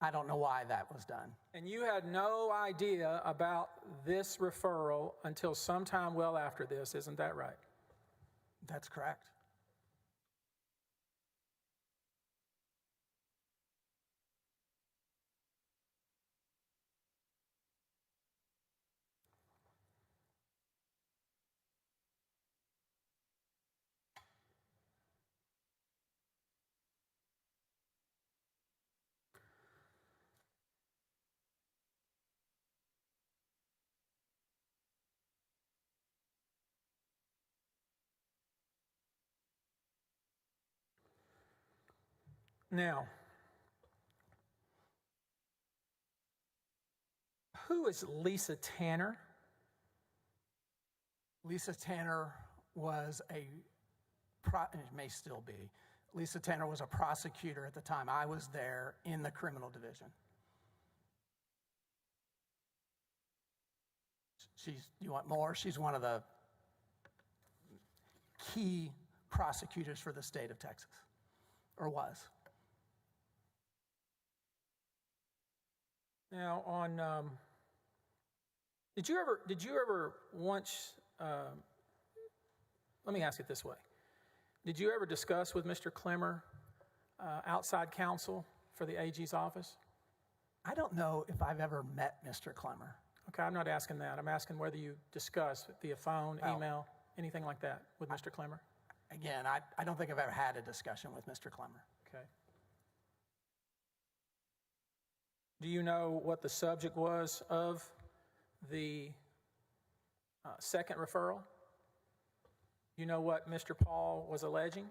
[SPEAKER 8] I don't know why that was done.
[SPEAKER 5] And you had no idea about this referral until sometime well after this, isn't that right?
[SPEAKER 8] That's correct.
[SPEAKER 5] Now, who is Lisa Tanner?
[SPEAKER 8] Lisa Tanner was it may still be. Lisa Tanner was a prosecutor at the time I was there in the criminal division. You want more? She's one of the key prosecutors for the state of Texas, or was.
[SPEAKER 5] Now, on did you ever once? Let me ask it this way: did you ever discuss with Mr. Clemmer outside counsel for the AG's office?
[SPEAKER 8] I don't know if I've ever met Mr. Clemmer.
[SPEAKER 5] Okay, I'm not asking that. I'm asking whether you discussed via phone, email, anything like that with Mr. Clemmer.
[SPEAKER 8] Again, I don't think I've ever had a discussion with Mr. Clemmer.
[SPEAKER 5] Okay. Do you know what the subject was of the second referral? You know what Mr. Paul was alleging?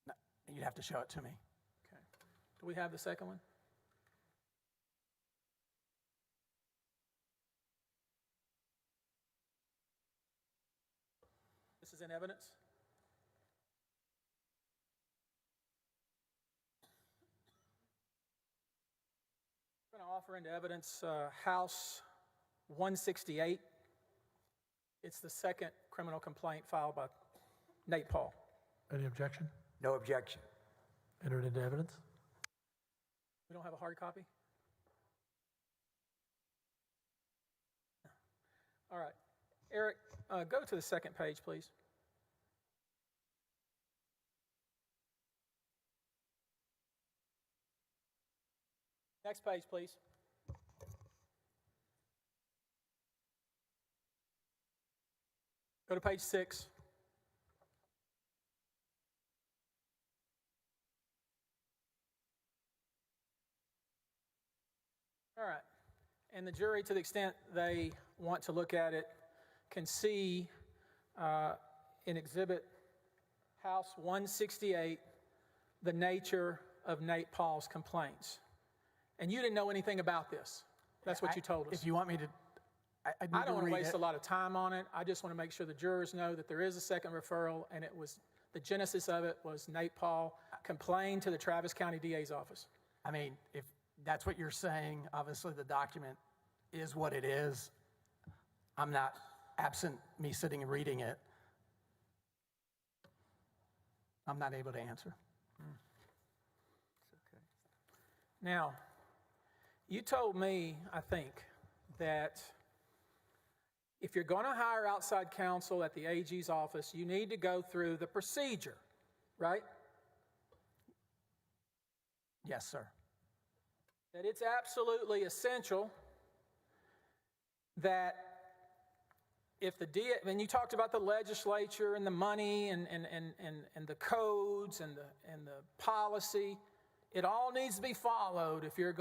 [SPEAKER 8] No, you'd have to show it to me.
[SPEAKER 5] Okay. Do we have the second one? This is in evidence? I'm going to offer into evidence House 168. It's the second criminal complaint filed by Nate Paul.
[SPEAKER 2] Any objection?
[SPEAKER 7] No objection.
[SPEAKER 2] Enter it into evidence.
[SPEAKER 5] We don't have a hard copy? No. All right. Eric, go to the second page, please. Next page, please. Go to page 6. All right. And the jury, to the extent they want to look at it, can see in Exhibit House 168 the nature of Nate Paul's complaints. And you didn't know anything about this. That's what you told us.
[SPEAKER 8] If you want me to,
[SPEAKER 5] I don't want to waste a lot of time on it. I just want to make sure the jurors know that there is a second referral, and it was, the genesis of it was Nate Paul complained to the Travis County DA's office.
[SPEAKER 8] I mean, if that's what you're saying, obviously the document is what it is. I'm not, absent me sitting and reading it, I'm not able to answer.
[SPEAKER 10] It's okay.
[SPEAKER 5] Now, you told me, I think, that if you're going to hire outside counsel at the AG's office, you need to go through the procedure, right?
[SPEAKER 8] Yes, sir.
[SPEAKER 5] That it's absolutely essential that if the DA, and you talked about the legislature and the money and the codes and the policy, it all needs to be followed if you are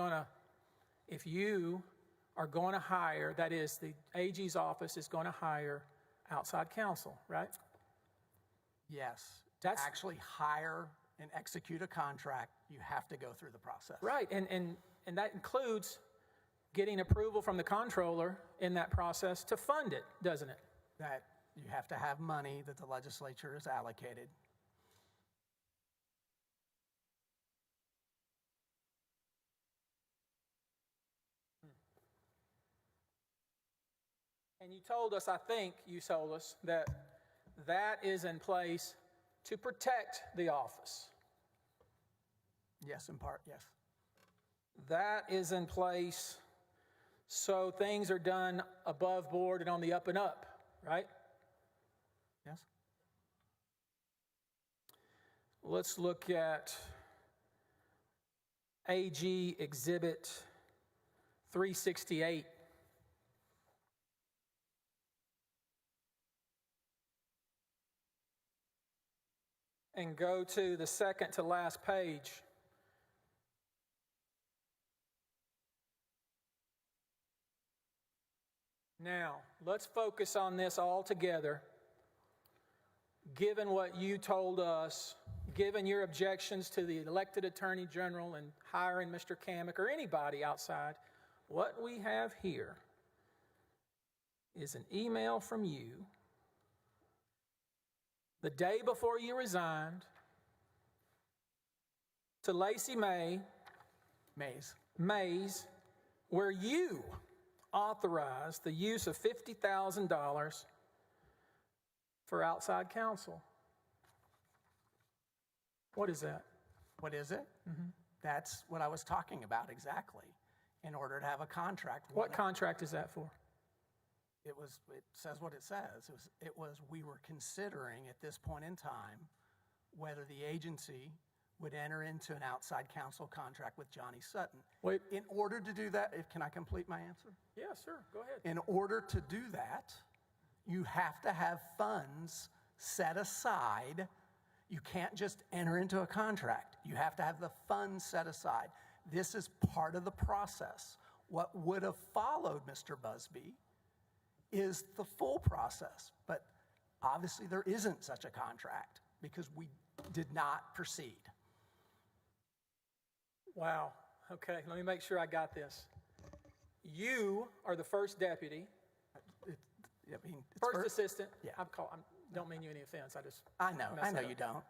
[SPEAKER 5] going to hire, that is, the AG's office is going to hire outside counsel, right?
[SPEAKER 8] Yes. To actually hire and execute a contract, you have to go through the process.
[SPEAKER 5] Right, and that includes getting approval from the comptroller in that process to fund it, doesn't it?
[SPEAKER 8] That you have to have money that the legislature has allocated.
[SPEAKER 5] And you told us, I think you told us, that that is in place to protect the office.
[SPEAKER 8] Yes, in part, yes.
[SPEAKER 5] That is in place so things are done above board and on the up and up, right?
[SPEAKER 8] Yes.
[SPEAKER 5] Let's look at AG Exhibit 368. And go to the second to last page. Now, let's focus on this all together. Given what you told us, given your objections to the elected Attorney General and hiring Mr. Kamek or anybody outside, what we have here is an email from you the day before you resigned to Lacey Mays, where you authorized the use of $50,000 for outside counsel. What is that?
[SPEAKER 8] What is it? Mm-hmm. That's what I was talking about exactly. In order to have a contract.
[SPEAKER 5] What contract is that for?
[SPEAKER 8] It says what it says. We were considering at this point in time whether the agency would enter into an outside counsel contract with Johnny Sutton.
[SPEAKER 5] Wait.
[SPEAKER 8] In order to do that, can I complete my answer?
[SPEAKER 5] Yeah, sure, go ahead.
[SPEAKER 8] In order to do that, you have to have funds set aside. You can't just enter into a contract. You have to have the funds set aside. This is part of the process. What would have followed, Mr. Busby, is the full process. But obviously there isn't such a contract because we did not proceed.
[SPEAKER 5] Wow. Okay, let me make sure I got this. You are the first deputy. First assistant.
[SPEAKER 8] Yeah.
[SPEAKER 5] I don't mean you any offense.
[SPEAKER 8] I know you don't.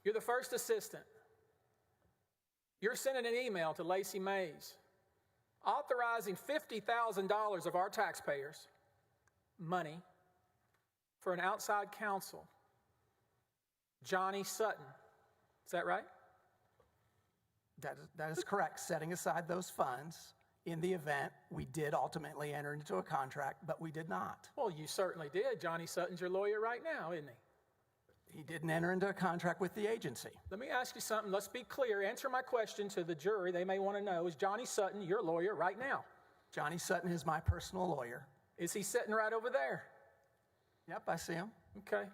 [SPEAKER 5] You're the first assistant. You're sending an email to Lacey Mays authorizing $50,000 of our taxpayers' money for an outside counsel, Johnny Sutton. Is that right?
[SPEAKER 8] That is correct. Setting aside those funds in the event we did ultimately enter into a contract, but we did not.
[SPEAKER 5] Well, you certainly did. Johnny Sutton's your lawyer right now, isn't he?
[SPEAKER 8] He didn't enter into a contract with the agency.
[SPEAKER 5] Let me ask you something. Let's be clear. Answer my question to the jury. They may want to know, is Johnny Sutton your lawyer right now?
[SPEAKER 8] Johnny Sutton is my personal lawyer.
[SPEAKER 5] Is he sitting right over there?
[SPEAKER 8] Yep, I see him.
[SPEAKER 5] Okay.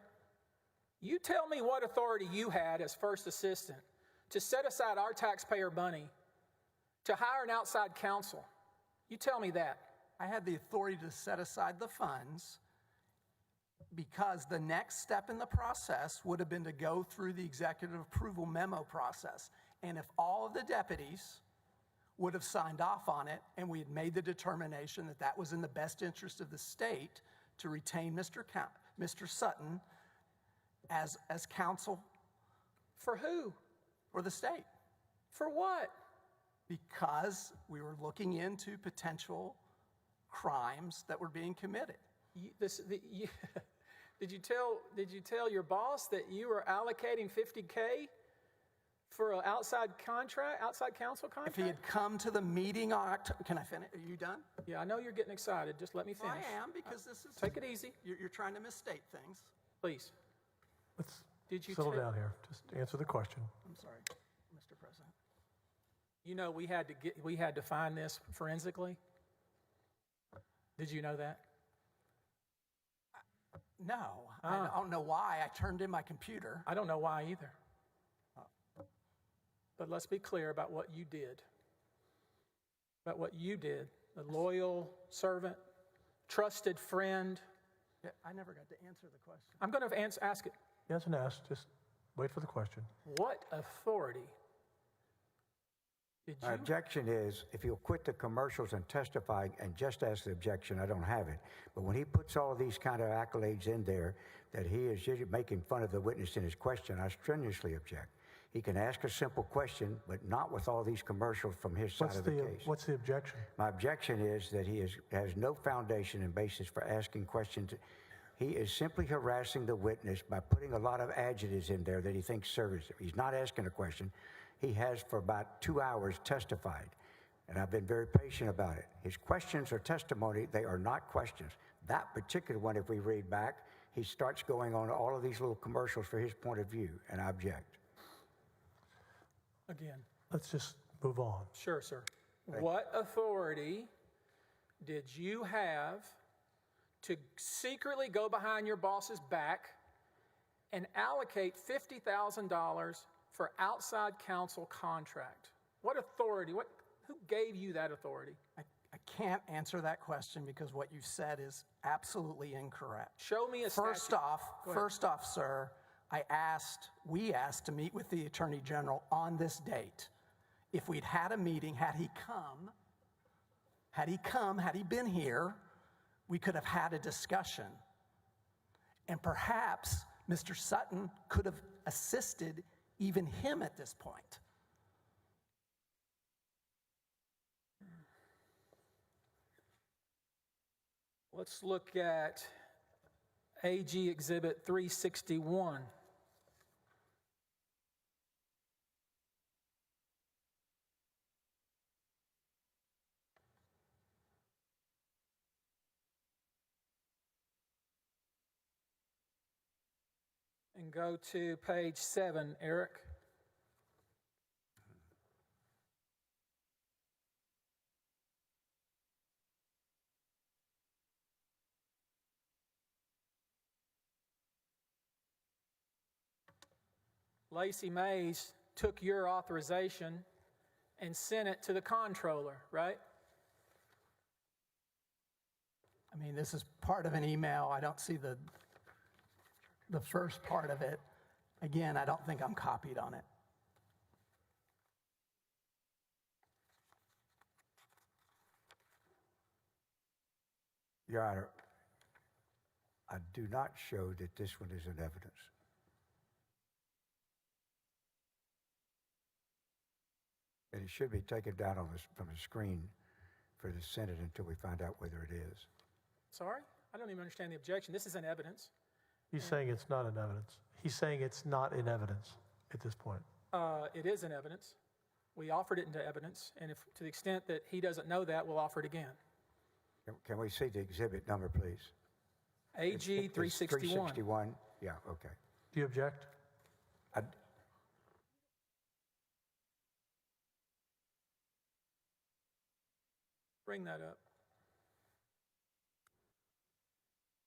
[SPEAKER 5] You tell me what authority you had as first assistant to set aside our taxpayer money to hire an outside counsel. You tell me that.
[SPEAKER 8] I had the authority to set aside the funds because the next step in the process would have been to go through the executive approval memo process. And if all of the deputies would have signed off on it, and we had made the determination that that was in the best interest of the state to retain Mr. Sutton as counsel.
[SPEAKER 5] For who?
[SPEAKER 8] For the state.
[SPEAKER 5] For what?
[SPEAKER 8] Because we were looking into potential crimes that were being committed.
[SPEAKER 5] Did you tell your boss that you were allocating $50K for an outside counsel contract?
[SPEAKER 8] If he had come to the meeting on October, can I finish? Are you done?
[SPEAKER 5] Yeah, I know you're getting excited. Just let me
[SPEAKER 8] Well,
[SPEAKER 5] finish.
[SPEAKER 8] I am, because this is.
[SPEAKER 5] Take it easy,
[SPEAKER 8] You're trying to misstate things.
[SPEAKER 5] please.
[SPEAKER 2] Let's
[SPEAKER 5] Did you
[SPEAKER 2] settle
[SPEAKER 5] tell-
[SPEAKER 2] down here. Just answer the question.
[SPEAKER 8] I'm sorry, Mr. President.
[SPEAKER 5] You know we had to find this forensically. Did you know that?
[SPEAKER 8] No, I don't know why. I turned in my computer.
[SPEAKER 5] I don't know why either. But let's be clear about what you did. About what you did. A loyal servant, trusted friend.
[SPEAKER 8] Yeah, I never got to answer the question.
[SPEAKER 5] I'm going to ask it.
[SPEAKER 2] Yes and ask. Just wait for the question.
[SPEAKER 5] What authority did
[SPEAKER 7] My
[SPEAKER 5] you...
[SPEAKER 7] objection is, if he'll quit the commercials and testify and just ask the objection, I don't have it. But when he puts all of these kind of accolades in there, that he is usually making fun of the witness in his question, I strenuously object. He can ask a simple question, but not with all these commercials from his side of the case.
[SPEAKER 2] What's the objection?
[SPEAKER 7] My objection is that he has no foundation and basis for asking questions. He is simply harassing the witness by putting a lot of adjectives in there that he thinks serves him. He's not asking a question. He has for about 2 hours testified, and I've been very patient about it. His questions are testimony. They are not questions. That particular one, if we read back, he starts going on all of these little commercials for his point of view, and I object.
[SPEAKER 5] Again.
[SPEAKER 2] Let's just move on.
[SPEAKER 5] Sure, sir. What authority did you have to secretly go behind your boss's back and allocate $50,000 for outside counsel contract? What authority? Who gave you that authority?
[SPEAKER 8] I can't answer that question because what you said is absolutely incorrect.
[SPEAKER 5] Show me a
[SPEAKER 8] First
[SPEAKER 5] statute.
[SPEAKER 8] off, sir, we asked to meet with the Attorney General on this date. If we'd had a meeting, had he been here, we could have had a discussion. And perhaps Mr. Sutton could have assisted even him at this point.
[SPEAKER 5] Let's look at AG Exhibit 361. And go to page 7, Eric. Lacey Mays took your authorization and sent it to the comptroller, right?
[SPEAKER 8] I mean, this is part of an email. I don't see the first part of it. Again, I don't think I'm copied on it.
[SPEAKER 7] Your Honor, I do not show that this one is in evidence. And it should be taken down from the screen for the Senate until we find out whether it is.
[SPEAKER 5] Sorry? I don't even understand the objection. This is in evidence.
[SPEAKER 2] He's saying it's not in evidence. He's saying it's not in evidence at this point.
[SPEAKER 5] It is in evidence. We offered it into evidence, and if to the extent that he doesn't know that, we'll offer it again.
[SPEAKER 7] Can we see the exhibit number, please?
[SPEAKER 5] AG 361.
[SPEAKER 7] 361? Yeah, okay.
[SPEAKER 2] Do you object?
[SPEAKER 5] Bring that up.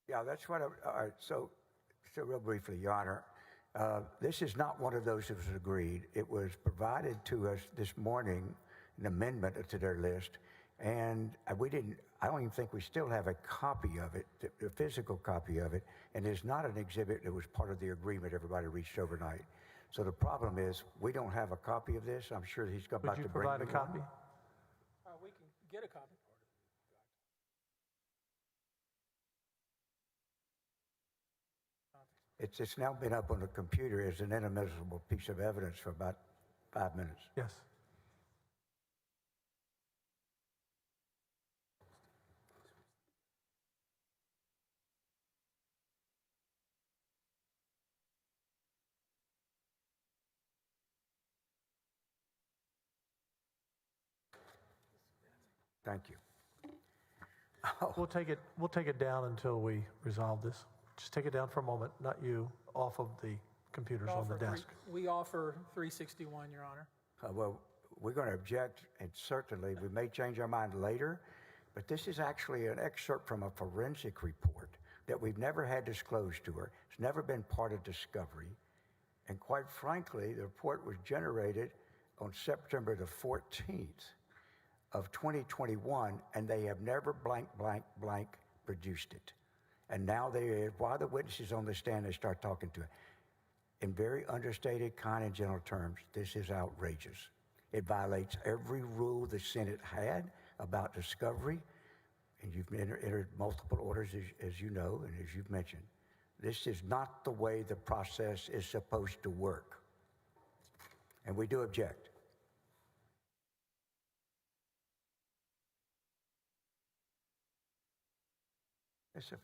[SPEAKER 7] Yeah, that's what all right, so real briefly, Your Honor, this is not one of those that was agreed. It was provided to us this morning, an amendment to their list, and I don't even think we still have a copy of it, a physical copy of it, and it's not an exhibit that was part of the agreement everybody reached overnight. So the problem is, we don't have a copy of this. I'm sure he's about
[SPEAKER 2] Would you
[SPEAKER 7] to bring
[SPEAKER 2] provide a
[SPEAKER 7] me
[SPEAKER 2] copy?
[SPEAKER 7] one.
[SPEAKER 5] get a copy.
[SPEAKER 7] It's now been up on the computer as an inadmissible piece of evidence for about 5 minutes.
[SPEAKER 2] Yes.
[SPEAKER 7] Thank you.
[SPEAKER 2] We'll take it down until we resolve this. Just take it down for a moment, not you, off of the computers on the desk.
[SPEAKER 5] We offer 361, Your Honor.
[SPEAKER 7] Well, we're going to object, and certainly we may change our mind later, but this is actually an excerpt from a forensic report that we've never had disclosed to her. It's never been part of discovery. And quite frankly, the report was generated on September the 14th of 2021, and they have never blank, blank, blank produced it. And now while the witnesses on the stand, they start talking to it. In very understated, kind, and gentle terms, this is outrageous. It violates every rule the Senate had about discovery, and you've entered multiple orders, as you know, and as you've mentioned. This is not the way the process is supposed to work. And we do object. It's a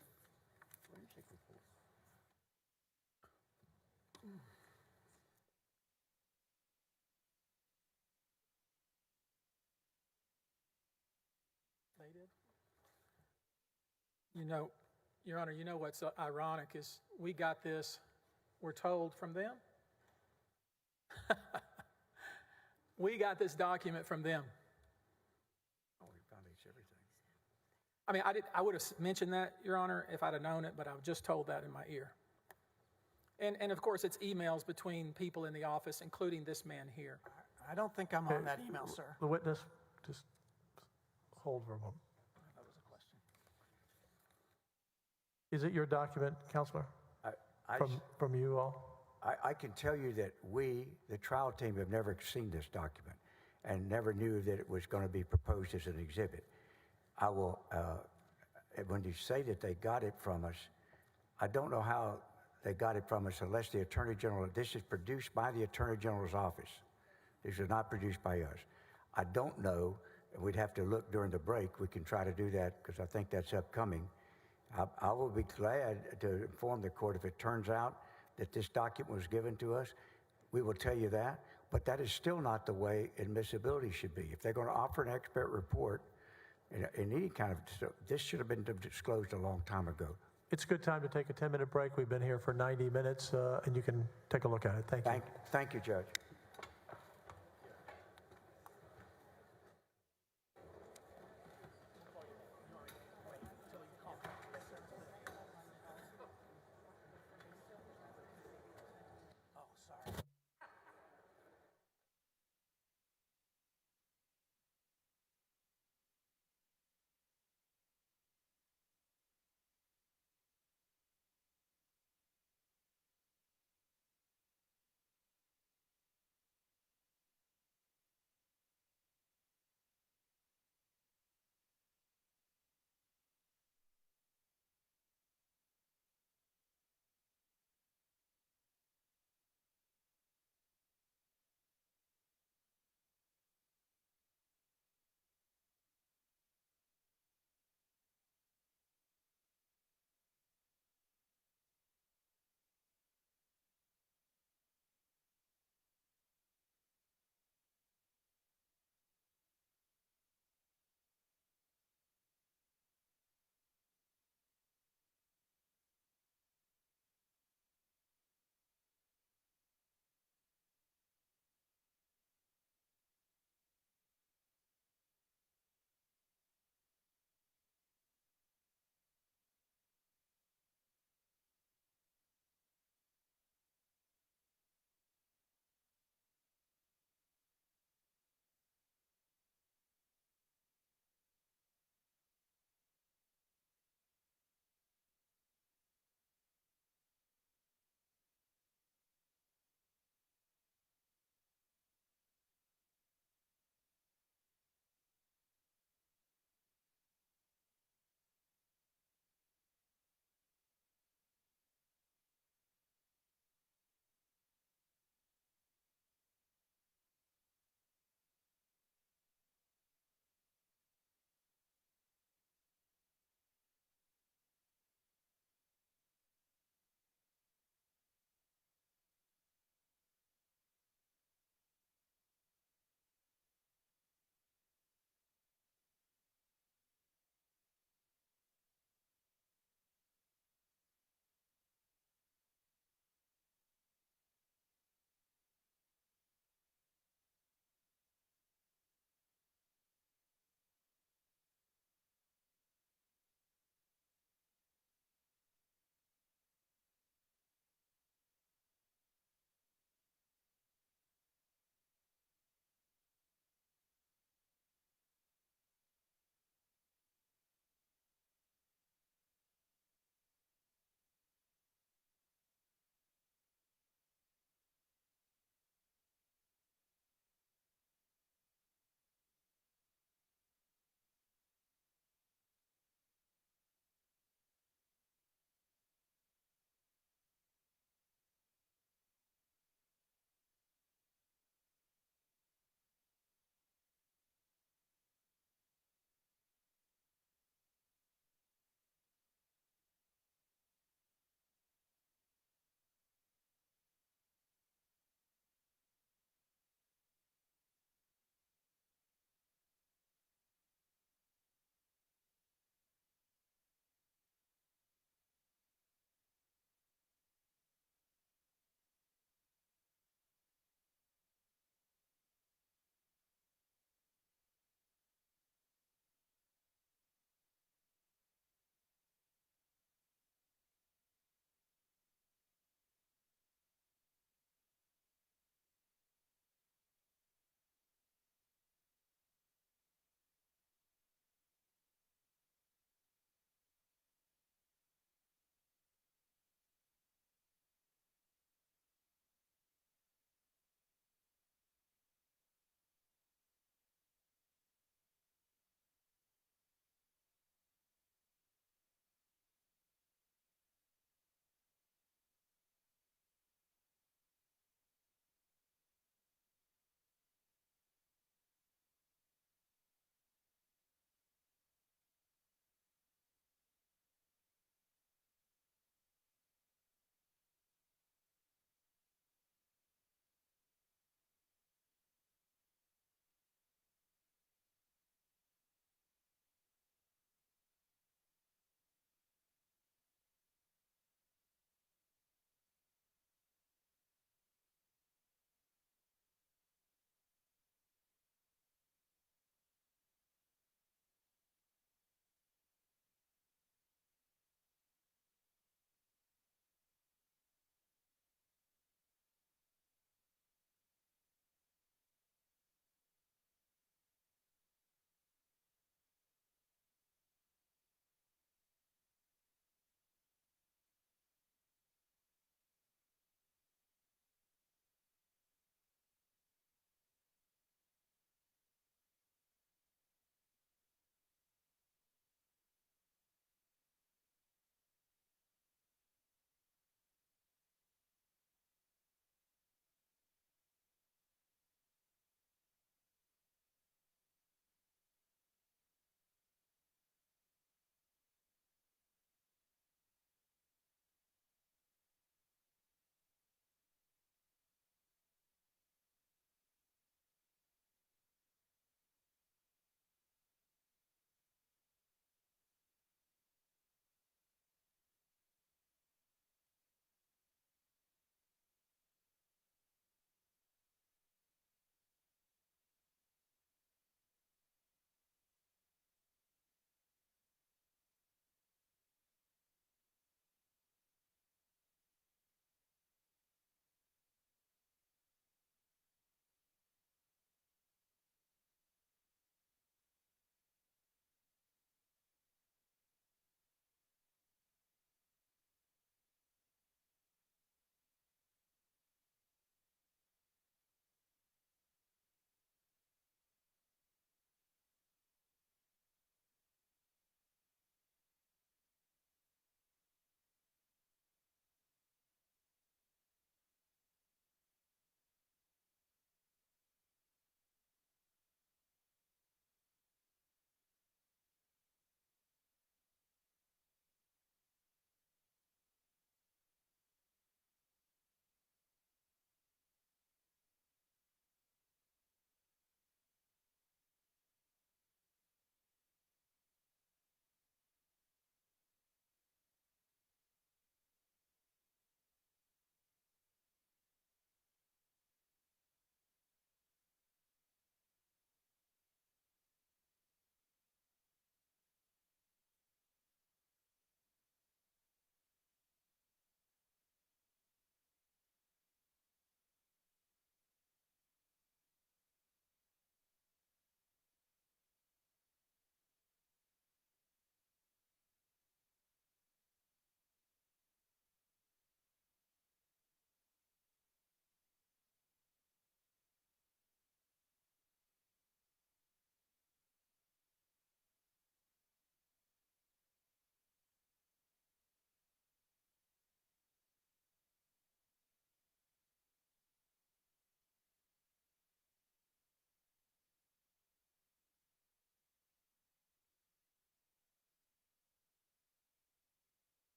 [SPEAKER 7] forensic report.
[SPEAKER 5] They did. You know, Your Honor, you know what's ironic is we got this, we're told, from them. We got this document from them.
[SPEAKER 7] Oh, we violates everything.
[SPEAKER 5] I mean, I would have mentioned that, Your Honor, if I'd have known it, but I was just told that in my ear. And of course, it's emails between people in the office, including this man here.
[SPEAKER 8] I don't think I'm on that email, sir.
[SPEAKER 2] The witness, just hold for a moment.
[SPEAKER 8] That was a question.
[SPEAKER 2] Is it your document, Counselor? From you all?
[SPEAKER 7] I can tell you that we, the trial team, have never seen this document and never knew that it was going to be proposed as an exhibit. I will, when you say that they got it from us, I don't know how they got it from us unless the Attorney General, this is produced by the Attorney General's office. This is not produced by us. I don't know, we'd have to look during the break. We can try to do that because I think that's upcoming. I will be glad to inform the court if it turns out that this document was given to us. We will tell you that, but that is still not the way admissibility should be. If they're going to offer an expert report, in any kind of, this should have been disclosed a long time ago.
[SPEAKER 2] It's a good time to take a 10-minute break. We've been here for 90 minutes, and you can take a look at it. Thank you.
[SPEAKER 7] Thank you, Judge.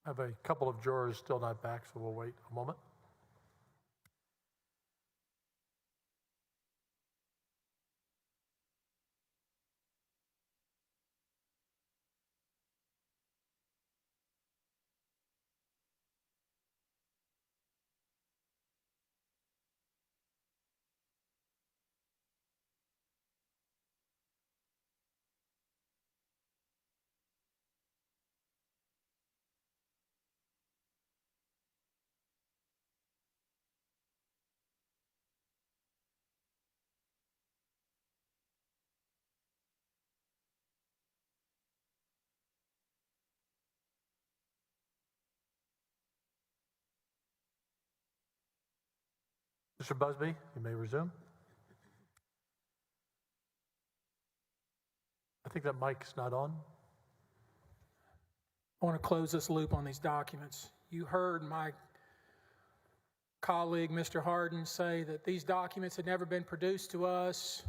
[SPEAKER 2] I have a couple of jurors still not back, so we'll wait a moment. Mr. Busby, you may resume. I think that mic's not on.
[SPEAKER 5] I want to close this loop on these documents. You heard my colleague, Mr. Harden, say that these documents had never been produced to us.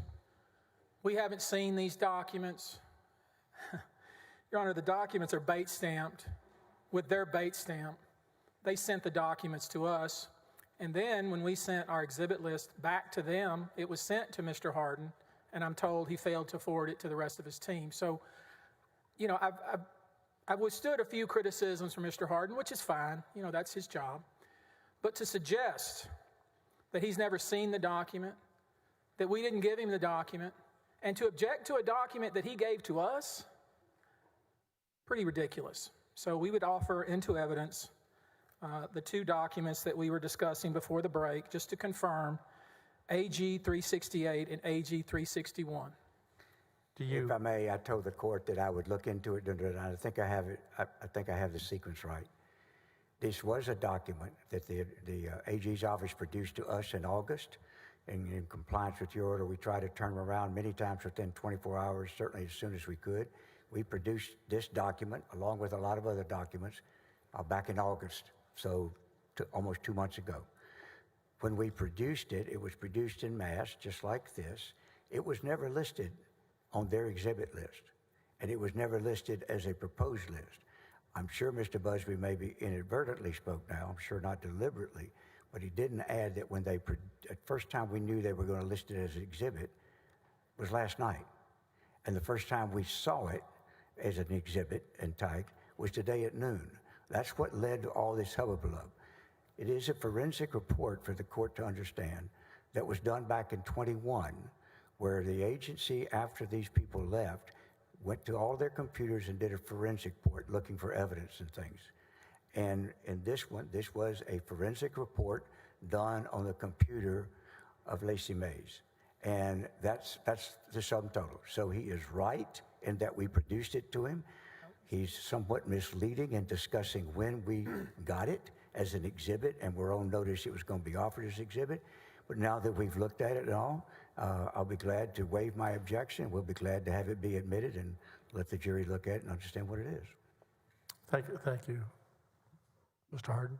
[SPEAKER 5] We haven't seen these documents. Your Honor, the documents are bait stamped with their bait stamp. They sent the documents to us. And then when we sent our exhibit list back to them, it was sent to Mr. Harden, and I'm told he failed to forward it to the rest of his team. So, you know, I've withstood a few criticisms from Mr. Harden, which is fine. You know, that's his job. But to suggest that he's never seen the document, that we didn't give him the document, and to object to a document that he gave to us, pretty ridiculous. So we would offer into evidence the two documents that we were discussing before the break, just to confirm AG 368 and AG 361.
[SPEAKER 7] If I may, I told the court that I would look into it, and I think I have it. I think I have the sequence right. This was a document that the AG's office produced to us in August, and in compliance with your order, we tried to turn them around many times within 24 hours, certainly as soon as we could. We produced this document along with a lot of other documents back in August, so almost 2 months ago. When we produced it, it was produced in mass, just like this. It was never listed on their exhibit list, and it was never listed as a proposed list. I'm sure Mr. Busby maybe inadvertently spoke now, I'm sure not deliberately, but he didn't add that when the first time we knew they were going to list it as an exhibit was last night. And the first time we saw it as an exhibit and typed was today at noon. That's what led to all this hullabaloo. It is a forensic report for the court to understand that was done back in 21, where the agency, after these people left, went to all their computers and did a forensic report looking for evidence and things. And in this one, this was a forensic report done on the computer of Lacey Mays. And that's the sum total. So he is right in that we produced it to him. He's somewhat misleading in discussing when we got it as an exhibit, and we're on notice it was going to be offered as an exhibit. But now that we've looked at it and all, I'll be glad to waive my objection. We'll be glad to have it be admitted and let the jury look at it and understand what it is.
[SPEAKER 2] Thank you. Mr. Harden?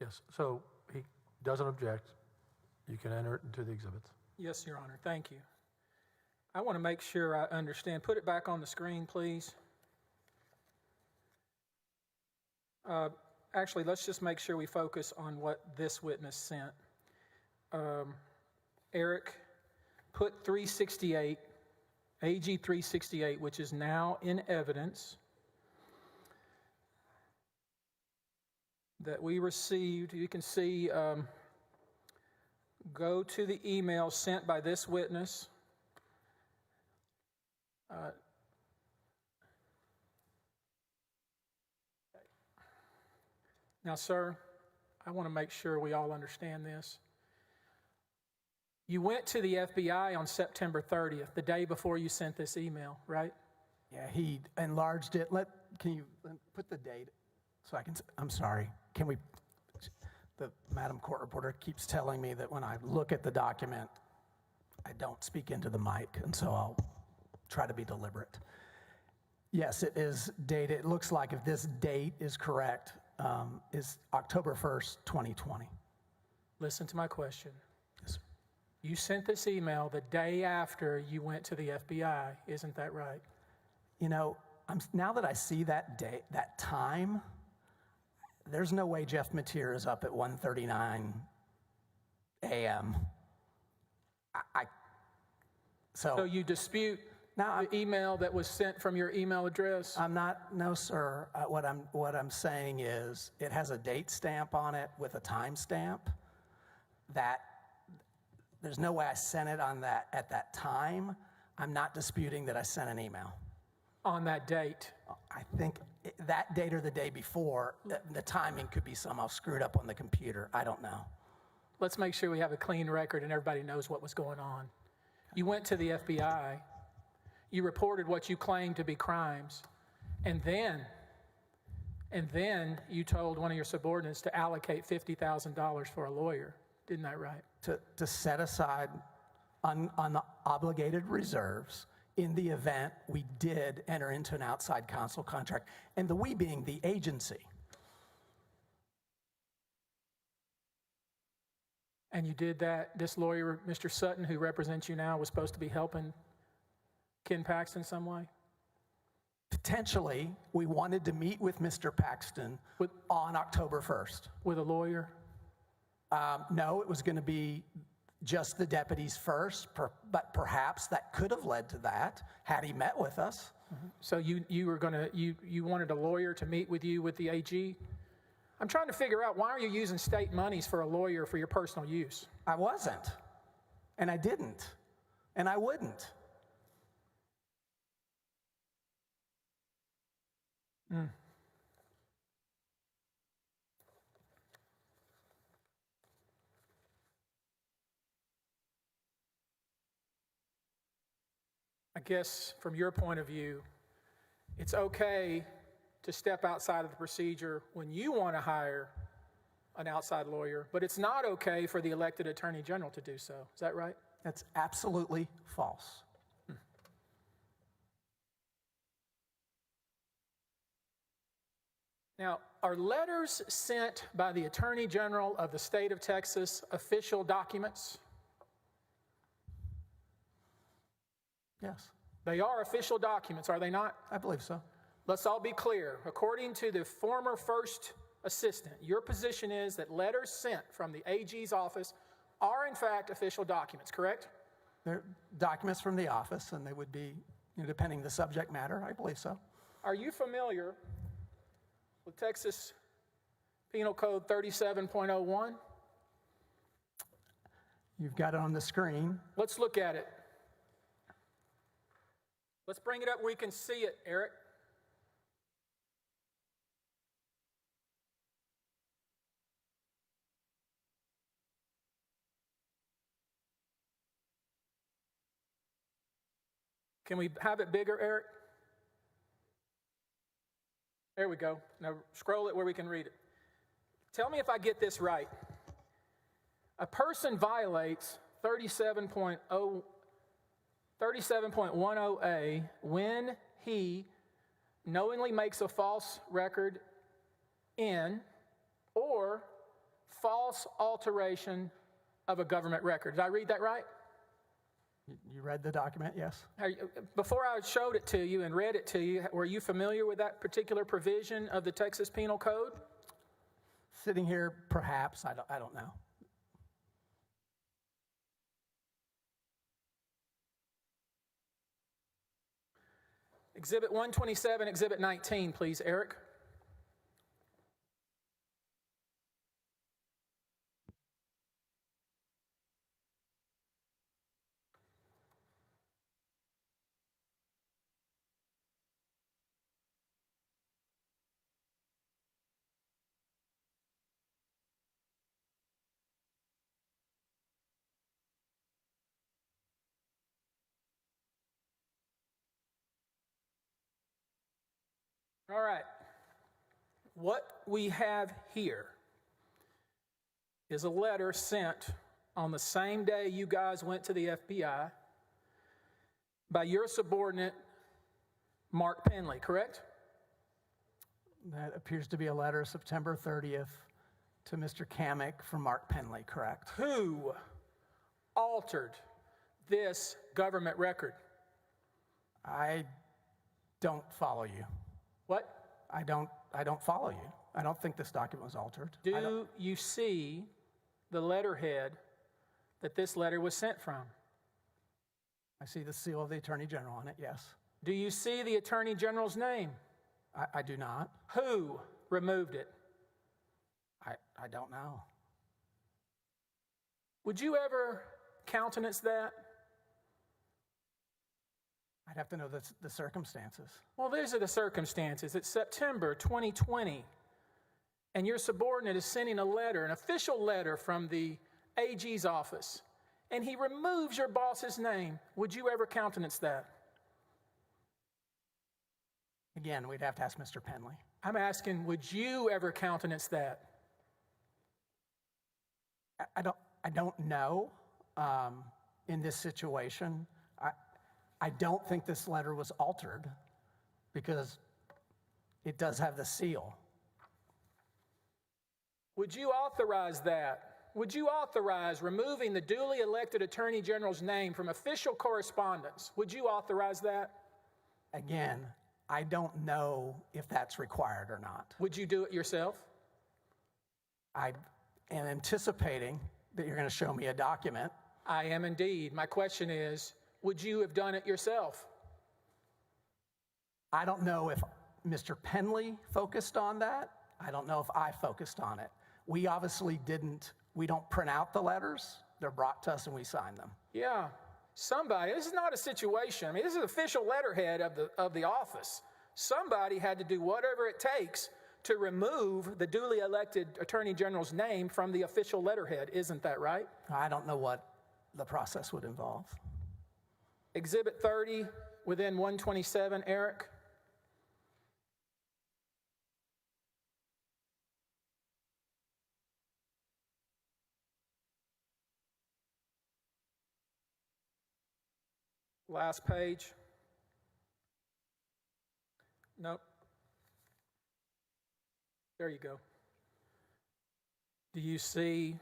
[SPEAKER 2] Yes, so he doesn't object. You can enter it into the exhibits.
[SPEAKER 5] Yes, Your Honor. Thank you. I want to make sure I understand. Put it back on the screen, please. Actually, let's just make sure we focus on what this witness sent. Eric, put 368, AG 368, which is now in evidence, that we received. You can see, go to the email sent by this witness. Now, sir, I want to make sure we all understand this. You went to the FBI on September 30th, the day before you sent this email, right?
[SPEAKER 8] Yeah, he enlarged it. Can you put the date so I can, I'm sorry. Can we, the Madam Court Reporter keeps telling me that when I look at the document, I don't speak into the mic, and so I'll try to be deliberate. Yes, it is dated. It looks like if this date is correct, is October 1st, 2020.
[SPEAKER 5] Listen to my question.
[SPEAKER 8] Yes.
[SPEAKER 5] You sent this email the day after you went to the FBI, isn't that right?
[SPEAKER 8] You know, now that I see that day, that time, there's no way Jeff Mateer is up at 1:39 a.m.
[SPEAKER 5] So you dispute the email that was sent from your email address?
[SPEAKER 8] No, sir. What I'm saying is it has a date stamp on it with a time stamp that there's no way I sent it at that time. I'm not disputing that I sent an email.
[SPEAKER 5] On that date?
[SPEAKER 8] I think that date or the day before, the timing could be somehow screwed up on the computer. I don't know.
[SPEAKER 5] Let's make sure we have a clean record and everybody knows what was going on. You went to the FBI, you reported what you claimed to be crimes, and then you told one of your subordinates to allocate $50,000 for a lawyer. Isn't that right?
[SPEAKER 8] To set aside unobligated reserves in the event we did enter into an outside counsel contract, and the we being the agency.
[SPEAKER 5] And you did that. This lawyer, Mr. Sutton, who represents you now, was supposed to be helping Ken Paxton some way?
[SPEAKER 8] Potentially, we wanted to meet with Mr. Paxton on October 1st.
[SPEAKER 5] With a lawyer?
[SPEAKER 8] No, it was going to be just the deputies first, but perhaps that could have led to that had he met with us.
[SPEAKER 5] Mm-hmm. So you wanted a lawyer to meet with you with the AG? I'm trying to figure out, why are you using state monies for a lawyer for your personal use?
[SPEAKER 8] I wasn't, and I didn't, and I wouldn't.
[SPEAKER 5] I guess from your point of view, it's okay to step outside of the procedure when you want to hire an outside lawyer, but it's not okay for the elected Attorney General to do so. Is that right?
[SPEAKER 8] That's absolutely false.
[SPEAKER 5] Now, are letters sent by the Attorney General of the state of Texas official documents?
[SPEAKER 8] Yes.
[SPEAKER 5] They are official documents, are they not?
[SPEAKER 8] I believe so.
[SPEAKER 5] Let's all be clear. According to the former first assistant, your position is that letters sent from the AG's office are in fact official documents, correct?
[SPEAKER 8] They're documents from the office, and they would be, depending on the subject matter, I believe so.
[SPEAKER 5] Are you familiar with Texas Penal Code 37.01?
[SPEAKER 8] You've got it on the screen.
[SPEAKER 5] Let's look at it. Let's bring it up where we can see it, Eric. Can we have it bigger, Eric? There we go. Now scroll it where we can read it. Tell me if I get this right. A person violates 37.10A when he knowingly makes a false record in or false alteration of a government record. Did I read that right?
[SPEAKER 8] You read the document, yes?
[SPEAKER 5] Before I showed it to you and read it to you, were you familiar with that particular provision of the Texas Penal Code?
[SPEAKER 8] Sitting here, perhaps. I don't know.
[SPEAKER 5] Exhibit 127, Exhibit 19, please, Eric. All right. What we have here is a letter sent on the same day you guys went to the FBI by your subordinate, Mark Penley, correct?
[SPEAKER 8] That appears to be a letter September 30th to Mr. Kamek from Mark Penley, correct?
[SPEAKER 5] Who altered this government record?
[SPEAKER 8] I don't follow you.
[SPEAKER 5] What?
[SPEAKER 8] I don't follow you. I don't think this document was altered.
[SPEAKER 5] Do you see the letterhead that this letter was sent from?
[SPEAKER 8] I see the seal of the Attorney General on it, yes.
[SPEAKER 5] Do you see the Attorney General's name?
[SPEAKER 8] I do not.
[SPEAKER 5] Who removed it?
[SPEAKER 8] I don't know.
[SPEAKER 5] Would you ever countenance that?
[SPEAKER 8] I'd have to know the circumstances.
[SPEAKER 5] Well, these are the circumstances. It's September 2020, and your subordinate is sending a letter, an official letter from the AG's office, and he removes your boss's name. Would you ever countenance that?
[SPEAKER 8] Again, we'd have to ask Mr. Penley.
[SPEAKER 5] I'm asking, would you ever countenance that?
[SPEAKER 8] I don't know in this situation. I don't think this letter was altered because it does have the seal.
[SPEAKER 5] Would you authorize that? Would you authorize removing the duly elected Attorney General's name from official correspondence? Would you authorize that?
[SPEAKER 8] Again, I don't know if that's required or not.
[SPEAKER 5] Would you do it yourself?
[SPEAKER 8] I am anticipating that you're going to show me a document.
[SPEAKER 5] I am indeed. My question is, would you have done it yourself?
[SPEAKER 8] I don't know if Mr. Penley focused on that. I don't know if I focused on it. We obviously we don't print out the letters. They're brought to us and we sign them.
[SPEAKER 5] Yeah, somebody, this is not a situation. I mean, this is official letterhead of the office. Somebody had to do whatever it takes to remove the duly elected Attorney General's name from the official letterhead. Isn't that right?
[SPEAKER 8] I don't know what the process would involve.
[SPEAKER 5] Exhibit 30 within 127, Eric. Last page. Nope. There you go. Do you see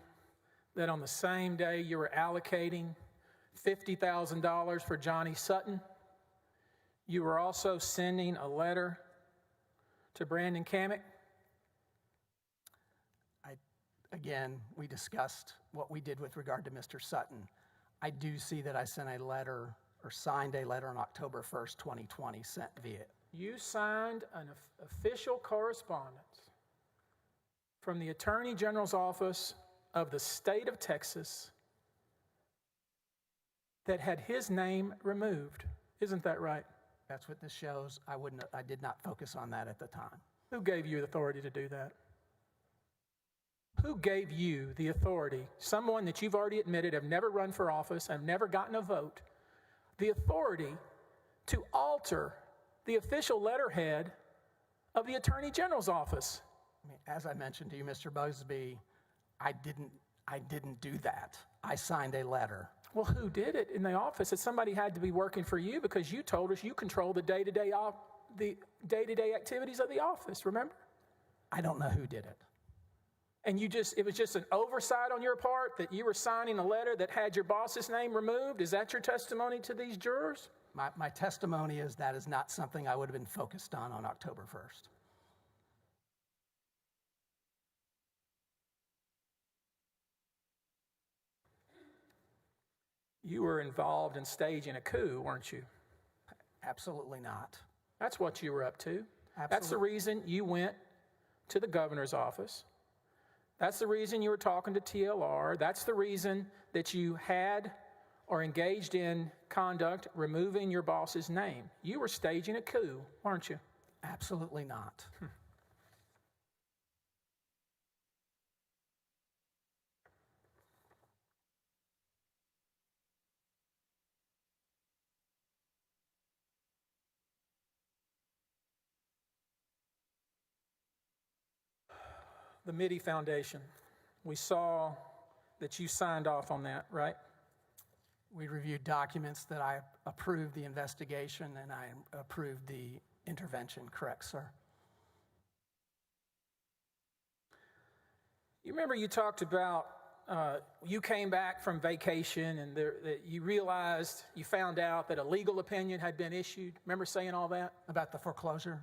[SPEAKER 5] that on the same day you were allocating $50,000 for Johnny Sutton, you were also sending a letter to Brandon Kamek?
[SPEAKER 8] Again, we discussed what we did with regard to Mr. Sutton. I do see that I sent a letter or signed a letter on October 1st, 2020, sent via.
[SPEAKER 5] You signed an official correspondence from the Attorney General's office of the state of Texas that had his name removed. Isn't that right?
[SPEAKER 8] That's what this shows. I did not focus on that at the time.
[SPEAKER 5] Who gave you the authority to do that? Who gave you the authority? Someone that you've already admitted have never run for office, have never gotten a vote, the authority to alter the official letterhead of the Attorney General's office.
[SPEAKER 8] I mean, as I mentioned to you, Mr. Busby, I didn't do that. I signed a letter.
[SPEAKER 5] Well, who did it in the office? That somebody had to be working for you because you told us you control the day-to-day activities of the office, remember?
[SPEAKER 8] I don't know who did it.
[SPEAKER 5] And it was just an oversight on your part that you were signing a letter that had your boss's name removed? Is that your testimony to these jurors?
[SPEAKER 8] My testimony is that is not something I would have been focused on October 1st.
[SPEAKER 5] You were involved in staging a coup, weren't you?
[SPEAKER 8] Absolutely not.
[SPEAKER 5] That's what you were up to.
[SPEAKER 8] Absolutely.
[SPEAKER 5] That's the reason you went to the governor's office. That's the reason you were talking to TLR. That's the reason that you had or engaged in conduct removing your boss's name. You were staging a coup, weren't you?
[SPEAKER 8] Absolutely not.
[SPEAKER 5] The Mitty Foundation. We saw that you signed off on that, right?
[SPEAKER 8] We reviewed documents that I approved the investigation and I approved the intervention, correct, sir?
[SPEAKER 5] You remember you talked about you came back from vacation and that you found out that a legal opinion had been issued. Remember saying all that?
[SPEAKER 8] About the foreclosure?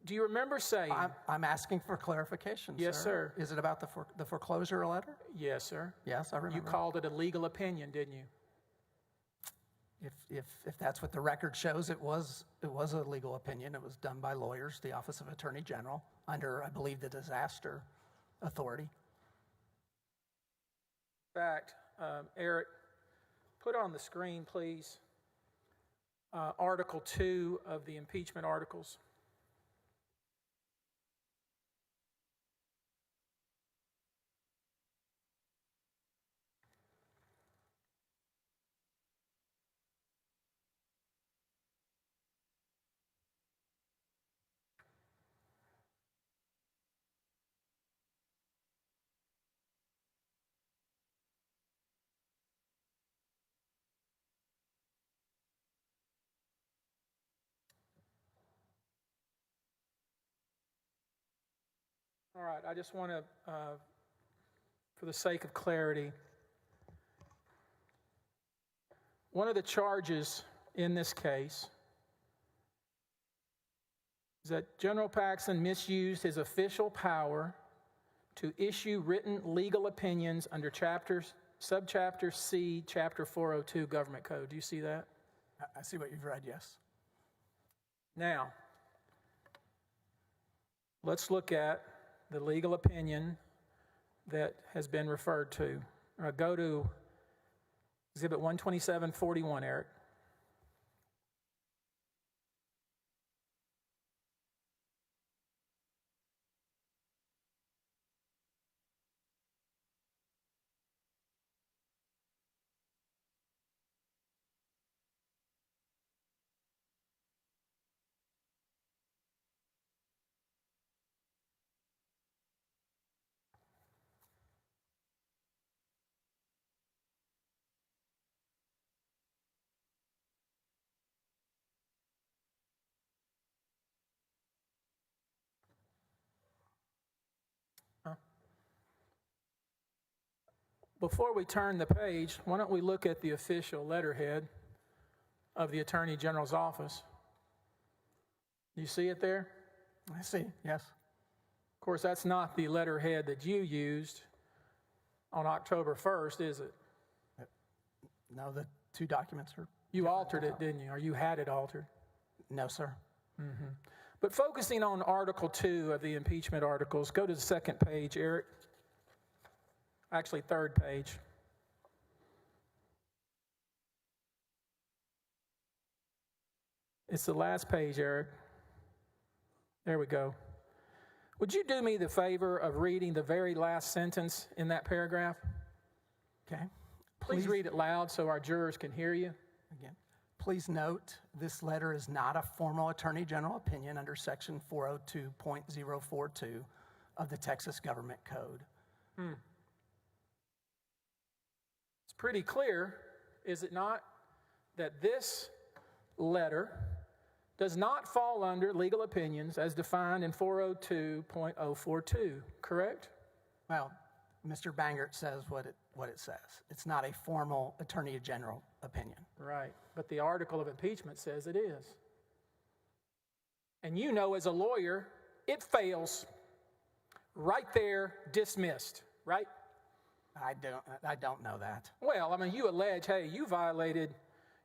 [SPEAKER 5] Do you remember saying?
[SPEAKER 8] I'm asking for clarification,
[SPEAKER 5] Yes, sir.
[SPEAKER 8] Is it about the foreclosure letter?
[SPEAKER 5] Yes, sir.
[SPEAKER 8] Yes, I remember.
[SPEAKER 5] You called it a legal opinion, didn't you?
[SPEAKER 8] If that's what the record shows, it was a legal opinion. It was done by lawyers, the Office of Attorney General, under, I believe, the disaster authority.
[SPEAKER 5] In fact, Eric, put on the screen, please, Article 2 of the impeachment articles. All right, I just want to, for the sake of clarity, one of the charges in this case is that General Paxton misused his official power to issue written legal opinions under subchapter C, Chapter 402 Government Code. Do you see that?
[SPEAKER 8] I see what you've read, yes.
[SPEAKER 5] Now, let's look at the legal opinion that has been referred to. Go to Exhibit 12741, Eric. Before we turn the page, why don't we look at the official letterhead of the Attorney General's office? You see it there?
[SPEAKER 8] I see, yes.
[SPEAKER 5] Of course, that's not the letterhead that you used on October 1st, is it?
[SPEAKER 8] No, the two documents are...
[SPEAKER 5] You altered it, didn't you? Or you had it altered?
[SPEAKER 8] No, sir.
[SPEAKER 5] Mm-hmm. But focusing on Article 2 of the impeachment articles, go to the second page, Eric. Actually, third page. It's the last page, Eric. There we go. Would you do me the favor of reading the very last sentence in that paragraph?
[SPEAKER 8] Okay.
[SPEAKER 5] Please read it loud so our jurors can hear you.
[SPEAKER 8] Again. Please note, this letter is not a formal Attorney General opinion under Section 402.042 of the Texas Government Code.
[SPEAKER 5] It's pretty clear, is it not, that this letter does not fall under legal opinions as defined in 402.042, correct?
[SPEAKER 8] Well, Mr. Bangert says what it says. It's not a formal Attorney General opinion.
[SPEAKER 5] Right, but the article of impeachment says it is. And you know, as a lawyer, it fails. Right there, dismissed, right?
[SPEAKER 8] I don't know that.
[SPEAKER 5] Well, I mean, you allege, hey, you violated,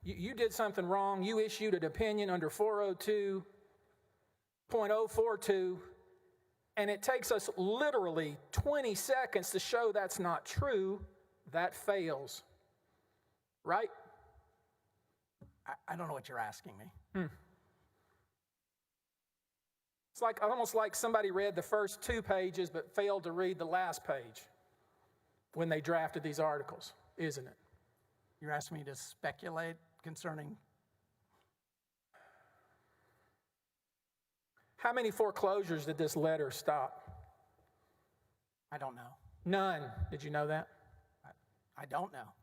[SPEAKER 5] you did something wrong, you issued an opinion under 402.042, and it takes us literally 20 seconds to show that's not true. That fails, right?
[SPEAKER 8] I don't know what you're asking me.
[SPEAKER 5] It's like almost like somebody read the first 2 pages but failed to read the last page when they drafted these articles, isn't it?
[SPEAKER 8] You're asking me to speculate concerning...
[SPEAKER 5] How many foreclosures did this letter stop?
[SPEAKER 8] I don't know.
[SPEAKER 5] None. Did you know that?
[SPEAKER 8] I don't know.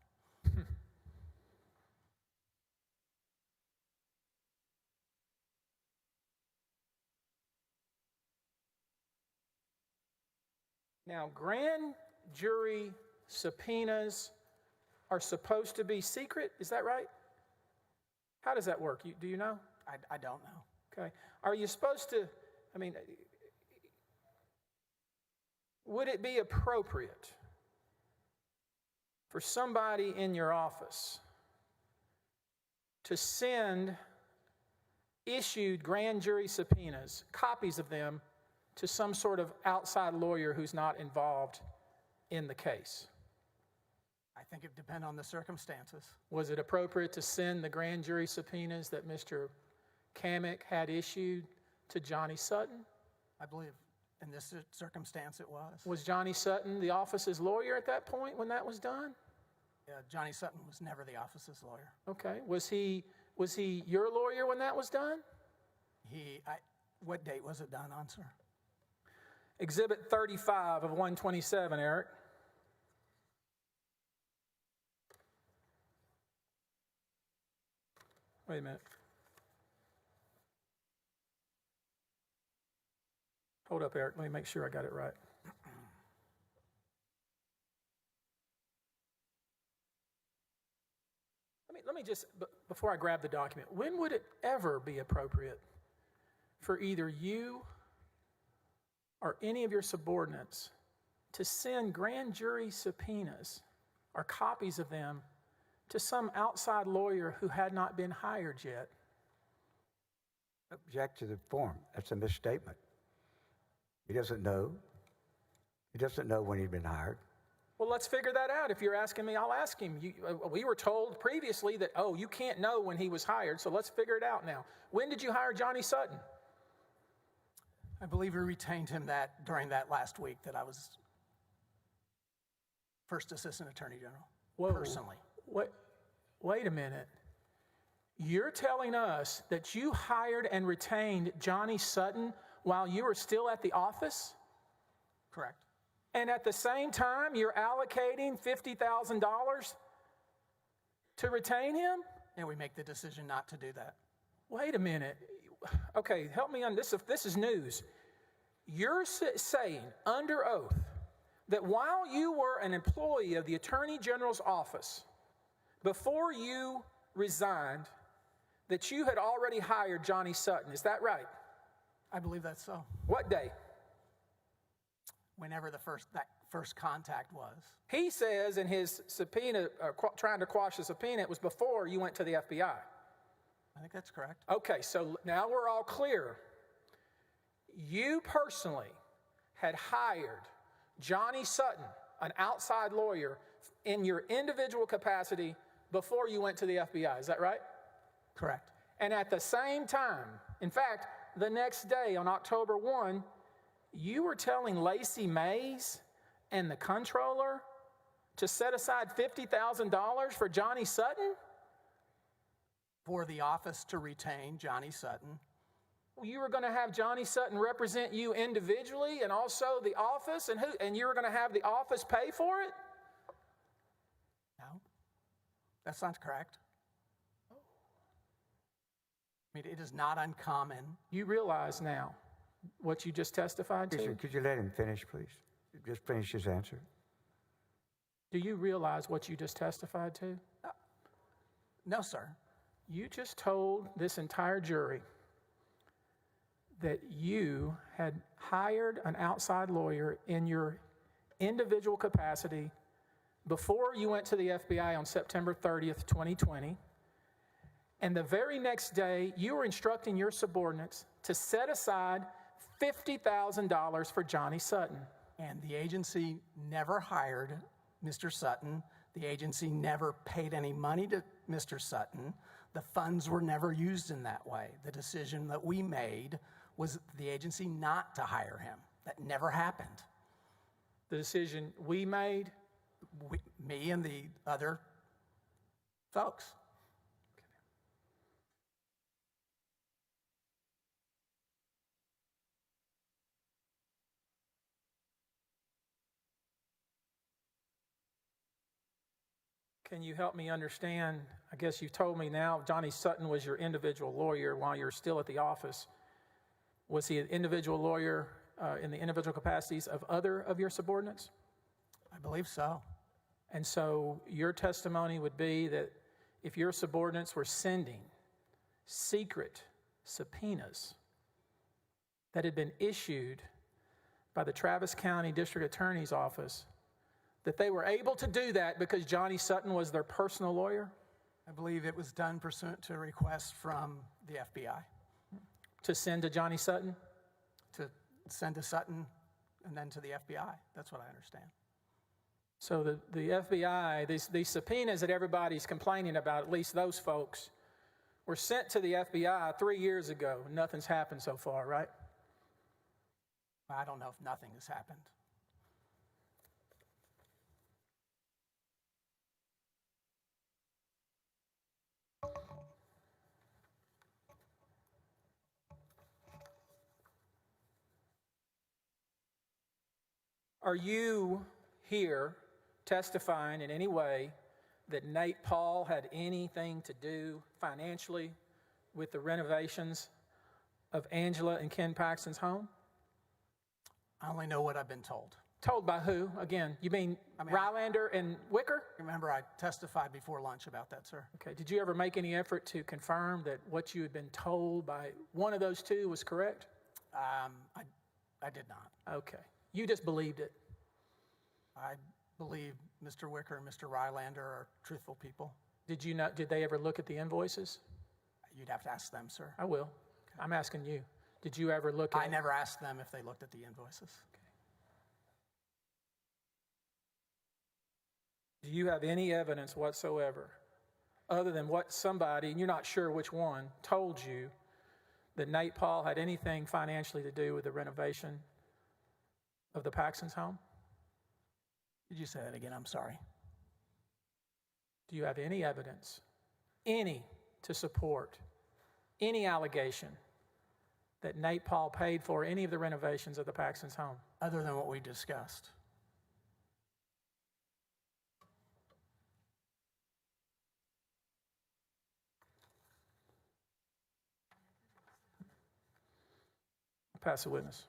[SPEAKER 5] Now, grand jury subpoenas are supposed to be secret. Is that right? How does that work? Do you know?
[SPEAKER 8] I don't know.
[SPEAKER 5] Okay. Are you supposed to, would it be appropriate for somebody in your office to send issued grand jury subpoenas, copies of them, to some sort of outside lawyer who's not involved in the case?
[SPEAKER 8] I think it depends on the circumstances.
[SPEAKER 5] Was it appropriate to send the grand jury subpoenas that Mr. Kamek had issued to Johnny Sutton?
[SPEAKER 8] I believe in this circumstance it was.
[SPEAKER 5] Was Johnny Sutton the office's lawyer at that point when that was done?
[SPEAKER 8] Johnny Sutton was never the office's lawyer.
[SPEAKER 5] Okay. Was he your lawyer when that was done?
[SPEAKER 8] What date was it done on, sir?
[SPEAKER 5] Exhibit 35 of 127, Eric. Wait a minute. Hold up, Eric. Let me make sure I got it right. Let me just, before I grab the document, when would it ever be appropriate for either you or any of your subordinates to send grand jury subpoenas or copies of them to some outside lawyer who had not been hired yet?
[SPEAKER 7] Object to the form. That's a misstatement. He doesn't know. He doesn't know when he'd been hired.
[SPEAKER 5] Well, let's figure that out. If you're asking me, I'll ask him. We were told previously that, you can't know when he was hired, so let's figure it out now. When did you hire Johnny Sutton?
[SPEAKER 8] I believe we retained him during that last week that I was First Assistant Attorney General.
[SPEAKER 5] Whoa.
[SPEAKER 8] Personally.
[SPEAKER 5] Wait a minute. You're telling us that you hired and retained Johnny Sutton while you were still at the office?
[SPEAKER 8] Correct.
[SPEAKER 5] And at the same time, you're allocating $50,000 to retain him?
[SPEAKER 8] And we make the decision not to do that.
[SPEAKER 5] Wait a minute. Okay, help me on this. If this is news, you're saying under oath that while you were an employee of the Attorney General's office, before you resigned, that you had already hired Johnny Sutton. Is that right?
[SPEAKER 8] I believe that's so.
[SPEAKER 5] What day?
[SPEAKER 8] Whenever that first contact was.
[SPEAKER 5] He says in his subpoena, trying to quash the subpoena, it was before you went to the FBI.
[SPEAKER 8] I think that's correct.
[SPEAKER 5] Okay, so now we're all clear. You personally had hired Johnny Sutton, an outside lawyer, in your individual capacity before you went to the FBI. Is that right?
[SPEAKER 8] Correct.
[SPEAKER 5] And at the same time, in fact, the next day on October 1, you were telling Lacey Mays and the controller to set aside $50,000 for Johnny Sutton?
[SPEAKER 8] For the office to retain Johnny Sutton.
[SPEAKER 5] You were going to have Johnny Sutton represent you individually and also the office, and you were going to have the office pay for it?
[SPEAKER 8] No, that's not correct. It is not uncommon.
[SPEAKER 5] You realize now what you just testified to?
[SPEAKER 7] Could you let him finish, please? Just finish his answer.
[SPEAKER 5] Do you realize what you just testified to?
[SPEAKER 8] No, sir.
[SPEAKER 5] You just told this entire jury that you had hired an outside lawyer in your individual capacity before you went to the FBI on September 30th, 2020. And the very next day, you were instructing your subordinates to set aside $50,000 for Johnny Sutton.
[SPEAKER 8] And the agency never hired Mr. Sutton. The agency never paid any money to Mr. Sutton. The funds were never used in that way. The decision that we made was the agency not to hire him. That never happened.
[SPEAKER 5] The decision we made?
[SPEAKER 8] Me and the other folks.
[SPEAKER 5] Can you help me understand? I guess you've told me now Johnny Sutton was your individual lawyer while you were still at the office. Was he an individual lawyer in the individual capacities of other of your subordinates?
[SPEAKER 8] I believe so.
[SPEAKER 5] And so your testimony would be that if your subordinates were sending secret subpoenas that had been issued by the Travis County District Attorney's Office, that they were able to do that because Johnny Sutton was their personal lawyer?
[SPEAKER 8] I believe it was done pursuant to a request from the FBI
[SPEAKER 5] To send to Johnny Sutton?
[SPEAKER 8] to send to Sutton and then to the FBI. That's what I understand.
[SPEAKER 5] So the FBI, these subpoenas that everybody's complaining about, at least those folks, were sent to the FBI 3 years ago. Nothing's happened so far, right?
[SPEAKER 8] I don't know if nothing has happened.
[SPEAKER 5] Are you here testifying in any way that Nate Paul had anything to do financially with the renovations of Angela and Ken Paxton's home?
[SPEAKER 8] I only know what I've been told.
[SPEAKER 5] Told by who? Again, you mean Rylander and Wicker?
[SPEAKER 8] Remember, I testified before lunch about that, sir.
[SPEAKER 5] Okay, did you ever make any effort to confirm that what you had been told by one of those two was correct?
[SPEAKER 8] I did not.
[SPEAKER 5] Okay, you just believed it.
[SPEAKER 8] I believe Mr. Wicker and Mr. Rylander are truthful people.
[SPEAKER 5] Did they ever look at the invoices?
[SPEAKER 8] You'd have to ask them, sir.
[SPEAKER 5] I will. Okay. I'm asking you. Did you ever look at
[SPEAKER 8] I never asked them if they looked at the invoices.
[SPEAKER 5] Okay. Do you have any evidence whatsoever, other than what somebody, and you're not sure which one, told you that Nate Paul had anything financially to do with the renovation of the Paxton's home?
[SPEAKER 8] Did you say that again? I'm sorry.
[SPEAKER 5] Do you have any evidence, to support any allegation that Nate Paul paid for any of the renovations of the Paxton's home?
[SPEAKER 8] Other than what we discussed.
[SPEAKER 5] Pass the witness.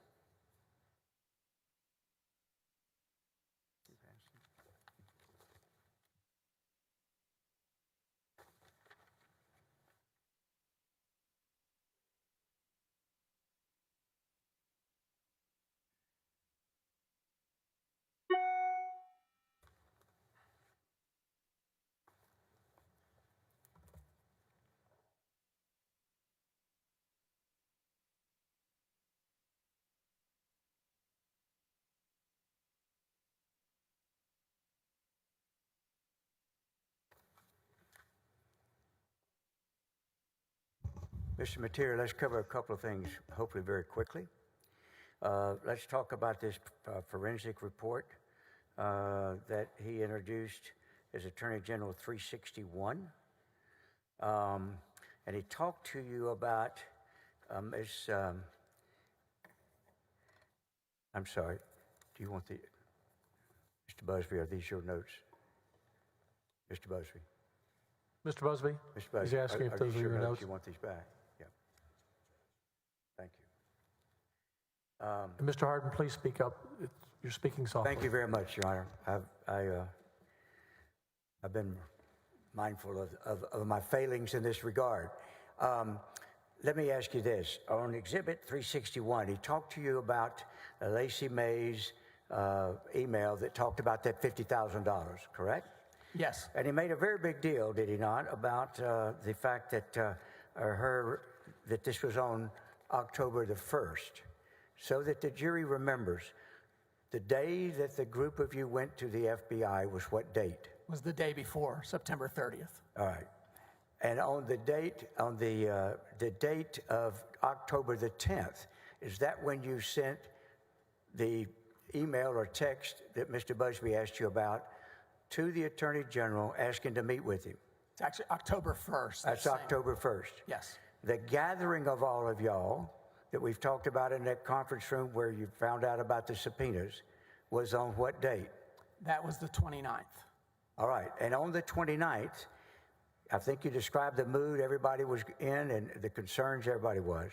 [SPEAKER 7] Mr. Mateer, let's cover a couple of things, hopefully very quickly. Let's talk about this forensic report that he introduced as Attorney General 361. And he talked to you about, I'm sorry, do you want the, Mr. Busby, are these your notes? Mr. Busby.
[SPEAKER 2] Mr. Busby?
[SPEAKER 7] Mr. Busby,
[SPEAKER 2] He's asking if those are your notes.
[SPEAKER 7] You want these back? Yeah. Thank you.
[SPEAKER 2] And Mr. Hardin, please speak up. You're speaking softly.
[SPEAKER 7] Thank you very much, Your Honor. I've been mindful of my failings in this regard. Let me ask you this. On Exhibit 361, he talked to you about Lacey May's email that talked about that $50,000, correct?
[SPEAKER 8] Yes.
[SPEAKER 7] And he made a very big deal, did he not, about the fact that that this was on October the 1st, so that the jury remembers the day that the group of you went to the FBI was what date?
[SPEAKER 8] It was the day before, September 30th.
[SPEAKER 7] All right. And on the date, the date of October the 10th, is that when you sent the email or text that Mr. Busby asked you about to the Attorney General asking to meet with him?
[SPEAKER 8] It's actually October 1st.
[SPEAKER 7] That's October 1st.
[SPEAKER 8] Yes.
[SPEAKER 7] The gathering of all of y'all that we've talked about in that conference room where you found out about the subpoenas was on what date?
[SPEAKER 8] That was the 29th.
[SPEAKER 7] All right. And on the 29th, I think you described the mood everybody was in and the concerns everybody was.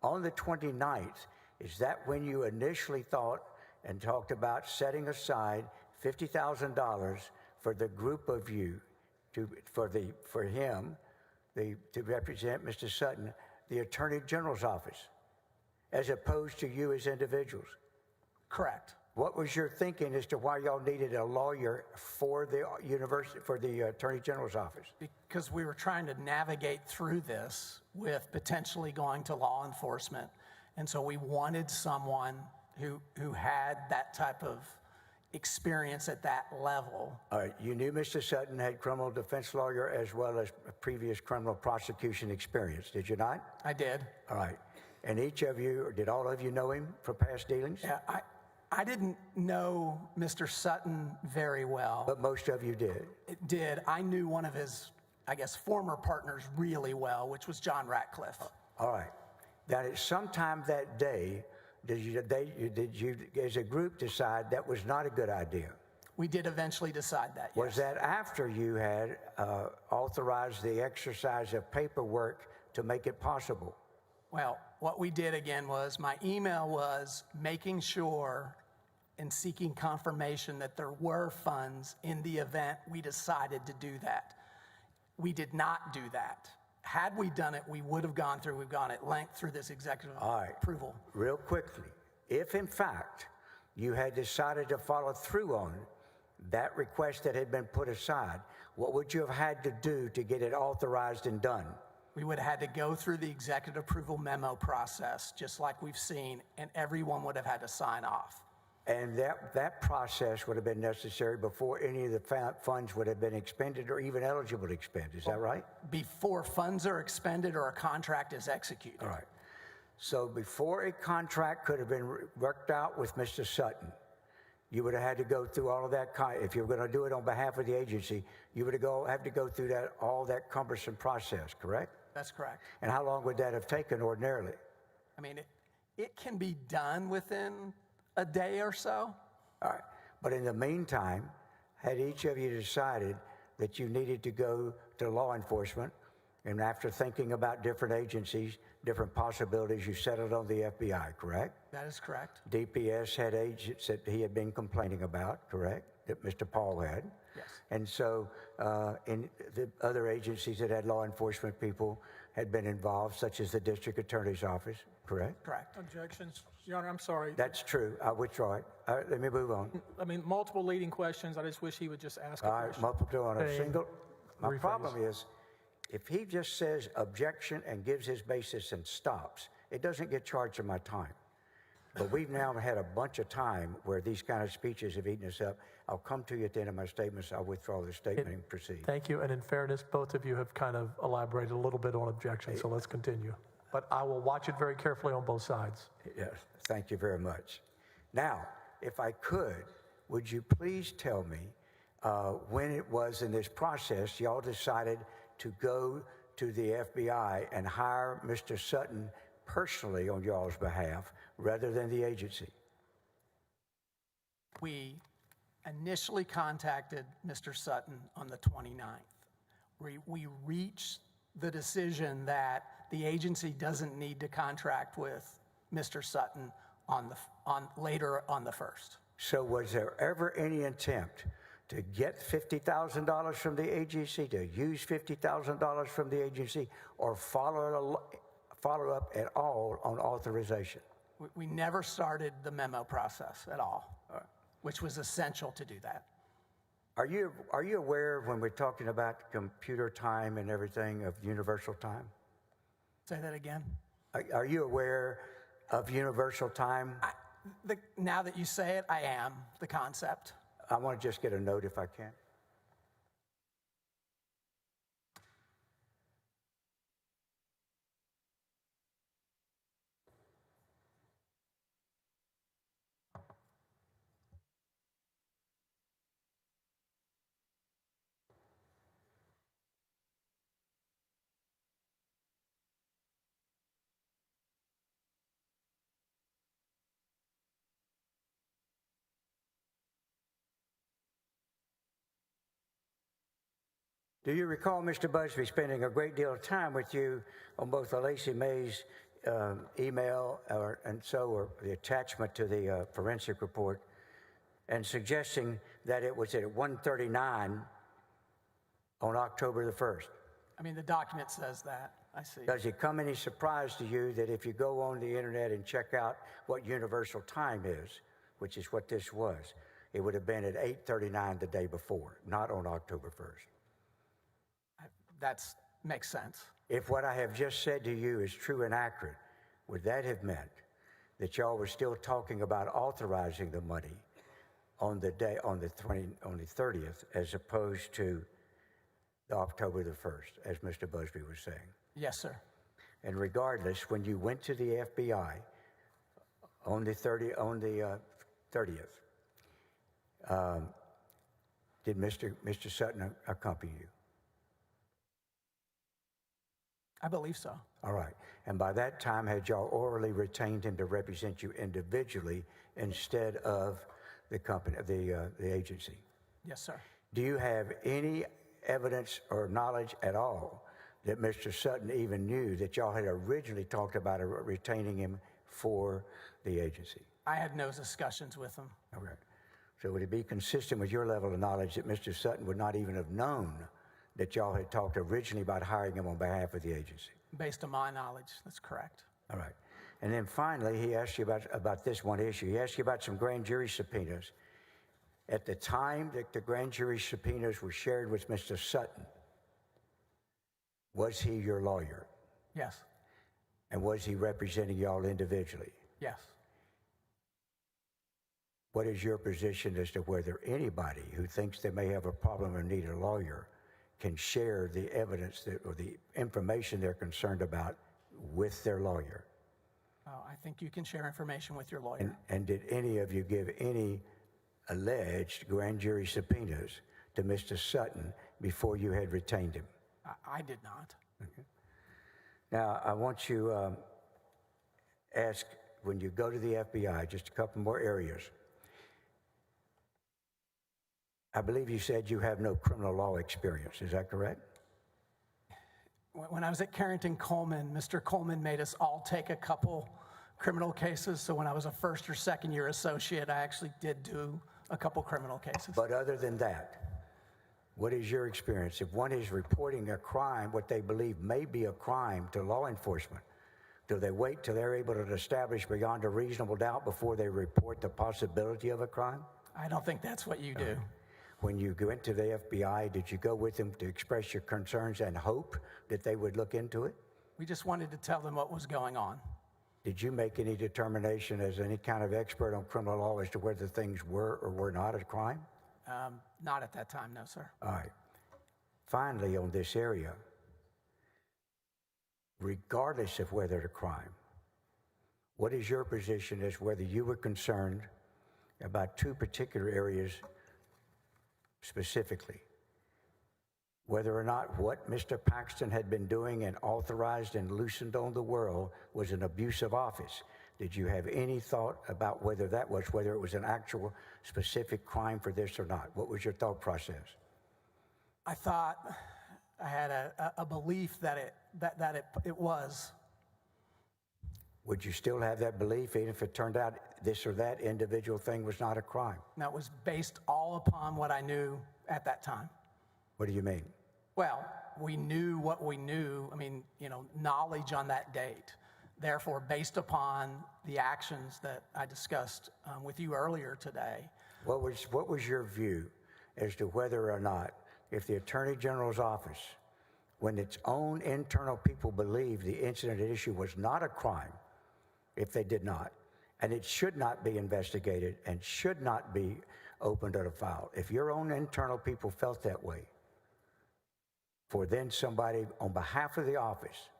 [SPEAKER 7] On the 29th, is that when you initially thought and talked about setting aside $50,000 for the group of you, to represent Mr. Sutton, the Attorney General's office, as opposed to you as individuals.
[SPEAKER 8] Correct.
[SPEAKER 7] What was your thinking as to why y'all needed a lawyer for the university, for the Attorney General's office?
[SPEAKER 8] Because we were trying to navigate through this with potentially going to law enforcement. And so we wanted someone who had that type of experience at that level.
[SPEAKER 7] All right, you knew Mr. Sutton had criminal defense lawyer as well as previous criminal prosecution experience, did you not?
[SPEAKER 8] I did.
[SPEAKER 7] All right. And each of you, or did all of you know him from past dealings?
[SPEAKER 8] Yeah, I didn't know Mr. Sutton very well.
[SPEAKER 7] But most of you did.
[SPEAKER 8] It did. I knew one of his, I guess, former partners really well, which was John Ratcliffe.
[SPEAKER 7] All right. That at sometime that day, did you as a group decide that was not a good idea?
[SPEAKER 8] We did eventually decide that, yes.
[SPEAKER 7] Was that after you had authorized the exercise of paperwork to make it possible?
[SPEAKER 8] Well, what we did again was my email was making sure and seeking confirmation that there were funds in the event we decided to do that. We did not do that. Had we done it, we've gone at length through this executive approval.
[SPEAKER 7] Real quickly, if in fact you had decided to follow through on that request that had been put aside, what would you have had to do to get it authorized and done?
[SPEAKER 8] We would have had to go through the executive approval memo process, just like we've seen, and everyone would have had to sign off.
[SPEAKER 7] And that process would have been necessary before any of the funds would have been expended or even eligible to expend. Is that right?
[SPEAKER 8] Before funds are expended or a contract is executed.
[SPEAKER 7] All right. So before a contract could have been worked out with Mr. Sutton, you would have had to go through all of that. If you were going to do it on behalf of the agency, you would have to go through all that cumbersome process, correct?
[SPEAKER 8] That's correct.
[SPEAKER 7] And how long would that have taken ordinarily?
[SPEAKER 8] I mean, it can be done within a day or so.
[SPEAKER 7] All right. But in the meantime, had each of you decided that you needed to go to law enforcement, and after thinking about different agencies, different possibilities, you settled on the FBI, correct?
[SPEAKER 8] That is correct.
[SPEAKER 7] DPS had agents that he had been complaining about, correct? That Mr. Paul had.
[SPEAKER 8] Yes.
[SPEAKER 7] And so in the other agencies that had law enforcement people had been involved, such as the district attorney's office, correct?
[SPEAKER 8] Correct.
[SPEAKER 5] Objections. Your Honor, I'm sorry.
[SPEAKER 7] That's true. I withdraw it. All right, let me move on.
[SPEAKER 5] I mean, multiple leading questions. I just wish he would just ask a
[SPEAKER 7] All right,
[SPEAKER 5] question.
[SPEAKER 7] multiple on a
[SPEAKER 2] Hey,
[SPEAKER 7] single. My
[SPEAKER 2] rephrase.
[SPEAKER 7] problem is, if he just says objection and gives his basis and stops, it doesn't get charged of my time. But we've now had a bunch of time where these kind of speeches have eaten us up. I'll come to you at the end of my statements. I'll withdraw the statement and proceed.
[SPEAKER 2] Thank you. And in fairness, both of you have kind of elaborated a little bit on objections, so let's continue. But I will watch it very carefully on both sides.
[SPEAKER 7] Yes, thank you very much. Now, if I could, would you please tell me when it was in this process y'all decided to go to the FBI and hire Mr. Sutton personally on y'all's behalf rather than the agency?
[SPEAKER 8] We initially contacted Mr. Sutton on the 29th. We reached the decision that the agency doesn't need to contract with Mr. Sutton later on the 1st.
[SPEAKER 7] So was there ever any attempt to get $50,000 from the agency, to use $50,000 from the agency, or follow up at all on authorization?
[SPEAKER 8] We never started the memo process at all, which was essential to do that.
[SPEAKER 7] Are you aware when we're talking about computer time and everything of universal time?
[SPEAKER 8] Say that again.
[SPEAKER 7] Are you aware of universal time?
[SPEAKER 8] Now that you say it, I am, the concept.
[SPEAKER 7] I want to just get a note if I can. Do you recall Mr. Busby spending a great deal of time with you on both the Lacey Mays email or the attachment to the forensic report, and suggesting that it was at 1:39 on October the 1st.
[SPEAKER 8] I mean, the document says that. I see.
[SPEAKER 7] Does it come any surprise to you that if you go on the internet and check out what universal time is, which is what this was, it would have been at 8:39 the day before, not on October 1st?
[SPEAKER 8] That makes sense.
[SPEAKER 7] If what I have just said to you is true and accurate, would that have meant that y'all were still talking about authorizing the money on the 30th, as opposed to the October the 1st, as Mr. Busby was saying?
[SPEAKER 8] Yes, sir.
[SPEAKER 7] And regardless, when you went to the FBI on the 30th, did Mr. Sutton accompany you?
[SPEAKER 8] I believe so.
[SPEAKER 7] All right. And by that time, had y'all orally retained him to represent you individually instead of the company, the agency?
[SPEAKER 8] Yes, sir.
[SPEAKER 7] Do you have any evidence or knowledge at all that Mr. Sutton even knew that y'all had originally talked about retaining him for the agency?
[SPEAKER 8] I had no discussions with him.
[SPEAKER 7] All right. So would it be consistent with your level of knowledge that Mr. Sutton would not even have known that y'all had talked originally about hiring him on behalf of the agency?
[SPEAKER 8] Based on my knowledge, that's correct.
[SPEAKER 7] All right. And then finally, he asked you about this one issue. He asked you about some grand jury subpoenas. At the time that the grand jury subpoenas were shared with Mr. Sutton, was he your lawyer?
[SPEAKER 8] Yes.
[SPEAKER 7] And was he representing y'all individually?
[SPEAKER 8] Yes.
[SPEAKER 7] What is your position as to whether anybody who thinks they may have a problem or need a lawyer can share the evidence or the information they're concerned about with their lawyer?
[SPEAKER 8] I think you can share information with your lawyer.
[SPEAKER 7] And did any of you give any alleged grand jury subpoenas to Mr. Sutton before you had retained him?
[SPEAKER 8] I did not.
[SPEAKER 7] Okay. Now, I want you ask, when you go to the FBI, just a couple more areas. I believe you said you have no criminal law experience. Is that correct?
[SPEAKER 8] When I was at Carrington Coleman, Mr. Coleman made us all take a couple criminal cases. So when I was a first or second year associate, I actually did do a couple criminal cases.
[SPEAKER 7] But other than that, what is your experience? If one is reporting a crime, what they believe may be a crime, to law enforcement, do they wait till they're able to establish beyond a reasonable doubt before they report the possibility of a crime?
[SPEAKER 8] I don't think that's what you do.
[SPEAKER 7] When you went to the FBI, did you go with them to express your concerns and hope that they would look into it?
[SPEAKER 8] We just wanted to tell them what was going on.
[SPEAKER 7] Did you make any determination as any kind of expert on criminal law as to whether things were or were not a crime?
[SPEAKER 8] Not at that time, no, sir.
[SPEAKER 7] All right. Finally, on this area, regardless of whether it's a crime, what is your position as whether you were concerned about two particular areas specifically? Whether or not what Mr. Paxton had been doing and authorized and loosened on the world was an abuse of office. Did you have any thought about whether it was an actual specific crime for this or not? What was your thought process?
[SPEAKER 8] I thought I had a belief that it was.
[SPEAKER 7] Would you still have that belief even if it turned out this or that individual thing was not a crime?
[SPEAKER 8] That was based all upon what I knew at that time.
[SPEAKER 7] What do you mean?
[SPEAKER 8] Well, we knew what we knew. I mean, knowledge on that date. Therefore, based upon the actions that I discussed with you earlier today.
[SPEAKER 7] What was your view as to whether or not, if the Attorney General's office, when its own internal people believed the incident at issue was not a crime, if they did not, and it should not be investigated and should not be opened to the file, if your own internal people felt that way, for then somebody on behalf of the office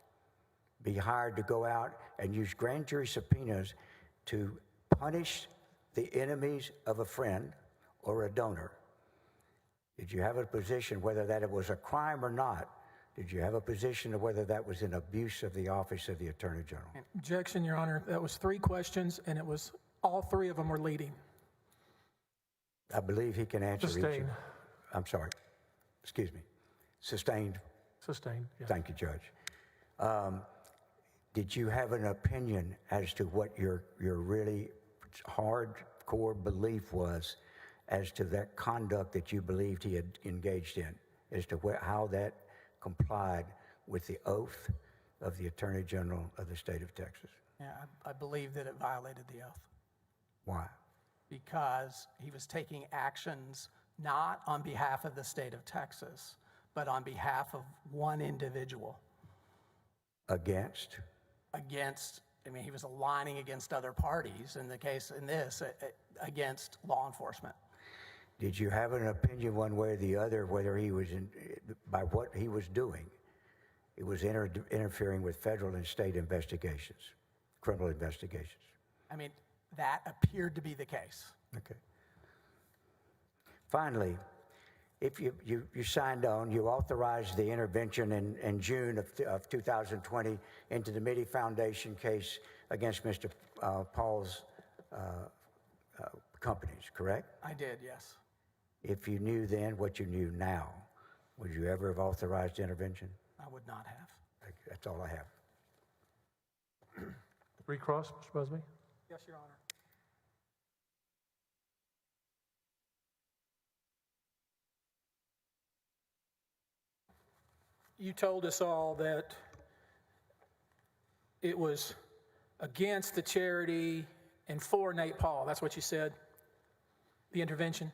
[SPEAKER 7] be hired to go out and use grand jury subpoenas to punish the enemies of a friend or a donor, did you have a position whether that it was a crime or not? Did you have a position of whether that was an abuse of the office of the Attorney General?
[SPEAKER 5] Objection, Your Honor. That was 3 questions, and it was all 3 of them were leading.
[SPEAKER 7] I believe he can answer each.
[SPEAKER 2] Sustained.
[SPEAKER 7] I'm sorry. Excuse me. Sustained.
[SPEAKER 2] Sustained. Yeah.
[SPEAKER 7] Thank you, Judge. Did you have an opinion as to what your really hardcore belief was as to that conduct that you believed he had engaged in, as to how that complied with the oath of the Attorney General of the state of Texas?
[SPEAKER 8] Yeah, I believe that it violated the oath
[SPEAKER 7] Why?
[SPEAKER 8] because he was taking actions not on behalf of the state of Texas, but on behalf of one individual.
[SPEAKER 7] Against?
[SPEAKER 8] He was aligning against other parties, in this, against law enforcement.
[SPEAKER 7] Did you have an opinion one way or the other whether he was, by what he was doing, it was interfering with federal and state investigations, criminal investigations?
[SPEAKER 8] That appeared to be the case.
[SPEAKER 7] Okay. Finally, if you signed on, you authorized the intervention in June of 2020 into the Mitty Foundation case against Mr. Paul's companies, correct?
[SPEAKER 8] I did, yes.
[SPEAKER 7] If you knew then what you knew now, would you ever have authorized intervention?
[SPEAKER 8] I would not have.
[SPEAKER 7] That's all I have.
[SPEAKER 2] Recross, Mr. Busby?
[SPEAKER 5] Yes, Your Honor. You told us all that it was against the charity and for Nate Paul. That's what you said? The intervention?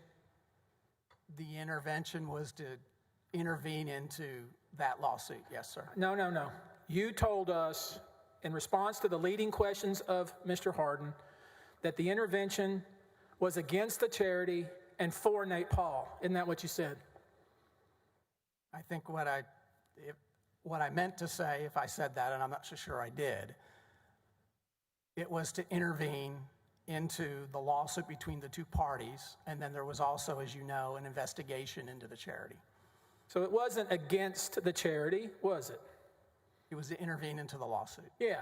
[SPEAKER 8] The intervention was to intervene into that lawsuit, yes, sir.
[SPEAKER 5] No. You told us, in response to the leading questions of Mr. Hardin, that the intervention was against the charity and for Nate Paul. Isn't that what you said?
[SPEAKER 8] I think what I meant to say, if I said that, and I'm not so sure I did, it was to intervene into the lawsuit between the two parties, and then there was also, as you know, an investigation into the charity.
[SPEAKER 5] So it wasn't against the charity, was it?
[SPEAKER 8] It was to intervene into the lawsuit.
[SPEAKER 5] Yeah.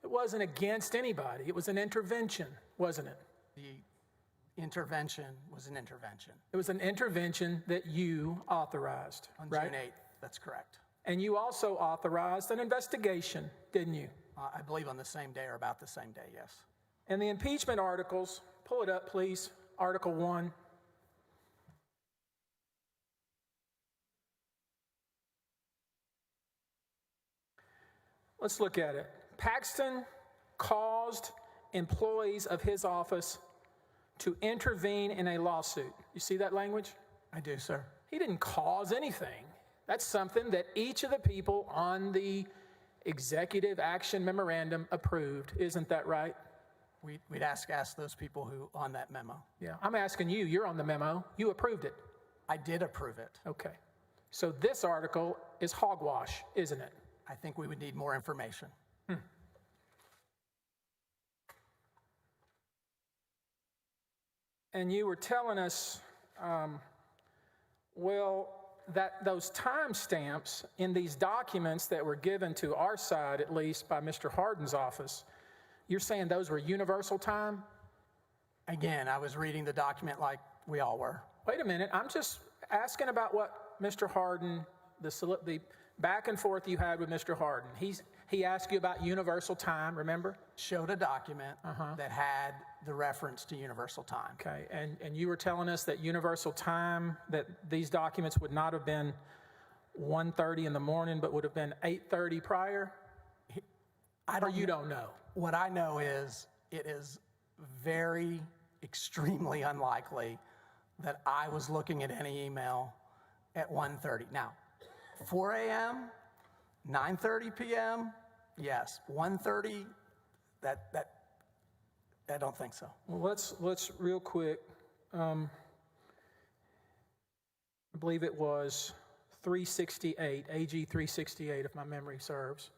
[SPEAKER 5] It wasn't against anybody. It was an intervention, wasn't it?
[SPEAKER 8] The intervention was an intervention.
[SPEAKER 5] It was an intervention that you authorized,
[SPEAKER 8] On
[SPEAKER 5] right?
[SPEAKER 8] June 8th, that's correct.
[SPEAKER 5] And you also authorized an investigation, didn't you?
[SPEAKER 8] I believe on the same day or about the same day, yes.
[SPEAKER 5] And the impeachment articles, pull it up, please, Article 1. Let's look at it. Paxton caused employees of his office to intervene in a lawsuit. You see that language?
[SPEAKER 8] I do, sir.
[SPEAKER 5] He didn't cause anything. That's something that each of the people on the executive action memorandum approved. Isn't that right?
[SPEAKER 8] We'd ask those people who on that memo.
[SPEAKER 5] Yeah, I'm asking you. You're on the memo. You approved it.
[SPEAKER 8] I did approve it.
[SPEAKER 5] Okay. So this article is hogwash, isn't it?
[SPEAKER 8] I think we would need more information.
[SPEAKER 5] And you were telling us, that those timestamps in these documents that were given to our side, at least by Mr. Hardin's office, you're saying those were universal time?
[SPEAKER 8] Again, I was reading the document like we all were.
[SPEAKER 5] Wait a minute. I'm just asking about what Mr. Hardin, the back and forth you had with Mr. Hardin. He asked you about universal time, remember?
[SPEAKER 8] Showed a document that had the reference to universal time.
[SPEAKER 5] Okay, and you were telling us that universal time, that these documents would not have been 1:30 in the morning, but would have been 8:30 prior? Or you don't know?
[SPEAKER 8] What I know is it is very extremely unlikely that I was looking at any email at 1:30. Now, 4 a.m., 9:30 p.m., yes. 1:30, I don't think so.
[SPEAKER 5] Well, let's real quick. I believe it was 368, AG 368, if my memory serves.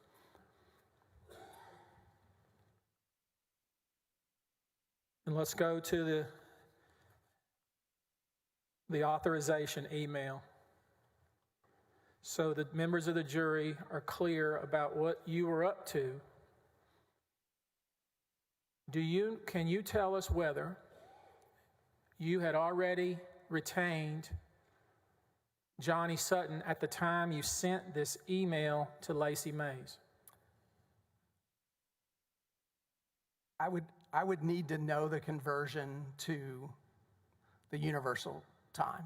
[SPEAKER 5] And let's go to the authorization email, so the members of the jury are clear about what you were up to. Can you tell us whether you had already retained Johnny Sutton at the time you sent this email to Lacey Mays?
[SPEAKER 8] I would need to know the conversion to the universal time.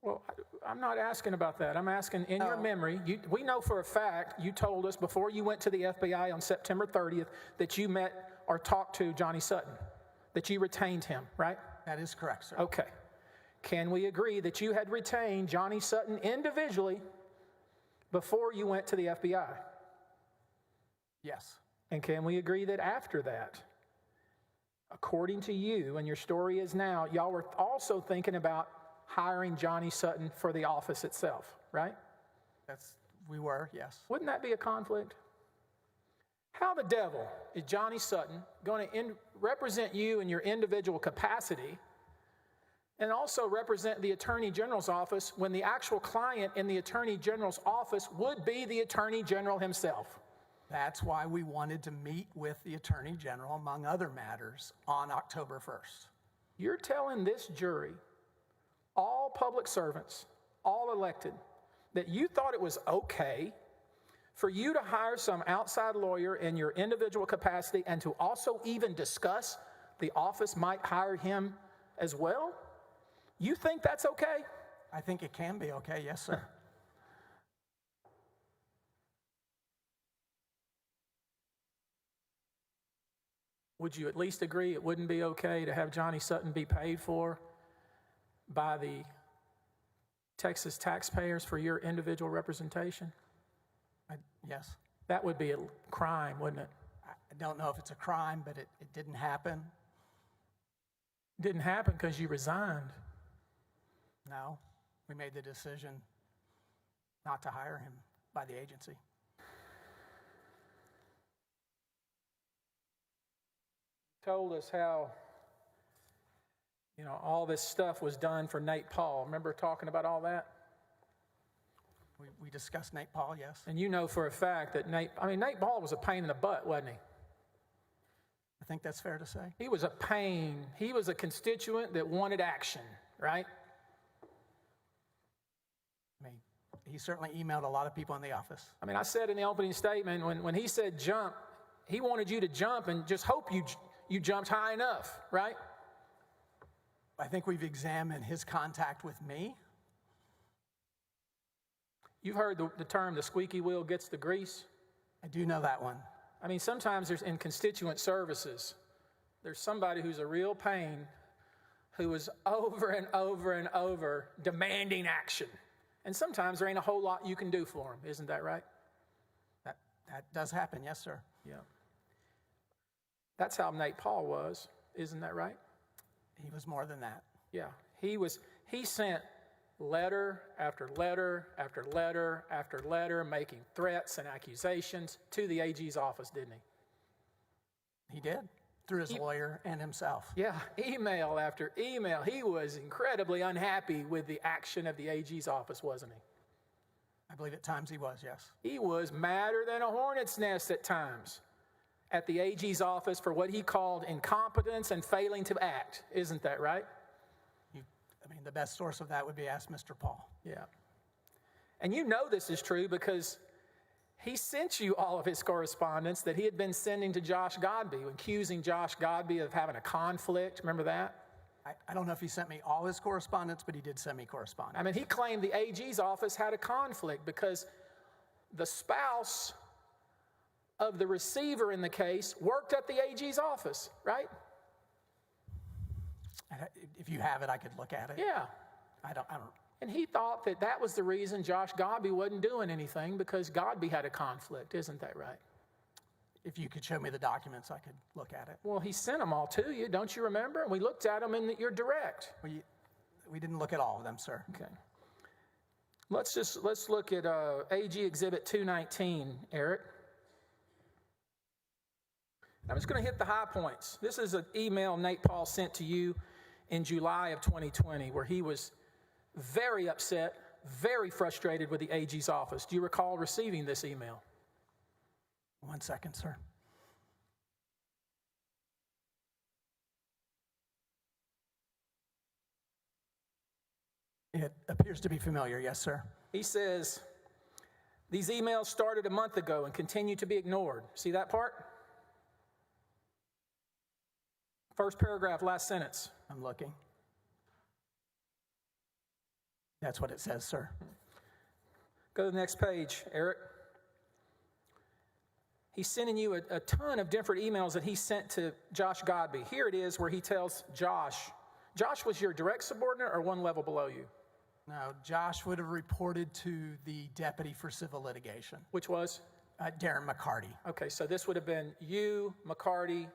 [SPEAKER 5] Well, I'm not asking about that. I'm asking in your memory. We know for a fact you told us before you went to the FBI on September 30th that you met or talked to Johnny Sutton, that you retained him, right?
[SPEAKER 8] That is correct, sir.
[SPEAKER 5] Okay. Can we agree that you had retained Johnny Sutton individually before you went to the FBI?
[SPEAKER 8] Yes.
[SPEAKER 5] And can we agree that after that, according to you, and your story is now, y'all were also thinking about hiring Johnny Sutton for the office itself, right?
[SPEAKER 8] We were, yes.
[SPEAKER 5] Wouldn't that be a conflict? How the devil is Johnny Sutton going to represent you in your individual capacity and also represent the Attorney General's office when the actual client in the Attorney General's office would be the Attorney General himself?
[SPEAKER 8] That's why we wanted to meet with the Attorney General, among other matters, on October 1st.
[SPEAKER 5] You're telling this jury, all public servants, all elected, that you thought it was okay for you to hire some outside lawyer in your individual capacity and to also even discuss the office might hire him as well? You think that's okay?
[SPEAKER 8] I think it can be okay, yes, sir.
[SPEAKER 5] Would you at least agree it wouldn't be okay to have Johnny Sutton be paid for by the Texas taxpayers for your individual representation?
[SPEAKER 8] Yes.
[SPEAKER 5] That would be a crime, wouldn't it?
[SPEAKER 8] I don't know if it's a crime, but it didn't happen.
[SPEAKER 5] It didn't happen because you resigned.
[SPEAKER 8] No, we made the decision not to hire him by the agency.
[SPEAKER 5] Told us how, all this stuff was done for Nate Paul. Remember talking about all that?
[SPEAKER 8] We discussed Nate Paul, yes.
[SPEAKER 5] And you know for a fact that Nate Paul was a pain in the butt, wasn't he?
[SPEAKER 8] I think that's fair to say.
[SPEAKER 5] He was a pain. He was a constituent that wanted action, right?
[SPEAKER 8] He certainly emailed a lot of people in the office.
[SPEAKER 5] I said in the opening statement, when he said jump, he wanted you to jump and just hope you jumped high enough, right?
[SPEAKER 8] I think we've examined his contact with me.
[SPEAKER 5] You've heard the term, the squeaky wheel gets the grease.
[SPEAKER 8] I do know that one.
[SPEAKER 5] Sometimes there's in constituent services, there's somebody who's a real pain who is over and over and over demanding action. And sometimes there ain't a whole lot you can do for them. Isn't that right?
[SPEAKER 8] That does happen, yes, sir.
[SPEAKER 5] Yeah. That's how Nate Paul was. Isn't that right?
[SPEAKER 8] He was more than that.
[SPEAKER 5] Yeah. He sent letter after letter after letter after letter making threats and accusations to the AG's office, didn't he?
[SPEAKER 8] He did, through his lawyer and himself.
[SPEAKER 5] Yeah, email after email. He was incredibly unhappy with the action of the AG's office, wasn't he?
[SPEAKER 8] I believe at times he was, yes.
[SPEAKER 5] He was madder than a hornet's nest at times at the AG's office for what he called incompetence and failing to act. Isn't that right?
[SPEAKER 8] The best source of that would be ask Mr. Paul.
[SPEAKER 5] Yeah. And you know this is true because he sent you all of his correspondence that he had been sending to Josh Godby, accusing Josh Godby of having a conflict. Remember that?
[SPEAKER 8] I don't know if he sent me all his correspondence, but he did send me correspondence.
[SPEAKER 5] He claimed the AG's office had a conflict because the spouse of the receiver in the case worked at the AG's office, right?
[SPEAKER 8] If you have it, I could look at it.
[SPEAKER 5] Yeah.
[SPEAKER 8] I don't.
[SPEAKER 5] And he thought that was the reason Josh Godby wasn't doing anything because Godby had a conflict. Isn't that right?
[SPEAKER 8] If you could show me the documents, I could look at it.
[SPEAKER 5] Well, he sent them all to you. Don't you remember? And we looked at them in your direct.
[SPEAKER 8] We didn't look at all of them, sir.
[SPEAKER 5] Okay. Let's look at AG Exhibit 219, Eric. I'm just going to hit the high points. This is an email Nate Paul sent to you in July of 2020 where he was very upset, very frustrated with the AG's office. Do you recall receiving this email?
[SPEAKER 8] 1 second, sir. It appears to be familiar, yes, sir.
[SPEAKER 5] He says, these emails started a month ago and continue to be ignored. See that part? First paragraph, last sentence.
[SPEAKER 8] I'm looking. That's what it says, sir.
[SPEAKER 5] Go to the next page, Eric. He's sending you a ton of different emails that he sent to Josh Godby. Here it is where he tells Josh was your direct subordinate or one level below you?
[SPEAKER 8] No, Josh would have reported to the deputy for civil litigation.
[SPEAKER 5] Which was?
[SPEAKER 8] Darren McCarty.
[SPEAKER 5] Okay, so this would have been you, McCarty,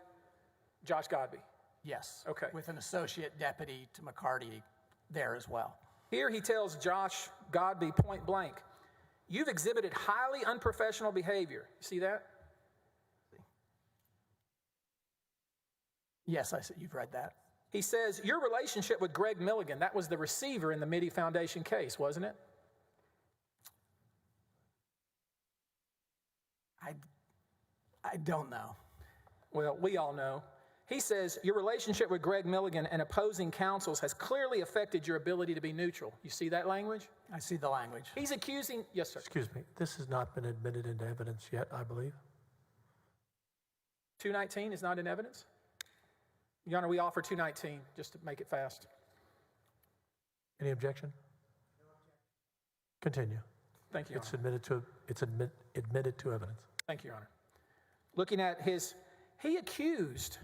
[SPEAKER 5] Josh Godby.
[SPEAKER 8] Yes.
[SPEAKER 5] Okay.
[SPEAKER 8] With an associate deputy to McCarty there as well.
[SPEAKER 5] Here he tells Josh Godby point blank, you've exhibited highly unprofessional behavior. You see that?
[SPEAKER 8] Yes, I said you've read that.
[SPEAKER 5] He says, your relationship with Greg Milligan, that was the receiver in the Mitty Foundation case, wasn't it?
[SPEAKER 8] I don't know.
[SPEAKER 5] Well, we all know. He says, your relationship with Greg Milligan and opposing counsels has clearly affected your ability to be neutral. You see that language?
[SPEAKER 8] I see the language.
[SPEAKER 5] He's accusing, yes, sir.
[SPEAKER 2] Excuse me, this has not been admitted into evidence yet, I believe.
[SPEAKER 5] 219 is not in evidence? Your Honor, we offer 219, just to make it fast.
[SPEAKER 2] Any objection? Continue.
[SPEAKER 5] Thank you, Your
[SPEAKER 2] It's
[SPEAKER 5] Honor.
[SPEAKER 2] admitted to evidence.
[SPEAKER 5] Thank you, Your Honor. Looking at he accused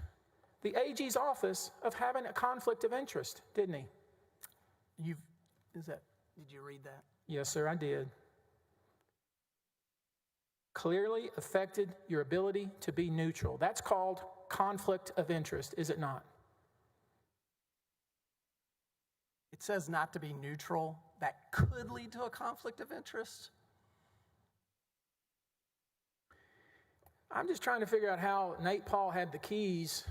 [SPEAKER 5] the AG's office of having a conflict of interest, didn't he?
[SPEAKER 8] Did you read that?
[SPEAKER 5] Yes, sir, I did. Clearly affected your ability to be neutral. That's called conflict of interest, is it not?
[SPEAKER 8] It says not to be neutral. That could lead to a conflict of interest.
[SPEAKER 5] I'm just trying to figure out how Nate Paul had the keys,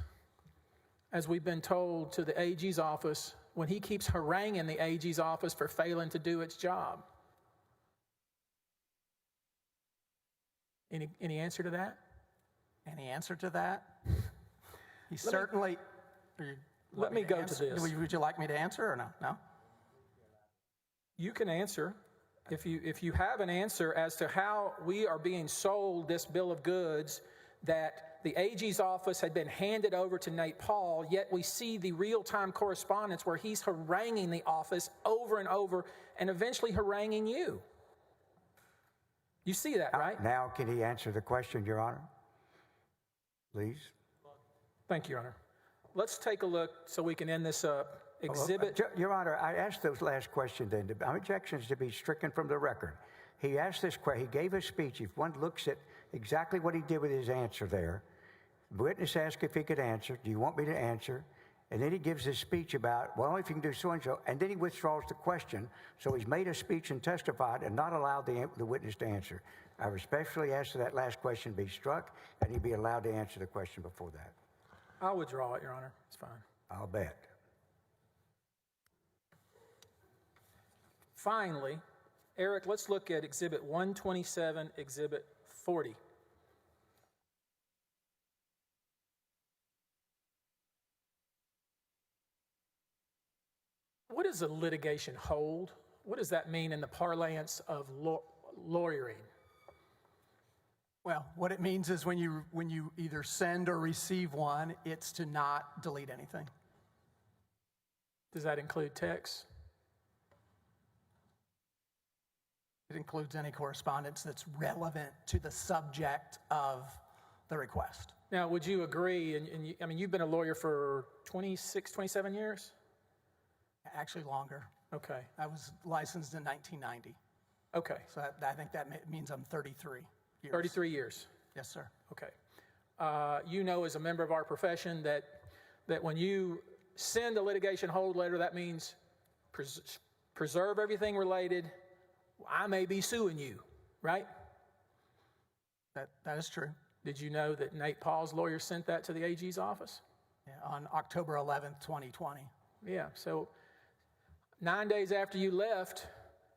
[SPEAKER 5] as we've been told, to the AG's office when he keeps haranguing the AG's office for failing to do its job. Any answer to that?
[SPEAKER 8] Any answer to that? He certainly.
[SPEAKER 5] Let me go to this.
[SPEAKER 8] Would you like me to answer or no? No?
[SPEAKER 5] You can answer. If you have an answer as to how we are being sold this bill of goods, that the AG's office had been handed over to Nate Paul, yet we see the real-time correspondence where he's haranguing the office over and over and eventually haranguing you. You see that, right?
[SPEAKER 7] Now, can he answer the question, Your Honor? Please.
[SPEAKER 5] Thank you, Your Honor. Let's take a look so we can end this up. Exhibit.
[SPEAKER 7] Your Honor, I asked those last questions then. Objections to be stricken from the record. He asked this question. He gave a speech. If one looks at exactly what he did with his answer there, the witness asked if he could answer. Do you want me to answer? And then he gives his speech about, well, if you can do so-and-so, and then he withdraws the question. So he's made a speech and testified and not allowed the witness to answer. I respectfully ask that last question be struck, and he be allowed to answer the question before that.
[SPEAKER 5] I'll withdraw it, Your Honor. It's fine.
[SPEAKER 7] I'll bet.
[SPEAKER 5] Finally, Eric, let's look at Exhibit 127, Exhibit 40. What does a litigation hold? What does that mean in the parlance of lawyering?
[SPEAKER 8] Well, what it means is when you either send or receive one, it's to not delete anything.
[SPEAKER 5] Does that include text?
[SPEAKER 8] It includes any correspondence that's relevant to the subject of the request.
[SPEAKER 5] Now, would you agree, and you've been a lawyer for 26, 27 years?
[SPEAKER 8] Actually longer.
[SPEAKER 5] Okay.
[SPEAKER 8] I was licensed in 1990.
[SPEAKER 5] Okay.
[SPEAKER 8] So I think that means I'm 33 years.
[SPEAKER 5] 33 years.
[SPEAKER 8] Yes, sir.
[SPEAKER 5] Okay. You know, as a member of our profession, that when you send a litigation hold letter, that means preserve everything related. I may be suing you, right?
[SPEAKER 8] That is true.
[SPEAKER 5] Did you know that Nate Paul's lawyer sent that to the AG's office?
[SPEAKER 8] Yeah, on October 11th, 2020.
[SPEAKER 5] Yeah, so 9 days after you left,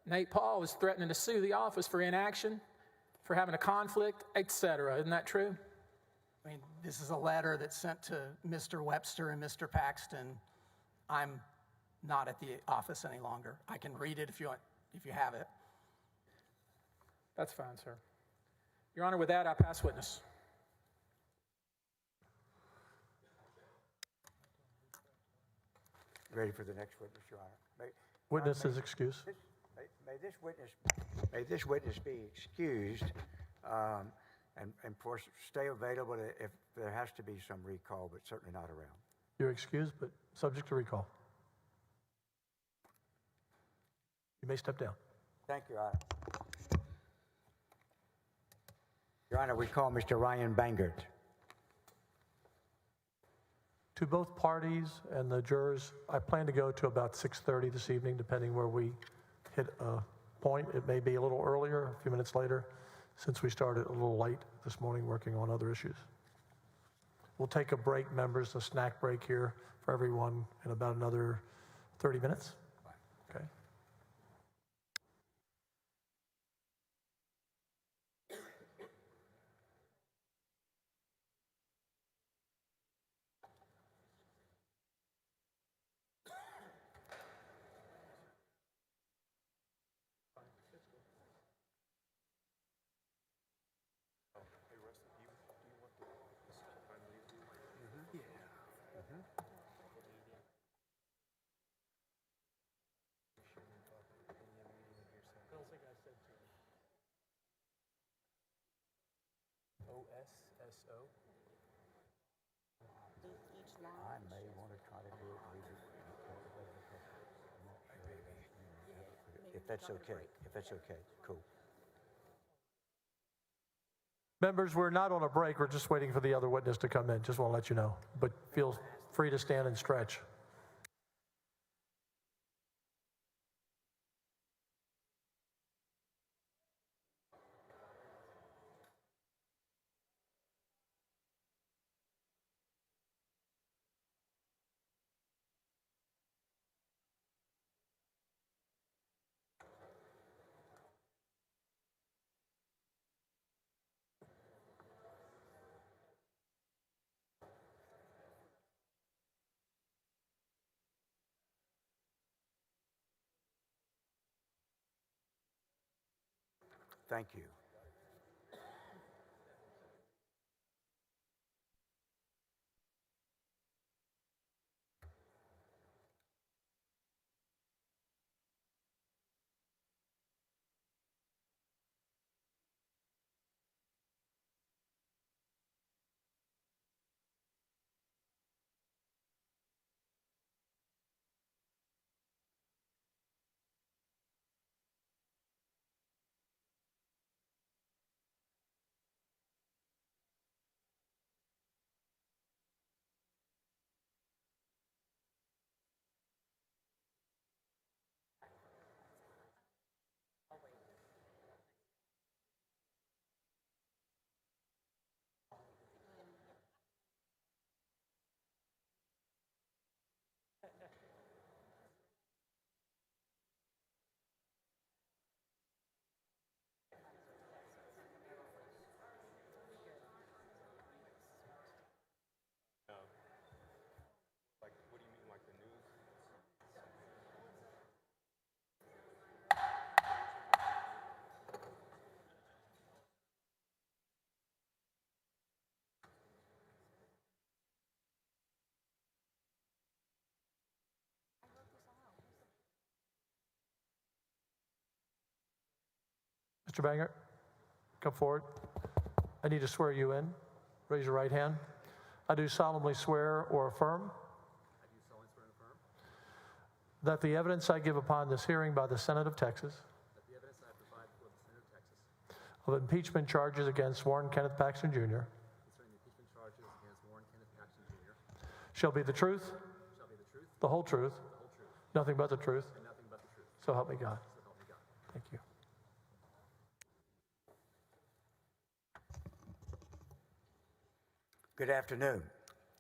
[SPEAKER 5] Nate Paul was threatening to sue the office for inaction, for having a conflict, etc. Isn't that true?
[SPEAKER 8] I mean, this is a letter that's sent to Mr. Webster and Mr. Paxton. I'm not at the office any longer. I can read it if you have it.
[SPEAKER 5] That's fine, sir. Your Honor, with that, I pass witness.
[SPEAKER 7] Ready for the next witness, Your Honor?
[SPEAKER 2] Witness is excused.
[SPEAKER 7] May this witness be excused and stay available if there has to be some recall, but certainly not around.
[SPEAKER 2] You're excused, but subject to recall. You may step down.
[SPEAKER 7] Thank you, Your Honor. Your Honor, we call Mr. Ryan Bangert.
[SPEAKER 2] To both parties and the jurors, I plan to go to about 6:30 this evening, depending where we hit a point. It may be a little earlier, a few minutes later, since we started a little late this morning working on other issues. We'll take a break, members, a snack break here for everyone in about another 30 minutes. Okay.
[SPEAKER 10] OSSO.
[SPEAKER 7] I may want to try to do it if that's okay. If that's okay, cool.
[SPEAKER 2] Members, we're not on a break. We're just waiting for the other witness to come in. Just want to let you know. But feel free to stand and stretch.
[SPEAKER 7] Thank you.
[SPEAKER 1] Like, what do you mean, like the news?
[SPEAKER 2] Mr. Banger, come forward. I need to swear you in. Raise your right hand. I do solemnly swear or affirm that the evidence I give upon this hearing by the Senate of Texas of impeachment charges against Warren Kenneth Paxton Jr. shall be the truth, the whole truth, nothing but the truth. So help me God. Thank you.
[SPEAKER 7] Good afternoon.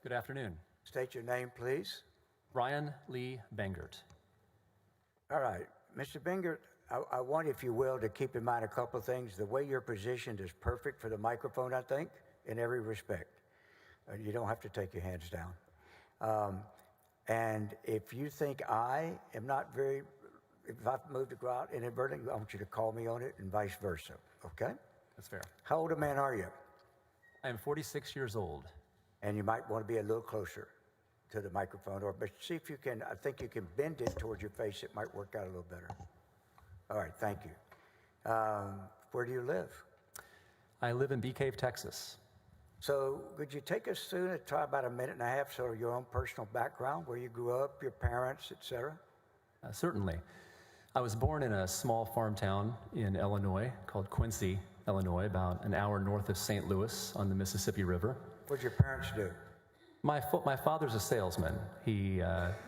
[SPEAKER 10] Good afternoon.
[SPEAKER 7] State your name, please.
[SPEAKER 10] Ryan Lee Bangert.
[SPEAKER 7] All right. Mr. Bangert, I want, if you will, to keep in mind a couple of things. The way you're positioned is perfect for the microphone, I think, in every respect. You don't have to take your hands down. And if you think I am not very, if I've moved to go out inadvertently, I want you to call me on it and vice versa, okay?
[SPEAKER 10] That's fair.
[SPEAKER 7] How old a man are you?
[SPEAKER 10] I am 46 years old.
[SPEAKER 7] And you might want to be a little closer. to the microphone, but see if you can, I think you can bend it towards your face. It might work out a little better. All right, thank you. Where do you live?
[SPEAKER 12] I live in Bee Cave, Texas.
[SPEAKER 7] So could you take us through it, try about a minute and a half, sort of your own personal background, where you grew up, your parents, et cetera?
[SPEAKER 12] Certainly. I was born in a small farm town in Illinois called Quincy, Illinois, about an hour north of St. Louis on the Mississippi River.
[SPEAKER 7] What did your parents do?
[SPEAKER 12] My father's a salesman. He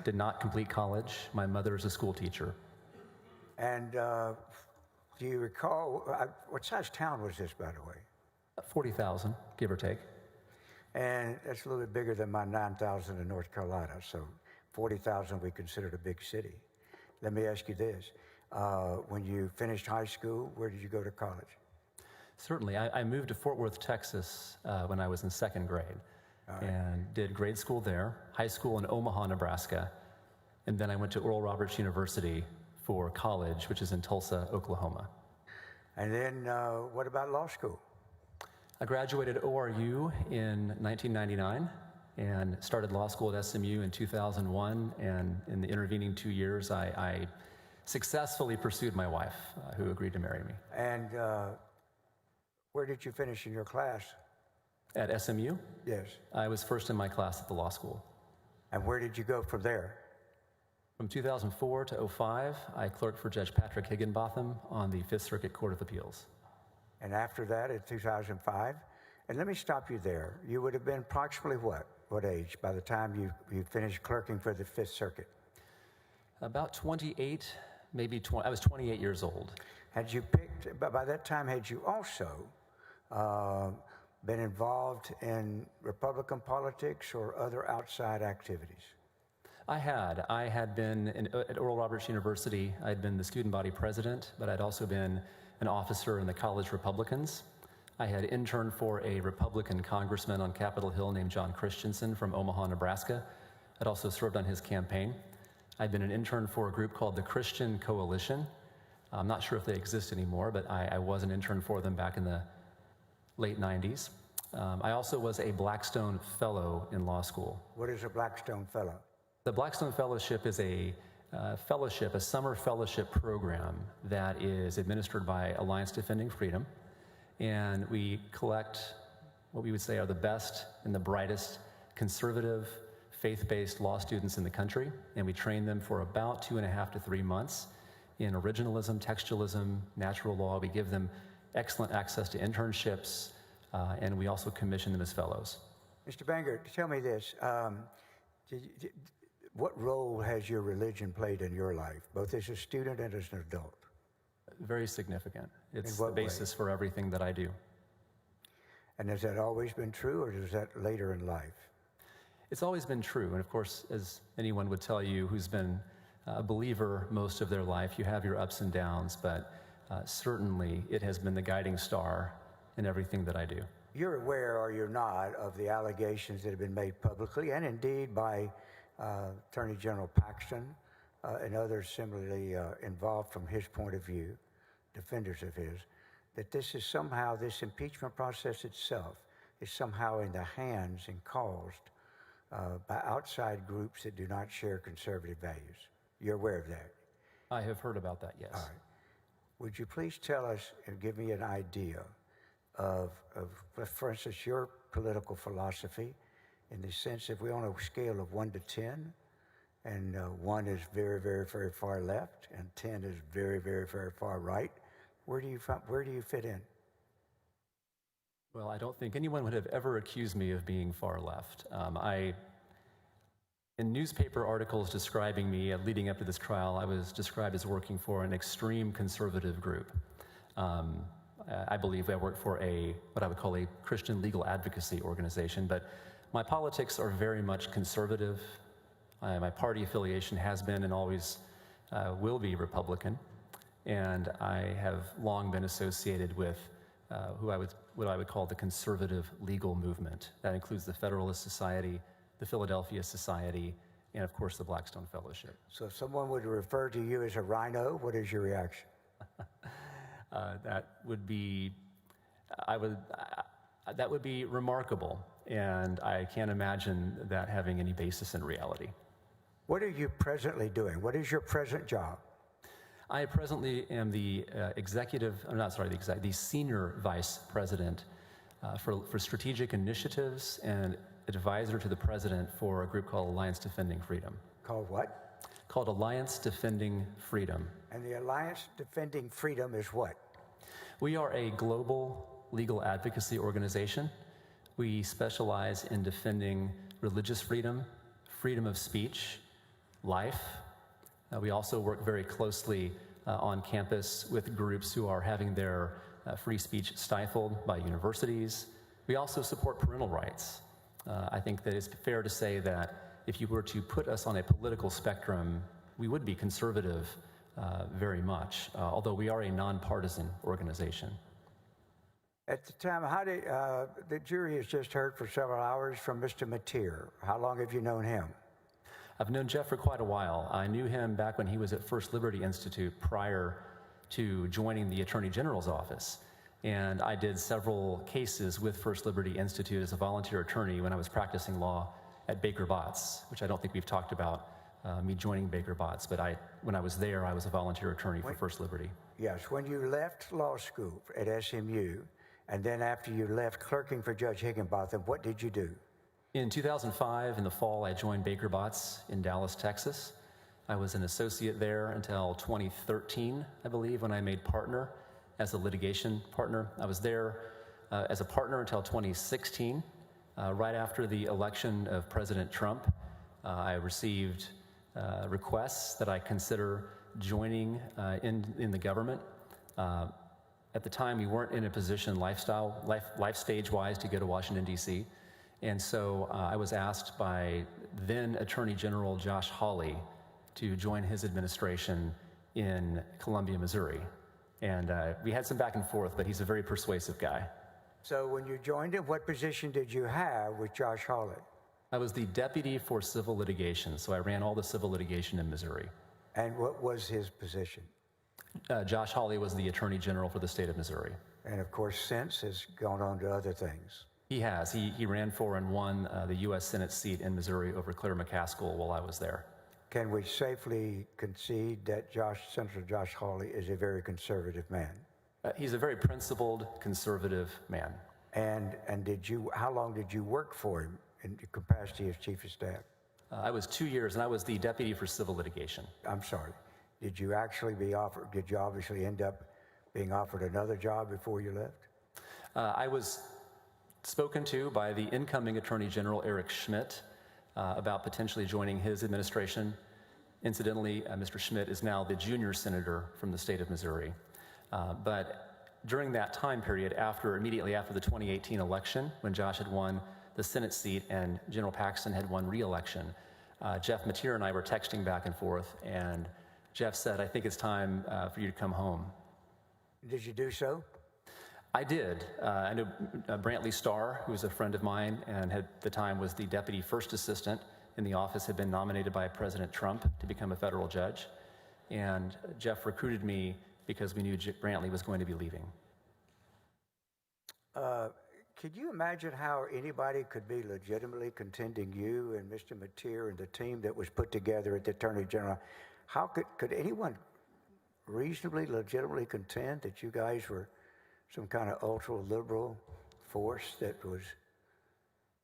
[SPEAKER 12] did not complete college. My mother is a school teacher.
[SPEAKER 7] And do you recall, what size town was this, by the way?
[SPEAKER 12] 40,000, give or take.
[SPEAKER 7] And that's a little bit bigger than my 9,000 in North Carolina, so 40,000 we considered a big city. Let me ask you this. When you finished high school, where did you go to college?
[SPEAKER 12] Certainly. I moved to Fort Worth, Texas when I was in second grade and did grade school there, high school in Omaha, Nebraska, and then I went to Oral Roberts University for college, which is in Tulsa, Oklahoma.
[SPEAKER 7] And then what about law school?
[SPEAKER 12] I graduated ORU in 1999 and started law school at SMU in 2001, and in the intervening 2 years, I successfully pursued my wife, who agreed to marry me.
[SPEAKER 7] And where did you finish in your class?
[SPEAKER 12] At SMU?
[SPEAKER 7] Yes.
[SPEAKER 12] I was first in my class at the law school.
[SPEAKER 7] And where did you go from there?
[SPEAKER 12] From 2004 to 05, I clerked for Judge Patrick Higginbotham on the Fifth Circuit Court of Appeals.
[SPEAKER 7] And after that, in 2005, and let me stop you there. You would have been approximately what? What age by the time you finished clerking for the Fifth Circuit?
[SPEAKER 12] About 28, maybe 20. I was 28 years old.
[SPEAKER 7] Had you picked, by that time, had you also been involved in Republican politics or other outside activities?
[SPEAKER 12] I had been at Oral Roberts University. I'd been the student body president, but I'd also been an officer in the college Republicans. I had interned for a Republican congressman on Capitol Hill named John Christensen from Omaha, Nebraska. I'd also served on his campaign. I'd been an intern for a group called the Christian Coalition. I'm not sure if they exist anymore, but I was an intern for them back in the late 90s. I also was a Blackstone Fellow in law school.
[SPEAKER 7] What is a Blackstone Fellow?
[SPEAKER 12] The Blackstone Fellowship is a summer fellowship program that is administered by Alliance Defending Freedom, and we collect what we would say are the best and the brightest conservative, faith-based law students in the country, and we train them for about 2.5 to 3 months in originalism, textualism, natural law. We give them excellent access to internships, and we also commission them as fellows.
[SPEAKER 7] Mr. Banger, tell me this. What role has your religion played in your life, both as a student and as an adult?
[SPEAKER 12] Very significant. It's the basis for everything that I do.
[SPEAKER 7] And has that always been true, or is that later in life?
[SPEAKER 12] It's always been true. And of course, as anyone would tell you who's been a believer most of their life, you have your ups and downs, but certainly it has been the guiding star in everything that I do.
[SPEAKER 7] You're aware, or you're not, of the allegations that have been made publicly, and indeed by Attorney General Paxton and others similarly involved from his point of view, defenders of his, that this impeachment process itself is somehow in the hands and caused by outside groups that do not share conservative values. You're aware of that?
[SPEAKER 12] I have heard about that, yes.
[SPEAKER 7] All right. Would you please tell us and give me an idea of, for instance, your political philosophy, in the sense if we on a scale of 1 to 10, and 1 is very, very, very far left, and 10 is very, very, very far right, where do you fit in?
[SPEAKER 12] Well, I don't think anyone would have ever accused me of being far left. In newspaper articles describing me leading up to this trial, I was described as working for an extreme conservative group. I believe I work for what I would call a Christian legal advocacy organization, but my politics are very much conservative. My party affiliation has been and always will be Republican, and I have long been associated with what I would call the conservative legal movement. That includes the Federalist Society, the Philadelphia Society, and of course the Blackstone Fellowship.
[SPEAKER 7] So if someone would refer to you as a rhino, what is your reaction?
[SPEAKER 12] That would be, That would be remarkable, and I can't imagine that having any basis in reality.
[SPEAKER 7] What are you presently doing? What is your present job?
[SPEAKER 12] I presently am the the senior vice president for strategic initiatives and advisor to the president for a group called Alliance Defending Freedom.
[SPEAKER 7] Called what?
[SPEAKER 12] Called Alliance Defending Freedom.
[SPEAKER 7] And the Alliance Defending Freedom is what?
[SPEAKER 12] We are a global legal advocacy organization. We specialize in defending religious freedom, freedom of speech, life. We also work very closely on campus with groups who are having their free speech stifled by universities. We also support parental rights. I think that it's fair to say that if you were to put us on a political spectrum, we would be conservative very much, although we are a nonpartisan organization.
[SPEAKER 7] At the time, the jury has just heard for several hours from Mr. Mateer. How long have you known him?
[SPEAKER 12] I've known Jeff for quite a while. I knew him back when he was at First Liberty Institute prior to joining the Attorney General's office. And I did several cases with First Liberty Institute as a volunteer attorney when I was practicing law at Baker Botts, which I don't think we've talked about, me joining Baker Botts, but when I was there, I was a volunteer attorney for First Liberty.
[SPEAKER 7] Yes, when you left law school at SMU, and then after you left clerking for Judge Higginbotham, what did you do?
[SPEAKER 12] In 2005, in the fall, I joined Baker Botts in Dallas, Texas. I was an associate there until 2013, I believe, when I made partner as a litigation partner. I was there as a partner until 2016. Right after the election of President Trump, I received requests that I consider joining in the government. At the time, we weren't in a position life stage-wise to go to Washington, D.C., and so I was asked by then Attorney General Josh Hawley to join his administration in Columbia, Missouri. And we had some back and forth, but he's a very persuasive guy.
[SPEAKER 7] So when you joined him, what position did you have with Josh Hawley?
[SPEAKER 12] I was the deputy for civil litigation, so I ran all the civil litigation in Missouri.
[SPEAKER 7] And what was his position?
[SPEAKER 12] Josh Hawley was the Attorney General for the state of Missouri.
[SPEAKER 7] And of course, since has gone on to other things.
[SPEAKER 12] He has. He ran for and won the U.S. Senate seat in Missouri over Claire McCaskill while I was there.
[SPEAKER 7] Can we safely concede that Senator Josh Hawley is a very conservative man?
[SPEAKER 12] He's a very principled, conservative man.
[SPEAKER 7] And how long did you work for him in the capacity as Chief of Staff?
[SPEAKER 12] I was 2 years, and I was the deputy for civil litigation.
[SPEAKER 7] I'm sorry. Did you obviously end up being offered another job before you left?
[SPEAKER 12] I was spoken to by the incoming Attorney General, Eric Schmidt, about potentially joining his administration. Incidentally, Mr. Schmidt is now the junior senator from the state of Missouri. But during that time period, immediately after the 2018 election, when Josh had won the Senate seat and General Paxton had won re-election, Jeff Mateer and I were texting back and forth, and Jeff said, "I think it's time for you to come home."
[SPEAKER 7] Did you do so?
[SPEAKER 12] I did. I know Brantley Starr, who was a friend of mine and at the time was the deputy first assistant in the office, had been nominated by President Trump to become a federal judge. And Jeff recruited me because we knew Brantley was going to be leaving.
[SPEAKER 7] Could you imagine how anybody could be legitimately contending you and Mr. Mateer and the team that was put together at the Attorney General? How could anyone reasonably, legitimately contend that you guys were some kind of ultra-liberal force that was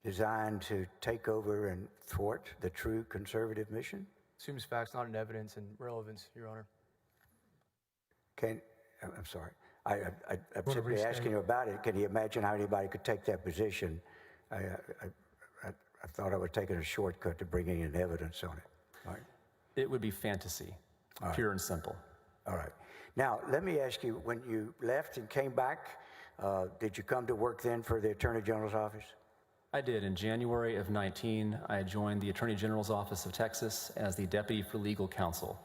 [SPEAKER 7] designed to take over and thwart the true conservative mission?
[SPEAKER 13] Assumes facts, not in evidence and relevance, Your Honor.
[SPEAKER 7] I'm sorry. I'm simply asking you about it. Can you imagine how anybody could take that position? I thought I was taking a shortcut to bringing in evidence on it. All right.
[SPEAKER 12] It would be fantasy, pure and simple.
[SPEAKER 7] All right. Now, let me ask you, when you left and came back, did you come to work then for the Attorney General's office?
[SPEAKER 12] I did. In January of 19, I joined the Attorney General's Office of Texas as the Deputy for Legal Counsel.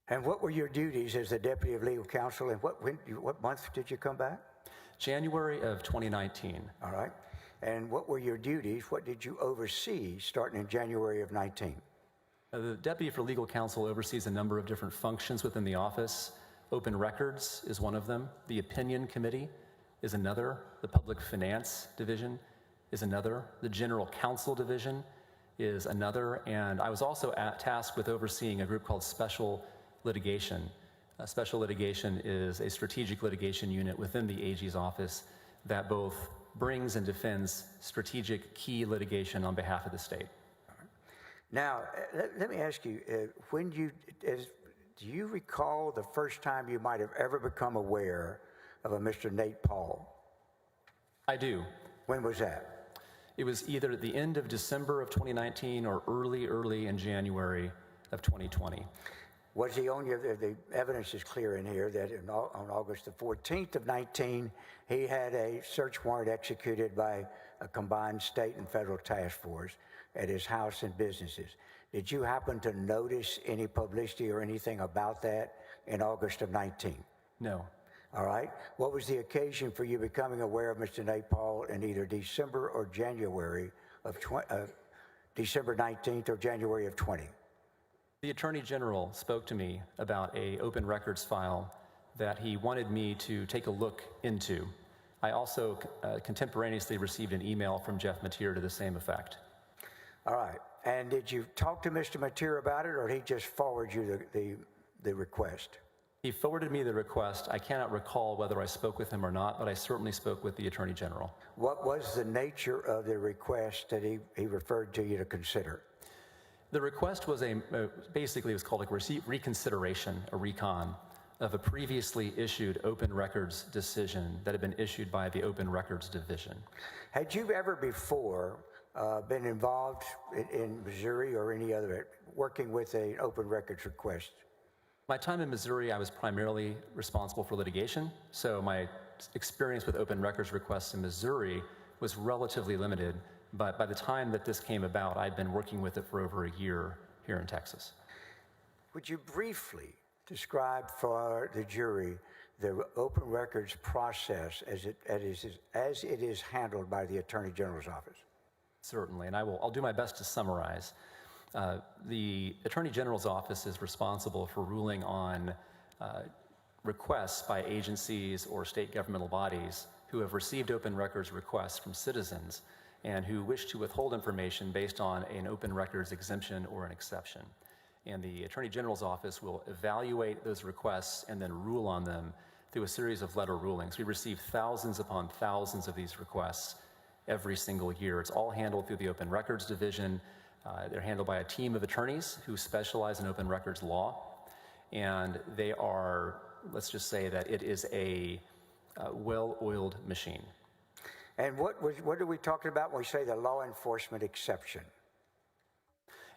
[SPEAKER 7] And what were your duties as the Deputy of Legal Counsel, and what month did you come back?
[SPEAKER 12] January of 2019.
[SPEAKER 7] All right. And what were your duties? What did you oversee starting in January of 19?
[SPEAKER 12] The Deputy for Legal Counsel oversees a number of different functions within the office. Open Records is one of them. The Opinion Committee, is another. The Public Finance Division is another. The General Counsel Division is another. And I was also tasked with overseeing a group called Special Litigation. Special Litigation is a strategic litigation unit within the AG's office that both brings and defends strategic key litigation on behalf of the state.
[SPEAKER 7] Now, let me ask you, do you recall the first time you might have ever become aware of a Mr. Nate Paul?
[SPEAKER 12] I do.
[SPEAKER 7] When was that?
[SPEAKER 12] It was either at the end of December of 2019 or early in January of 2020.
[SPEAKER 7] Was he on the evidence is clear in here that on August the 14th of 19, he had a search warrant executed by a combined state and federal task force at his house and businesses. Did you happen to notice any publicity or anything about that in August of 19?
[SPEAKER 12] No.
[SPEAKER 7] All right. What was the occasion for you becoming aware of Mr. Nate Paul in either December or January of December 19th or January of 20?
[SPEAKER 12] The Attorney General spoke to me about an open records file that he wanted me to take a look into. I also contemporaneously received an email from Jeff Mateer to the same effect.
[SPEAKER 7] All right. And did you talk to Mr. Mateer about it, or did he just forward you the request?
[SPEAKER 12] He forwarded me the request. I cannot recall whether I spoke with him or not, but I certainly spoke with the Attorney General.
[SPEAKER 7] What was the nature of the request that he referred to you to consider?
[SPEAKER 12] The request was basically it was called a reconsideration, a recon, of a previously issued open records decision that had been issued by the Open Records Division.
[SPEAKER 7] Had you ever before been involved in Missouri or any other, working with an open records request?
[SPEAKER 12] My time in Missouri, I was primarily responsible for litigation, so my experience with open records requests in Missouri was relatively limited. But by the time that this came about, I'd been working with it for over a year here in Texas.
[SPEAKER 7] Would you briefly describe for the jury the open records process as it is handled by the Attorney General's office?
[SPEAKER 12] Certainly, and I'll do my best to summarize. The Attorney General's office is responsible for ruling on requests by agencies or state governmental bodies who have received open records requests from citizens and who wish to withhold information based on an open records exemption or an exception. And the Attorney General's office will evaluate those requests and then rule on them through a series of letter rulings. We receive thousands upon thousands of these requests every single year. It's all handled through the Open Records Division. They're handled by a team of attorneys who specialize in open records law. And they are, let's just say that it is a well-oiled machine.
[SPEAKER 7] And what are we talking about when we say the law enforcement exception?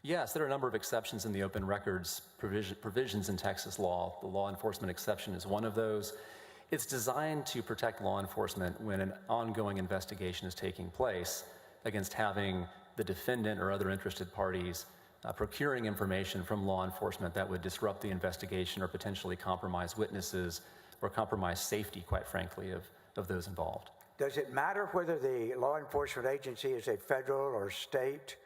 [SPEAKER 12] Yes, there are a number of exceptions in the open records provisions in Texas law. The law enforcement exception is one of those. It's designed to protect law enforcement when an ongoing investigation is taking place against having the defendant or other interested parties procuring information from law enforcement that would disrupt the investigation or potentially compromise witnesses or compromise safety, quite frankly, of those involved.
[SPEAKER 7] Does it matter whether the law enforcement agency is a federal or state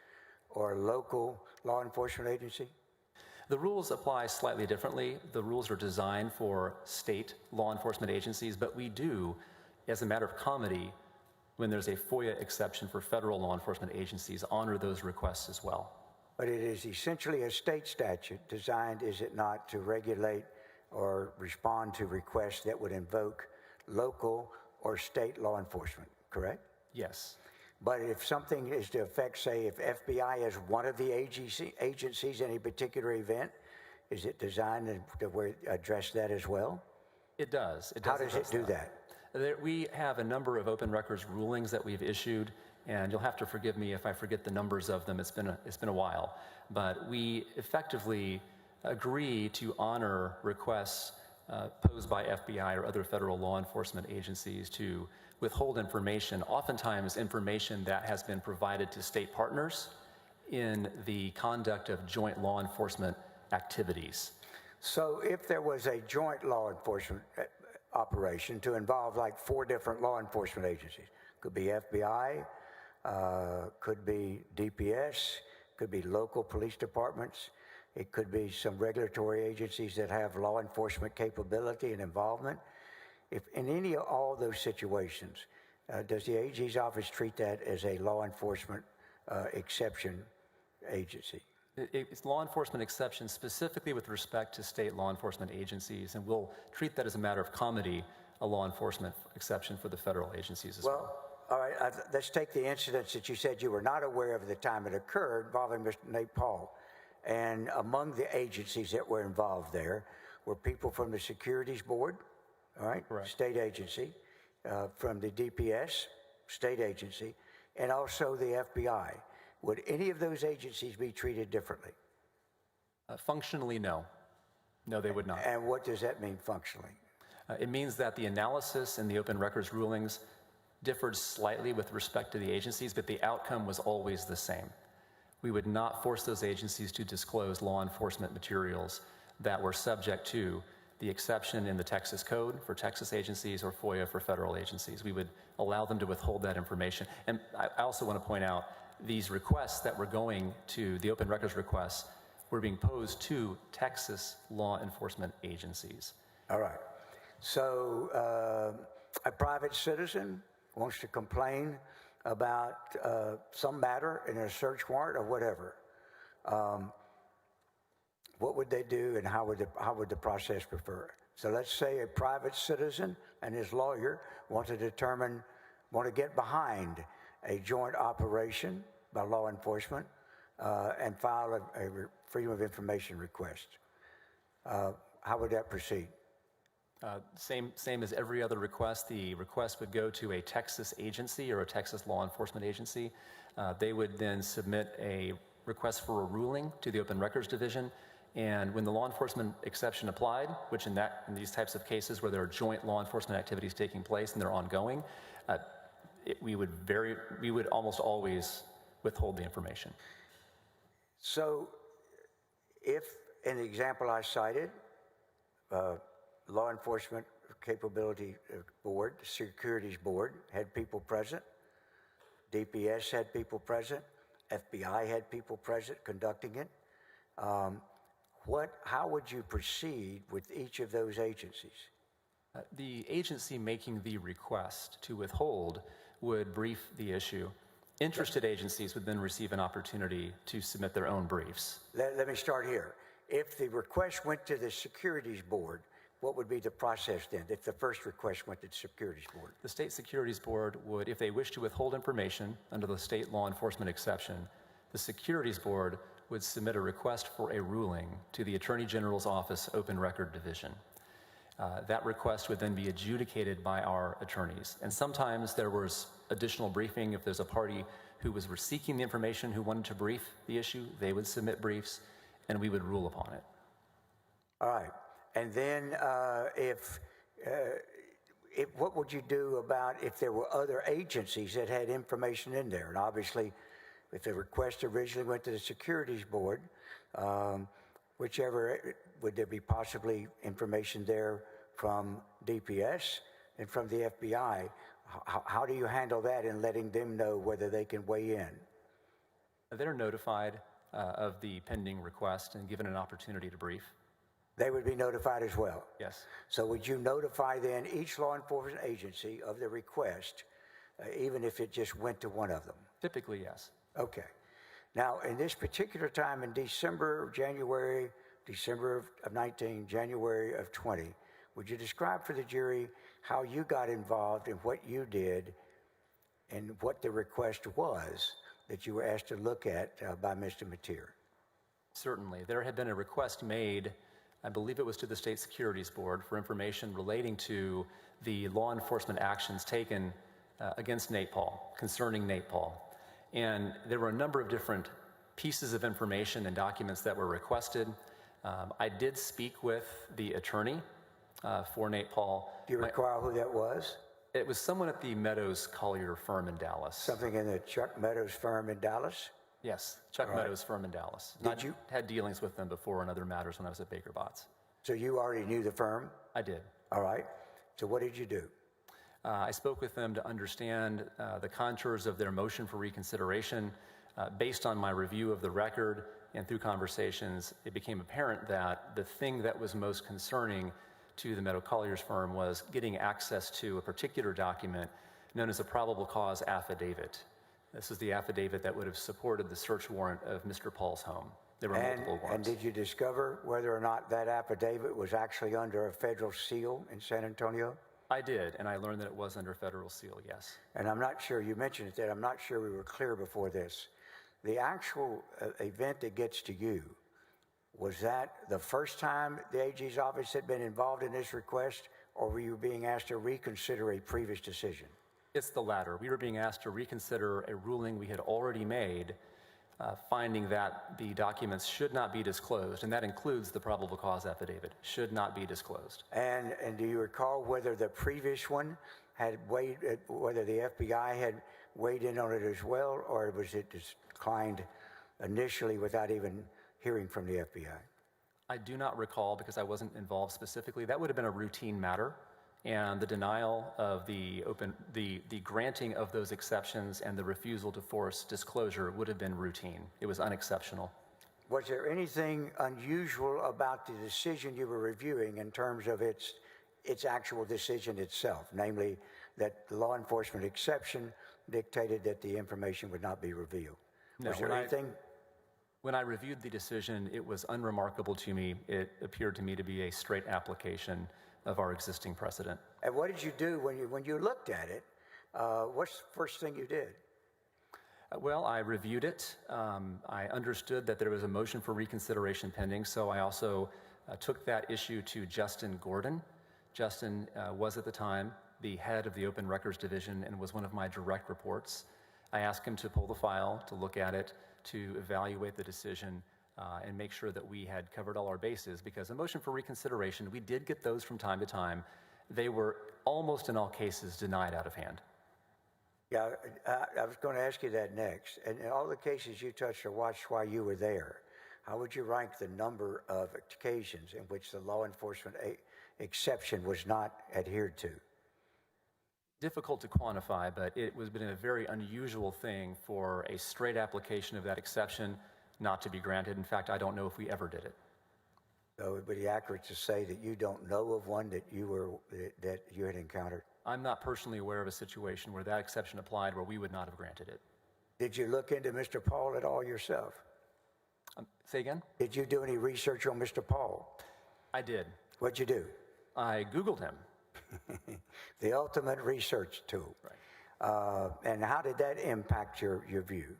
[SPEAKER 7] or local law enforcement agency?
[SPEAKER 12] The rules apply slightly differently. The rules are designed for state law enforcement agencies, but we do, as a matter of comity, when there's a FOIA exception for federal law enforcement agencies, honor those requests as well.
[SPEAKER 7] But it is essentially a state statute designed, is it not, to regulate or respond to requests that would invoke local or state law enforcement, correct?
[SPEAKER 12] Yes.
[SPEAKER 7] But if something is to affect, say, if FBI is one of the agencies in a particular event, is it designed to address that as well?
[SPEAKER 12] It does.
[SPEAKER 7] How does it do that?
[SPEAKER 12] We have a number of open records rulings that we've issued, and you'll have to forgive me if I forget the numbers of them. It's been a while. But we effectively agree to honor requests posed by FBI or other federal law enforcement agencies to withhold information, oftentimes information that has been provided to state partners in the conduct of joint law enforcement activities.
[SPEAKER 7] So if there was a joint law enforcement operation to involve like 4 different law enforcement agencies, could be FBI, could be DPS, could be local police departments, it could be some regulatory agencies that have law enforcement capability and involvement. if in any of all those situations, does the AG's office treat that as a law enforcement exception agency?
[SPEAKER 12] It's law enforcement exception specifically with respect to state law enforcement agencies, and we'll treat that as a matter of comity, a law enforcement exception for the federal agencies as well.
[SPEAKER 7] All right, let's take the incidents that you said you were not aware of at the time it occurred involving Mr. Nate Paul. And among the agencies that were involved there were people from the Securities Board, all right,
[SPEAKER 12] Correct.
[SPEAKER 7] State agency, from the DPS, state agency, and also the FBI. Would any of those agencies be treated differently?
[SPEAKER 12] Functionally, no. No, they would not.
[SPEAKER 7] And what does that mean functionally?
[SPEAKER 12] It means that the analysis in the open records rulings differed slightly with respect to the agencies, but the outcome was always the same. We would not force those agencies to disclose law enforcement materials that were subject to the exception in the Texas Code for Texas agencies or FOIA for federal agencies. We would allow them to withhold that information. And I also want to point out these requests that were going to, the open records requests, were being posed to Texas law enforcement agencies.
[SPEAKER 7] All right. So a private citizen wants to complain about some matter in a search warrant or whatever. What would they do, and how would the process prefer? So let's say a private citizen and his lawyer want to get behind a joint operation by law enforcement and file a Freedom of Information request. How would that proceed?
[SPEAKER 12] Same as every other request. The request would go to a Texas agency or a Texas law enforcement agency. They would then submit a request for a ruling to the Open Records Division. And when the law enforcement exception applied, which in these types of cases where there are joint law enforcement activities taking place and they're ongoing, we would almost always withhold the information.
[SPEAKER 7] So if, in the example I cited, Law Enforcement Capability Board, Securities Board had people present, DPS had people present, FBI had people present conducting it, how would you proceed with each of those agencies?
[SPEAKER 12] The agency making the request to withhold would brief the issue. Interested agencies would then receive an opportunity to submit their own briefs.
[SPEAKER 7] Let me start here. If the request went to the Securities Board, what would be the process then, if the first request went to the Securities Board?
[SPEAKER 12] The State Securities Board would, if they wish to withhold information under the state law enforcement exception, the Securities Board would submit a request for a ruling to the Attorney General's Office Open Record Division. That request would then be adjudicated by our attorneys. And sometimes there was additional briefing. If there's a party who was seeking the information who wanted to brief the issue, they would submit briefs and we would rule upon it.
[SPEAKER 7] All right. And then what would you do about if there were other agencies that had information in there? And obviously, if the request originally went to the Securities Board, would there be possibly information there from DPS and from the FBI? How do you handle that in letting them know whether they can weigh in?
[SPEAKER 12] They're notified of the pending request and given an opportunity to brief.
[SPEAKER 7] They would be notified as well?
[SPEAKER 12] Yes.
[SPEAKER 7] So would you notify then each law enforcement agency of the request, even if it just went to one of them?
[SPEAKER 12] Typically, yes.
[SPEAKER 7] Okay. Now, in this particular time in December of 19, January of 20, would you describe for the jury how you got involved in what you did and what the request was that you were asked to look at by Mr. Mateer?
[SPEAKER 12] Certainly. There had been a request made, I believe it was to the State Securities Board, for information relating to the law enforcement actions taken against Nate Paul, concerning Nate Paul. And there were a number of different pieces of information and documents that were requested. I did speak with the attorney for Nate Paul.
[SPEAKER 7] Do you recall who that was?
[SPEAKER 12] It was someone at the Meadows Collier firm in Dallas.
[SPEAKER 7] Something in the Chuck Meadows firm in Dallas?
[SPEAKER 12] Yes, Chuck Meadows firm in Dallas.
[SPEAKER 7] Did you?
[SPEAKER 12] Had dealings with them before on other matters when I was at Baker Botts.
[SPEAKER 7] So you already knew the firm?
[SPEAKER 12] I did.
[SPEAKER 7] All right. So what did you do?
[SPEAKER 12] I spoke with them to understand the contours of their motion for reconsideration. Based on my review of the record and through conversations, it became apparent that the thing that was most concerning to the Meadow Colliers firm was getting access to a particular document known as a probable cause affidavit. This is the affidavit that would have supported the search warrant of Mr. Paul's home. There were multiple warrants.
[SPEAKER 7] And did you discover whether or not that affidavit was actually under a federal seal in San Antonio?
[SPEAKER 12] I did, and I learned that it was under federal seal, yes.
[SPEAKER 7] And I'm not sure, you mentioned it there, I'm not sure we were clear before this. The actual event that gets to you, was that the first time the AG's office had been involved in this request, or were you being asked to reconsider a previous decision?
[SPEAKER 12] It's the latter. We were being asked to reconsider a ruling we had already made, finding that the documents should not be disclosed, and that includes the probable cause affidavit, should not be disclosed.
[SPEAKER 7] And do you recall whether the previous one had whether the FBI had weighed in on it as well, or was it declined initially without even hearing from the FBI?
[SPEAKER 12] I do not recall because I wasn't involved specifically. That would have been a routine matter, and the denial of the granting of those exceptions and the refusal to force disclosure would have been routine. It was unexceptional.
[SPEAKER 7] Was there anything unusual about the decision you were reviewing in terms of its actual decision itself, namely that the law enforcement exception dictated that the information would not be revealed?
[SPEAKER 12] No,
[SPEAKER 7] was there anything?
[SPEAKER 12] When I reviewed the decision, it was unremarkable to me. It appeared to me to be a straight application of our existing precedent.
[SPEAKER 7] And what did you do when you looked at it? What's the first thing you did?
[SPEAKER 12] Well, I reviewed it. I understood that there was a motion for reconsideration pending, so I also took that issue to Justin Gordon. Justin was at the time the head of the Open Records Division and was one of my direct reports. I asked him to pull the file, to look at it, to evaluate the decision, and make sure that we had covered all our bases, because a motion for reconsideration, we did get those from time to time. They were almost in all cases denied out of hand.
[SPEAKER 7] Yeah, I was going to ask you that next. And in all the cases you touched or watched while you were there, how would you rank the number of occasions in which the law enforcement exception was not adhered to?
[SPEAKER 12] Difficult to quantify, but it was been a very unusual thing for a straight application of that exception not to be granted. In fact, I don't know if we ever did it.
[SPEAKER 7] So it would be accurate to say that you don't know of one that you had encountered?
[SPEAKER 12] I'm not personally aware of a situation where that exception applied where we would not have granted it.
[SPEAKER 7] Did you look into Mr. Paul at all yourself?
[SPEAKER 12] Say again?
[SPEAKER 7] Did you do any research on Mr. Paul?
[SPEAKER 12] I did.
[SPEAKER 7] What'd you do?
[SPEAKER 12] I Googled him.
[SPEAKER 7] The ultimate research tool.
[SPEAKER 12] Right.
[SPEAKER 7] And how did that impact your view?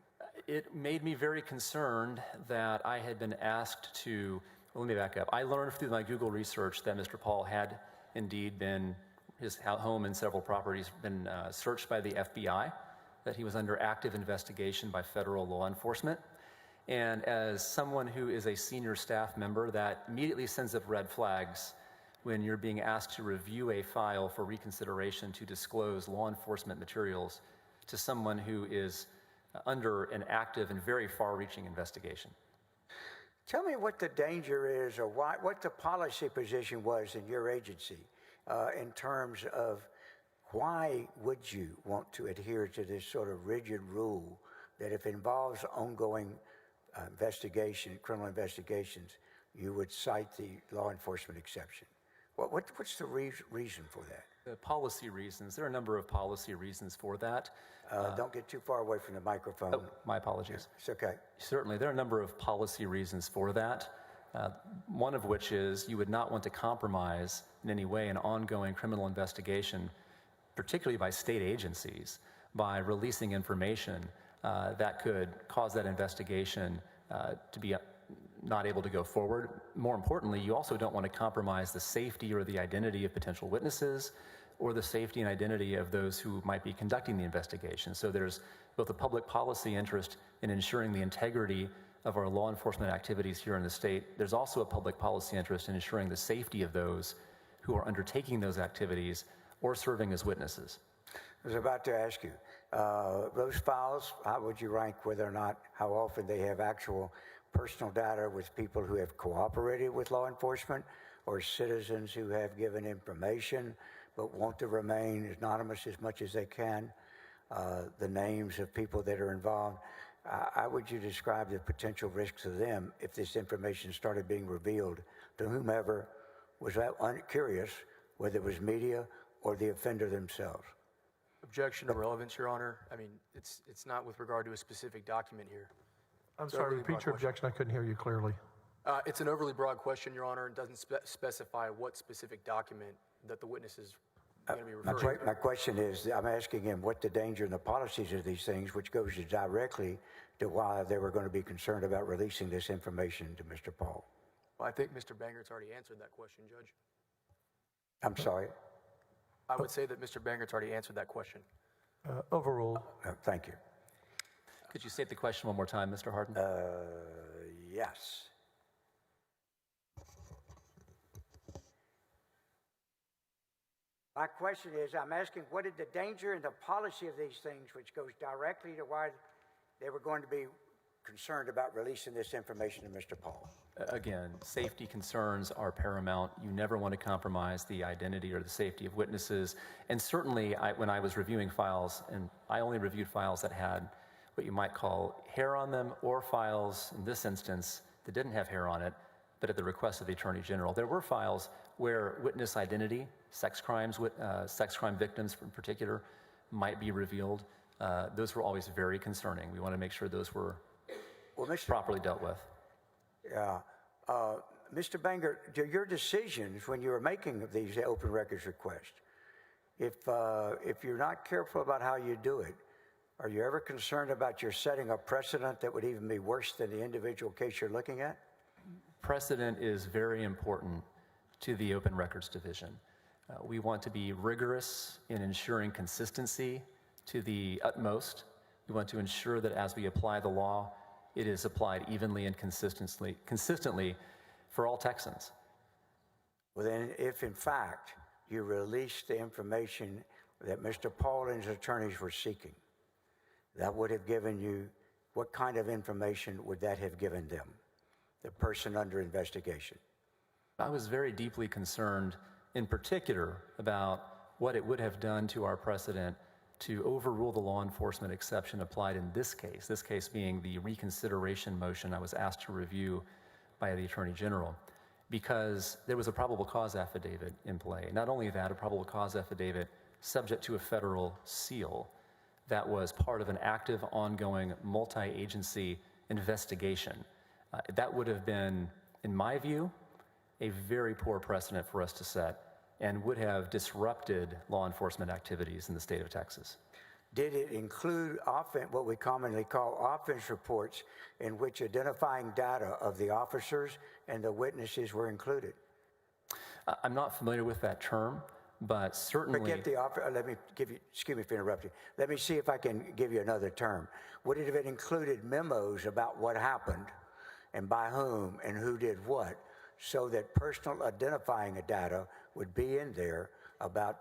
[SPEAKER 12] It made me very concerned that I had been asked to, well, let me back up. I learned through my Google research that Mr. Paul had indeed been, his home and several properties been searched by the FBI, that he was under active investigation by federal law enforcement. And as someone who is a senior staff member, that immediately sends up red flags when you're being asked to review a file for reconsideration to disclose law enforcement materials to someone who is under an active and very far-reaching investigation.
[SPEAKER 7] Tell me what the danger is, or what the policy position was in your agency in terms of why would you want to adhere to this sort of rigid rule that if it involves ongoing investigation, criminal investigations, you would cite the law enforcement exception? What's the reason for that?
[SPEAKER 12] The policy reasons. There are a number of policy reasons for that.
[SPEAKER 7] Don't get too far away from the microphone.
[SPEAKER 12] Oh, my apologies.
[SPEAKER 7] It's okay.
[SPEAKER 12] Certainly, there are a number of policy reasons for that. One of which is you would not want to compromise in any way an ongoing criminal investigation, particularly by state agencies, by releasing information that could cause that investigation to be not able to go forward. More importantly, you also don't want to compromise the safety or the identity of potential witnesses or the safety and identity of those who might be conducting the investigation. So there's both a public policy interest in ensuring the integrity of our law enforcement activities here in the state. There's also a public policy interest in ensuring the safety of those who are undertaking those activities or serving as witnesses.
[SPEAKER 7] I was about to ask you, those files, how would you rank whether or not, how often they have actual personal data with people who have cooperated with law enforcement or citizens who have given information but want to remain anonymous as much as they can, the names of people that are involved? How would you describe the potential risks of them if this information started being revealed to whomever was curious whether it was media or the offender themselves.
[SPEAKER 13] Objection to relevance, Your Honor. I mean, it's not with regard to a specific document here.
[SPEAKER 2] I'm
[SPEAKER 13] It's an
[SPEAKER 2] sorry,
[SPEAKER 13] overly
[SPEAKER 2] repeat
[SPEAKER 13] broad
[SPEAKER 2] your
[SPEAKER 13] question.
[SPEAKER 2] objection. I couldn't hear you clearly.
[SPEAKER 13] It's an overly broad question, Your Honor, and doesn't specify what specific document that the witness is going to be referring to.
[SPEAKER 7] My question is, I'm asking him what the danger and the policies of these things, which goes directly to why they were going to be concerned about releasing this information to Mr. Paul.
[SPEAKER 13] Well, I think Mr. Bangert's already answered that question, Judge.
[SPEAKER 7] I'm sorry.
[SPEAKER 13] I would say that Mr. Bangert's already answered that question.
[SPEAKER 2] Overruled.
[SPEAKER 7] Thank you.
[SPEAKER 12] Could you state the question one more time, Mr. Harden?
[SPEAKER 7] Yes. My question is, I'm asking what is the danger and the policy of these things, which goes directly to why they were going to be concerned about releasing this information to Mr. Paul?
[SPEAKER 12] Again, safety concerns are paramount. You never want to compromise the identity or the safety of witnesses. And certainly, when I was reviewing files, and I only reviewed files that had what you might call hair on them, or files, in this instance, that didn't have hair on it, but at the request of the Attorney General. There were files where witness identity, sex crime victims in particular, might be revealed. Those were always very concerning. We want to make sure those were properly dealt with.
[SPEAKER 7] Yeah. Mr. Banger, your decisions when you were making these open records requests, if you're not careful about how you do it, are you ever concerned about your setting a precedent that would even be worse than the individual case you're looking at?
[SPEAKER 12] Precedent is very important to the Open Records Division. We want to be rigorous in ensuring consistency to the utmost. We want to ensure that as we apply the law, it is applied evenly and consistently for all Texans.
[SPEAKER 7] Well, then, if in fact you released the information that Mr. Paul and his attorneys were seeking, that would have given you, what kind of information would that have given them, the person under investigation?
[SPEAKER 12] I was very deeply concerned, in particular, about what it would have done to our precedent to overrule the law enforcement exception applied in this case being the reconsideration motion I was asked to review by the Attorney General, because there was a probable cause affidavit in play. Not only that, a probable cause affidavit subject to a federal seal that was part of an active, ongoing, multi-agency investigation. That would have been, in my view, a very poor precedent for us to set and would have disrupted law enforcement activities in the state of Texas.
[SPEAKER 7] Did it include what we commonly call offense reports in which identifying data of the officers and the witnesses were included?
[SPEAKER 12] I'm not familiar with that term, but certainly...
[SPEAKER 7] Forget the let me give you, excuse me for interrupting. Let me see if I can give you another term. Would it have included memos about what happened and by whom and who did what, so that personal identifying data would be in there about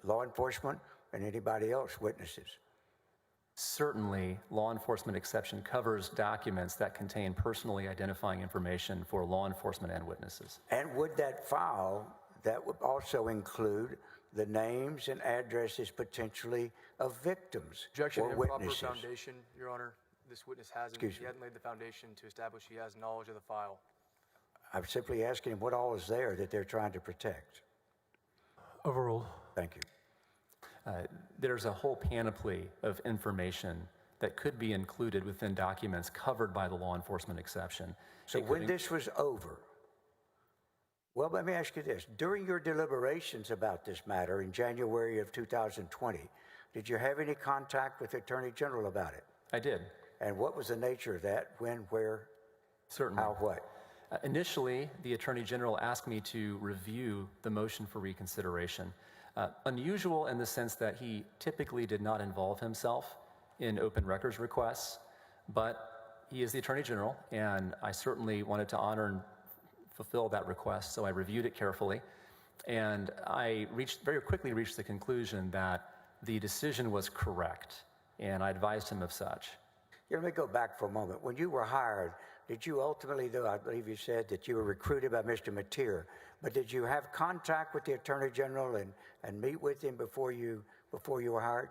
[SPEAKER 7] law enforcement and anybody else, witnesses?
[SPEAKER 12] Certainly, law enforcement exception covers documents that contain personally identifying information for law enforcement and witnesses.
[SPEAKER 7] And would that file, that would also include the names and addresses potentially of victims
[SPEAKER 13] Objection,
[SPEAKER 7] or
[SPEAKER 13] improper
[SPEAKER 7] witnesses?
[SPEAKER 13] foundation, Your Honor. This witness hasn't. He hadn't laid the foundation to establish he has knowledge of the file.
[SPEAKER 7] I'm simply asking him what all is there that they're trying to protect.
[SPEAKER 2] Overruled.
[SPEAKER 7] Thank you.
[SPEAKER 12] There's a whole panoply of information that could be included within documents covered by the law enforcement exception.
[SPEAKER 7] So when this was over, well, let me ask you this. During your deliberations about this matter in January of 2020, did you have any contact with the Attorney General about it?
[SPEAKER 12] I did.
[SPEAKER 7] And what was the nature of that? When, where,
[SPEAKER 12] Certainly.
[SPEAKER 7] how, what?
[SPEAKER 12] Initially, the Attorney General asked me to review the motion for reconsideration. Unusual in the sense that he typically did not involve himself in open records requests, but he is the Attorney General, and I certainly wanted to honor and fulfill that request, so I reviewed it carefully, and I very quickly reached the conclusion that the decision was correct, and I advised him of such.
[SPEAKER 7] Let me go back for a moment. When you were hired, did you ultimately, though I believe you said that you were recruited by Mr. Mateer, but did you have contact with the Attorney General and meet with him before you were hired?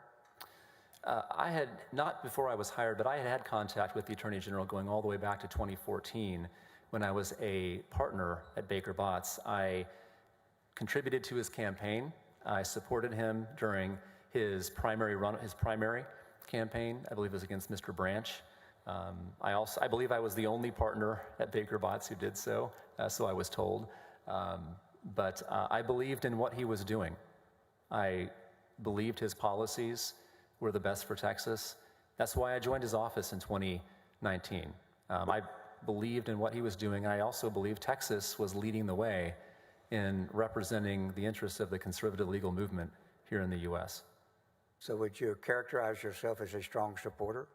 [SPEAKER 12] I had, not before I was hired, but I had had contact with the Attorney General going all the way back to 2014 when I was a partner at Baker Botts. I contributed to his campaign. I supported him during his primary campaign. I believe it was against Mr. Branch. I believe I was the only partner at Baker Botts who did so, so I was told. But I believed in what he was doing. I believed his policies were the best for Texas. That's why I joined his office in 2019. I believed in what he was doing. I also believed Texas was leading the way in representing the interests of the conservative legal movement here in the U.S.
[SPEAKER 7] So would you characterize yourself as a strong supporter?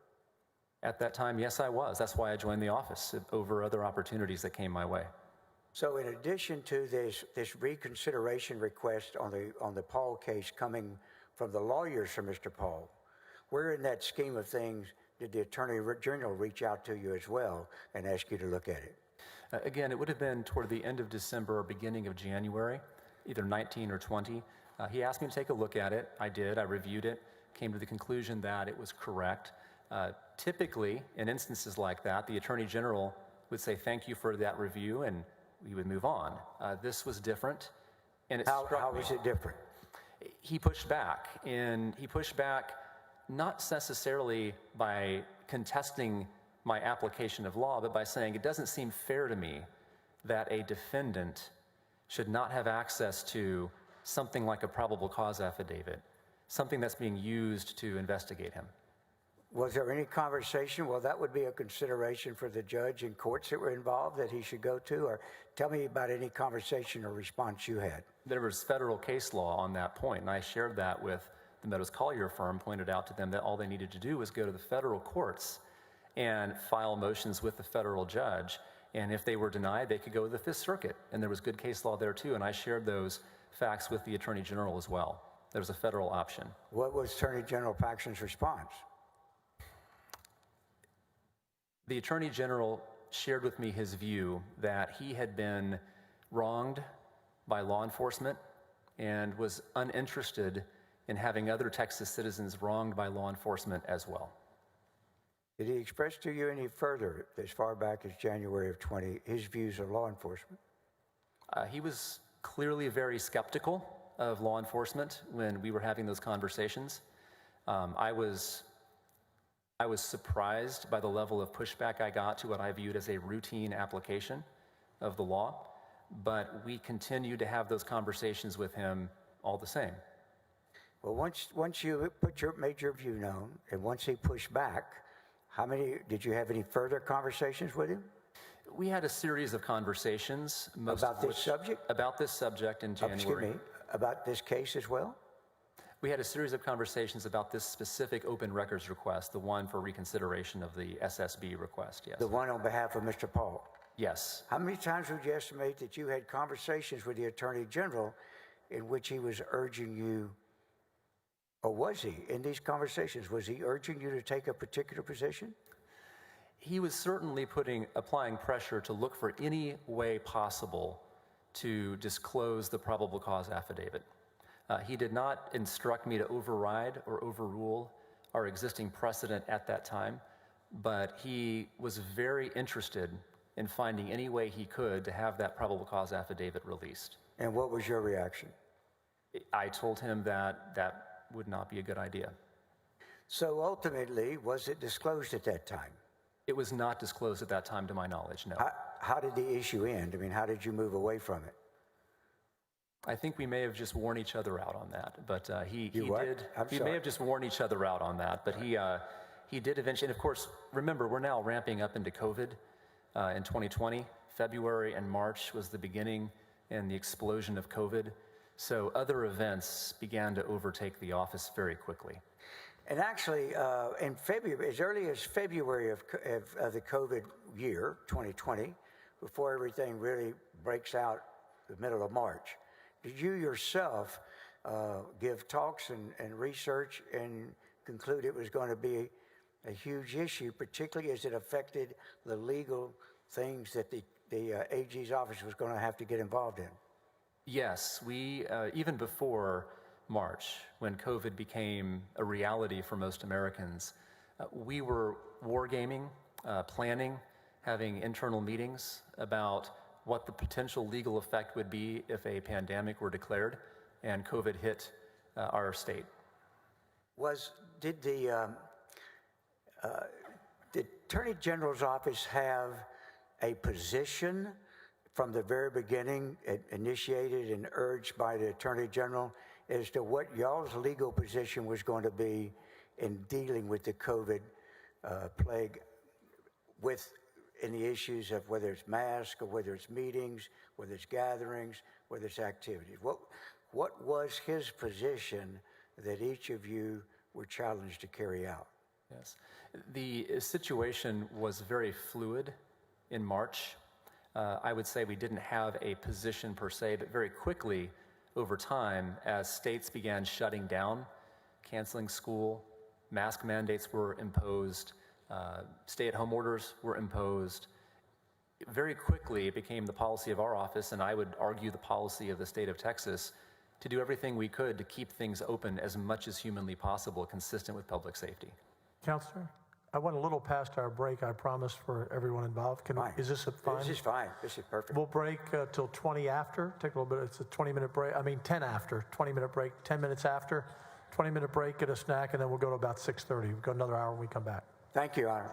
[SPEAKER 12] At that time, yes, I was. That's why I joined the office over other opportunities that came my way.
[SPEAKER 7] So in addition to this reconsideration request on the Paul case coming from the lawyers for Mr. Paul, where in that scheme of things did the Attorney General reach out to you as well and ask you to look at it?
[SPEAKER 12] Again, it would have been toward the end of December or beginning of January, either 19 or 20. He asked me to take a look at it. I did. I reviewed it, came to the conclusion that it was correct. Typically, in instances like that, the Attorney General would say, "Thank you for that review," and we would move on. This was different, and
[SPEAKER 7] How was it different?
[SPEAKER 12] He pushed back, and he pushed back not necessarily by contesting my application of law, but by saying it doesn't seem fair to me that a defendant should not have access to something like a probable cause affidavit, something that's being used to investigate him.
[SPEAKER 7] Was there any conversation? Well, that would be a consideration for the judge and courts that were involved that he should go to, or tell me about any conversation or response you had.
[SPEAKER 12] There was federal case law on that point, and I shared that with the Meadows Collier firm, pointed out to them that all they needed to do was go to the federal courts and file motions with the federal judge, and if they were denied, they could go to the Fifth Circuit, and there was good case law there too, and I shared those facts with the Attorney General as well. There was a federal option.
[SPEAKER 7] What was Attorney General Paxton's response?
[SPEAKER 12] The Attorney General shared with me his view that he had been wronged by law enforcement and was uninterested in having other Texas citizens wronged by law enforcement as well.
[SPEAKER 7] Did he express to you any further, as far back as January of 20, his views of law enforcement?
[SPEAKER 12] He was clearly very skeptical of law enforcement when we were having those conversations. I was surprised by the level of pushback I got to what I viewed as a routine application of the law, but we continued to have those conversations with him all the same.
[SPEAKER 7] Well, once you made your view known, and once he pushed back, did you have any further conversations with him?
[SPEAKER 12] We had a series of conversations.
[SPEAKER 7] About this subject?
[SPEAKER 12] About this subject in January.
[SPEAKER 7] Excuse me, about this case as well?
[SPEAKER 12] We had a series of conversations about this specific open records request, the one for reconsideration of the SSB request, yes.
[SPEAKER 7] The one on behalf of Mr. Paul?
[SPEAKER 12] Yes.
[SPEAKER 7] How many times would you estimate that you had conversations with the Attorney General in which he was urging you, or was he, in these conversations, was he urging you to take a particular position?
[SPEAKER 12] He was certainly applying pressure to look for any way possible to disclose the probable cause affidavit. He did not instruct me to override or overrule our existing precedent at that time, but he was very interested in finding any way he could to have that probable cause affidavit released.
[SPEAKER 7] And what was your reaction?
[SPEAKER 12] I told him that that would not be a good idea.
[SPEAKER 7] So ultimately, was it disclosed at that time?
[SPEAKER 12] It was not disclosed at that time, to my knowledge, no.
[SPEAKER 7] How did the issue end? I mean, how did you move away from it?
[SPEAKER 12] I think we may have just worn each other out on that, but he
[SPEAKER 7] may
[SPEAKER 12] have just worn each other out on that, but he did eventually. And of course, remember, we're now ramping up into COVID in 2020. February and March was the beginning and the explosion of COVID. So other events began to overtake the office very quickly.
[SPEAKER 7] And actually, in February, as early as February of the COVID year, 2020, before everything really breaks out the middle of March, did you yourself give talks and research and conclude it was going to be a huge issue, particularly as it affected the legal things that the AG's office was going to have to get involved in?
[SPEAKER 12] Yes, we, even before March, when COVID became a reality for most Americans, we were wargaming, planning, having internal meetings about what the potential legal effect would be if a pandemic were declared and COVID hit our state.
[SPEAKER 7] Did the Attorney General's office have a position from the very beginning, initiated and urged by the Attorney General, as to what y'all's legal position was going to be in dealing with the COVID plague, in the issues of whether it's masks or whether it's meetings, whether it's gatherings, whether it's activities? What was his position that each of you were challenged to carry out?
[SPEAKER 12] Yes. The situation was very fluid in March. I would say we didn't have a position per se, but very quickly over time, as states began shutting down, canceling school, mask mandates were imposed, stay-at-home orders were imposed. Very quickly, it became the policy of our office, and I would argue the policy of the state of Texas, to do everything we could to keep things open as much as humanly possible, consistent with public safety.
[SPEAKER 2] Counselor, I went a little past our break, I promised, for everyone involved. Is this fine?
[SPEAKER 7] This is fine. This is perfect.
[SPEAKER 2] We'll break till 20 after, take a little bit, it's a 20-minute break, 10 after, 20-minute break, 10 minutes after, 20-minute break, get a snack, and then we'll go to about 6:30. We've got another hour when we come back.
[SPEAKER 7] Thank you, Your Honor.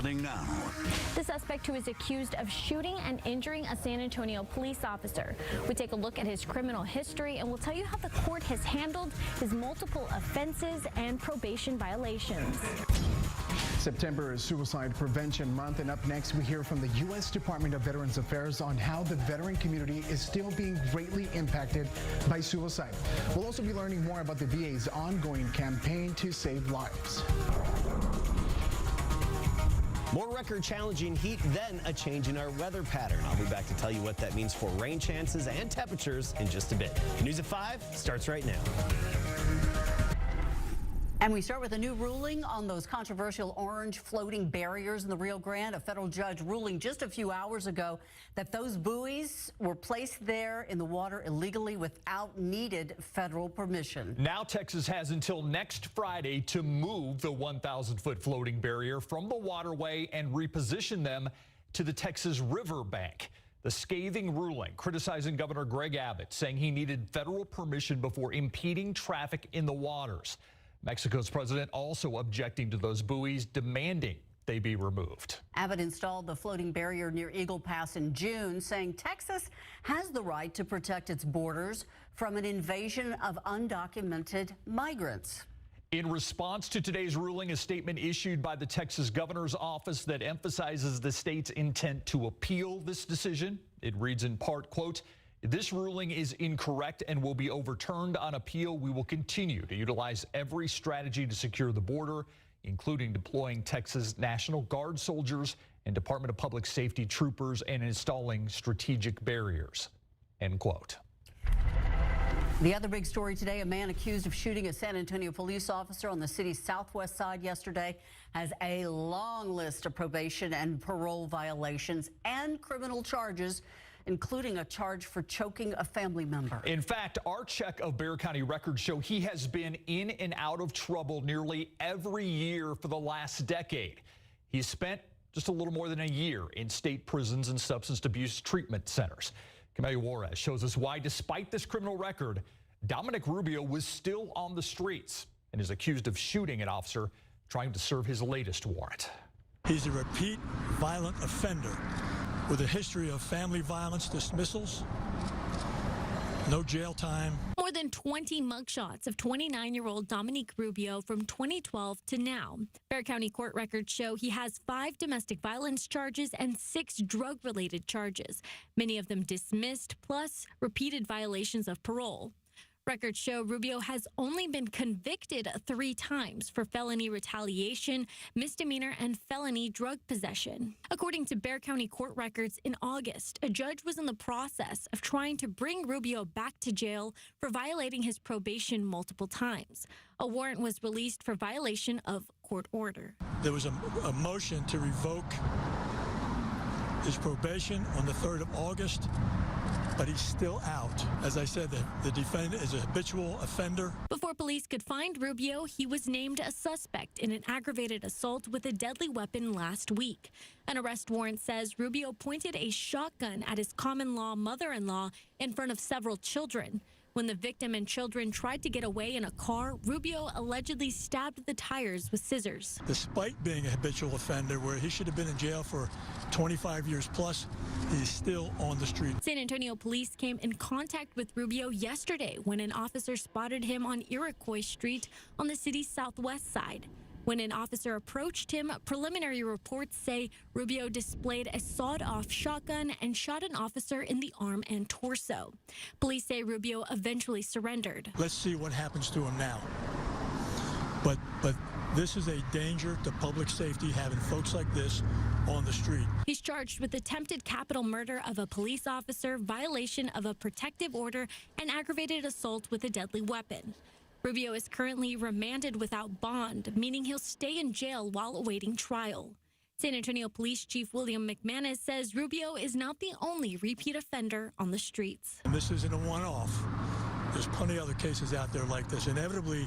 [SPEAKER 14] happening now.
[SPEAKER 15] The suspect who is accused of shooting and injuring a San Antonio police officer. We take a look at his criminal history and we'll tell you how the court has handled his multiple offenses and probation violations.
[SPEAKER 16] September is Suicide Prevention Month, and up next we hear from the U.S. Department of Veterans Affairs on how the veteran community is still being greatly impacted by suicide. We'll also be learning more about the VA's ongoing campaign to save lives.
[SPEAKER 17] More record-challenging heat, then a change in our weather pattern. I'll be back to tell you what that means for rain chances and temperatures in just a bit. News at 5 starts right now.
[SPEAKER 18] And we start with a new ruling on those controversial orange floating barriers in the Rio Grande. A federal judge ruling just a few hours ago that those buoys were placed there in the water illegally without needed federal permission.
[SPEAKER 19] Now Texas has until next Friday to move the 1,000-foot floating barrier from the waterway and reposition them to the Texas riverbank. The scathing ruling criticizing Governor Greg Abbott, saying he needed federal permission before impeding traffic in the waters. Mexico's president also objecting to those buoys, demanding they be removed.
[SPEAKER 18] Abbott installed the floating barrier near Eagle Pass in June, saying Texas has the right to protect its borders from an invasion of undocumented migrants.
[SPEAKER 19] In response to today's ruling, a statement issued by the Texas governor's office that emphasizes the state's intent to appeal this decision. It reads in part, quote, "This ruling is incorrect and will be overturned on appeal. We will continue to utilize every strategy to secure the border, including deploying Texas National Guard soldiers and Department of Public Safety troopers and installing strategic barriers," end quote.
[SPEAKER 18] The other big story today, a man accused of shooting a San Antonio police officer on the city's southwest side yesterday has a long list of probation and parole violations and criminal charges, including a charge for choking a family member.
[SPEAKER 19] In fact, our check of Bexar County records show he has been in and out of trouble nearly every year for the last decade. He's spent just a little more than a year in state prisons and substance abuse treatment centers. Camelia Juarez shows us why, despite this criminal record, Dominic Rubio was still on the streets and is accused of shooting an officer trying to serve his latest warrant.
[SPEAKER 20] He's a repeat violent offender with a history of family violence dismissals, no jail time.
[SPEAKER 15] More than 20 mugshots of 29-year-old Dominic Rubio from 2012 to now. Bexar County court records show he has 5 domestic violence charges and 6 drug-related charges, many of them dismissed, plus repeated violations of parole. Records show Rubio has only been convicted 3 times for felony retaliation, misdemeanor, and felony drug possession. According to Bexar County court records, in August, a judge was in the process of trying to bring Rubio back to jail for violating his probation multiple times. A warrant was released for violation of court order.
[SPEAKER 20] There was a motion to revoke his probation on the 3rd of August. But he's still out. As I said, the defendant is a habitual offender.
[SPEAKER 15] Before police could find Rubio, he was named a suspect in an aggravated assault with a deadly weapon last week. An arrest warrant says Rubio pointed a shotgun at his common-law mother-in-law in front of several children. When the victim and children tried to get away in a car, Rubio allegedly stabbed the tires with scissors.
[SPEAKER 20] Despite being a habitual offender where he should have been in jail for 25 years plus, he's still on the street.
[SPEAKER 15] San Antonio police came in contact with Rubio yesterday when an officer spotted him on Iroquois Street on the city's southwest side. When an officer approached him, preliminary reports say Rubio displayed a sawed-off shotgun and shot an officer in the arm and torso. Police say Rubio eventually surrendered.
[SPEAKER 20] Let's see what happens to him now. But this is a danger to public safety, having folks like this on the street.
[SPEAKER 15] He's charged with attempted capital murder of a police officer, violation of a protective order, and aggravated assault with a deadly weapon. Rubio is currently remanded without bond, meaning he'll stay in jail while awaiting trial. San Antonio Police Chief William McManus says Rubio is not the only repeat offender on the streets.
[SPEAKER 20] And this isn't a one-off. There's plenty of other cases out there like this. Inevitably,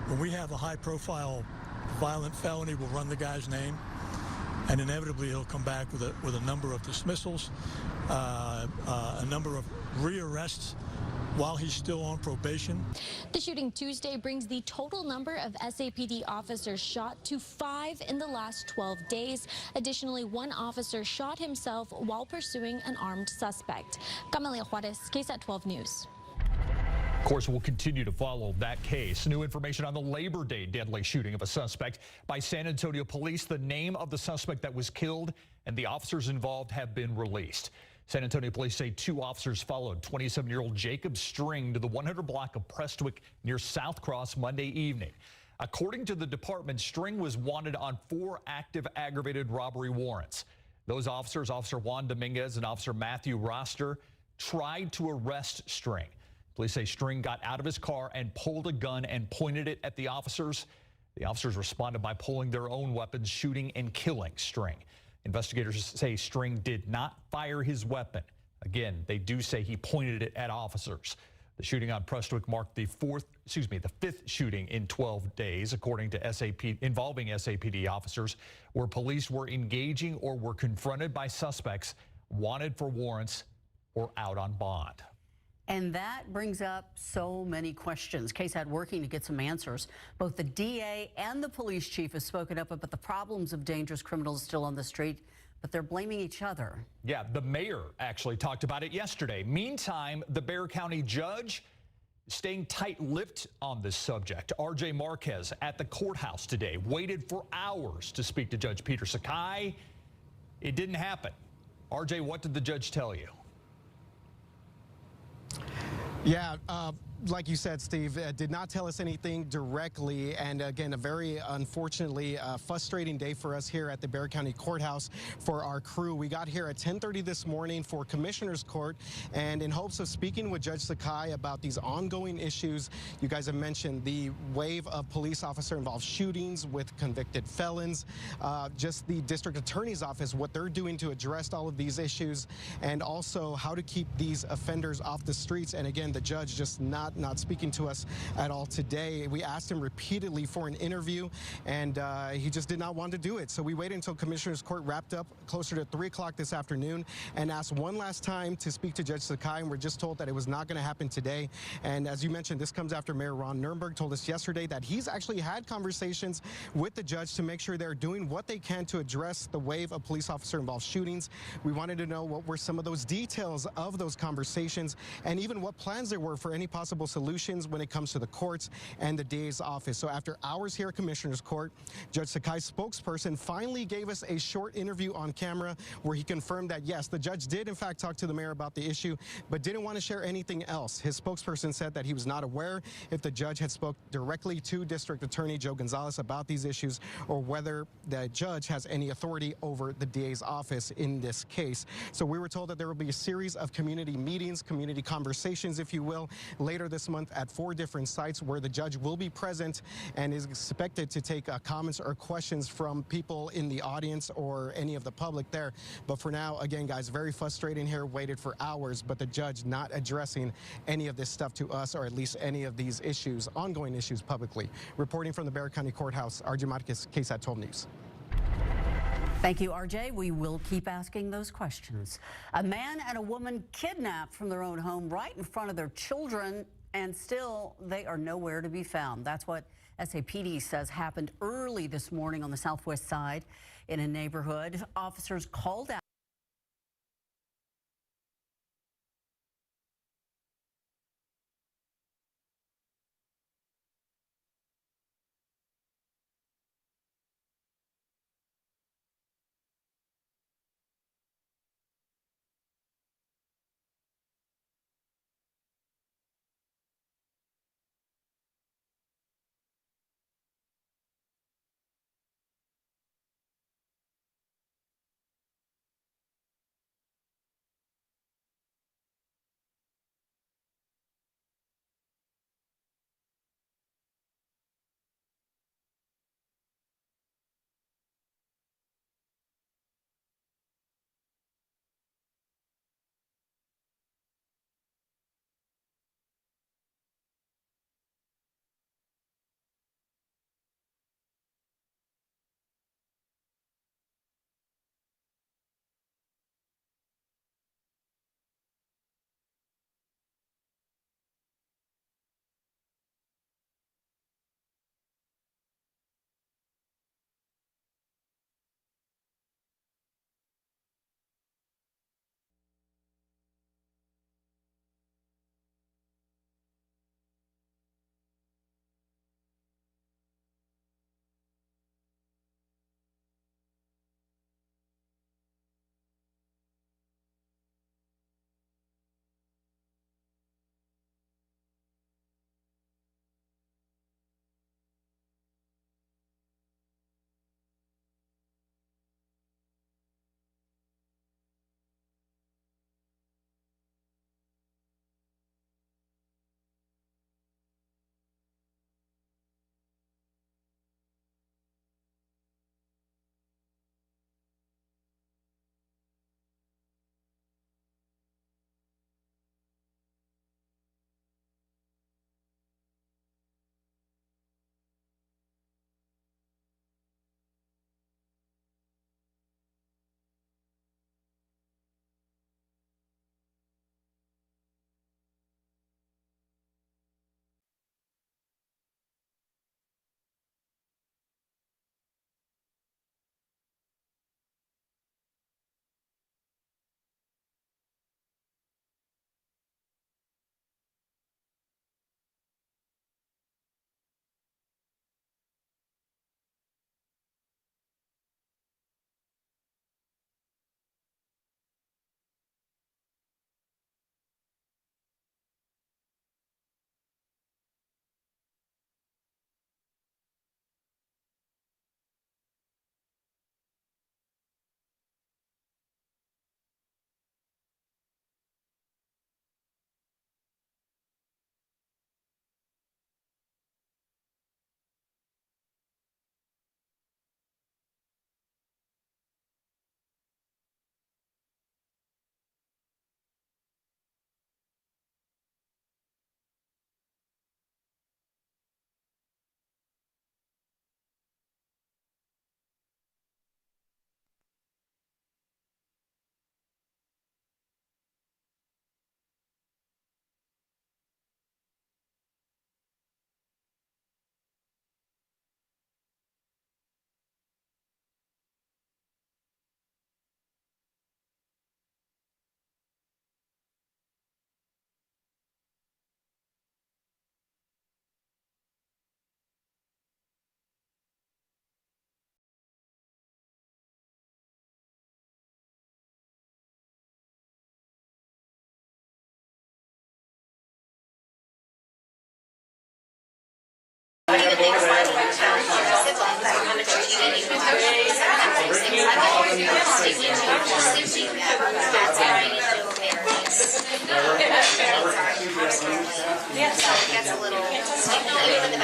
[SPEAKER 20] when we have a high-profile violent felony, we'll run the guy's name, and inevitably he'll come back with a number of dismissals, a number of rearrests, while he's still on probation.
[SPEAKER 15] The shooting Tuesday brings the total number of SAPD officers shot to 5 in the last 12 days. Additionally, one officer shot himself while pursuing an armed suspect. Camelia Juarez, KSAT 12 News.
[SPEAKER 19] Of course, we'll continue to follow that case. New information on the Labor Day deadly shooting of a suspect by San Antonio police. The name of the suspect that was killed and the officers involved have been released. San Antonio police say 2 officers followed 27-year-old Jacob String to the 100 block of Prestwick near South Cross Monday evening. According to the department, String was wanted on 4 active aggravated robbery warrants. Those officers, Officer Juan Dominguez and Officer Matthew Roster, tried to arrest String. Police say String got out of his car and pulled a gun and pointed it at the officers. The officers responded by pulling their own weapons, shooting and killing String. Investigators say String did not fire his weapon. Again, they do say he pointed it at officers. The shooting on Prestwick marked the 5th shooting in 12 days, according to involving SAPD officers, where police were engaging or were confronted by suspects wanted for warrants or out on bond.
[SPEAKER 18] And that brings up so many questions. KSAT working to get some answers. Both the DA and the police chief have spoken up about the problems of dangerous criminals still on the street, but they're blaming each other.
[SPEAKER 19] Yeah, the mayor actually talked about it yesterday. Meantime, the Bexar County judge staying tight-lipped on this subject. RJ Marquez at the courthouse today waited for hours to speak to Judge Peter Sakai. It didn't happen. RJ, what did the judge tell you?
[SPEAKER 14] Yeah, like you said, Steve, did not tell us anything directly. And again, a very unfortunately frustrating day for us here at the Bexar County Courthouse for our crew. We got here at 10:30 this morning for Commissioner's Court, and in hopes of speaking with Judge Sakai about these ongoing issues. You guys have mentioned the wave of police officer involved shootings with convicted felons, just the district attorney's office, what they're doing to address all of these issues, and also how to keep these offenders off the streets. And again, the judge just not speaking to us at all today. We asked him repeatedly for an interview, and he just did not want to do it. So we waited until Commissioner's Court wrapped up closer to 3 o'clock this afternoon and asked one last time to speak to Judge Sakai, and we're just told that it was not going to happen today. And as you mentioned, this comes after Mayor Ron Nirenberg told us yesterday that he's actually had conversations with the judge to make sure they're doing what they can to address the wave of police officer involved shootings. We wanted to know what were some of those details of those conversations and even what plans there were for any possible solutions when it comes to the courts and the DA's office. So after hours here at Commissioner's Court, Judge Sakai's spokesperson finally gave us a short interview on camera where he confirmed that, yes, the judge did in fact talk to the mayor about the issue, but didn't want to share anything else. His spokesperson said that he was not aware if the judge had spoke directly to District Attorney Joe Gonzalez about these issues or whether the judge has any authority over the DA's office in this case. So we were told that there will be a series of community meetings, community conversations, if you will, later this month at 4 different sites where the judge will be present and is expected to take comments or questions from people in the audience or any of the public there. But for now, again, guys, very frustrating here, waited for hours, but the judge not addressing any of this stuff to us or at least any of these issues, ongoing issues publicly. Reporting from the Bexar County Courthouse, RJ Marquez, KSAT 12 News.
[SPEAKER 18] Thank you, RJ. We will keep asking those questions. A man and a woman kidnapped from their own home right in front of their children, and still they are nowhere to be found. That's what SAPD says happened early this morning on the southwest side in a neighborhood. Officers called out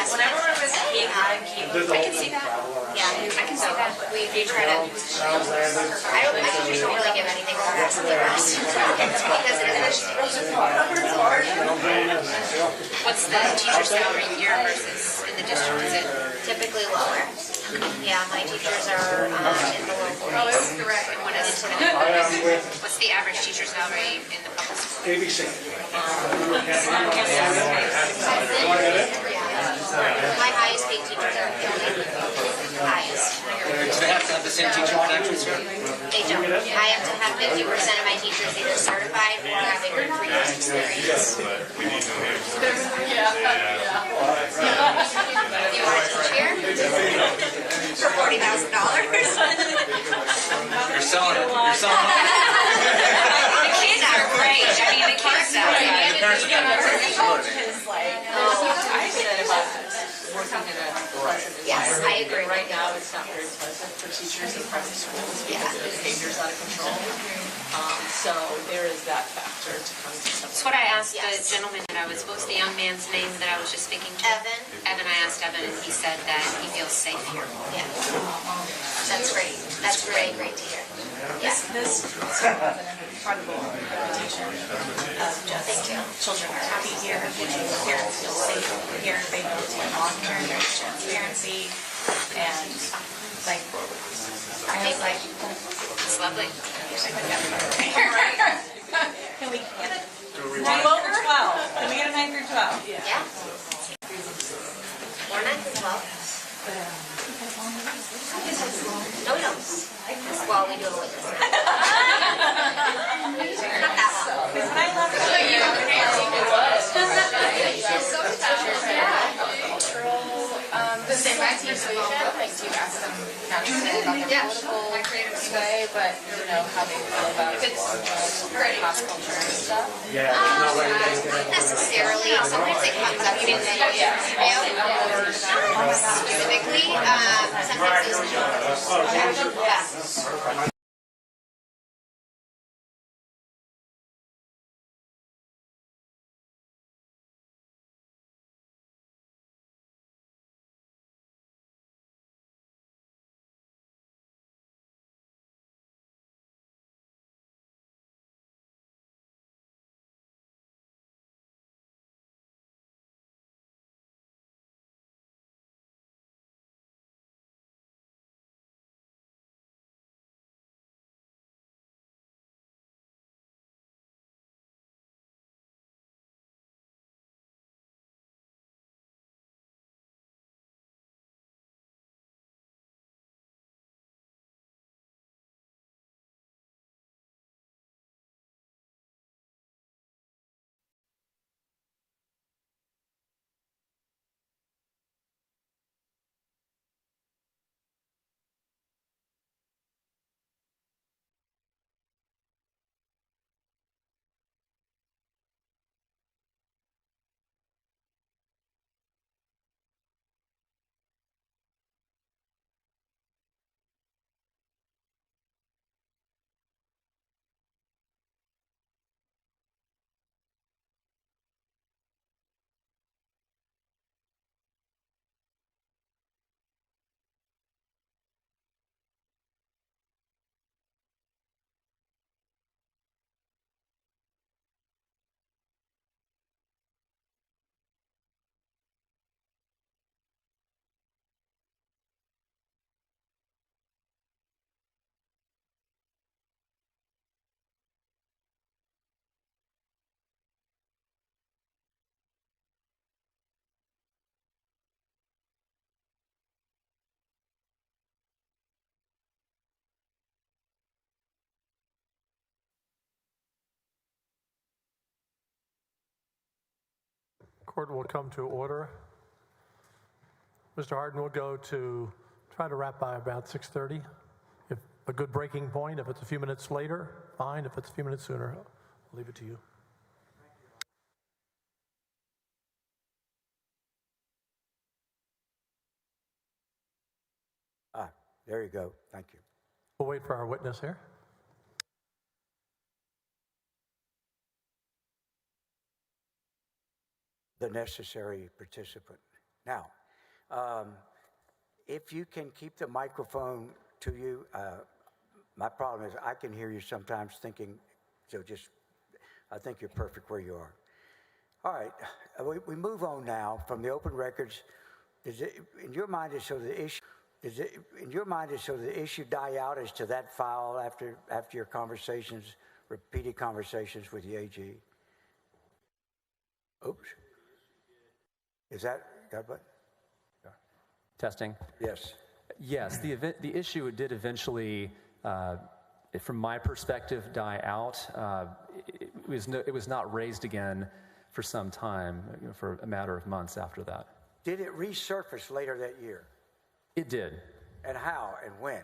[SPEAKER 11] Yes, whenever we're with Kate, I can see that. Yeah, I can see that. We try to. My teachers don't really give anything for us. Because what's the teacher salary here versus in the district? Is it typically lower? Yeah, my teachers are in the local. Oh, that's correct. What's the average teacher salary in the public school? ABC. My highest paid teachers are highest.
[SPEAKER 10] Do they have to have the same teacher credentials here?
[SPEAKER 11] They don't. I have to have 50% of my teachers either certified or having 3 years experience. You want to teach here? For $40,000.
[SPEAKER 10] You're selling it. You're selling it.
[SPEAKER 11] The kids are great. I mean, the kids are great.
[SPEAKER 10] The parents are getting it.
[SPEAKER 11] I said about working in a yes, I agree.
[SPEAKER 21] Right now, it's not very pleasant for teachers in private schools because the behavior is out of control. So there is that factor to come to something.
[SPEAKER 11] That's what I asked the gentleman that I was, what was the young man's name that I was just speaking to? Evan. Evan, I asked Evan, and he said that he feels safe here. Yeah. That's great. That's really great to hear.
[SPEAKER 21] This is an incredible reputation of just children are happy here, parents feel safe here, they know to belong here, there's transparency, and like, I was like,
[SPEAKER 11] it's lovely.
[SPEAKER 21] Can we get a 9 over 12? Can we get a 9 through 12?
[SPEAKER 11] Yeah. Or 9 through 12. No, we don't. Well, we do a little. Not that long.
[SPEAKER 21] Because when I left
[SPEAKER 22] the same as persuasion, like do you ask them not necessarily about their political sway, but you know how they feel about pop culture and stuff?
[SPEAKER 11] Not necessarily. Sometimes it comes up in the specifically. Sometimes it's yeah.
[SPEAKER 2] Court will come to order. Mr. Harden will go to try to wrap by about 6:30. If a good breaking point, if it's a few minutes later, fine. If it's a few minutes sooner, I'll leave it to you.
[SPEAKER 7] There you go. Thank you.
[SPEAKER 2] We'll wait for our witness here.
[SPEAKER 7] The necessary participant. Now, if you can keep the microphone to you, my problem is I can hear you sometimes thinking, so just, I think you're perfect where you are. All right, we move on now from the open records. Does it, in your mind, is so the issue? Does it, in your mind, is so the issue die out as to that file after your conversations, repeated conversations with the AG? Oops. Is that got what?
[SPEAKER 12] Testing?
[SPEAKER 7] Yes.
[SPEAKER 12] Yes, the issue did eventually, from my perspective, die out. It was not raised again for some time, for a matter of months after that.
[SPEAKER 7] Did it resurface later that year?
[SPEAKER 12] It did.
[SPEAKER 7] And how and when?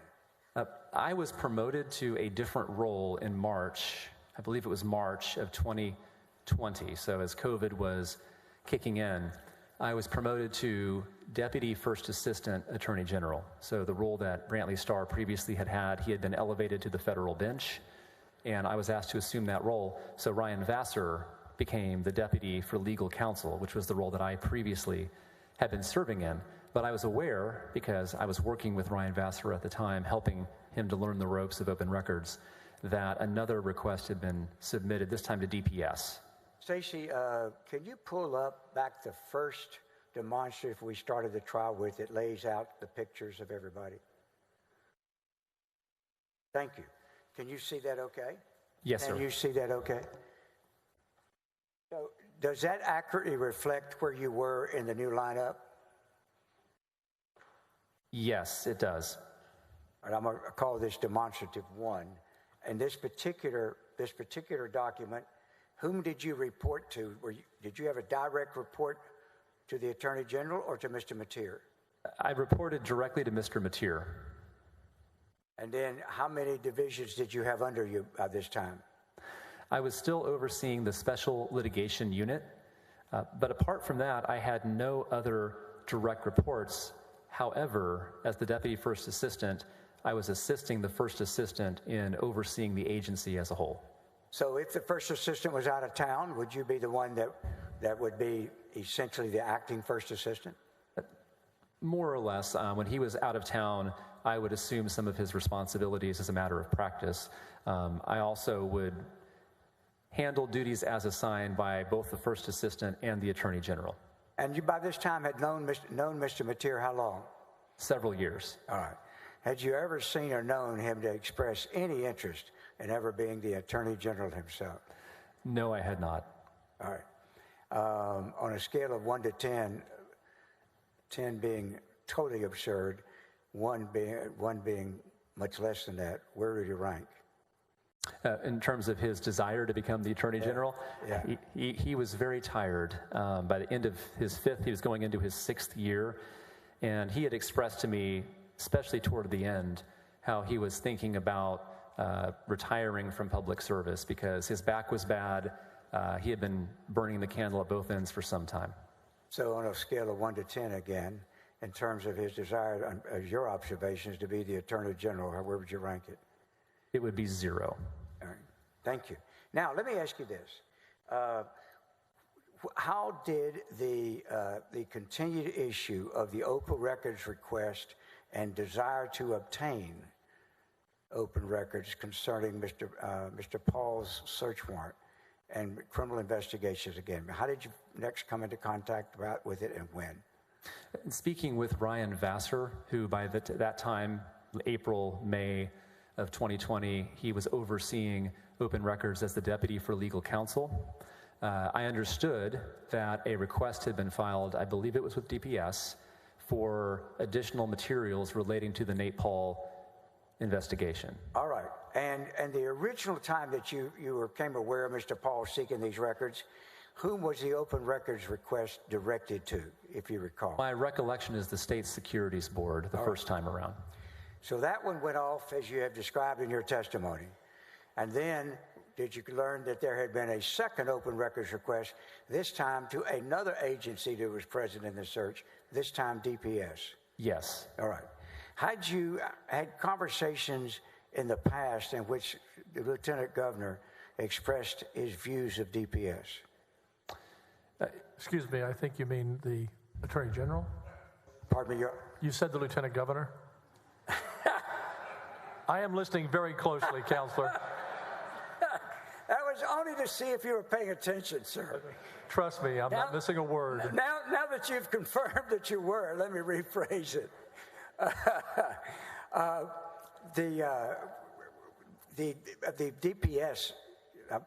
[SPEAKER 12] I was promoted to a different role in March. I believe it was March of 2020. So as COVID was kicking in, I was promoted to Deputy First Assistant Attorney General. So the role that Brantley Starr previously had, he had been elevated to the federal bench, and I was asked to assume that role. So Ryan Vassar became the Deputy for Legal Counsel, which was the role that I previously had been serving in. But I was aware, because I was working with Ryan Vassar at the time, helping him to learn the ropes of open records, that another request had been submitted, this time to DPS.
[SPEAKER 7] Stacey, can you pull up back the first demonstrative we started the trial with that lays out the pictures of everybody? Thank you. Can you see that okay?
[SPEAKER 12] Yes, sir.
[SPEAKER 7] Can you see that okay? So does that accurately reflect where you were in the new lineup?
[SPEAKER 12] Yes, it does.
[SPEAKER 7] All right, I'm going to call this demonstrative 1. And this particular document, whom did you report to? Did you have a direct report to the Attorney General or to Mr. Mateer?
[SPEAKER 12] I reported directly to Mr. Mateer.
[SPEAKER 7] And then how many divisions did you have under you at this time?
[SPEAKER 12] I was still overseeing the Special Litigation Unit, but apart from that, I had no other direct reports. However, as the Deputy First Assistant, I was assisting the First Assistant in overseeing the agency as a whole.
[SPEAKER 7] So if the First Assistant was out of town, would you be the one that would be essentially the acting First Assistant?
[SPEAKER 12] More or less. When he was out of town, I would assume some of his responsibilities as a matter of practice. I also would handle duties as assigned by both the First Assistant and the Attorney General.
[SPEAKER 7] And you by this time had known Mr. Mateer how long?
[SPEAKER 12] Several years.
[SPEAKER 7] All right. Had you ever seen or known him to express any interest in ever being the Attorney General himself?
[SPEAKER 12] No, I had not.
[SPEAKER 7] All right. On a scale of 1 to 10, 10 being totally absurd, 1 being much less than that, where would you rank?
[SPEAKER 12] In terms of his desire to become the Attorney General, he was very tired. By the end of his 5th, he was going into his 6th year, and he had expressed to me, especially toward the end, how he was thinking about retiring from public service because his back was bad. He had been burning the candle at both ends for some time.
[SPEAKER 7] So on a scale of 1 to 10 again, in terms of his desire, as your observations, to be the Attorney General, where would you rank it?
[SPEAKER 12] It would be 0.
[SPEAKER 7] All right. Thank you. Now, let me ask you this. How did the continued issue of the open records request and desire to obtain open records concerning Mr. Paul's search warrant and criminal investigations again, how did you next come into contact with it and when?
[SPEAKER 12] Speaking with Ryan Vassar, who by that time, April, May of 2020, he was overseeing open records as the Deputy for Legal Counsel. I understood that a request had been filed, I believe it was with DPS, for additional materials relating to the Nate Paul investigation.
[SPEAKER 7] All right. And the original time that you became aware of Mr. Paul seeking these records, whom was the open records request directed to, if you recall?
[SPEAKER 12] My recollection is the State Securities Board the first time around.
[SPEAKER 7] So that one went off as you have described in your testimony. And then did you learn that there had been a second open records request, this time to another agency that was present in the search, this time DPS?
[SPEAKER 12] Yes.
[SPEAKER 7] All right. Had you had conversations in the past in which the Lieutenant Governor expressed his views of DPS?
[SPEAKER 2] Excuse me, I think you mean the Attorney General?
[SPEAKER 7] Pardon me,
[SPEAKER 2] You said the Lieutenant Governor? I am listening very closely, Counselor.
[SPEAKER 7] That was only to see if you were paying attention, sir.
[SPEAKER 2] Trust me, I'm not missing a word.
[SPEAKER 7] Now that you've confirmed that you were, let me rephrase it. The DPS,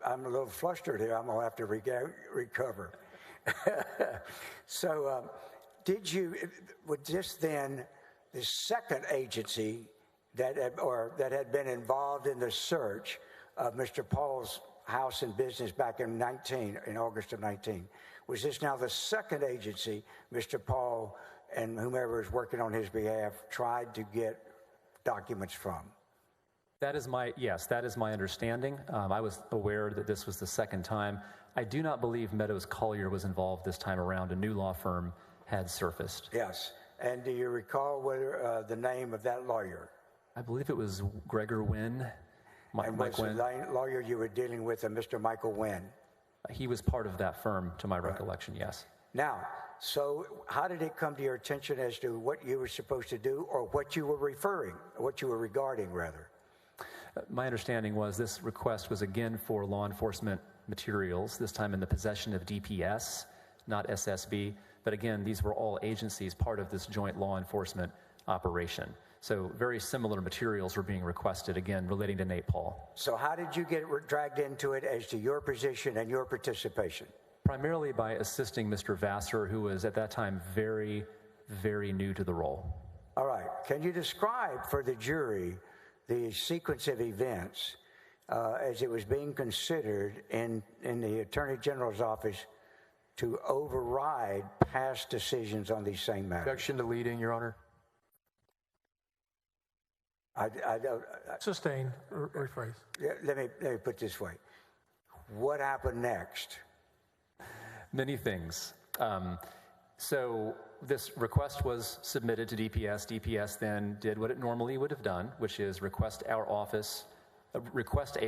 [SPEAKER 7] I'm a little flustered here. I'm going to have to recover. So would this then, the second agency that had been involved in the search of Mr. Paul's house and business back in August of 19, was this now the second agency Mr. Paul and whomever is working on his behalf tried to get documents from?
[SPEAKER 12] Yes, that is my understanding. I was aware that this was the second time. I do not believe Meadows Collier was involved this time around. A new law firm had surfaced.
[SPEAKER 7] Yes. And do you recall whether the name of that lawyer?
[SPEAKER 12] I believe it was Gregor Wynn.
[SPEAKER 7] And was the lawyer you were dealing with a Mr. Michael Wynn?
[SPEAKER 12] He was part of that firm, to my recollection, yes.
[SPEAKER 7] Now, so how did it come to your attention as to what you were supposed to do, or what you were regarding, rather?
[SPEAKER 12] My understanding was this request was again for law enforcement materials, this time in the possession of DPS, not SSB. But again, these were all agencies part of this joint law enforcement operation. So very similar materials were being requested, again, relating to Nate Paul.
[SPEAKER 7] So how did you get dragged into it as to your position and your participation?
[SPEAKER 12] Primarily by assisting Mr. Vassar, who was at that time very, very new to the role.
[SPEAKER 7] All right. Can you describe for the jury the sequence of events as it was being considered in the Attorney General's office to override past decisions on these same matters?
[SPEAKER 13] Objection to leading, Your Honor.
[SPEAKER 2] Sustain. Rephrase.
[SPEAKER 7] Let me put it this way. What happened next?
[SPEAKER 12] Many things. So this request was submitted to DPS. DPS then did what it normally would have done, which is request a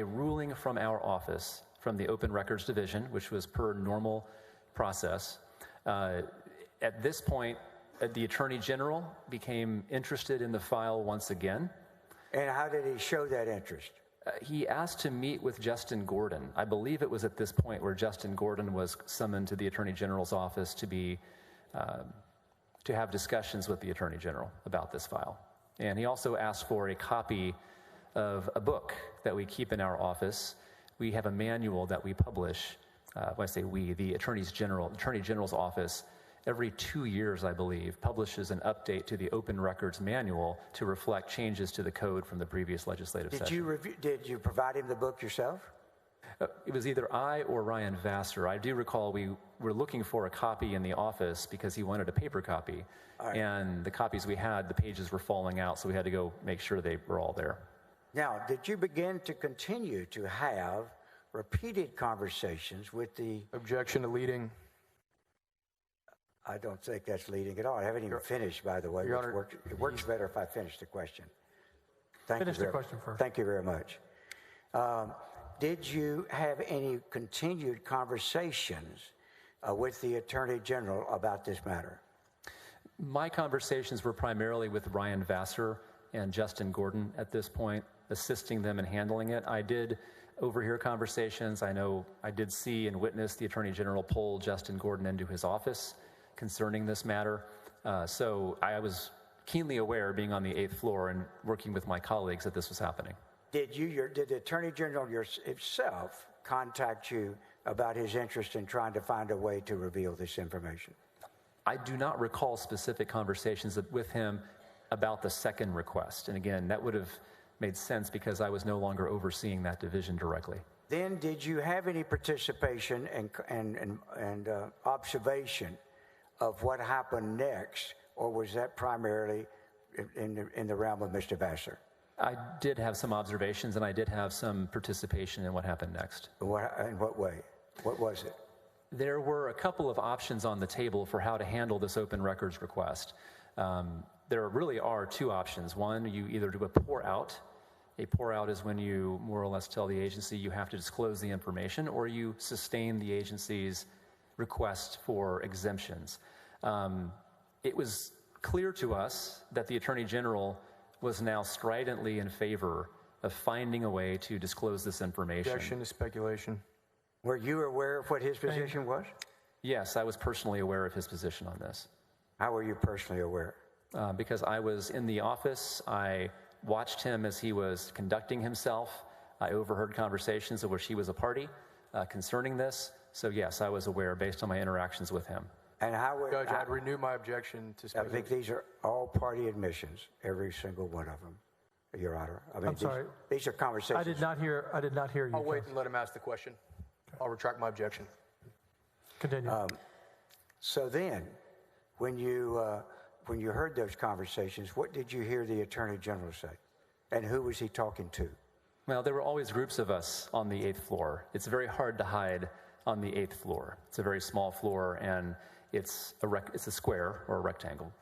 [SPEAKER 12] ruling from our office from the Open Records Division, which was per normal process. At this point, the Attorney General became interested in the file once again.
[SPEAKER 7] And how did he show that interest?
[SPEAKER 12] He asked to meet with Justin Gordon. I believe it was at this point where Justin Gordon was summoned to the Attorney General's office to have discussions with the Attorney General about this file. And he also asked for a copy of a book that we keep in our office. We have a manual that we publish. When I say we, the Attorney General's office, every 2 years, I believe, publishes an update to the Open Records Manual to reflect changes to the code from the previous legislative session.
[SPEAKER 7] Did you provide him the book yourself?
[SPEAKER 12] It was either I or Ryan Vassar. I do recall we were looking for a copy in the office because he wanted a paper copy. Right. And the copies we had, the pages were falling out, so we had to go make sure they were all there.
[SPEAKER 7] Now, did you begin to continue to have repeated conversations with the...
[SPEAKER 13] Objection to leading.
[SPEAKER 7] I don't think that's leading at all. I haven't even finished, by the way.
[SPEAKER 13] Your Honor,
[SPEAKER 7] it works better if I finish the question.
[SPEAKER 2] Finish the question first.
[SPEAKER 7] Thank you very much. Did you have any continued conversations with the Attorney General about this matter?
[SPEAKER 12] My conversations were primarily with Ryan Vassar and Justin Gordon at this point, assisting them in handling it. I did overhear conversations. I know I did see and witness the Attorney General pull Justin Gordon into his office concerning this matter. So I was keenly aware, being on the 8th floor and working with my colleagues, that this was happening.
[SPEAKER 7] Did the Attorney General himself contact you about his interest in trying to find a way to reveal this information?
[SPEAKER 12] I do not recall specific conversations with him about the second request. And again, that would have made sense because I was no longer overseeing that division directly.
[SPEAKER 7] Then did you have any participation and observation of what happened next, or was that primarily in the realm of Mr. Vassar?
[SPEAKER 12] I did have some observations, and I did have some participation in what happened next.
[SPEAKER 7] In what way? What was it?
[SPEAKER 12] There were a couple of options on the table for how to handle this open records request. There really are two options. One, you either do a pour out. A pour out is when you more or less tell the agency you have to disclose the information, or you sustain the agency's request for exemptions. It was clear to us that the Attorney General was now stridently in favor of finding a way to disclose this information.
[SPEAKER 13] Objection to speculation.
[SPEAKER 7] Were you aware of what his position was?
[SPEAKER 12] Yes, I was personally aware of his position on this.
[SPEAKER 7] How were you personally aware?
[SPEAKER 12] Because I was in the office. I watched him as he was conducting himself. I overheard conversations of which he was a party concerning this. So yes, I was aware based on my interactions with him.
[SPEAKER 7] And how would
[SPEAKER 13] Judge, I'd renew my objection to
[SPEAKER 7] I
[SPEAKER 13] speculation.
[SPEAKER 7] think these are all party admissions, every single one of them, Your Honor. I mean,
[SPEAKER 2] I'm sorry.
[SPEAKER 7] These are conversations.
[SPEAKER 2] I did not hear you.
[SPEAKER 13] I'll wait and let him ask the question. I'll retract my objection.
[SPEAKER 2] Continue.
[SPEAKER 7] So then, when you heard those conversations, what did you hear the Attorney General say? And who was he talking to?
[SPEAKER 12] Well, there were always groups of us on the 8th floor. It's very hard to hide on the 8th floor. It's a very small floor, and it's a square or a rectangle.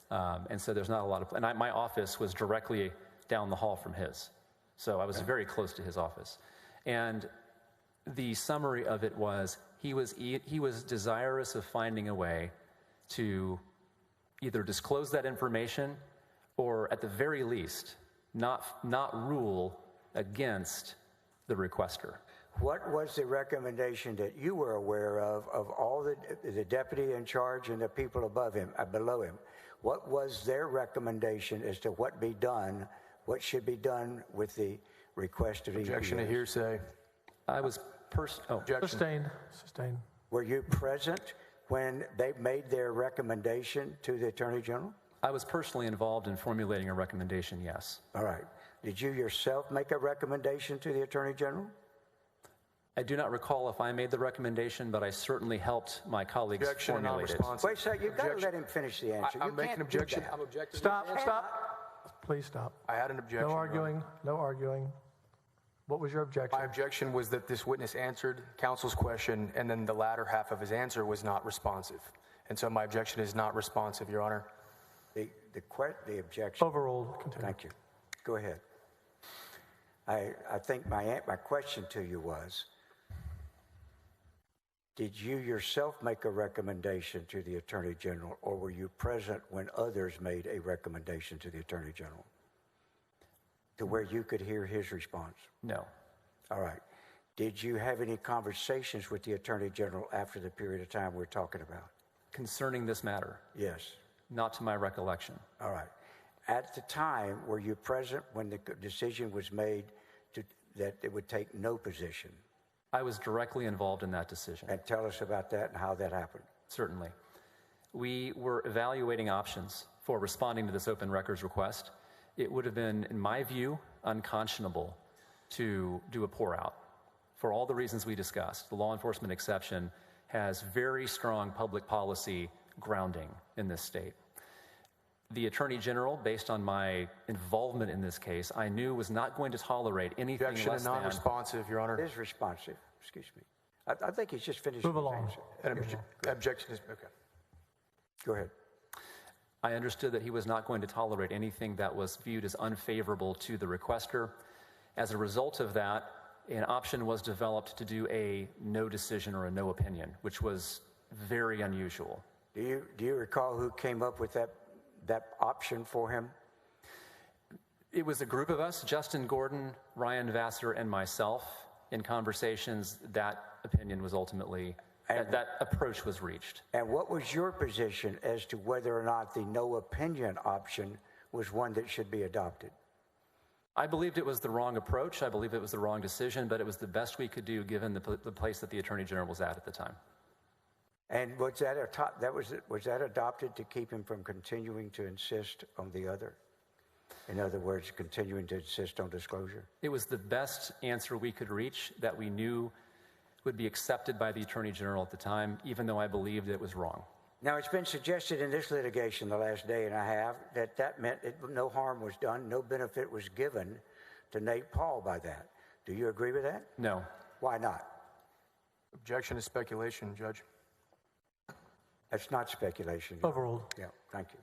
[SPEAKER 12] And so there's not a lot of, and my office was directly down the hall from his. So I was very close to his office. And the summary of it was, he was desirous of finding a way to either disclose that information or at the very least, not rule against the requester.
[SPEAKER 7] What was the recommendation that you were aware of all the deputy in charge and the people above him, below him? What was their recommendation as to what should be done with the request of EPS?
[SPEAKER 13] Objection to hearsay.
[SPEAKER 12] I was
[SPEAKER 2] Sustained.
[SPEAKER 7] Were you present when they made their recommendation to the Attorney General?
[SPEAKER 12] I was personally involved in formulating a recommendation, yes.
[SPEAKER 7] All right. Did you yourself make a recommendation to the Attorney General?
[SPEAKER 12] I do not recall if I made the recommendation, but I certainly helped my colleagues
[SPEAKER 13] Objection
[SPEAKER 12] formulate it.
[SPEAKER 7] Wait a second, you've got to let him finish the answer.
[SPEAKER 13] I'm making an objection. I'm objecting.
[SPEAKER 2] Stop. Please stop.
[SPEAKER 13] I had an objection.
[SPEAKER 2] No arguing. What was your objection?
[SPEAKER 13] My objection was that this witness answered counsel's question, and then the latter half of his answer was not responsive. And so my objection is not responsive, Your Honor.
[SPEAKER 7] The objection.
[SPEAKER 2] Overruled. Continue.
[SPEAKER 7] Thank you. Go ahead. I think my question to you was, did you yourself make a recommendation to the Attorney General, or were you present when others made a recommendation to the Attorney General to where you could hear his response?
[SPEAKER 12] No.
[SPEAKER 7] All right. Did you have any conversations with the Attorney General after the period of time we're talking about?
[SPEAKER 12] Concerning this matter?
[SPEAKER 7] Yes.
[SPEAKER 12] Not to my recollection.
[SPEAKER 7] All right. At the time, were you present when the decision was made that it would take no position?
[SPEAKER 12] I was directly involved in that decision.
[SPEAKER 7] And tell us about that and how that happened.
[SPEAKER 12] Certainly. We were evaluating options for responding to this open records request. It would have been, in my view, unconscionable to do a pour out for all the reasons we discussed. The law enforcement exception has very strong public policy grounding in this state. The Attorney General, based on my involvement in this case, I knew was not going to tolerate anything
[SPEAKER 13] Objection
[SPEAKER 12] less
[SPEAKER 13] and non-responsive, Your Honor.
[SPEAKER 7] It is responsive. Excuse me. I think he's just finished.
[SPEAKER 2] Move along.
[SPEAKER 13] Objection is, okay.
[SPEAKER 7] Go ahead.
[SPEAKER 12] I understood that he was not going to tolerate anything that was viewed as unfavorable to the requester. As a result of that, an option was developed to do a no decision or a no opinion, which was very unusual.
[SPEAKER 7] Do you recall who came up with that option for him?
[SPEAKER 12] It was a group of us, Justin Gordon, Ryan Vassar, and myself. In conversations, that opinion was ultimately, that approach was reached.
[SPEAKER 7] And what was your position as to whether or not the no opinion option was one that should be adopted?
[SPEAKER 12] I believed it was the wrong approach. I believe it was the wrong decision, but it was the best we could do given the place that the Attorney General was at the time.
[SPEAKER 7] And was that adopted to keep him from continuing to insist on the other? In other words, continuing to insist on disclosure?
[SPEAKER 12] It was the best answer we could reach that we knew would be accepted by the Attorney General at the time, even though I believed it was wrong.
[SPEAKER 7] Now, it's been suggested in this litigation the last day and a half that meant no harm was done, no benefit was given to Nate Paul by that. Do you agree with that?
[SPEAKER 12] No.
[SPEAKER 7] Why not?
[SPEAKER 13] Objection to speculation, Judge.
[SPEAKER 7] That's not speculation.
[SPEAKER 2] Overruled.
[SPEAKER 7] Yeah, thank you.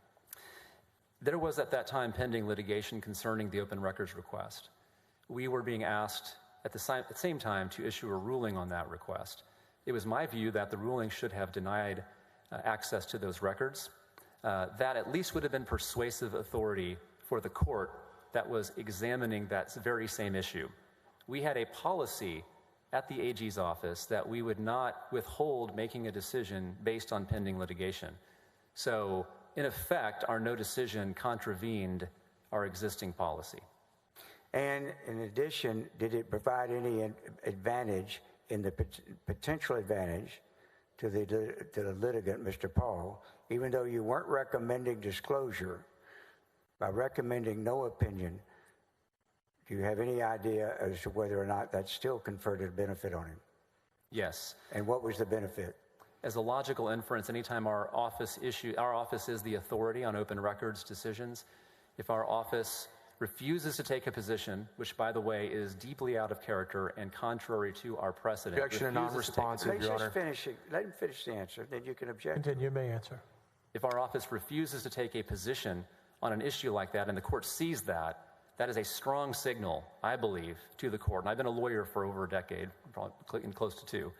[SPEAKER 12] There was at that time pending litigation concerning the open records request. We were being asked at the same time to issue a ruling on that request. It was my view that the ruling should have denied access to those records. That at least would have been persuasive authority for the court that was examining that very same issue. We had a policy at the AG's office that we would not withhold making a decision based on pending litigation. So, in effect, our no decision contravened our existing policy.
[SPEAKER 7] And in addition, did it provide any advantage, in the potential advantage to the litigant, Mr. Paul, even though you weren't recommending disclosure, by recommending no opinion, do you have any idea as to whether or not that still conferred a benefit on him?
[SPEAKER 12] Yes.
[SPEAKER 7] And what was the benefit?
[SPEAKER 12] As a logical inference, anytime our office is the authority on open records decisions, if our office refuses to take a position, which, by the way, is deeply out of character and contrary to our precedent.
[SPEAKER 13] Objection and non-responsive, Your Honor.
[SPEAKER 7] Let him finish the answer, then you can object.
[SPEAKER 2] Continue, you may answer.
[SPEAKER 12] If our office refuses to take a position on an issue like that and the court sees that, that is a strong signal, I believe, to the court. And I've been a lawyer for over a decade, probably close to 2.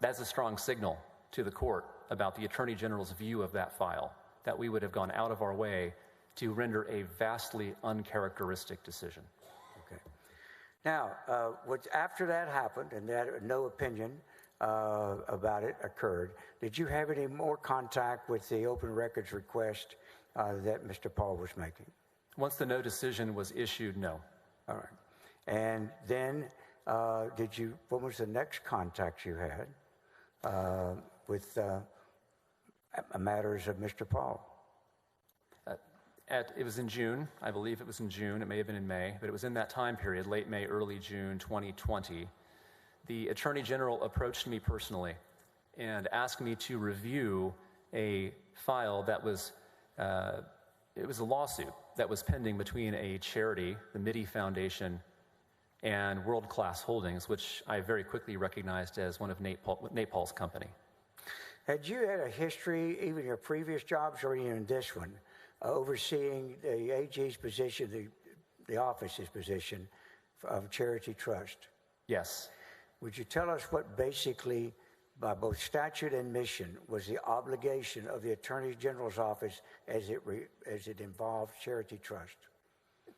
[SPEAKER 12] That's a strong signal to the court about the Attorney General's view of that file, that we would have gone out of our way to render a vastly uncharacteristic decision.
[SPEAKER 7] Okay. Now, after that happened and that no opinion about it occurred, did you have any more contact with the open records request that Mr. Paul was making?
[SPEAKER 12] Once the no decision was issued, no.
[SPEAKER 7] All right. And then what was the next contact you had with matters of Mr. Paul?
[SPEAKER 12] It was in June. I believe it was in June. It may have been in May, but it was in that time period, late May, early June 2020. The Attorney General approached me personally and asked me to review a file that was, it was a lawsuit that was pending between a charity, the Mitty Foundation, and World Class Holdings, which I very quickly recognized as one of Nate Paul's company.
[SPEAKER 7] Had you had a history, even your previous jobs or even this one, overseeing the AG's position, the office's position of charity trust?
[SPEAKER 12] Yes.
[SPEAKER 7] Would you tell us what basically, by both statute and mission, was the obligation of the Attorney General's office as it involved charity trust?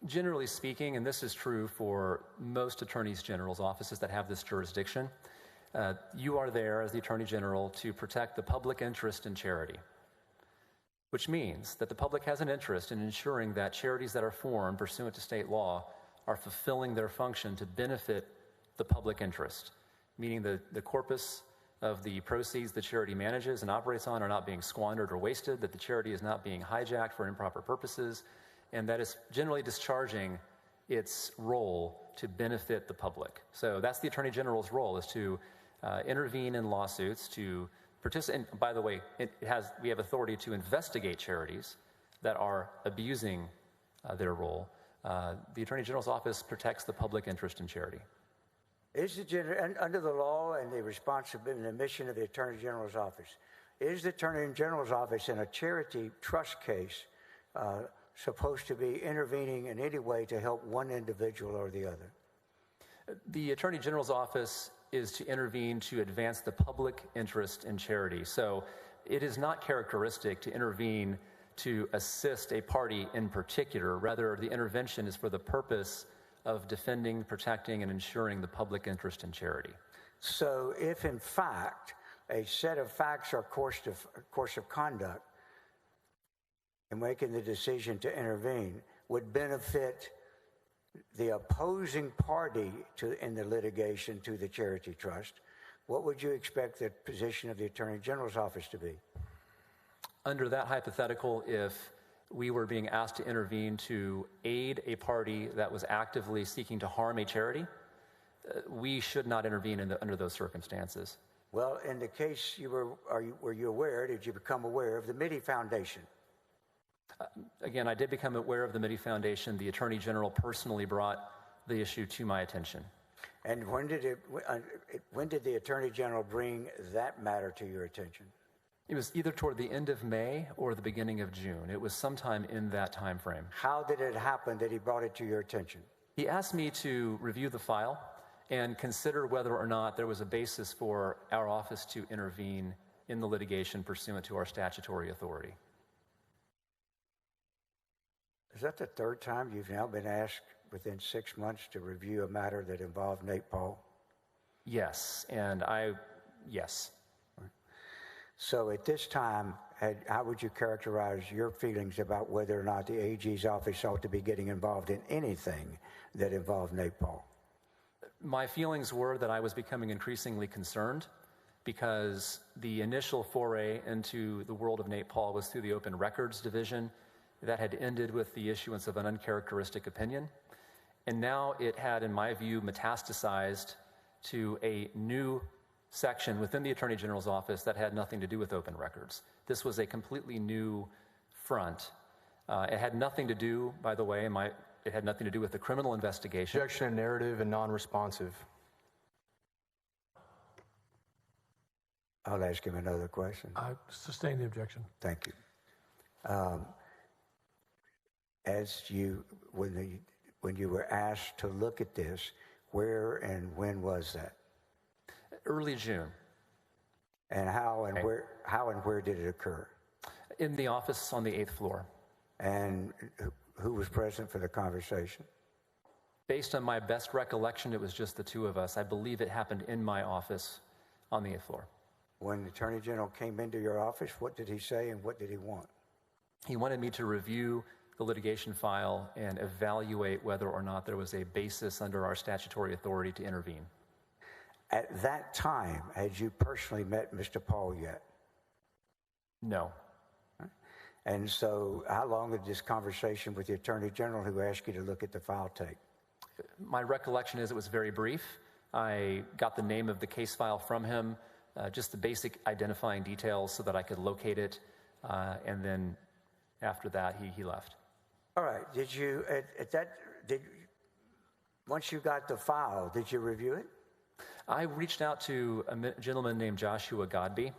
[SPEAKER 12] Generally speaking, and this is true for most attorneys general's offices that have this jurisdiction, you are there as the Attorney General to protect the public interest in charity, which means that the public has an interest in ensuring that charities that are formed pursuant to state law are fulfilling their function to benefit the public interest, meaning the corpus of the proceeds the charity manages and operates on are not being squandered or wasted, that the charity is not being hijacked for improper purposes, and that is generally discharging its role to benefit the public. So that's the Attorney General's role, is to intervene in lawsuits, to participate. And by the way, we have authority to investigate charities that are abusing their role. The Attorney General's office protects the public interest in charity.
[SPEAKER 7] Under the law and the responsibility and the mission of the Attorney General's office, is the Attorney General's office in a charity trust case supposed to be intervening in any way to help one individual or the other?
[SPEAKER 12] The Attorney General's office is to intervene to advance the public interest in charity. So it is not characteristic to intervene to assist a party in particular. Rather, the intervention is for the purpose of defending, protecting, and ensuring the public interest in charity.
[SPEAKER 7] So if, in fact, a set of facts or course of conduct in making the decision to intervene would benefit the opposing party in the litigation to the charity trust, what would you expect the position of the Attorney General's office to be?
[SPEAKER 12] Under that hypothetical, if we were being asked to intervene to aid a party that was actively seeking to harm a charity, we should not intervene under those circumstances.
[SPEAKER 7] Well, in the case were you aware, did you become aware of the Mitty Foundation?
[SPEAKER 12] Again, I did become aware of the Mitty Foundation. The Attorney General personally brought the issue to my attention.
[SPEAKER 7] And when did the Attorney General bring that matter to your attention?
[SPEAKER 12] It was either toward the end of May or the beginning of June. It was sometime in that time frame.
[SPEAKER 7] How did it happen that he brought it to your attention?
[SPEAKER 12] He asked me to review the file and consider whether or not there was a basis for our office to intervene in the litigation pursuant to our statutory authority.
[SPEAKER 7] Is that the third time you've now been asked within 6 months to review a matter that involved Nate Paul?
[SPEAKER 12] Yes, yes.
[SPEAKER 7] So at this time, how would you characterize your feelings about whether or not the AG's office ought to be getting involved in anything that involved Nate Paul?
[SPEAKER 12] My feelings were that I was becoming increasingly concerned because the initial foray into the world of Nate Paul was through the Open Records Division. That had ended with the issuance of an uncharacteristic opinion. And now it had, in my view, metastasized to a new section within the Attorney General's office that had nothing to do with open records. This was a completely new front. It had nothing to do, by the way, it had nothing to do with the criminal investigation.
[SPEAKER 13] Objection, narrative, and non-responsive.
[SPEAKER 7] I'll ask him another question.
[SPEAKER 2] I sustain the objection.
[SPEAKER 7] Thank you. When you were asked to look at this, where and when was that?
[SPEAKER 12] Early June.
[SPEAKER 7] And how and where did it occur?
[SPEAKER 12] In the office on the 8th floor.
[SPEAKER 7] And who was present for the conversation?
[SPEAKER 12] Based on my best recollection, it was just the two of us. I believe it happened in my office on the 8th floor.
[SPEAKER 7] When the Attorney General came into your office, what did he say and what did he want?
[SPEAKER 12] He wanted me to review the litigation file and evaluate whether or not there was a basis under our statutory authority to intervene.
[SPEAKER 7] At that time, had you personally met Mr. Paul yet?
[SPEAKER 12] No.
[SPEAKER 7] And so how long did this conversation with the Attorney General who asked you to look at the file take?
[SPEAKER 12] My recollection is it was very brief. I got the name of the case file from him, just the basic identifying details so that I could locate it, and then after that, he left.
[SPEAKER 7] All right. Did you, once you got the file, did you review it?
[SPEAKER 12] I reached out to a gentleman named Joshua Godby,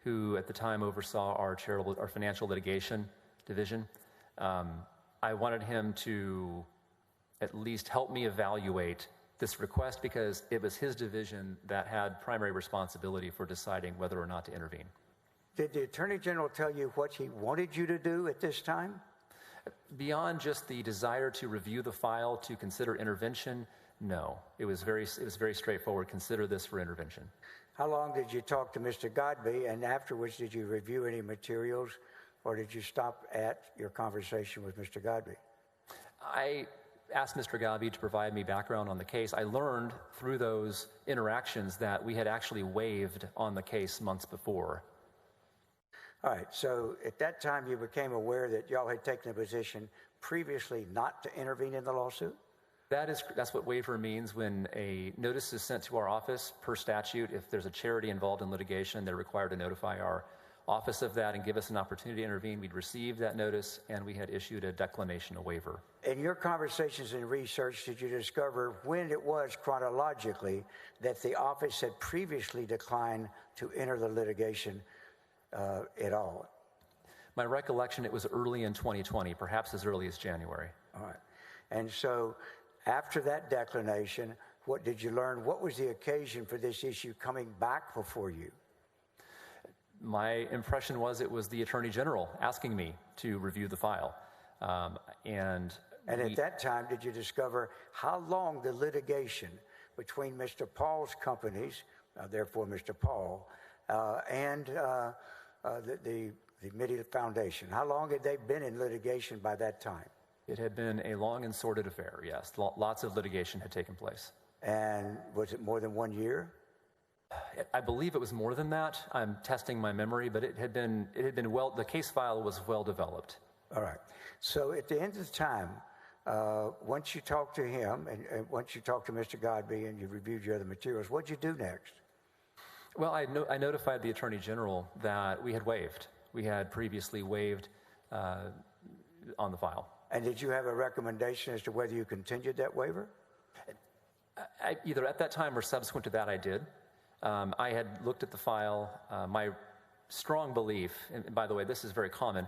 [SPEAKER 12] who at the time oversaw our financial litigation division. I wanted him to at least help me evaluate this request because it was his division that had primary responsibility for deciding whether or not to intervene.
[SPEAKER 7] Did the Attorney General tell you what he wanted you to do at this time?
[SPEAKER 12] Beyond just the desire to review the file to consider intervention, no. It was very straightforward. Consider this for intervention.
[SPEAKER 7] How long did you talk to Mr. Godby, and afterwards did you review any materials, or did you stop at your conversation with Mr. Godby?
[SPEAKER 12] I asked Mr. Godby to provide me background on the case. I learned through those interactions that we had actually waived on the case months before.
[SPEAKER 7] All right, so at that time you became aware that y'all had taken a position previously not to intervene in the lawsuit?
[SPEAKER 12] That's what waiver means. When a notice is sent to our office per statute, if there's a charity involved in litigation, they're required to notify our office of that and give us an opportunity to intervene. We'd received that notice and we had issued a declination of waiver.
[SPEAKER 7] In your conversations and research, did you discover when it was chronologically that the office had previously declined to enter the litigation at all?
[SPEAKER 12] My recollection, it was early in 2020, perhaps as early as January.
[SPEAKER 7] All right. And so after that declination, what did you learn? What was the occasion for this issue coming back before you?
[SPEAKER 12] My impression was it was the Attorney General asking me to review the file. And
[SPEAKER 7] at that time, did you discover how long the litigation between Mr. Paul's companies, therefore Mr. Paul, and the Mitty Foundation, how long had they been in litigation by that time?
[SPEAKER 12] It had been a long and sordid affair, yes. Lots of litigation had taken place.
[SPEAKER 7] And was it more than 1 year?
[SPEAKER 12] I believe it was more than that. I'm testing my memory, but it had been the case file was well developed.
[SPEAKER 7] All right. So at the end of the time, once you talked to him and once you talked to Mr. Godby and you reviewed your other materials, what did you do next?
[SPEAKER 12] Well, I notified the Attorney General that we had waived. We had previously waived on the file.
[SPEAKER 7] And did you have a recommendation as to whether you continued that waiver?
[SPEAKER 12] Either at that time or subsequent to that, I did. I had looked at the file. My strong belief, and by the way, this is very common,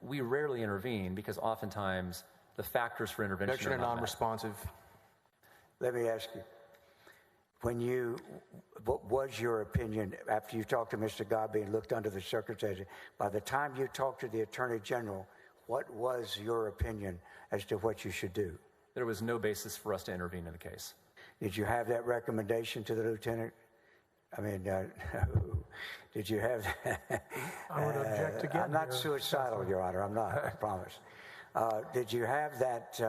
[SPEAKER 12] we rarely intervene because oftentimes the factors for intervention
[SPEAKER 13] Objection
[SPEAKER 12] are
[SPEAKER 13] and
[SPEAKER 12] not met.
[SPEAKER 13] non-responsive.
[SPEAKER 7] Let me ask you, what was your opinion after you talked to Mr. Godby and looked under the circumstances? By the time you talked to the Attorney General, what was your opinion as to what you should do?
[SPEAKER 12] There was no basis for us to intervene in the case.
[SPEAKER 7] Did you have that recommendation to the lieutenant? I mean, did you have that?
[SPEAKER 2] I would object again.
[SPEAKER 7] I'm not suicidal, Your Honor. I'm not, I promise. Did you have that,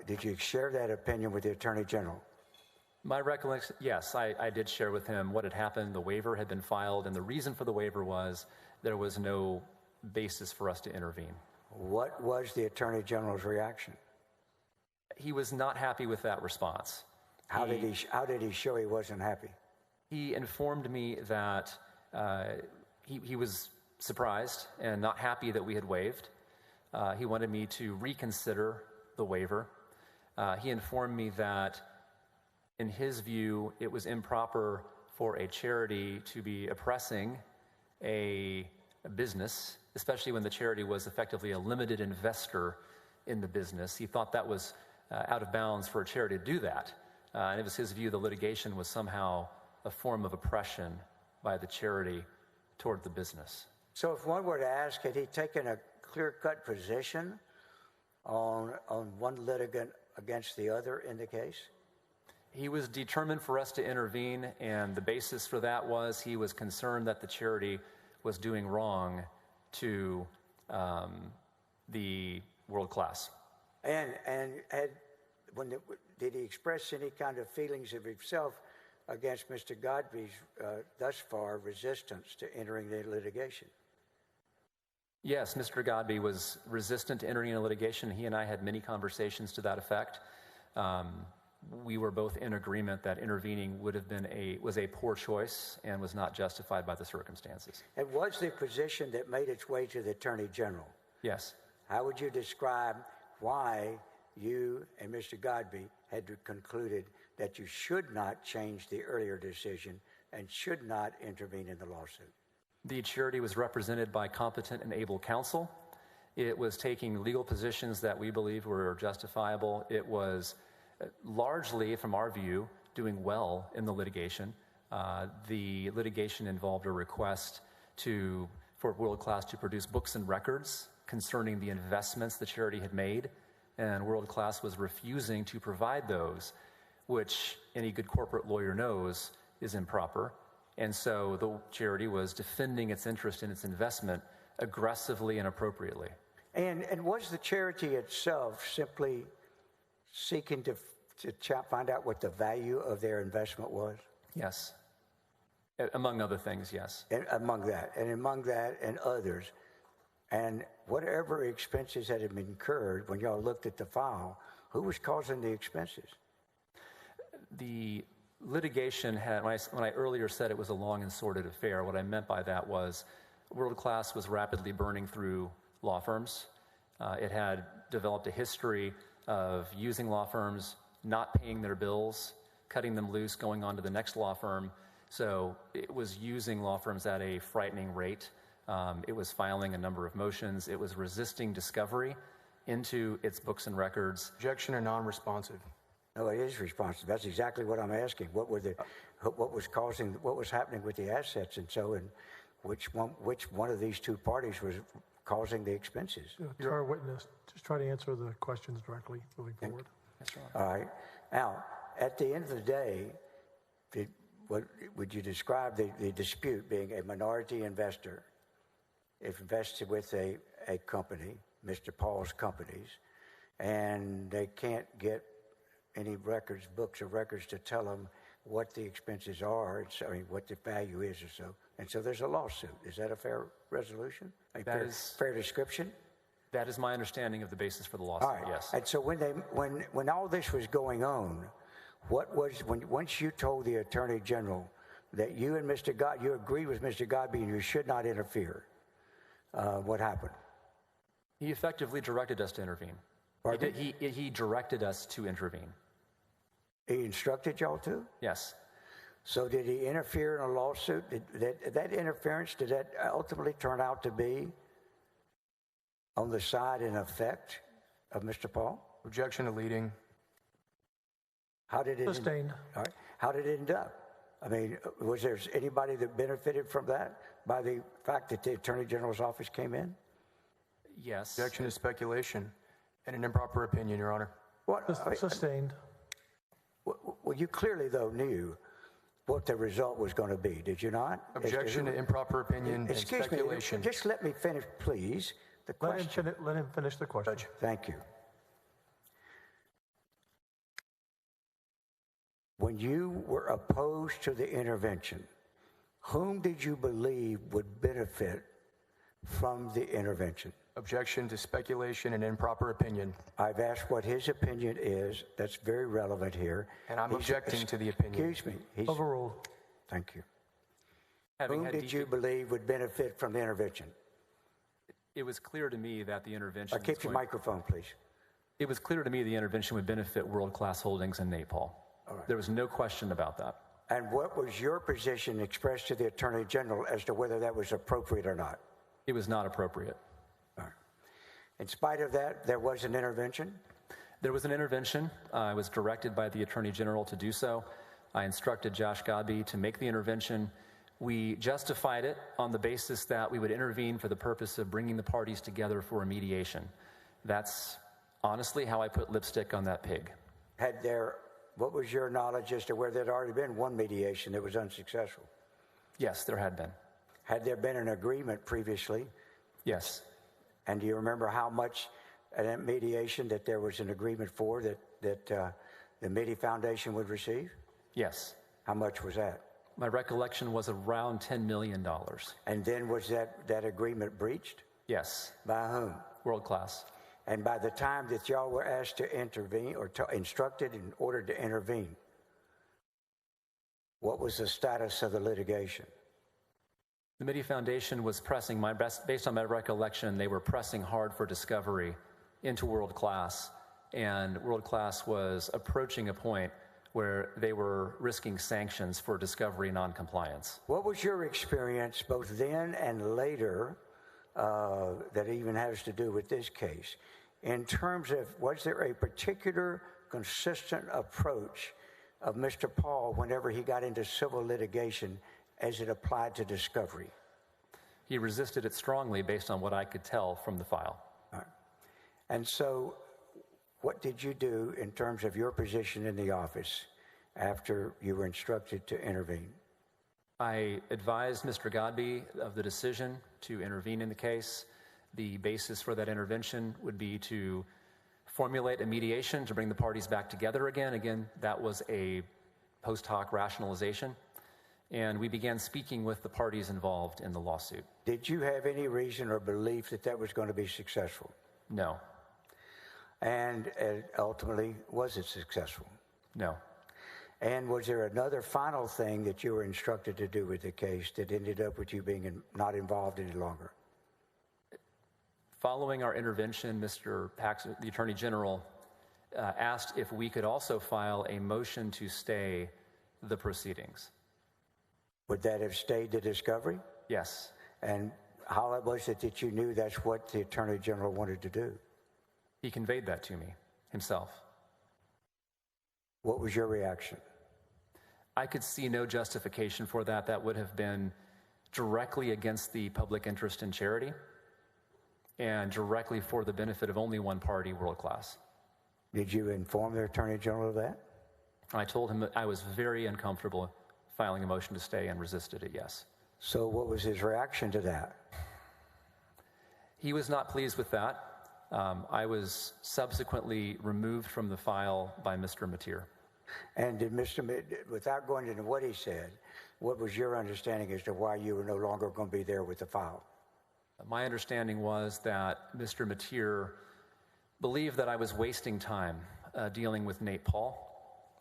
[SPEAKER 7] did you share that opinion with the Attorney General?
[SPEAKER 12] My recollection, yes, I did share with him what had happened. The waiver had been filed, and the reason for the waiver was there was no basis for us to intervene.
[SPEAKER 7] What was the Attorney General's reaction?
[SPEAKER 12] He was not happy with that response.
[SPEAKER 7] How did he show he wasn't happy?
[SPEAKER 12] He informed me that he was surprised and not happy that we had waived. He wanted me to reconsider the waiver. He informed me that in his view, it was improper for a charity to be oppressing a business, especially when the charity was effectively a limited investor in the business. He thought that was out of bounds for a charity to do that. And it was his view the litigation was somehow a form of oppression by the charity toward the business.
[SPEAKER 7] So if one were to ask, had he taken a clear-cut position on one litigant against the other in the case?
[SPEAKER 12] He was determined for us to intervene, and the basis for that was he was concerned that the charity was doing wrong to the world class.
[SPEAKER 7] And did he express any kind of feelings of himself against Mr. Godby's thus far resistance to entering the litigation?
[SPEAKER 12] Yes, Mr. Godby was resistant to entering a litigation. He and I had many conversations to that effect. We were both in agreement that intervening was a poor choice and was not justified by the circumstances.
[SPEAKER 7] It was the position that made its way to the Attorney General.
[SPEAKER 12] Yes.
[SPEAKER 7] How would you describe why you and Mr. Godby had concluded that you should not change the earlier decision and should not intervene in the lawsuit?
[SPEAKER 12] The charity was represented by competent and able counsel. It was taking legal positions that we believed were justifiable. It was largely, from our view, doing well in the litigation. The litigation involved a request for World Class to produce books and records concerning the investments the charity had made, and World Class was refusing to provide those, which any good corporate lawyer knows is improper. And so the charity was defending its interest in its investment aggressively and appropriately.
[SPEAKER 7] And was the charity itself simply seeking to find out what the value of their investment was?
[SPEAKER 12] Yes. Among other things, yes.
[SPEAKER 7] And among that and others. And whatever expenses that had been incurred, when y'all looked at the file, who was causing the expenses?
[SPEAKER 12] The litigation had, when I earlier said it was a long and sordid affair, what I meant by that was World Class was rapidly burning through law firms. It had developed a history of using law firms, not paying their bills, cutting them loose, going on to the next law firm. So it was using law firms at a frightening rate. It was filing a number of motions. It was resisting discovery into its books and records.
[SPEAKER 13] Objection or non-responsive?
[SPEAKER 7] No, it is responsive. That's exactly what I'm asking. What was happening with the assets, and so, and which one of these two parties was causing the expenses?
[SPEAKER 2] To our witness, just try to answer the questions directly moving forward.
[SPEAKER 12] That's right.
[SPEAKER 7] All right. Now, at the end of the day, would you describe the dispute being a minority investor invested with a company, Mr. Paul's companies, and they can't get any records, books or records to tell them what the expenses are, what the value is or so. And so there's a lawsuit. Is that a fair resolution? Fair description?
[SPEAKER 12] That is my understanding of the basis for the lawsuit,
[SPEAKER 7] all right.
[SPEAKER 12] Yes.
[SPEAKER 7] And so when all this was going on, once you told the Attorney General that you and you agree with Mr. Godby and you should not interfere, what happened?
[SPEAKER 12] He effectively directed us to intervene. He directed us to intervene.
[SPEAKER 7] He instructed y'all to?
[SPEAKER 12] Yes.
[SPEAKER 7] So did he interfere in a lawsuit? Did that ultimately turn out to be on the side and effect of Mr. Paul?
[SPEAKER 13] Objection to leading.
[SPEAKER 7] How did it?
[SPEAKER 2] Sustained.
[SPEAKER 7] All right. How did it end up? I mean, was there anybody that benefited from that by the fact that the Attorney General's office came in?
[SPEAKER 12] Yes.
[SPEAKER 13] Objection is speculation and an improper opinion, Your Honor.
[SPEAKER 7] What?
[SPEAKER 2] Sustained.
[SPEAKER 7] Well, you clearly, though, knew what the result was going to be, did you not?
[SPEAKER 13] Objection to improper opinion and speculation.
[SPEAKER 7] Me, just let me finish, please. The question.
[SPEAKER 2] Let him finish the question.
[SPEAKER 7] Judge, thank you. When you were opposed to the intervention, whom did you believe would benefit from the intervention?
[SPEAKER 13] Objection to speculation and improper opinion.
[SPEAKER 7] I've asked what his opinion is. That's very relevant here.
[SPEAKER 13] And I'm objecting to the opinion.
[SPEAKER 7] Excuse me.
[SPEAKER 2] Overruled.
[SPEAKER 7] Thank you. Whom did you believe would benefit from the intervention?
[SPEAKER 12] It was clear to me that the intervention...
[SPEAKER 7] Keep your microphone, please.
[SPEAKER 12] It was clear to me the intervention would benefit world-class holdings in Nate Paul.
[SPEAKER 7] All right.
[SPEAKER 12] There was no question about that.
[SPEAKER 7] And what was your position expressed to the Attorney General as to whether that was appropriate or not?
[SPEAKER 12] It was not appropriate.
[SPEAKER 7] All right. In spite of that, there was an intervention?
[SPEAKER 12] There was an intervention. I was directed by the Attorney General to do so. I instructed Josh Godbee to make the intervention. We justified it on the basis that we would intervene for the purpose of bringing the parties together for a mediation. That's honestly how I put lipstick on that pig.
[SPEAKER 7] What was your knowledge as to where there had already been one mediation that was unsuccessful?
[SPEAKER 12] Yes, there had been.
[SPEAKER 7] Had there been an agreement previously?
[SPEAKER 12] Yes.
[SPEAKER 7] And do you remember how much at that mediation that there was an agreement for that the Mitty Foundation would receive?
[SPEAKER 12] Yes.
[SPEAKER 7] How much was that?
[SPEAKER 12] My recollection was around $10 million.
[SPEAKER 7] And then was that agreement breached?
[SPEAKER 12] Yes.
[SPEAKER 7] By whom?
[SPEAKER 12] World Class.
[SPEAKER 7] And by the time that y'all were asked to intervene or instructed and ordered to intervene, what was the status of the litigation?
[SPEAKER 12] The Mitty Foundation was pressing, based on my recollection, they were pressing hard for discovery into World Class, and World Class was approaching a point where they were risking sanctions for discovery noncompliance.
[SPEAKER 7] What was your experience both then and later that even has to do with this case in terms of, was there a particular consistent approach of Mr. Paul whenever he got into civil litigation as it applied to discovery?
[SPEAKER 12] He resisted it strongly based on what I could tell from the file.
[SPEAKER 7] All right. And so what did you do in terms of your position in the office after you were instructed to intervene?
[SPEAKER 12] I advised Mr. Godbee of the decision to intervene in the case. The basis for that intervention would be to formulate a mediation to bring the parties back together again. Again, that was a post hoc rationalization. And we began speaking with the parties involved in the lawsuit.
[SPEAKER 7] Did you have any reason or belief that that was going to be successful?
[SPEAKER 12] No.
[SPEAKER 7] And ultimately, was it successful?
[SPEAKER 12] No.
[SPEAKER 7] And was there another final thing that you were instructed to do with the case that ended up with you being not involved any longer?
[SPEAKER 12] Following our intervention, Mr. Paxton, the Attorney General, asked if we could also file a motion to stay the proceedings.
[SPEAKER 7] Would that have stayed the discovery?
[SPEAKER 12] Yes.
[SPEAKER 7] And how was it that you knew that's what the Attorney General wanted to do?
[SPEAKER 12] He conveyed that to me himself.
[SPEAKER 7] What was your reaction?
[SPEAKER 12] I could see no justification for that. That would have been directly against the public interest in charity and directly for the benefit of only one party, World Class.
[SPEAKER 7] Did you inform the Attorney General of that?
[SPEAKER 12] I told him that I was very uncomfortable filing a motion to stay and resisted it, yes.
[SPEAKER 7] So what was his reaction to that?
[SPEAKER 12] He was not pleased with that. I was subsequently removed from the file by Mr. Mateer.
[SPEAKER 7] And did without going into what he said, what was your understanding as to why you were no longer going to be there with the file?
[SPEAKER 12] My understanding was that Mr. Mateer believed that I was wasting time dealing with Nate Paul,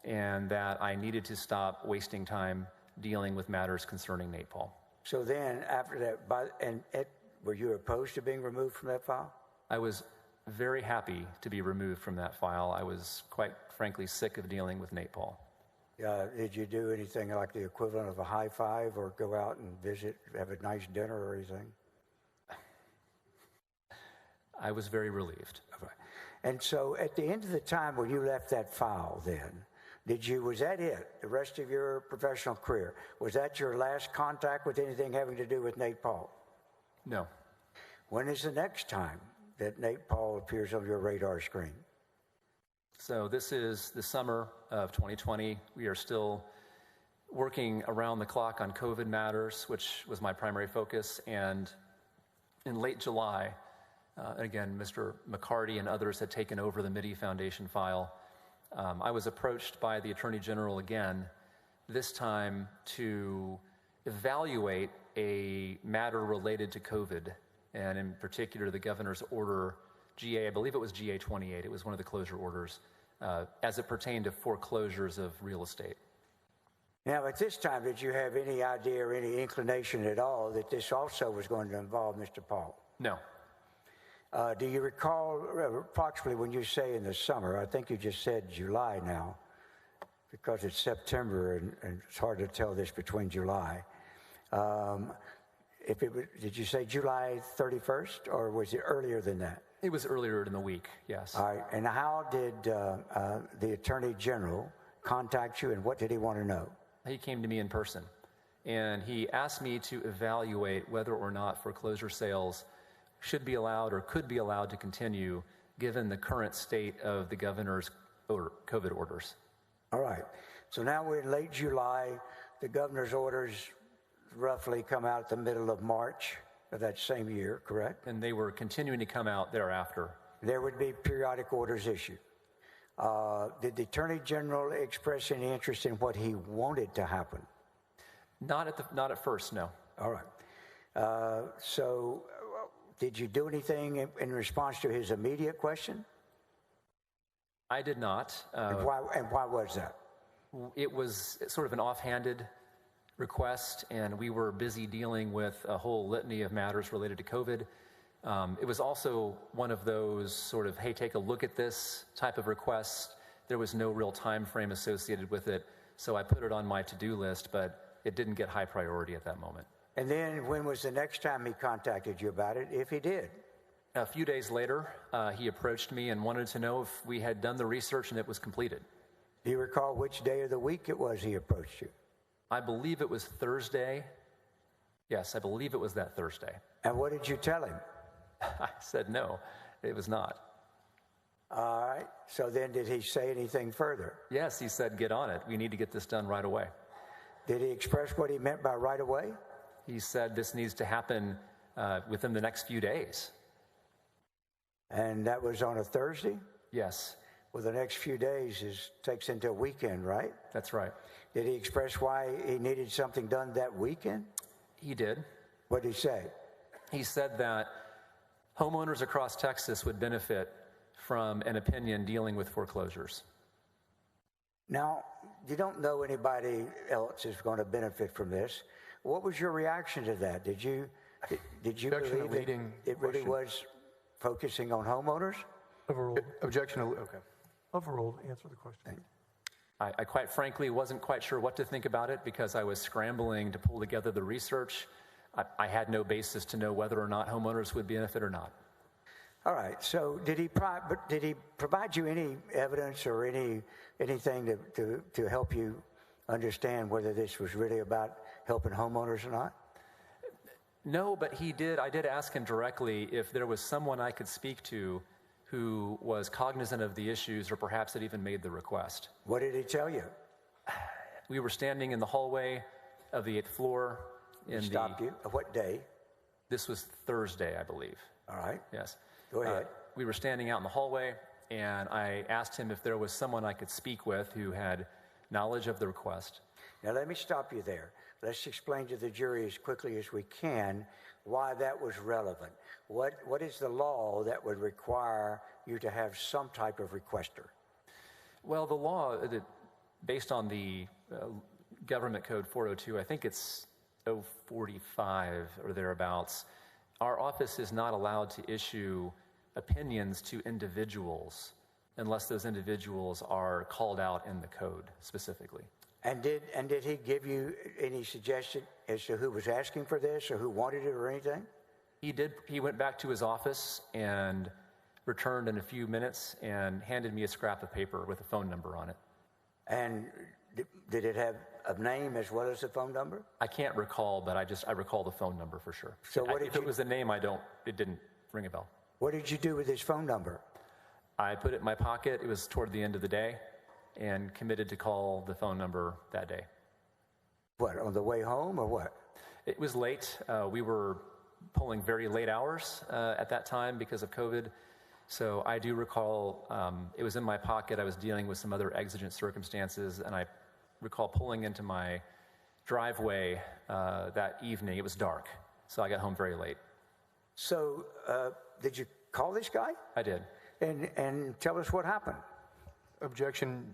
[SPEAKER 12] and that I needed to stop wasting time dealing with matters concerning Nate Paul.
[SPEAKER 7] So then, after that, were you opposed to being removed from that file?
[SPEAKER 12] I was very happy to be removed from that file. I was quite frankly sick of dealing with Nate Paul.
[SPEAKER 7] Did you do anything like the equivalent of a high five or go out and visit, have a nice dinner or anything?
[SPEAKER 12] I was very relieved.
[SPEAKER 7] And so at the end of the time when you left that file then, Was that it, the rest of your professional career? Was that your last contact with anything having to do with Nate Paul?
[SPEAKER 12] No.
[SPEAKER 7] When is the next time that Nate Paul appears on your radar screen?
[SPEAKER 12] So this is the summer of 2020. We are still working around the clock on COVID matters, which was my primary focus. And in late July, again, Mr. McCarty and others had taken over the Mitty Foundation file. I was approached by the Attorney General again, this time to evaluate a matter related to COVID, and in particular the governor's order, I believe it was GA 28, it was one of the closure orders, as it pertained to foreclosures of real estate.
[SPEAKER 7] Now, at this time, did you have any idea or any inclination at all that this also was going to involve Mr. Paul?
[SPEAKER 12] No.
[SPEAKER 7] Do you recall approximately when you say in the summer, I think you just said July now, because it's September and it's hard to tell this between July. Did you say July 31st, or was it earlier than that?
[SPEAKER 12] It was earlier in the week, yes.
[SPEAKER 7] All right, and how did the Attorney General contact you, and what did he want to know?
[SPEAKER 12] He came to me in person, and he asked me to evaluate whether or not foreclosure sales should be allowed or could be allowed to continue given the current state of the governor's COVID orders.
[SPEAKER 7] All right. So now we're in late July. The governor's orders roughly come out at the middle of March of that same year, correct?
[SPEAKER 12] And they were continuing to come out thereafter.
[SPEAKER 7] There would be periodic orders issued. Did the Attorney General express any interest in what he wanted to happen?
[SPEAKER 12] Not at first, no.
[SPEAKER 7] All right. So did you do anything in response to his immediate question?
[SPEAKER 12] I did not.
[SPEAKER 7] And why was that?
[SPEAKER 12] It was sort of an offhanded request, and we were busy dealing with a whole litany of matters related to COVID. It was also one of those sort of, hey, take a look at this type of requests. There was no real time frame associated with it, so I put it on my to-do list, but it didn't get high priority at that moment.
[SPEAKER 7] And then when was the next time he contacted you about it, if he did?
[SPEAKER 12] A few days later, he approached me and wanted to know if we had done the research and it was completed.
[SPEAKER 7] Do you recall which day of the week it was he approached you?
[SPEAKER 12] I believe it was Thursday. Yes, I believe it was that Thursday.
[SPEAKER 7] And what did you tell him?
[SPEAKER 12] I said no, it was not.
[SPEAKER 7] All right. So then did he say anything further?
[SPEAKER 12] Yes, he said, get on it. We need to get this done right away.
[SPEAKER 7] Did he express what he meant by right away?
[SPEAKER 12] He said this needs to happen within the next few days.
[SPEAKER 7] And that was on a Thursday?
[SPEAKER 12] Yes.
[SPEAKER 7] Well, the next few days takes into a weekend, right?
[SPEAKER 12] That's right.
[SPEAKER 7] Did he express why he needed something done that weekend?
[SPEAKER 12] He did.
[SPEAKER 7] What did he say?
[SPEAKER 12] He said that homeowners across Texas would benefit from an opinion dealing with foreclosures.
[SPEAKER 7] Now, you don't know anybody else is going to benefit from this. What was your reaction to that? Did you believe that it really was focusing on homeowners?
[SPEAKER 2] Overruled.
[SPEAKER 13] Objection. Okay.
[SPEAKER 2] Overruled. Answer the question.
[SPEAKER 12] I quite frankly wasn't quite sure what to think about it because I was scrambling to pull together the research. I had no basis to know whether or not homeowners would benefit or not.
[SPEAKER 7] All right. So did he provide you any evidence or anything to help you understand whether this was really about helping homeowners or not?
[SPEAKER 12] No, but he did. I did ask him directly if there was someone I could speak to who was cognizant of the issues or perhaps had even made the request.
[SPEAKER 7] What did he tell you?
[SPEAKER 12] We were standing in the hallway of the 8th floor.
[SPEAKER 7] He stopped you? What day?
[SPEAKER 12] This was Thursday, I believe.
[SPEAKER 7] All right.
[SPEAKER 12] Yes.
[SPEAKER 7] Go ahead.
[SPEAKER 12] We were standing out in the hallway, and I asked him if there was someone I could speak with who had knowledge of the request.
[SPEAKER 7] Now, let me stop you there. Let's explain to the jury as quickly as we can why that was relevant. What is the law that would require you to have some type of requester?
[SPEAKER 12] Well, the law, based on the Government Code 402, I think it's 045 or thereabouts, our office is not allowed to issue opinions to individuals unless those individuals are called out in the code specifically.
[SPEAKER 7] And did he give you any suggestion as to who was asking for this or who wanted it or anything?
[SPEAKER 12] He did. He went back to his office and returned in a few minutes and handed me a scrap of paper with a phone number on it.
[SPEAKER 7] And did it have a name as well as a phone number?
[SPEAKER 12] I can't recall, but I recall the phone number for sure.
[SPEAKER 7] So what
[SPEAKER 12] if it was the name, it didn't ring a bell.
[SPEAKER 7] What did you do with his phone number?
[SPEAKER 12] I put it in my pocket. It was toward the end of the day, and committed to call the phone number that day.
[SPEAKER 7] What, on the way home or what?
[SPEAKER 12] It was late. We were polling very late hours at that time because of COVID. So I do recall it was in my pocket. I was dealing with some other exigent circumstances, and I recall pulling into my driveway that evening. It was dark, so I got home very late.
[SPEAKER 7] So did you call this guy?
[SPEAKER 12] I did.
[SPEAKER 7] And tell us what happened.
[SPEAKER 13] Objection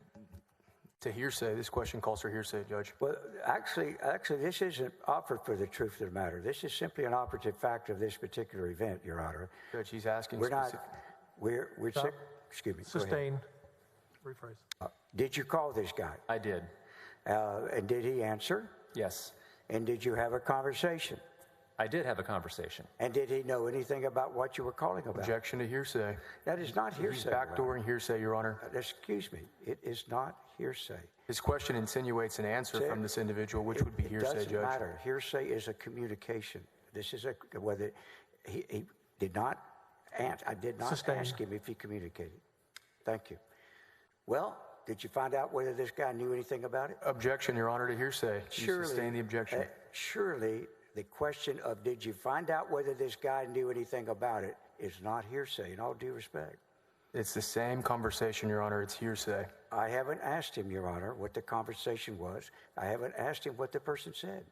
[SPEAKER 13] to hearsay. This question calls for hearsay, Judge.
[SPEAKER 7] Well, actually, this isn't offered for the truth of the matter. This is simply an operative fact of this particular event, Your Honor.
[SPEAKER 13] Judge, he's asking
[SPEAKER 7] We're excuse me.
[SPEAKER 2] Sustain. Rephrase.
[SPEAKER 7] Did you call this guy?
[SPEAKER 12] I did.
[SPEAKER 7] And did he answer?
[SPEAKER 12] Yes.
[SPEAKER 7] And did you have a conversation?
[SPEAKER 12] I did have a conversation.
[SPEAKER 7] And did he know anything about what you were calling about?
[SPEAKER 13] Objection to hearsay.
[SPEAKER 7] That is not hearsay.
[SPEAKER 13] He's backdooring hearsay, Your Honor.
[SPEAKER 7] Excuse me. It is not hearsay.
[SPEAKER 13] His question insinuates an answer from this individual, which would be hearsay, Judge.
[SPEAKER 7] It doesn't matter. Hearsay is a communication. This is whether he did not answer. I did not ask him if he communicated. Thank you. Well, did you find out whether this guy knew anything about it?
[SPEAKER 13] Objection, Your Honor, to hearsay. You sustain the objection.
[SPEAKER 7] Surely the question of did you find out whether this guy knew anything about it is not hearsay, in all due respect.
[SPEAKER 13] It's the same conversation, Your Honor. It's hearsay.
[SPEAKER 7] I haven't asked him, Your Honor, what the conversation was. I haven't asked him what the person said.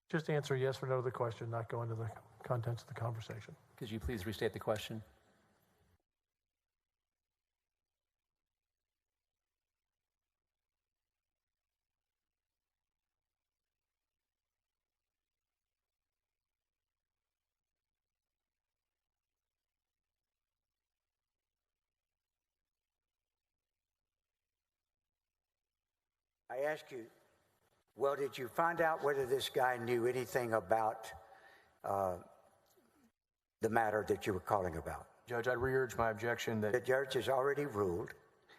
[SPEAKER 2] Just answer yes or no to the question, not go into the contents of the conversation.
[SPEAKER 12] Could you please restate the question?
[SPEAKER 7] I ask you, well, did you find out whether this guy knew anything about the matter that you were calling about?
[SPEAKER 13] Judge, I re-urge my objection that...
[SPEAKER 7] The judge has already ruled.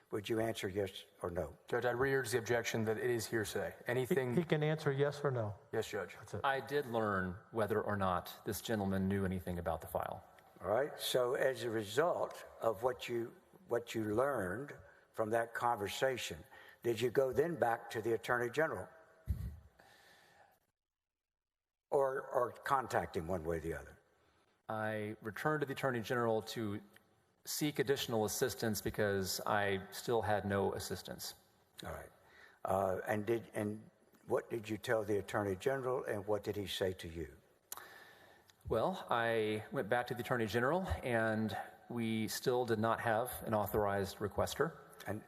[SPEAKER 7] Would you answer yes or no?
[SPEAKER 13] Judge, I re-urge the objection that it is hearsay. Anything...
[SPEAKER 2] He can answer yes or no.
[SPEAKER 13] Yes, Judge.
[SPEAKER 2] That's it.
[SPEAKER 12] I did learn whether or not this gentleman knew anything about the file.
[SPEAKER 7] All right. So as a result of what you learned from that conversation, did you go then back to the Attorney General? Or contact him one way or the other?
[SPEAKER 12] I returned to the Attorney General to seek additional assistance because I still had no assistance.
[SPEAKER 7] All right. And what did you tell the Attorney General, and what did he say to you?
[SPEAKER 12] Well, I went back to the Attorney General, and we still did not have an authorized requester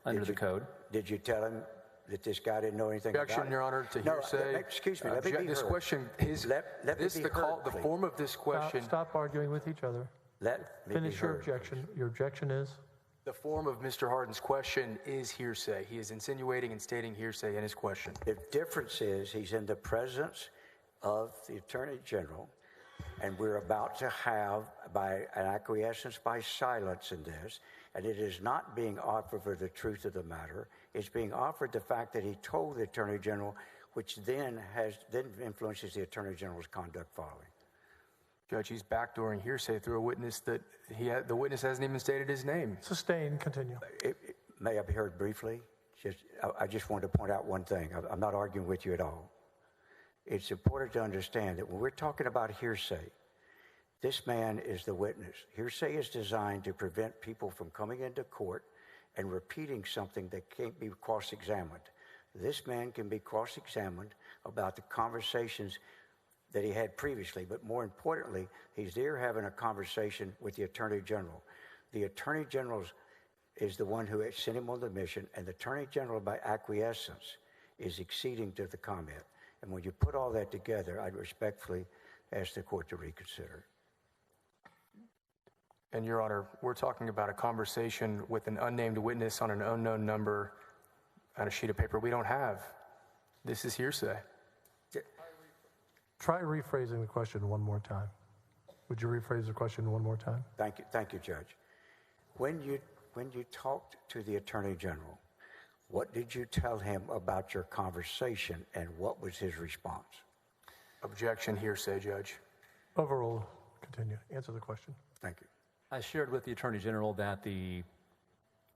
[SPEAKER 12] under the code.
[SPEAKER 7] Did you tell him that this guy didn't know anything about it?
[SPEAKER 13] Objection, Your Honor, to hearsay.
[SPEAKER 7] No, excuse me, let me be
[SPEAKER 13] this
[SPEAKER 7] heard.
[SPEAKER 13] Question is, the form of this question...
[SPEAKER 2] Stop arguing with each other.
[SPEAKER 7] Let me
[SPEAKER 2] Finish
[SPEAKER 7] be
[SPEAKER 2] your
[SPEAKER 7] heard,
[SPEAKER 2] objection.
[SPEAKER 7] please.
[SPEAKER 2] Your objection is?
[SPEAKER 13] The form of Mr. Hardin's question is hearsay. He is insinuating and stating hearsay in his question.
[SPEAKER 7] The difference is he's in the presence of the Attorney General, and we're about to have, by an acquiescence by silence in this, and it is not being offered for the truth of the matter. It's being offered the fact that he told the Attorney General, which then influences the Attorney General's conduct following.
[SPEAKER 13] Judge, he's backdooring hearsay through a witness that the witness hasn't even stated his name.
[SPEAKER 2] Sustain. Continue.
[SPEAKER 7] May I be heard briefly? I just wanted to point out one thing. I'm not arguing with you at all. It's important to understand that when we're talking about hearsay, this man is the witness. Hearsay is designed to prevent people from coming into court and repeating something that can't be cross-examined. This man can be cross-examined about the conversations that he had previously, but more importantly, he's there having a conversation with the Attorney General. The Attorney General is the one who sent him on the mission, and the Attorney General, by acquiescence, is acceding to the comment. And when you put all that together, I'd respectfully ask the court to reconsider.
[SPEAKER 13] And Your Honor, we're talking about a conversation with an unnamed witness on an unknown number on a sheet of paper we don't have. This is hearsay.
[SPEAKER 2] Try rephrasing the question one more time. Would you rephrase the question one more time?
[SPEAKER 7] Thank you, Judge. When you talked to the Attorney General, what did you tell him about your conversation, and what was his response?
[SPEAKER 13] Objection, hearsay, Judge.
[SPEAKER 2] Overruled. Continue. Answer the question.
[SPEAKER 7] Thank you.
[SPEAKER 12] I shared with the Attorney General that the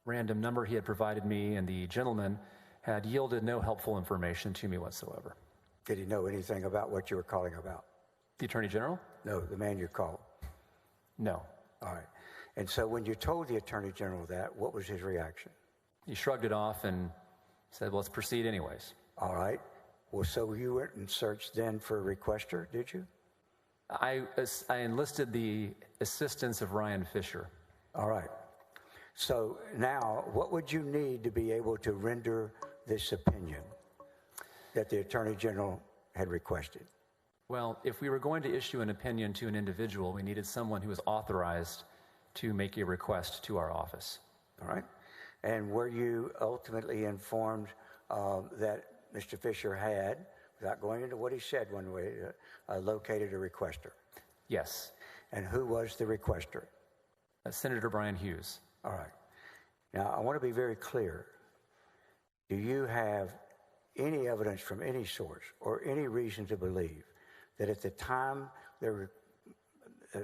[SPEAKER 12] random number he had provided me and the gentleman had yielded no helpful information to me whatsoever.
[SPEAKER 7] Did he know anything about what you were calling about?
[SPEAKER 12] The Attorney General?
[SPEAKER 7] No, the man you called.
[SPEAKER 12] No.
[SPEAKER 7] All right. And so when you told the Attorney General that, what was his reaction?
[SPEAKER 12] He shrugged it off and said, well, let's proceed anyways.
[SPEAKER 7] All right. Well, so you went and searched then for a requester, did you?
[SPEAKER 12] I enlisted the assistance of Ryan Fisher.
[SPEAKER 7] All right. So now, what would you need to be able to render this opinion that the Attorney General had requested?
[SPEAKER 12] Well, if we were going to issue an opinion to an individual, we needed someone who was authorized to make a request to our office.
[SPEAKER 7] All right. And were you ultimately informed that Mr. Fisher had, without going into what he said one way, located a requester?
[SPEAKER 12] Yes.
[SPEAKER 7] And who was the requester?
[SPEAKER 12] Senator Brian Hughes.
[SPEAKER 7] All right. Now, I want to be very clear. Do you have any evidence from any source or any reason to believe that at the time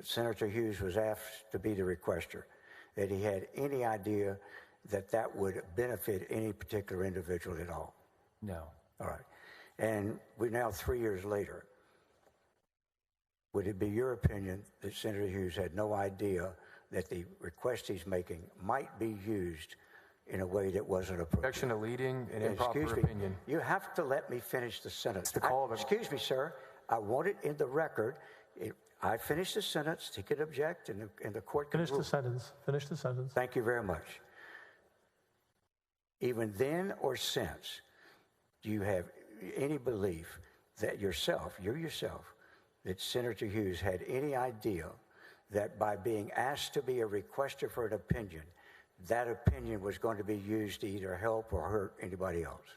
[SPEAKER 7] Senator Hughes was asked to be the requester, that he had any idea that that would benefit any particular individual at all?
[SPEAKER 12] No.
[SPEAKER 7] All right. And we're now 3 years later. Would it be your opinion that Senator Hughes had no idea that the request he's making might be used in a way that wasn't appropriate?
[SPEAKER 13] Objection to leading an improper opinion.
[SPEAKER 7] You have to let me finish the sentence.
[SPEAKER 13] Excuse
[SPEAKER 7] me, sir. I want it in the record. I finished the sentence. He could object, and the court can
[SPEAKER 2] Finish the sentence. Finish the sentence.
[SPEAKER 7] Thank you very much. Even then or since, do you have any belief that you yourself, that Senator Hughes had any idea that by being asked to be a requester for an opinion, that opinion was going to be used to either help or hurt anybody else?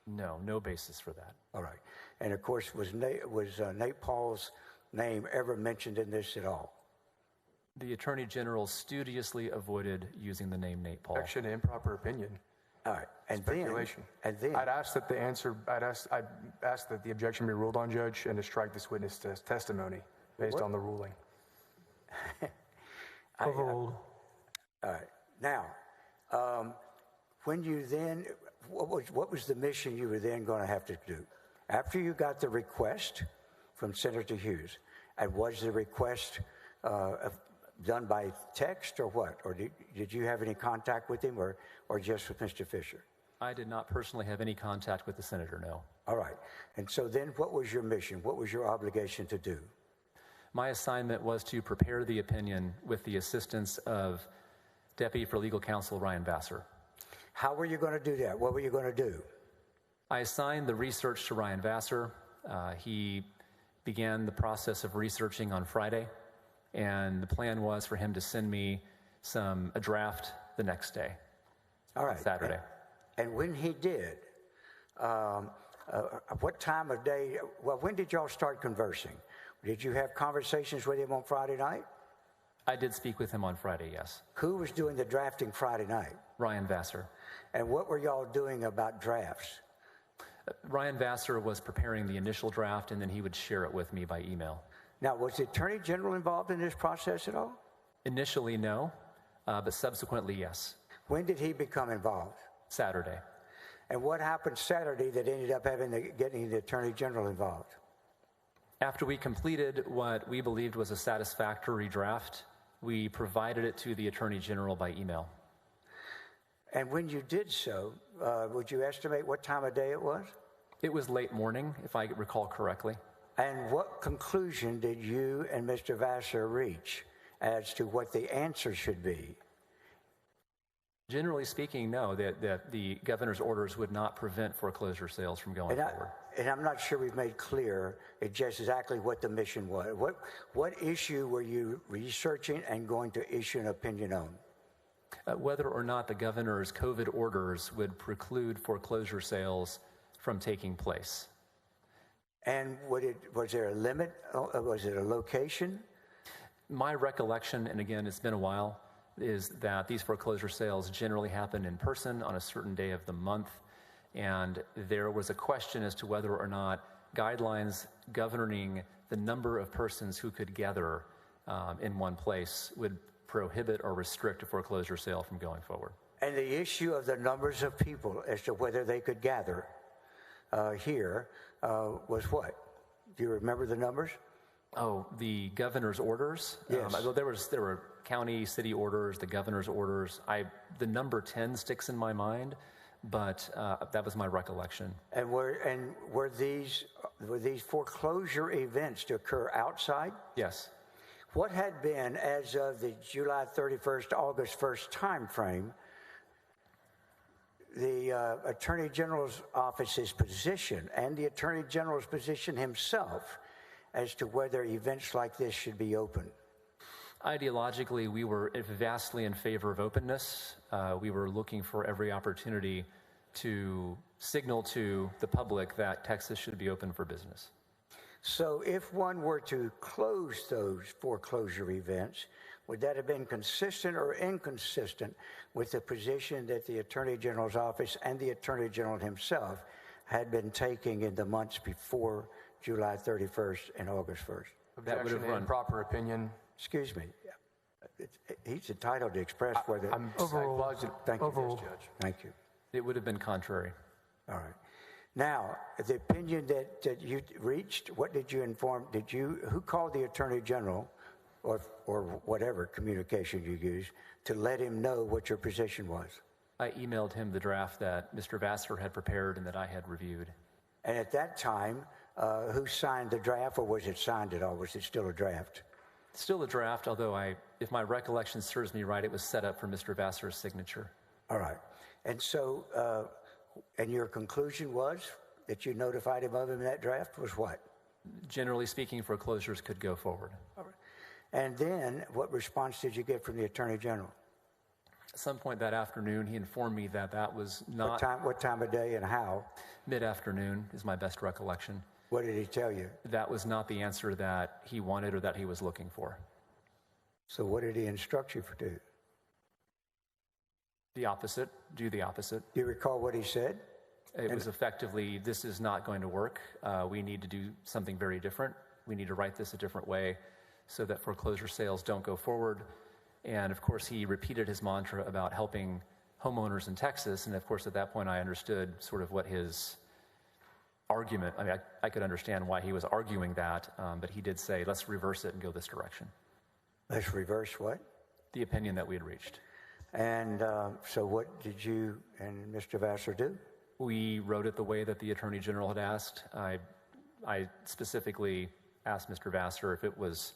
[SPEAKER 12] No, no basis for that.
[SPEAKER 7] All right. And of course, was Nate Paul's name ever mentioned in this at all?
[SPEAKER 12] The Attorney General studiously avoided using the name Nate Paul.
[SPEAKER 13] Objection to improper opinion.
[SPEAKER 7] All right. And
[SPEAKER 13] speculation.
[SPEAKER 7] Then
[SPEAKER 13] I'd ask that the objection be ruled on, Judge, and to strike this witness testimony based on the ruling.
[SPEAKER 2] Overruled.
[SPEAKER 7] All right. Now, when you then, what was the mission you were then going to have to do? After you got the request from Senator Hughes, and was the request done by text or what? Or did you have any contact with him or just with Mr. Fisher?
[SPEAKER 12] I did not personally have any contact with the senator, no.
[SPEAKER 7] All right. And so then what was your mission? What was your obligation to do?
[SPEAKER 12] My assignment was to prepare the opinion with the assistance of Deputy for Legal Counsel Ryan Vassar.
[SPEAKER 7] How were you going to do that? What were you going to do?
[SPEAKER 12] I assigned the research to Ryan Vassar. He began the process of researching on Friday, and the plan was for him to send me a draft the next day.
[SPEAKER 7] All right.
[SPEAKER 12] Saturday.
[SPEAKER 7] And when he did, what time of day, well, when did y'all start conversing? Did you have conversations with him on Friday night?
[SPEAKER 12] I did speak with him on Friday, yes.
[SPEAKER 7] Who was doing the drafting Friday night?
[SPEAKER 12] Ryan Vassar.
[SPEAKER 7] And what were y'all doing about drafts?
[SPEAKER 12] Ryan Vassar was preparing the initial draft, and then he would share it with me by email.
[SPEAKER 7] Now, was the Attorney General involved in this process at all?
[SPEAKER 12] Initially, no, but subsequently, yes.
[SPEAKER 7] When did he become involved?
[SPEAKER 12] Saturday.
[SPEAKER 7] And what happened Saturday that ended up getting the Attorney General involved?
[SPEAKER 12] After we completed what we believed was a satisfactory draft, we provided it to the Attorney General by email.
[SPEAKER 7] And when you did so, would you estimate what time of day it was?
[SPEAKER 12] It was late morning, if I recall correctly.
[SPEAKER 7] And what conclusion did you and Mr. Vassar reach as to what the answer should be?
[SPEAKER 12] Generally speaking, no, that the governor's orders would not prevent foreclosure sales from going forward.
[SPEAKER 7] And I'm not sure we've made clear just exactly what the mission was. What issue were you researching and going to issue an opinion on?
[SPEAKER 12] Whether or not the governor's COVID orders would preclude foreclosure sales from taking place.
[SPEAKER 7] And was there a limit? Was it a location?
[SPEAKER 12] My recollection, and again, it's been a while, is that these foreclosure sales generally happen in person on a certain day of the month. And there was a question as to whether or not guidelines governing the number of persons who could gather in one place would prohibit or restrict a foreclosure sale from going forward.
[SPEAKER 7] And the issue of the numbers of people as to whether they could gather here was what? Do you remember the numbers?
[SPEAKER 12] Oh, the governor's orders?
[SPEAKER 7] Yes.
[SPEAKER 12] There were county, city orders, the governor's orders. The number 10 sticks in my mind, but that was my recollection.
[SPEAKER 7] And were these foreclosure events to occur outside?
[SPEAKER 12] Yes.
[SPEAKER 7] What had been, as of the July 31st, August 1st time frame, the Attorney General's office's position and the Attorney General's position himself as to whether events like this should be open?
[SPEAKER 12] Ideologically, we were vastly in favor of openness. We were looking for every opportunity to signal to the public that Texas should be open for business.
[SPEAKER 7] So if one were to close those foreclosure events, would that have been consistent or inconsistent with the position that the Attorney General's office and the Attorney General himself had been taking in the months before July 31st and August 1st?
[SPEAKER 13] That would have run proper opinion.
[SPEAKER 7] Excuse me. He's entitled to express whether... Thank you, Judge. Thank you.
[SPEAKER 12] It would have been contrary.
[SPEAKER 7] All right. Now, the opinion that you reached, what did you inform? Who called the Attorney General or whatever communication you used to let him know what your position was?
[SPEAKER 12] I emailed him the draft that Mr. Vassar had prepared and that I had reviewed.
[SPEAKER 7] And at that time, who signed the draft, or was it signed at all? Was it still a draft?
[SPEAKER 12] Still a draft, although if my recollection serves me right, it was set up for Mr. Vassar's signature.
[SPEAKER 7] All right. And so, and your conclusion was that you notified him of him in that draft was what?
[SPEAKER 12] Generally speaking, foreclosures could go forward.
[SPEAKER 7] All right. And then what response did you get from the Attorney General?
[SPEAKER 12] At some point that afternoon, he informed me that that was not...
[SPEAKER 7] What time of day and how?
[SPEAKER 12] Mid-afternoon is my best recollection.
[SPEAKER 7] What did he tell you?
[SPEAKER 12] That was not the answer that he wanted or that he was looking for.
[SPEAKER 7] So what did he instruct you to do?
[SPEAKER 12] The opposite. Do the opposite.
[SPEAKER 7] Do you recall what he said?
[SPEAKER 12] It was effectively, this is not going to work. We need to do something very different. We need to write this a different way so that foreclosure sales don't go forward. And of course, he repeated his mantra about helping homeowners in Texas. And of course, at that point, I understood sort of what his argument, I could understand why he was arguing that, but he did say, let's reverse it and go this direction.
[SPEAKER 7] Let's reverse what?
[SPEAKER 12] The opinion that we had reached.
[SPEAKER 7] And so what did you and Mr. Vassar do?
[SPEAKER 12] We wrote it the way that the Attorney General had asked. I specifically asked Mr. Vassar if it was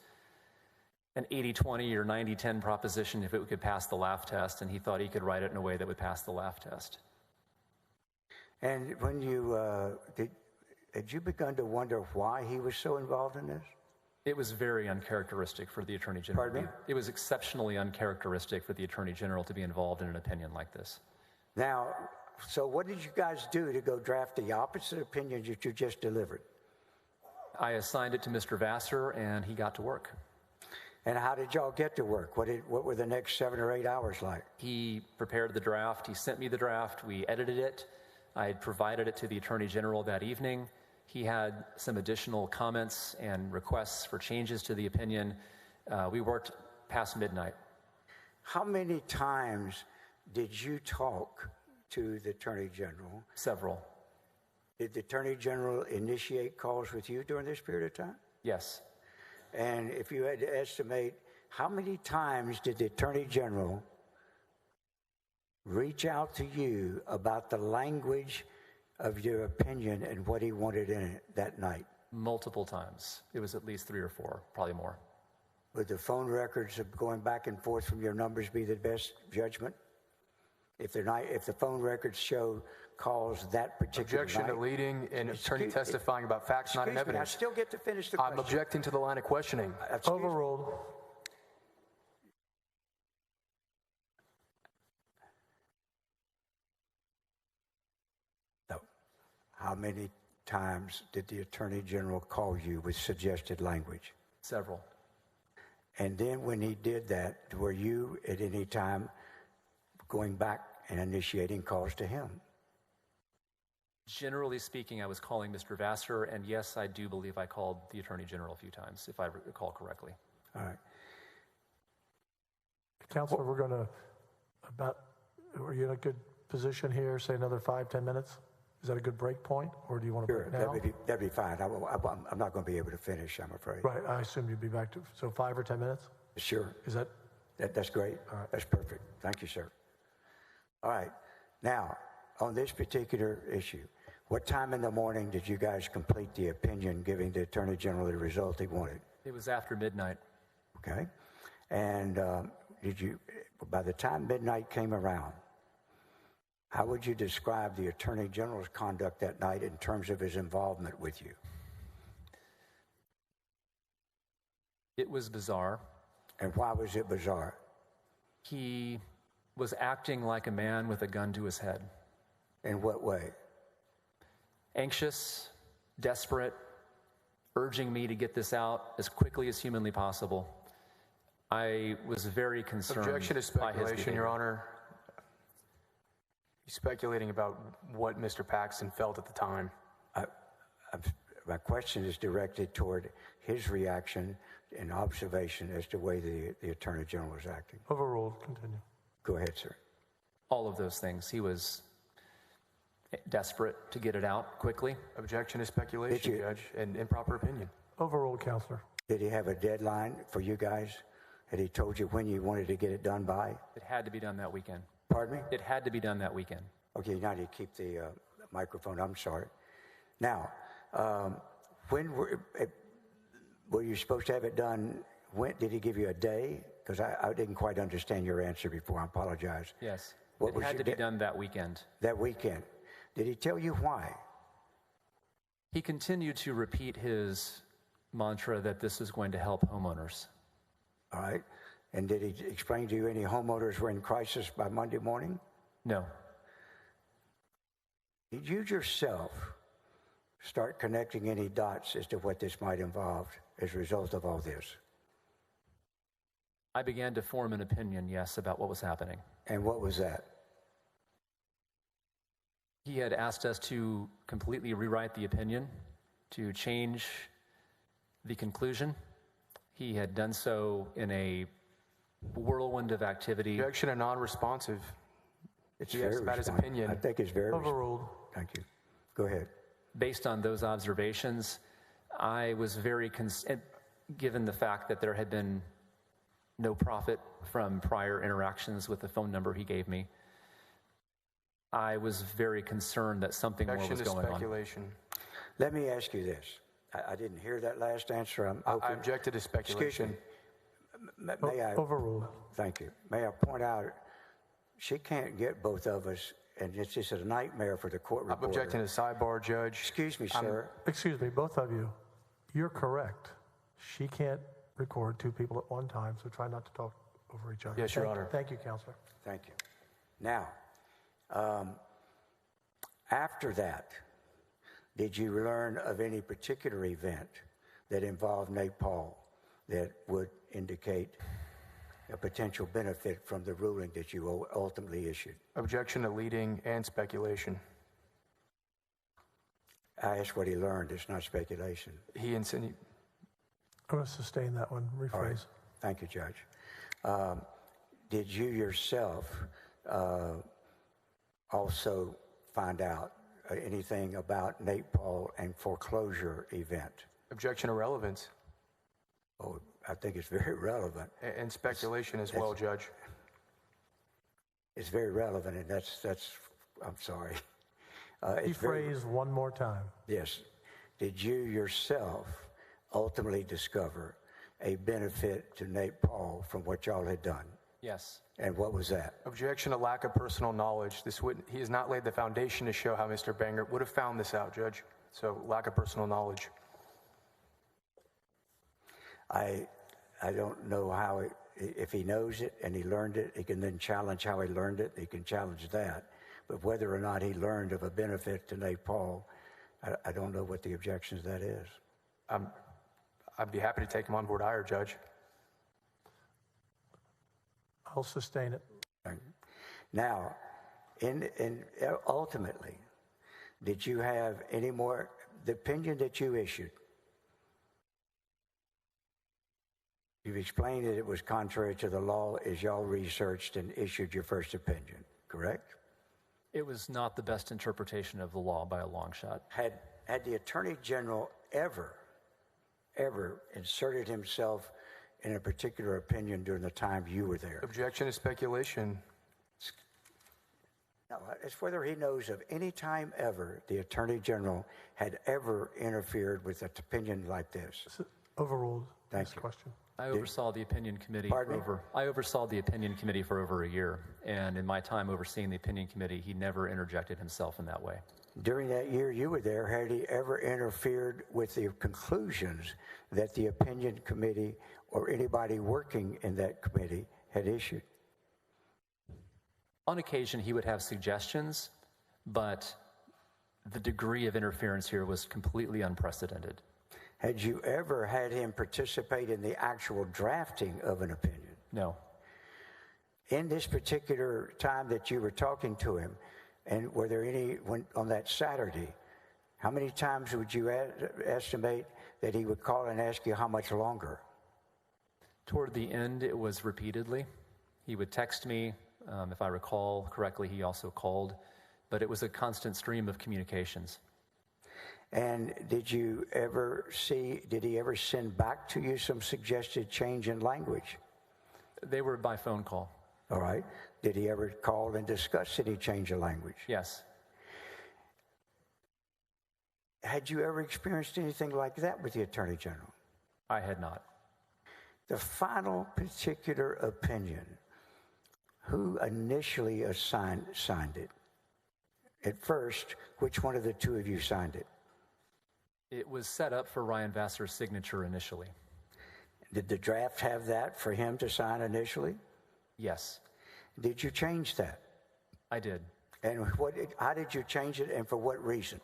[SPEAKER 12] an 80-20 or 90-10 proposition, if it could pass the laugh test, and he thought he could write it in a way that would pass the laugh test.
[SPEAKER 7] And when you, had you begun to wonder why he was so involved in this?
[SPEAKER 12] It was very uncharacteristic for the Attorney General.
[SPEAKER 7] Pardon me?
[SPEAKER 12] It was exceptionally uncharacteristic for the Attorney General to be involved in an opinion like this.
[SPEAKER 7] Now, so what did you guys do to go draft the opposite opinion that you just delivered?
[SPEAKER 12] I assigned it to Mr. Vassar, and he got to work.
[SPEAKER 7] And how did y'all get to work? What were the next 7 or 8 hours like?
[SPEAKER 12] He prepared the draft. He sent me the draft. We edited it. I had provided it to the Attorney General that evening. He had some additional comments and requests for changes to the opinion. We worked past midnight.
[SPEAKER 7] How many times did you talk to the Attorney General?
[SPEAKER 12] Several.
[SPEAKER 7] Did the Attorney General initiate calls with you during this period of time?
[SPEAKER 12] Yes.
[SPEAKER 7] And if you had to estimate, how many times did the Attorney General reach out to you about the language of your opinion and what he wanted in it that night?
[SPEAKER 12] Multiple times. It was at least 3 or 4, probably more.
[SPEAKER 7] Would the phone records of going back and forth from your numbers be the best judgment? If the phone records show calls that particular
[SPEAKER 13] Objection
[SPEAKER 7] night.
[SPEAKER 13] to leading an attorney testifying about facts, not in
[SPEAKER 7] Excuse me, I
[SPEAKER 13] evidence.
[SPEAKER 7] still get to finish the question.
[SPEAKER 13] I'm objecting to the line of questioning.
[SPEAKER 2] Overruled.
[SPEAKER 7] No. How many times did the Attorney General call you with suggested language?
[SPEAKER 12] Several.
[SPEAKER 7] And then when he did that, were you at any time going back and initiating calls to him?
[SPEAKER 12] Generally speaking, I was calling Mr. Vassar, and yes, I do believe I called the Attorney General a few times, if I recall correctly.
[SPEAKER 7] All right.
[SPEAKER 2] Counselor, we're going to are you in a good position here, say another 5-10 minutes? Is that a good break point, or do you want to break now?
[SPEAKER 7] That'd be fine. I'm not going to be able to finish, I'm afraid.
[SPEAKER 2] Right, I assume you'd be back to, so 5 or 10 minutes?
[SPEAKER 7] Sure.
[SPEAKER 2] Is that?
[SPEAKER 7] That's great.
[SPEAKER 2] All right.
[SPEAKER 7] That's perfect. Thank you, sir. All right. Now, on this particular issue, what time in the morning did you guys complete the opinion giving the Attorney General the result he wanted?
[SPEAKER 12] It was after midnight.
[SPEAKER 7] Okay. And by the time midnight came around, how would you describe the Attorney General's conduct that night in terms of his involvement with you?
[SPEAKER 12] It was bizarre.
[SPEAKER 7] And why was it bizarre?
[SPEAKER 12] He was acting like a man with a gun to his head.
[SPEAKER 7] In what way?
[SPEAKER 12] Anxious, desperate, urging me to get this out as quickly as humanly possible. I was very concerned.
[SPEAKER 13] Objection to speculation, Your Honor. He's speculating about what Mr. Paxton felt at the time.
[SPEAKER 7] My question is directed toward his reaction and observation as to the way the Attorney General was acting.
[SPEAKER 2] Overruled. Continue.
[SPEAKER 7] Go ahead, sir.
[SPEAKER 12] All of those things. He was desperate to get it out quickly.
[SPEAKER 13] Objection to speculation, Judge, and improper opinion.
[SPEAKER 2] Overruled, Counselor.
[SPEAKER 7] Did he have a deadline for you guys? Had he told you when you wanted to get it done by?
[SPEAKER 12] It had to be done that weekend.
[SPEAKER 7] Pardon me?
[SPEAKER 12] It had to be done that weekend.
[SPEAKER 7] Okay, now you keep the microphone. I'm sorry. Now, when were you supposed to have it done? When did he give you a day? Because I didn't quite understand your answer before. I apologize.
[SPEAKER 12] Yes. It had to be done that weekend.
[SPEAKER 7] That weekend. Did he tell you why?
[SPEAKER 12] He continued to repeat his mantra that this is going to help homeowners.
[SPEAKER 7] All right. And did he explain to you any homeowners were in crisis by Monday morning?
[SPEAKER 12] No.
[SPEAKER 7] Did you yourself start connecting any dots as to what this might involve as a result of all this?
[SPEAKER 12] I began to form an opinion, yes, about what was happening.
[SPEAKER 7] And what was that?
[SPEAKER 12] He had asked us to completely rewrite the opinion, to change the conclusion. He had done so in a whirlwind of activity.
[SPEAKER 13] Objection and non-responsive.
[SPEAKER 7] It's
[SPEAKER 13] he asked about his opinion.
[SPEAKER 7] I think it's very
[SPEAKER 2] overruled.
[SPEAKER 7] Thank you. Go ahead.
[SPEAKER 12] Based on those observations, I was very given the fact that there had been no profit from prior interactions with the phone number he gave me. I was very concerned that something more was going
[SPEAKER 13] speculation.
[SPEAKER 12] on.
[SPEAKER 7] Let me ask you this. I didn't hear that last answer.
[SPEAKER 13] I objected to speculation.
[SPEAKER 7] May I?
[SPEAKER 2] Overruled.
[SPEAKER 7] Thank you. May I point out, she can't get both of us, and it's just a nightmare for the court reporter.
[SPEAKER 13] I'm objecting to sidebar, Judge.
[SPEAKER 7] Excuse me, sir.
[SPEAKER 2] Excuse me, both of you. You're correct. She can't record two people at one time, so try not to talk over each other.
[SPEAKER 13] Yes, Your Honor.
[SPEAKER 2] Thank you, Counselor.
[SPEAKER 7] Thank you. Now, after that, did you learn of any particular event that involved Nate Paul that would indicate a potential benefit from the ruling that you ultimately issued?
[SPEAKER 13] Objection to leading and speculation.
[SPEAKER 7] I asked what he learned. It's not speculation.
[SPEAKER 13] He insinuated.
[SPEAKER 2] I'm going to sustain that one. Rephrase.
[SPEAKER 7] All right. Thank you, Judge. Did you yourself also find out anything about Nate Paul and foreclosure event?
[SPEAKER 13] Objection to relevance.
[SPEAKER 7] Oh, I think it's very relevant.
[SPEAKER 13] And speculation as well, Judge.
[SPEAKER 7] It's very relevant, and that's I'm sorry.
[SPEAKER 2] Rephrase one more time.
[SPEAKER 7] Yes. Did you yourself ultimately discover a benefit to Nate Paul from what y'all had done?
[SPEAKER 13] Yes.
[SPEAKER 7] And what was that?
[SPEAKER 13] Objection to lack of personal knowledge. He has not laid the foundation to show how Mr. Bangert would have found this out, Judge. So lack of personal knowledge.
[SPEAKER 7] I don't know how, if he knows it and he learned it, he can then challenge how he learned it. He can challenge that. But whether or not he learned of a benefit to Nate Paul, I don't know what the objection to that is.
[SPEAKER 13] I'd be happy to take him on board higher, Judge.
[SPEAKER 2] I'll sustain it.
[SPEAKER 7] Now, ultimately, did you have any more, the opinion that you issued, you've explained that it was contrary to the law as y'all researched and issued your first opinion, correct?
[SPEAKER 12] It was not the best interpretation of the law by a long shot.
[SPEAKER 7] Had the Attorney General ever inserted himself in a particular opinion during the time you were there?
[SPEAKER 13] Objection to speculation.
[SPEAKER 7] No, it's whether he knows of any time ever the Attorney General had ever interfered with an opinion like this.
[SPEAKER 2] Overruled.
[SPEAKER 7] Thank you.
[SPEAKER 2] Question.
[SPEAKER 12] I oversaw the opinion committee
[SPEAKER 7] Pardon me?
[SPEAKER 12] I oversaw the opinion committee for over a year, and in my time overseeing the opinion committee, he never interjected himself in that way.
[SPEAKER 7] During that year you were there, had he ever interfered with the conclusions that the opinion committee or anybody working in that committee had issued?
[SPEAKER 12] On occasion, he would have suggestions, but the degree of interference here was completely unprecedented.
[SPEAKER 7] Had you ever had him participate in the actual drafting of an opinion?
[SPEAKER 12] No.
[SPEAKER 7] In this particular time that you were talking to him, and were there any, on that Saturday, how many times would you estimate that he would call and ask you how much longer?
[SPEAKER 12] Toward the end, it was repeatedly. He would text me. If I recall correctly, he also called. But it was a constant stream of communications.
[SPEAKER 7] And did he ever send back to you some suggested change in language?
[SPEAKER 12] They were by phone call.
[SPEAKER 7] All right. Did he ever call and discuss any change of language?
[SPEAKER 12] Yes.
[SPEAKER 7] Had you ever experienced anything like that with the Attorney General?
[SPEAKER 12] I had not.
[SPEAKER 7] The final particular opinion, who initially signed it? At first, which one of the two of you signed it?
[SPEAKER 12] It was set up for Ryan Vassar's signature initially.
[SPEAKER 7] Did the draft have that for him to sign initially?
[SPEAKER 12] Yes.
[SPEAKER 7] Did you change that?
[SPEAKER 12] I did.
[SPEAKER 7] And how did you change it, and for what reason?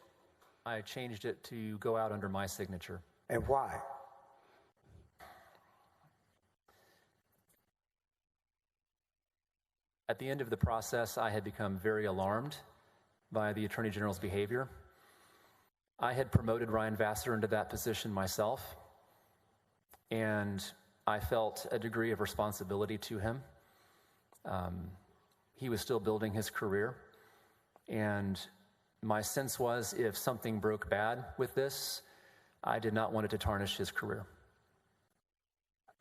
[SPEAKER 12] I changed it to go out under my signature.
[SPEAKER 7] And why?
[SPEAKER 12] At the end of the process, I had become very alarmed by the Attorney General's behavior. I had promoted Ryan Vassar into that position myself, and I felt a degree of responsibility to him. He was still building his career, and my sense was if something broke bad with this, I did not want it to tarnish his career.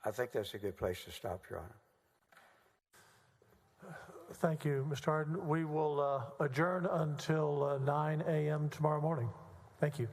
[SPEAKER 7] I think that's a good place to stop, Your Honor.
[SPEAKER 2] Thank you, Mr. Hardin. We will adjourn until 9 a.m. tomorrow morning. Thank you.